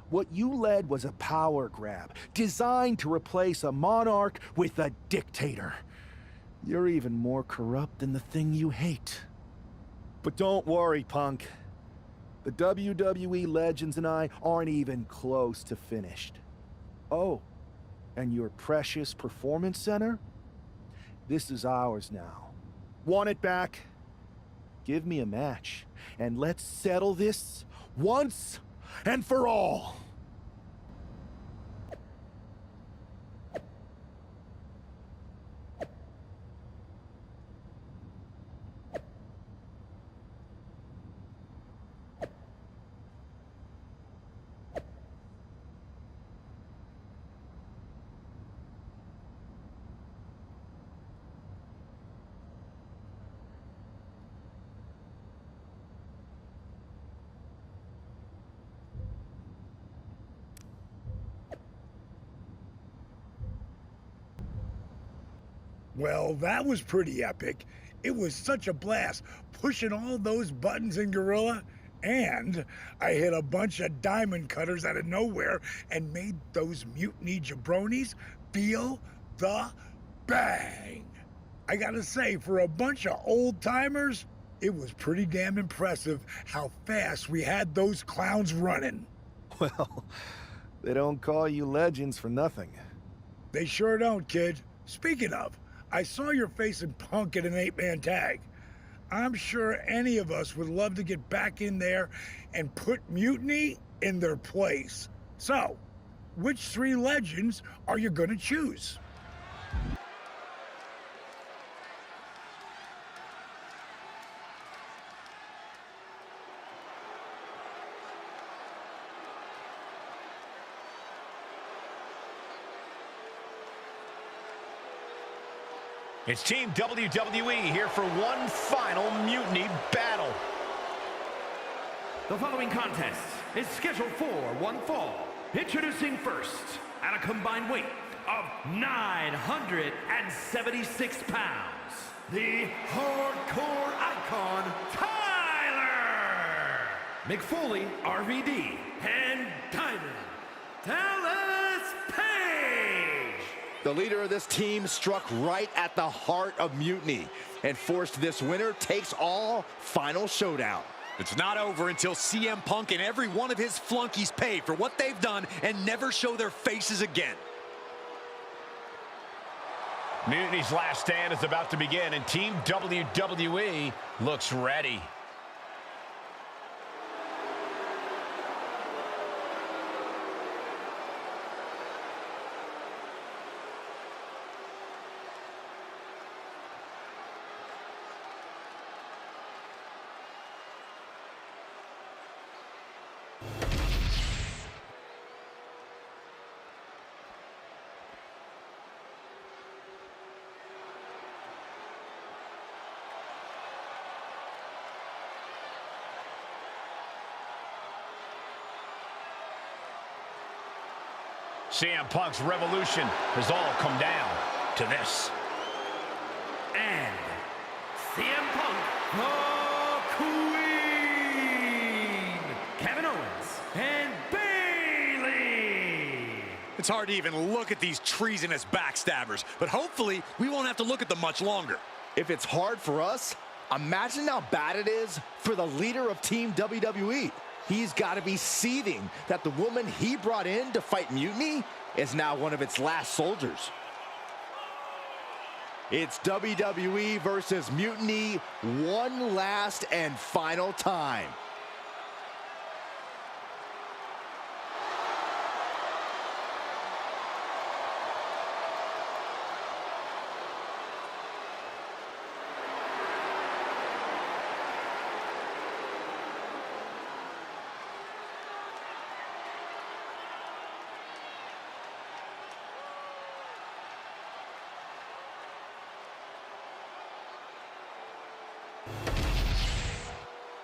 What you led was a power grab, designed to replace a monarch with a dictator. You're even more corrupt than the thing you hate. But don't worry, Punk. The WWE legends and I aren't even close to finished. Oh, and your precious performance center? This is ours now. Want it back? Give me a match, and let's settle this once and for all. Well, that was pretty epic. It was such a blast pushing all those buttons in Gorilla, and I hit a bunch of diamond cutters out of nowhere and made those mutiny jabronis feel the bang. I gotta say, for a bunch of old timers, it was pretty damn impressive how fast we had those clowns running. Well, they don't call you legends for nothing. They sure don't, kid. Speaking of, I saw your face in Punk in an 8-man tag. I'm sure any of us would love to get back in there and put Mutiny in their place. So, which 3 legends are you gonna choose? It's Team WWE here for one final Mutiny battle. The following contest is scheduled for one fall. Introducing first, at a combined weight of 976 pounds, the hardcore icon, Tyler McFoley, RVD, and Diamond Dallas Page. The leader of this team struck right at the heart of Mutiny and forced this winner takes all final showdown. It's not over until CM Punk and every one of his flunkies pay for what they've done and never show their faces again. Mutiny's last stand is about to begin, and Team WWE looks ready. CM Punk's revolution has all come down to this. And CM Punk, the Queen, Kevin Owens, and Bayley. It's hard to even look at these treasonous backstabbers, but hopefully we won't have to look at them much longer. If it's hard for us, imagine how bad it is for the leader of Team WWE. He's got to be seething that the woman he brought in to fight Mutiny is now one of its last soldiers. It's WWE versus Mutiny one last and final time.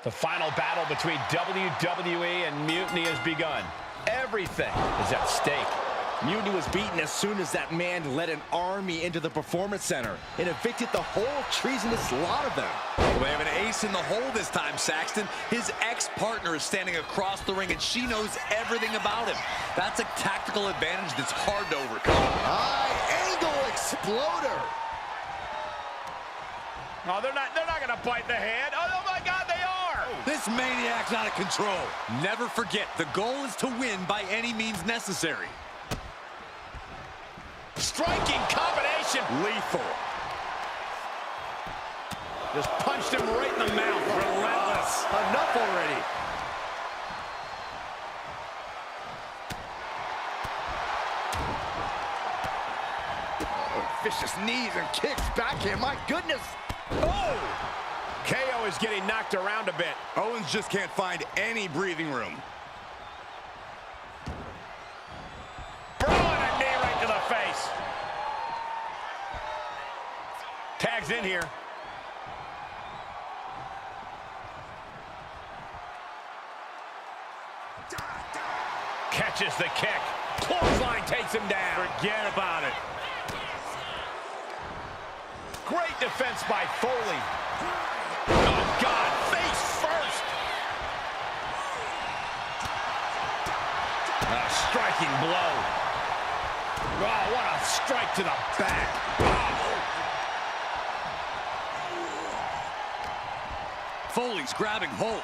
The final battle between WWE and Mutiny has begun. Everything is at stake. Mutiny was beaten as soon as that man led an army into the Performance Center and evicted the whole treasonous lot of them. Well, they have an ace in the hole this time, Saxton. His ex-partner is standing across the ring, and she knows everything about him. That's a tactical advantage that's hard to overcome. High angle exploder. Oh, they're not going to bite the hand. Oh, my God, they are. This maniac's out of control. Never forget, the goal is to win by any means necessary. Striking combination. Lethal. Just punched him right in the mouth. Relentless. Enough already. Oh, vicious knees and kicks backhand. My goodness. Oh! KO is getting knocked around a bit. Owens just can't find any breathing room. Throwing a knee right to the face. Tags in here. Catches the kick. Clothesline takes him down. Forget about it. Great defense by Foley. Oh, God, face first. A striking blow. Oh, what a strike to the back. Oh. Foley's grabbing hold.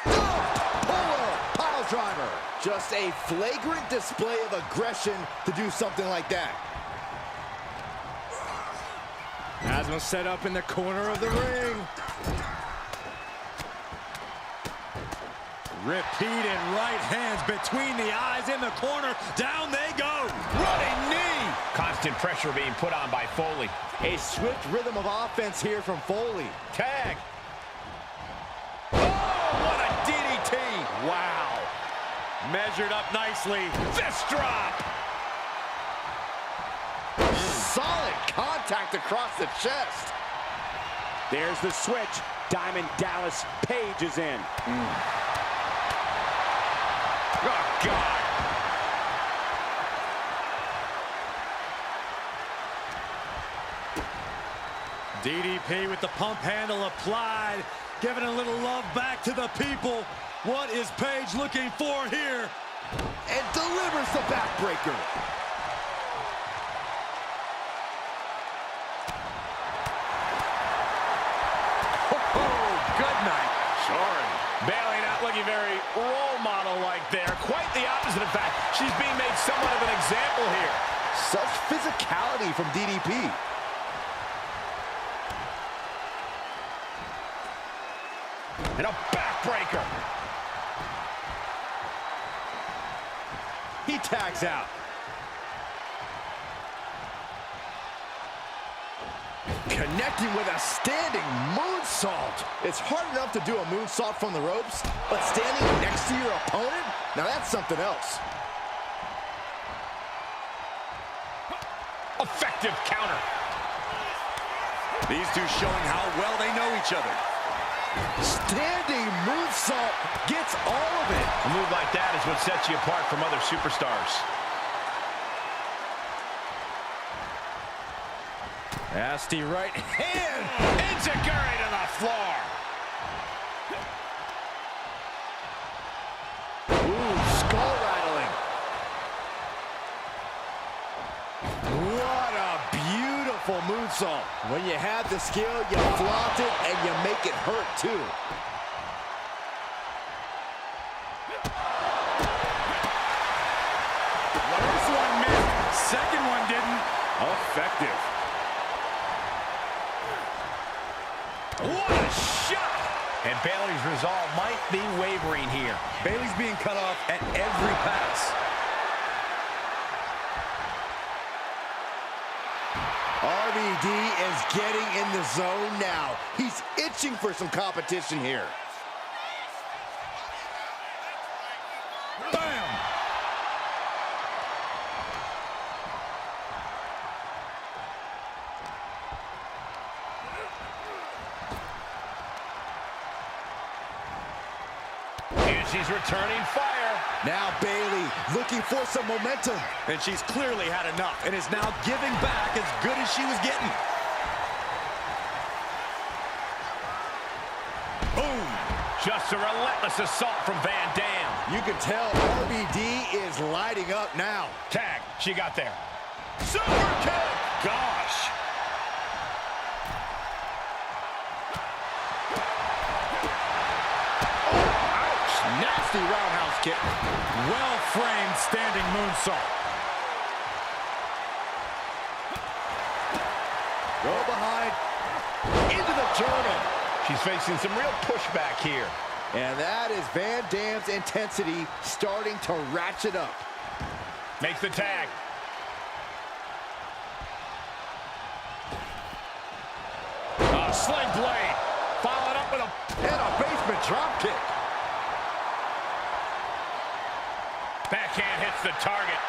Pile driver. Just a flagrant display of aggression to do something like that. Asma set up in the corner of the ring. Repeated right hands between the eyes in the corner. Down they go. Running knee. Constant pressure being put on by Foley. A swift rhythm of offense here from Foley. Tag. Oh, what a DDT. Wow. Measured up nicely. Fist drop. Solid contact across the chest. There's the switch. Diamond Dallas Page is in. Oh, God. DDP with the pump handle applied, giving a little love back to the people. What is Page looking for here? And delivers the backbreaker. Bayley not looking very role model-like there. Quite the opposite, in fact. She's being made somewhat of an example here. Such physicality from DDP. And a backbreaker. He tags out. Connecting with a standing moonsault. It's hard enough to do a moonsault from the ropes, but standing next to your opponent? Now that's something else. Effective counter. These two showing how well they know each other. Standing moonsault gets all of it. A move like that is what sets you apart from other superstars. Nasty right hand. Enziguri to the floor. Ooh, skull rattling. What a beautiful moonsault. When you have the skill, you flaunt it and you make it hurt too. First one missed. Second one didn't. Effective. What a shot! And Bayley's resolve might be wavering here. Bayley's being cut off at every pass. RVD is getting in the zone now. He's itching for some competition here. Bam! And she's returning fire. Now Bayley looking for some momentum. And she's clearly had enough and is now giving back as good as she was getting. Boom! Just a relentless assault from Van Dam. You can tell RVD is lighting up now. Tag, she got there. Super kick! Gosh! Nasty roundhouse kick. Well-framed standing moonsault. Go behind. Into the German. She's facing some real pushback here. And that is Van Dam's intensity starting to ratchet up. Makes the tag. Sling blade. Followed up with a basement drop kick. Backhand hits the target.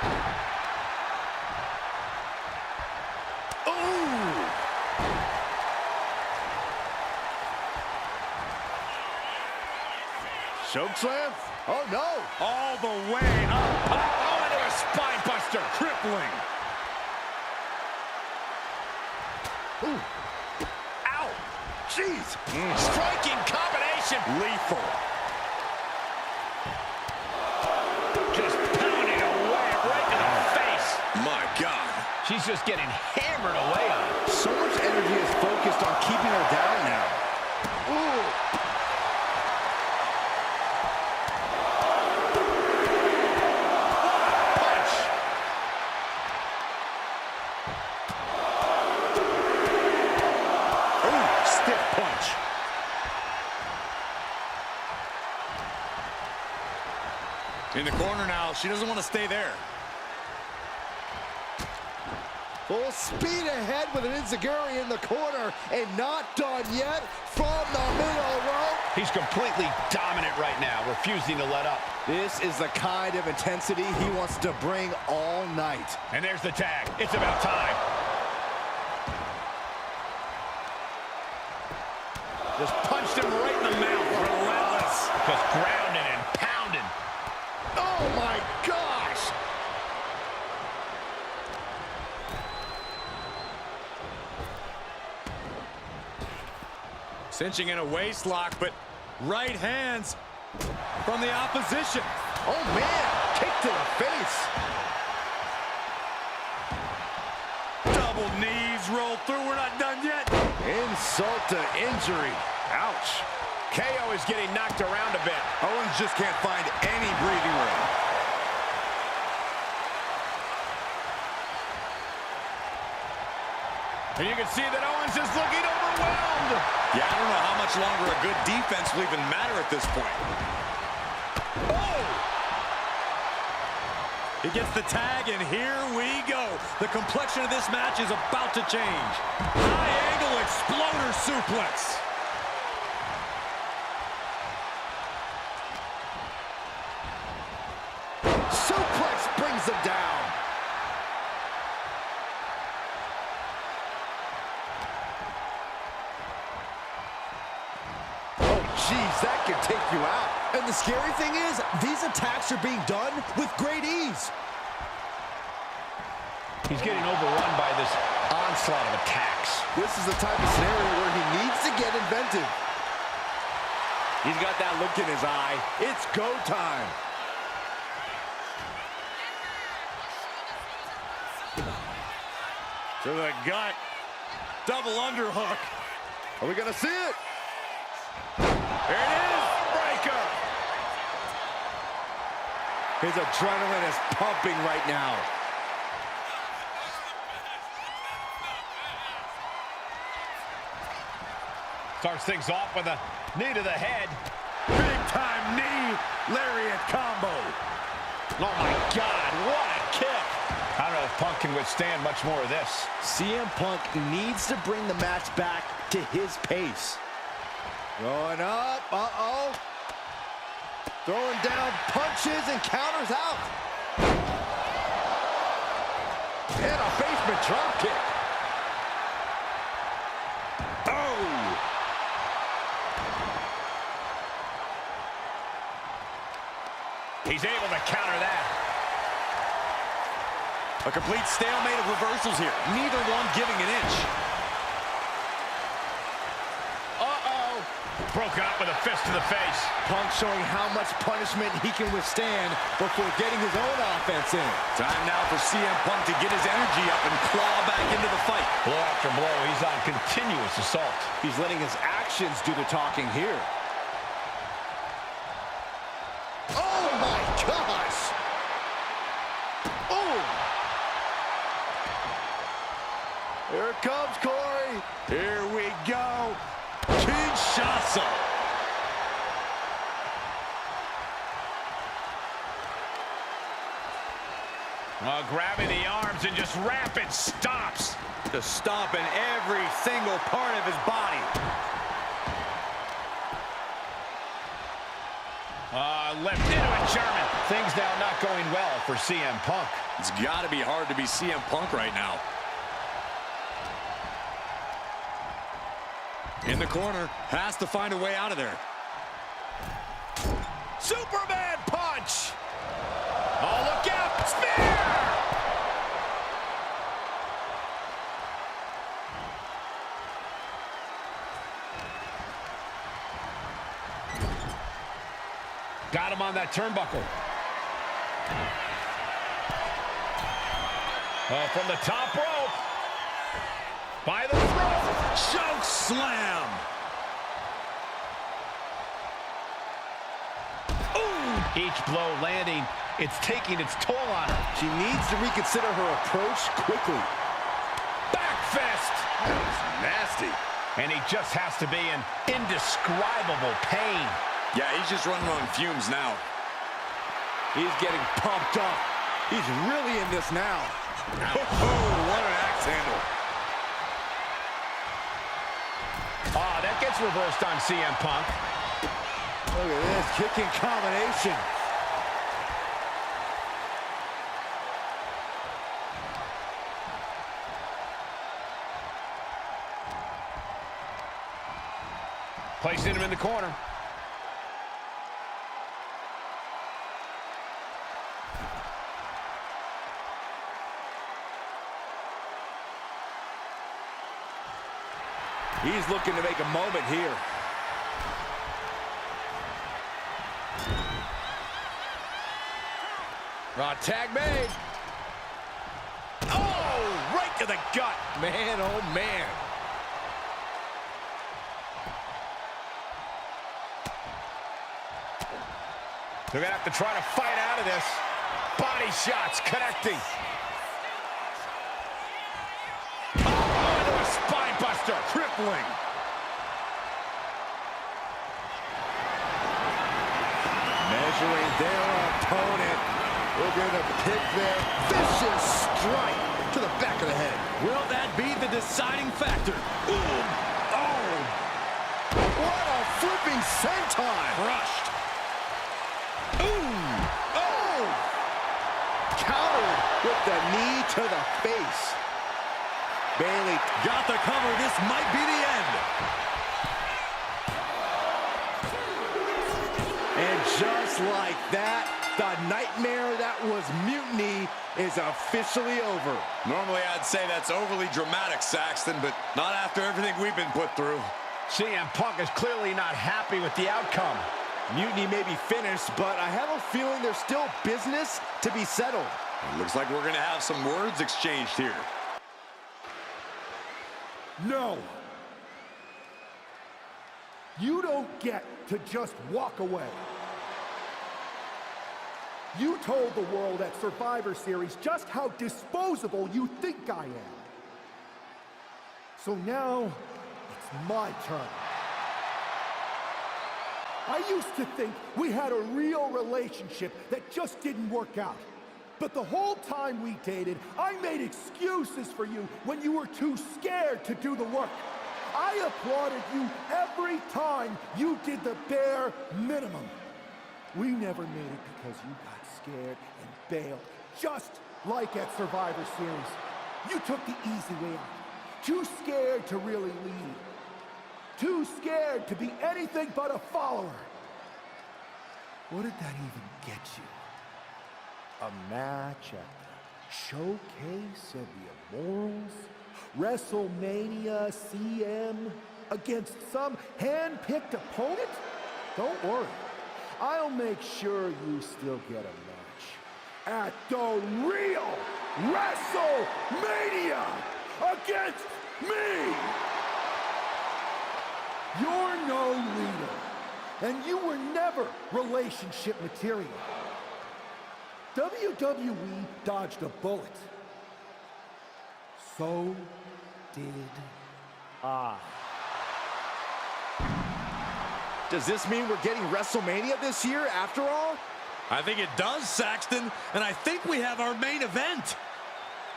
Ooh! Choke slam? Oh no! all the way up. Oh, into a spine buster. Crippling. Ooh. Ow! Jeez! Striking combination. Lethal. Just pounding away right to the face. My God. She's just getting hammered away on it. So much energy is focused on keeping her down now. Ooh! Punch. Ooh, stiff punch. In the corner now. She doesn't want to stay there. Full speed ahead with an Enziguri in the corner, and not done yet from the middle rope. He's completely dominant right now, refusing to let up. This is the kind of intensity he wants to bring all night. And there's the tag. It's about time. Just punched him right in the mouth. Relentless. Just grounding and pounding. Oh my gosh! Cinching in a waist lock, but right hands from the opposition. Oh man, kick to the face. Double knees roll through. We're not done yet. Insult to injury. Ouch. KO is getting knocked around a bit. Owens just can't find any breathing room. And you can see that Owens is looking overwhelmed. Yeah, I don't know how much longer a good defense will even matter at this point. Oh! He gets the tag, and here we go. The complexion of this match is about to change. High angle exploder suplex. Suplex brings him down. Oh, jeez, that can take you out. And the scary thing is, these attacks are being done with great ease. He's getting overrun by this onslaught of attacks. This is the type of scenario where he needs to get inventive. He's got that look in his eye. It's go time. To the gut. Double underhook. Are we going to see it? There it is. Breaker. His adrenaline is pumping right now. Starts things off with a knee to the head. Big time knee. Lariat combo. Oh my God, what a kick. I don't know if Punk can withstand much more of this. CM Punk needs to bring the match back to his pace. Going up, uh-oh. Throwing down punches and counters out. And a basement drop kick. Oh! He's able to counter that. A complete stalemate of reversals here. Neither one giving an inch. Uh-oh. Broken up with a fist to the face. Punk showing how much punishment he can withstand before getting his own offense in. Time now for CM Punk to get his energy up and claw back into the fight. Blow after blow, he's on continuous assault. He's letting his actions do the talking here. Oh my gosh! Oh! Here it comes, Corey. Here we go. Kinshasa. Grabbing the arms and just rapid stops. Just stomping every single part of his body. Left into a German. Things now not going well for CM Punk. It's got to be hard to be CM Punk right now. In the corner, has to find a way out of there. Superman punch! Oh, look out! Spear! Got him on that turnbuckle. Oh, from the top rope. By the throat. Choke slam. Ooh. Each blow landing, it's taking its toll on her. She needs to reconsider her approach quickly. Back fist. That was nasty. And he just has to be in indescribable pain. Yeah, he's just running on fumes now. He's getting pumped up. He's really in this now. Oh, what an axe handle. That gets reversed on CM Punk. Look at this kicking combination. Placing him in the corner. He's looking to make a moment here. Tag made. Oh, right to the gut. Man, oh man. They're going to have to try to fight out of this. Body shots connecting. Oh, into a spine buster. Crippling. Measuring their opponent. We're going to pick their vicious strike to the back of the head. Will that be the deciding factor? Ooh. Oh. What a flipping senton. Crushed. Ooh. Oh. Countered with the knee to the face. Bayley got the cover. This might be the end. Just like that, the nightmare that was Mutiny is officially over. Normally, I'd say that's overly dramatic, Saxton, but not after everything we've been put through. CM Punk is clearly not happy with the outcome. Mutiny may be finished, but I have a feeling there's still business to be settled. It looks like we're going to have some words exchanged here. No! You don't get to just walk away. You told the world at Survivor Series just how disposable you think I am. So now, it's my turn. I used to think we had a real relationship that just didn't work out. But the whole time we dated, I made excuses for you when you were too scared to do the work. I applauded you every time you did the bare minimum. We never made it because you got scared and bailed, just like at Survivor Series. You took the easy way out. Too scared to really lead. Too scared to be anything but a follower. What did that even get you? A match at the Showcase of the Immortals? WrestleMania CM against some hand-picked opponent? Don't worry. I'll make sure you still get a match at the real WrestleMania against me! You're no leader, and you were never relationship material. WWE dodged a bullet. So did I. Does this mean we're getting WrestleMania this year after all? I think it does, Saxton, and I think we have our main event.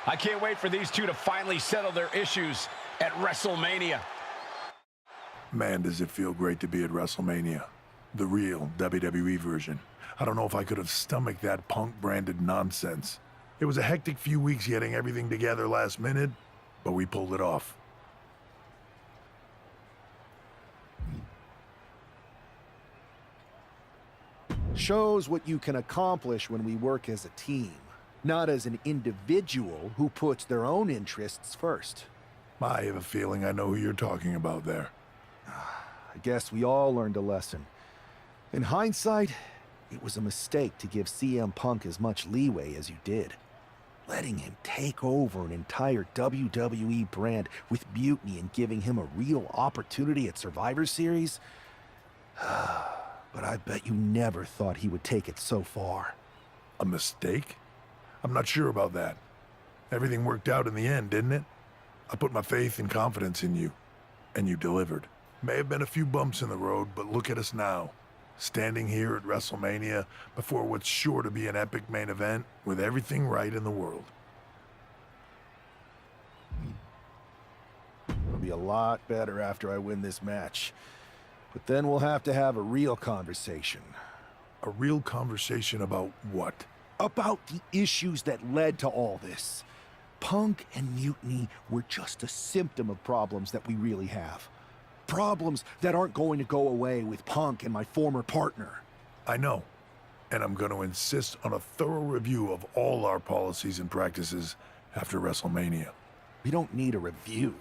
I can't wait for these two to finally settle their issues at WrestleMania. Man, does it feel great to be at WrestleMania. The real WWE version. I don't know if I could have stomached that Punk-branded nonsense. It was a hectic few weeks getting everything together last minute, but we pulled it off. Shows what you can accomplish when we work as a team, not as an individual who puts their own interests first. I have a feeling I know who you're talking about there. I guess we all learned a lesson. In hindsight, it was a mistake to give CM Punk as much leeway as you did. Letting him take over an entire WWE brand with Mutiny and giving him a real opportunity at Survivor Series? But I bet you never thought he would take it so far. A mistake? I'm not sure about that. Everything worked out in the end, didn't it? I put my faith and confidence in you, and you delivered. May have been a few bumps in the road, but look at us now. Standing here at WrestleMania before what's sure to be an epic main event with everything right in the world. It'll be a lot better after I win this match. But then we'll have to have a real conversation. A real conversation about what? About the issues that led to all this. Punk and Mutiny were just a symptom of problems that we really have. Problems that aren't going to go away with Punk and my former partner. I know. And I'm going to insist on a thorough review of all our policies and practices after WrestleMania. We don't need a review.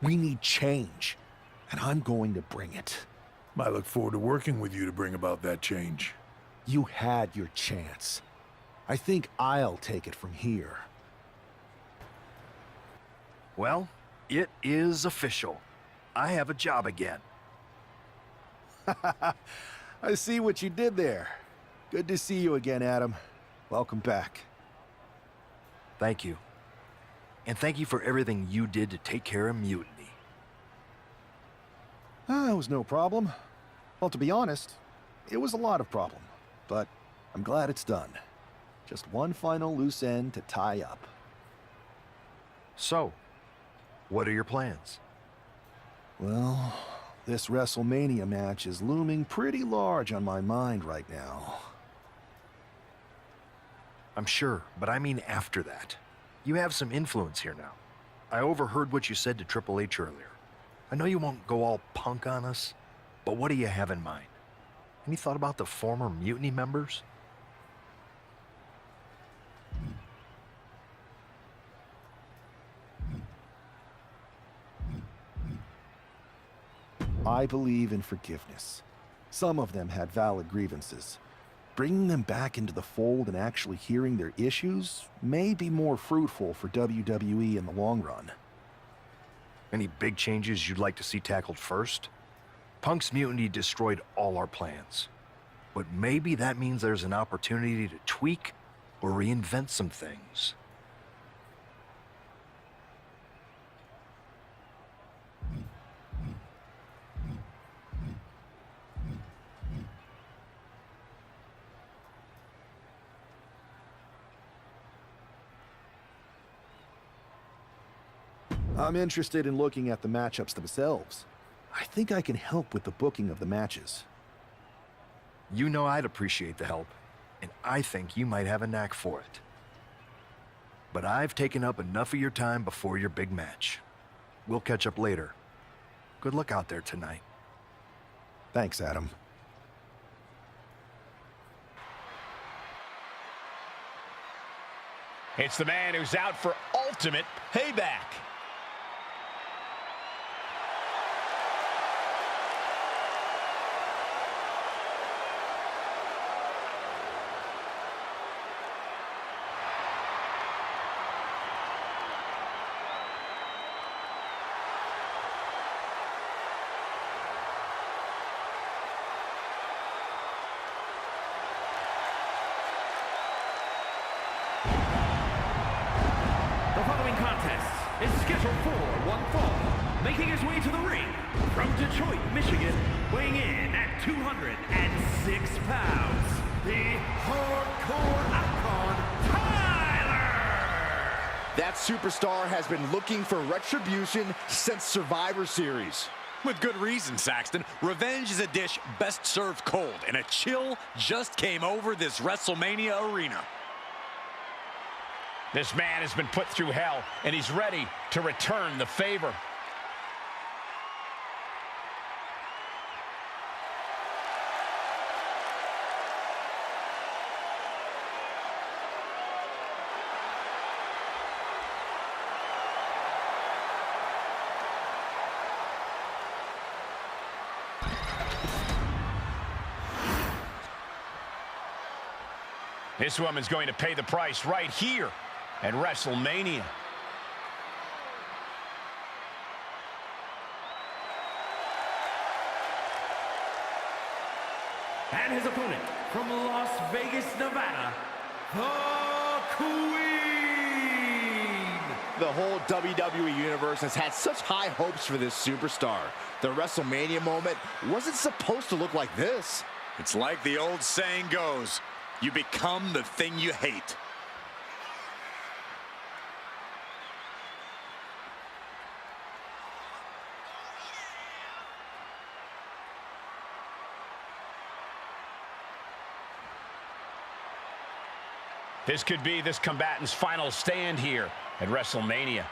We need change. And I'm going to bring it. I look forward to working with you to bring about that change. You had your chance. I think I'll take it from here. Well, it is official. I have a job again. I see what you did there. Good to see you again, Adam. Welcome back. Thank you. And thank you for everything you did to take care of Mutiny. It was no problem. Well, to be honest, it was a lot of problem. But I'm glad it's done. Just one final loose end to tie up. So, what are your plans? Well, this WrestleMania match is looming pretty large on my mind right now. I'm sure, but I mean after that. You have some influence here now. I overheard what you said to Triple H earlier. I know you won't go all Punk on us, but what do you have in mind? Any thought about the former Mutiny members? I believe in forgiveness. Some of them had valid grievances. Bringing them back into the fold and actually hearing their issues may be more fruitful for WWE in the long run. Any big changes you'd like to see tackled first? Punk's mutiny destroyed all our plans. But maybe that means there's an opportunity to tweak or reinvent some things. I'm interested in looking at the matchups themselves. I think I can help with the booking of the matches. You know I'd appreciate the help, and I think you might have a knack for it. But I've taken up enough of your time before your big match. We'll catch up later. Good luck out there tonight. Thanks, Adam. It's the man who's out for ultimate payback. The following contest is scheduled for one fall, making his way to the ring from Detroit, Michigan, weighing in at 206 pounds, the hardcore icon, Tyler! That superstar has been looking for retribution since Survivor Series. With good reason, Saxton. Revenge is a dish best served cold, and a chill just came over this WrestleMania arena. This man has been put through hell, and he's ready to return the favor. This woman's going to pay the price right here at WrestleMania. And his opponent from Las Vegas, Nevada, the Queen! The whole WWE Universe has had such high hopes for this superstar. The WrestleMania moment wasn't supposed to look like this. It's like the old saying goes, you become the thing you hate. This could be this combatant's final stand here at WrestleMania.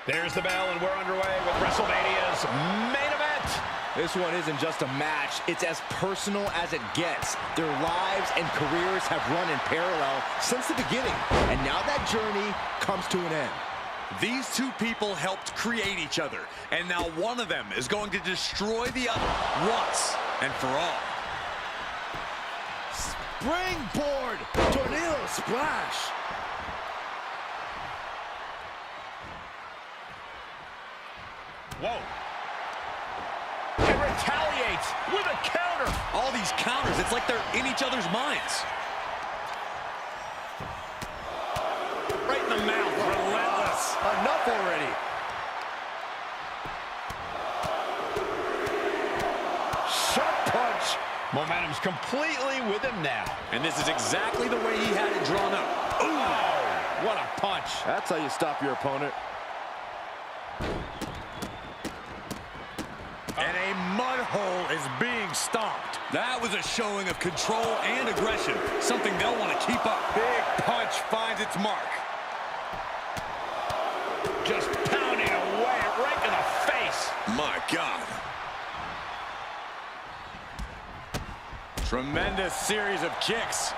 There's the bell, and we're underway with WrestleMania's main event. This one isn't just a match, it's as personal as it gets. Their lives and careers have run in parallel since the beginning, and now that journey comes to an end. These two people helped create each other, and now one of them is going to destroy the other once and for all. Springboard tornado splash. Whoa. Get ready retaliates with a counter. All these counters, it's like they're in each other's minds. Right in the mouth, relentless. Enough already. Sharp punch. Momentum's completely with him now. And this is exactly the way he had it drawn up. Oh, what a punch. That's how you stop your opponent. And a mud hole is being stomped. That was a showing of control and aggression, something they'll want to keep up. Big punch finds its mark. Just pounding away right in the face. My God. Tremendous series of kicks.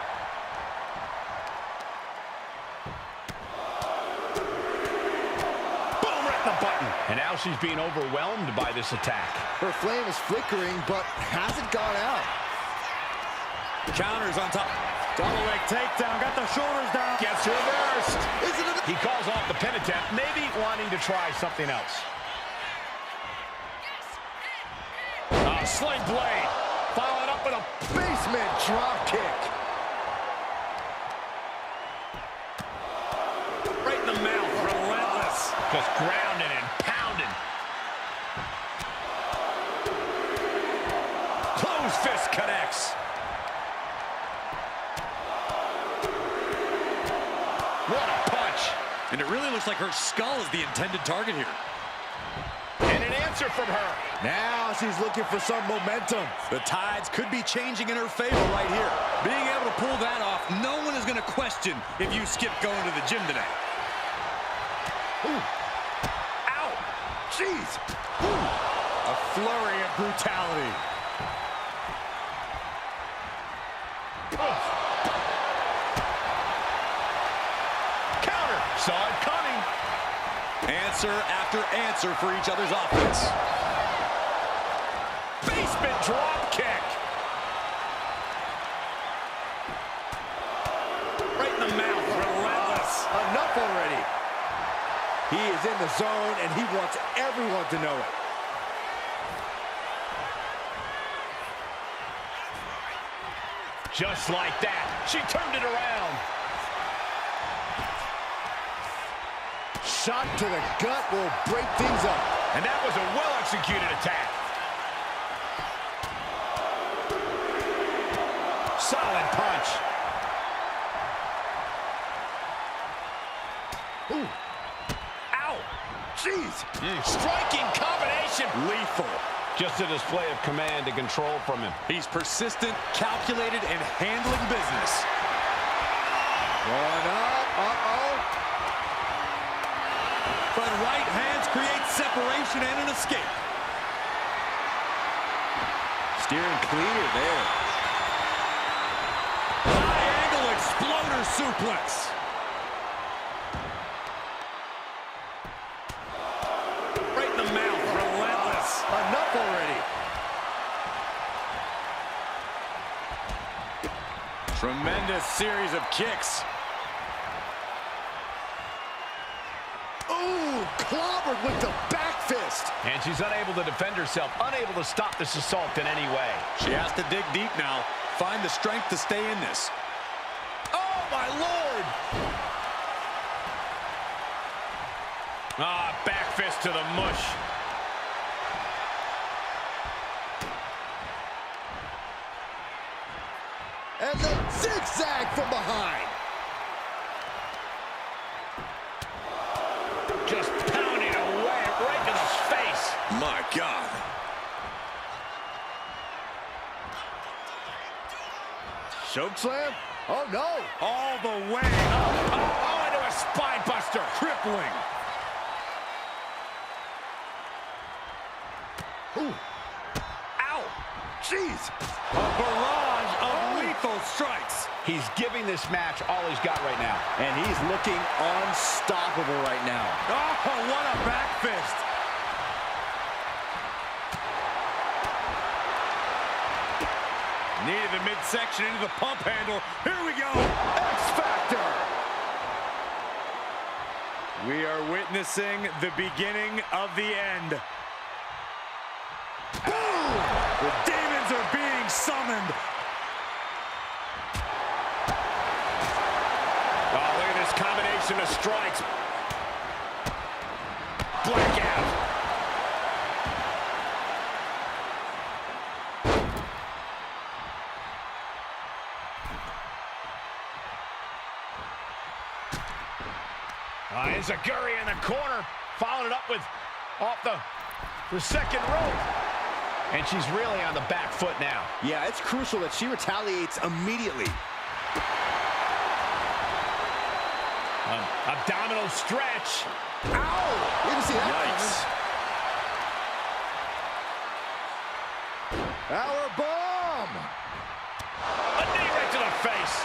Boom, right in the button. And now she's being overwhelmed by this attack. Her flame is flickering, but hasn't gone out. Counters on top. Double leg takedown. Got the shoulders down. Gets reversed. He calls off the pin attempt, maybe wanting to try something else. Sling blade. Followed up with a basement drop kick. Right in the mouth. Relentless. Just grounding and pounding. Closed fist connects. What a punch. And it really looks like her skull is the intended target here. And an answer from her. Now she's looking for some momentum. The tides could be changing in her favor right here. Being able to pull that off, no one is going to question if you skip going to the gym today. Ooh. Ow. Jeez. Ooh. A flurry of brutality. Counter. Saw it coming. Answer after answer for each other's offense. Basement drop kick. Right in the mouth. Relentless. Enough already. He is in the zone, and he wants everyone to know it. Just like that, she turned it around. Shot to the gut will break things up. And that was a well-executed attack. Solid punch. Ooh. Ow. Jeez. Striking combination. Lethal. Just a display of command and control from him. He's persistent, calculated, and handling business. Going up. Uh-oh. But right hands create separation and an escape. Steering clear there. High angle exploder suplex. Right in the mouth. Relentless. Enough already. Tremendous series of kicks. Ooh, clobbered with the back fist. And she's unable to defend herself, unable to stop this assault in any way. She has to dig deep now. Find the strength to stay in this. Oh, my Lord! Back fist to the mush. And the zigzag from behind. Just pounding away right to the face. My God. Choke slam? Oh, no. All the way up. Oh, into a spine buster. Crippling. Ooh. Ow. Jeez. A barrage of lethal strikes. He's giving this match all he's got right now. And he's looking unstoppable right now. Oh, what a back fist. Needed the midsection into the pump handle. Here we go. X-Factor. We are witnessing the beginning of the end. Boom! The demons are being summoned. Oh, look at this combination of strikes. Blackout. Enziguri in the corner, followed it up with off the second rope. And she's really on the back foot now. Yeah, it's crucial that she retaliates immediately. Abdominal stretch. Ow! Didn't see that coming. Power bomb! A knee right to the face.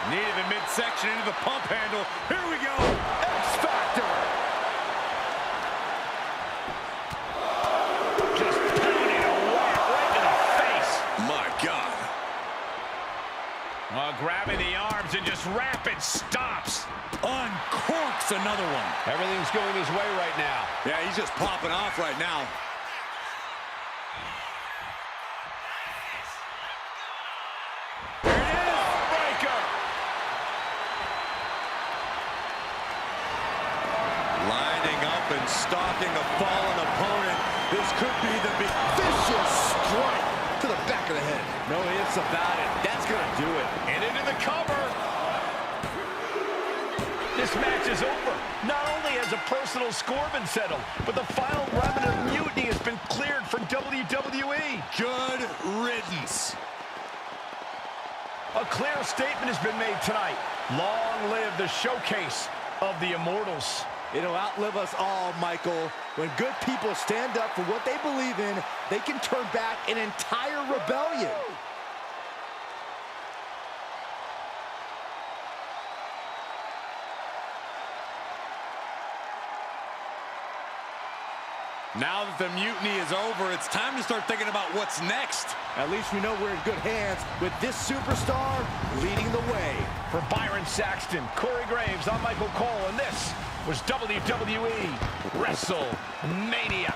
Knee to the midsection into the pump handle. Here we go. X-Factor! Just pounding away right to the face. My God. Grabbing the arms and just rapid stops. Uncorks another one. Everything's going his way right now. Yeah, he's just popping off right now. And stalking a fallen opponent. This could be the big vicious strike to the back of the head. No ifs about it. That's gonna do it. And into the cover. This match is over. Not only has a personal score been settled, but the final remnant of mutiny has been cleared from WWE. Good riddance. A clear statement has been made tonight. Long live the showcase of the Immortals. It'll outlive us all, Michael. When good people stand up for what they believe in, they can turn back an entire rebellion. Now that the mutiny is over, it's time to start thinking about what's next. At least we know we're in good hands with this superstar leading the way. For Byron Saxton, Corey Graves, I'm Michael Cole, and this was WWE WrestleMania.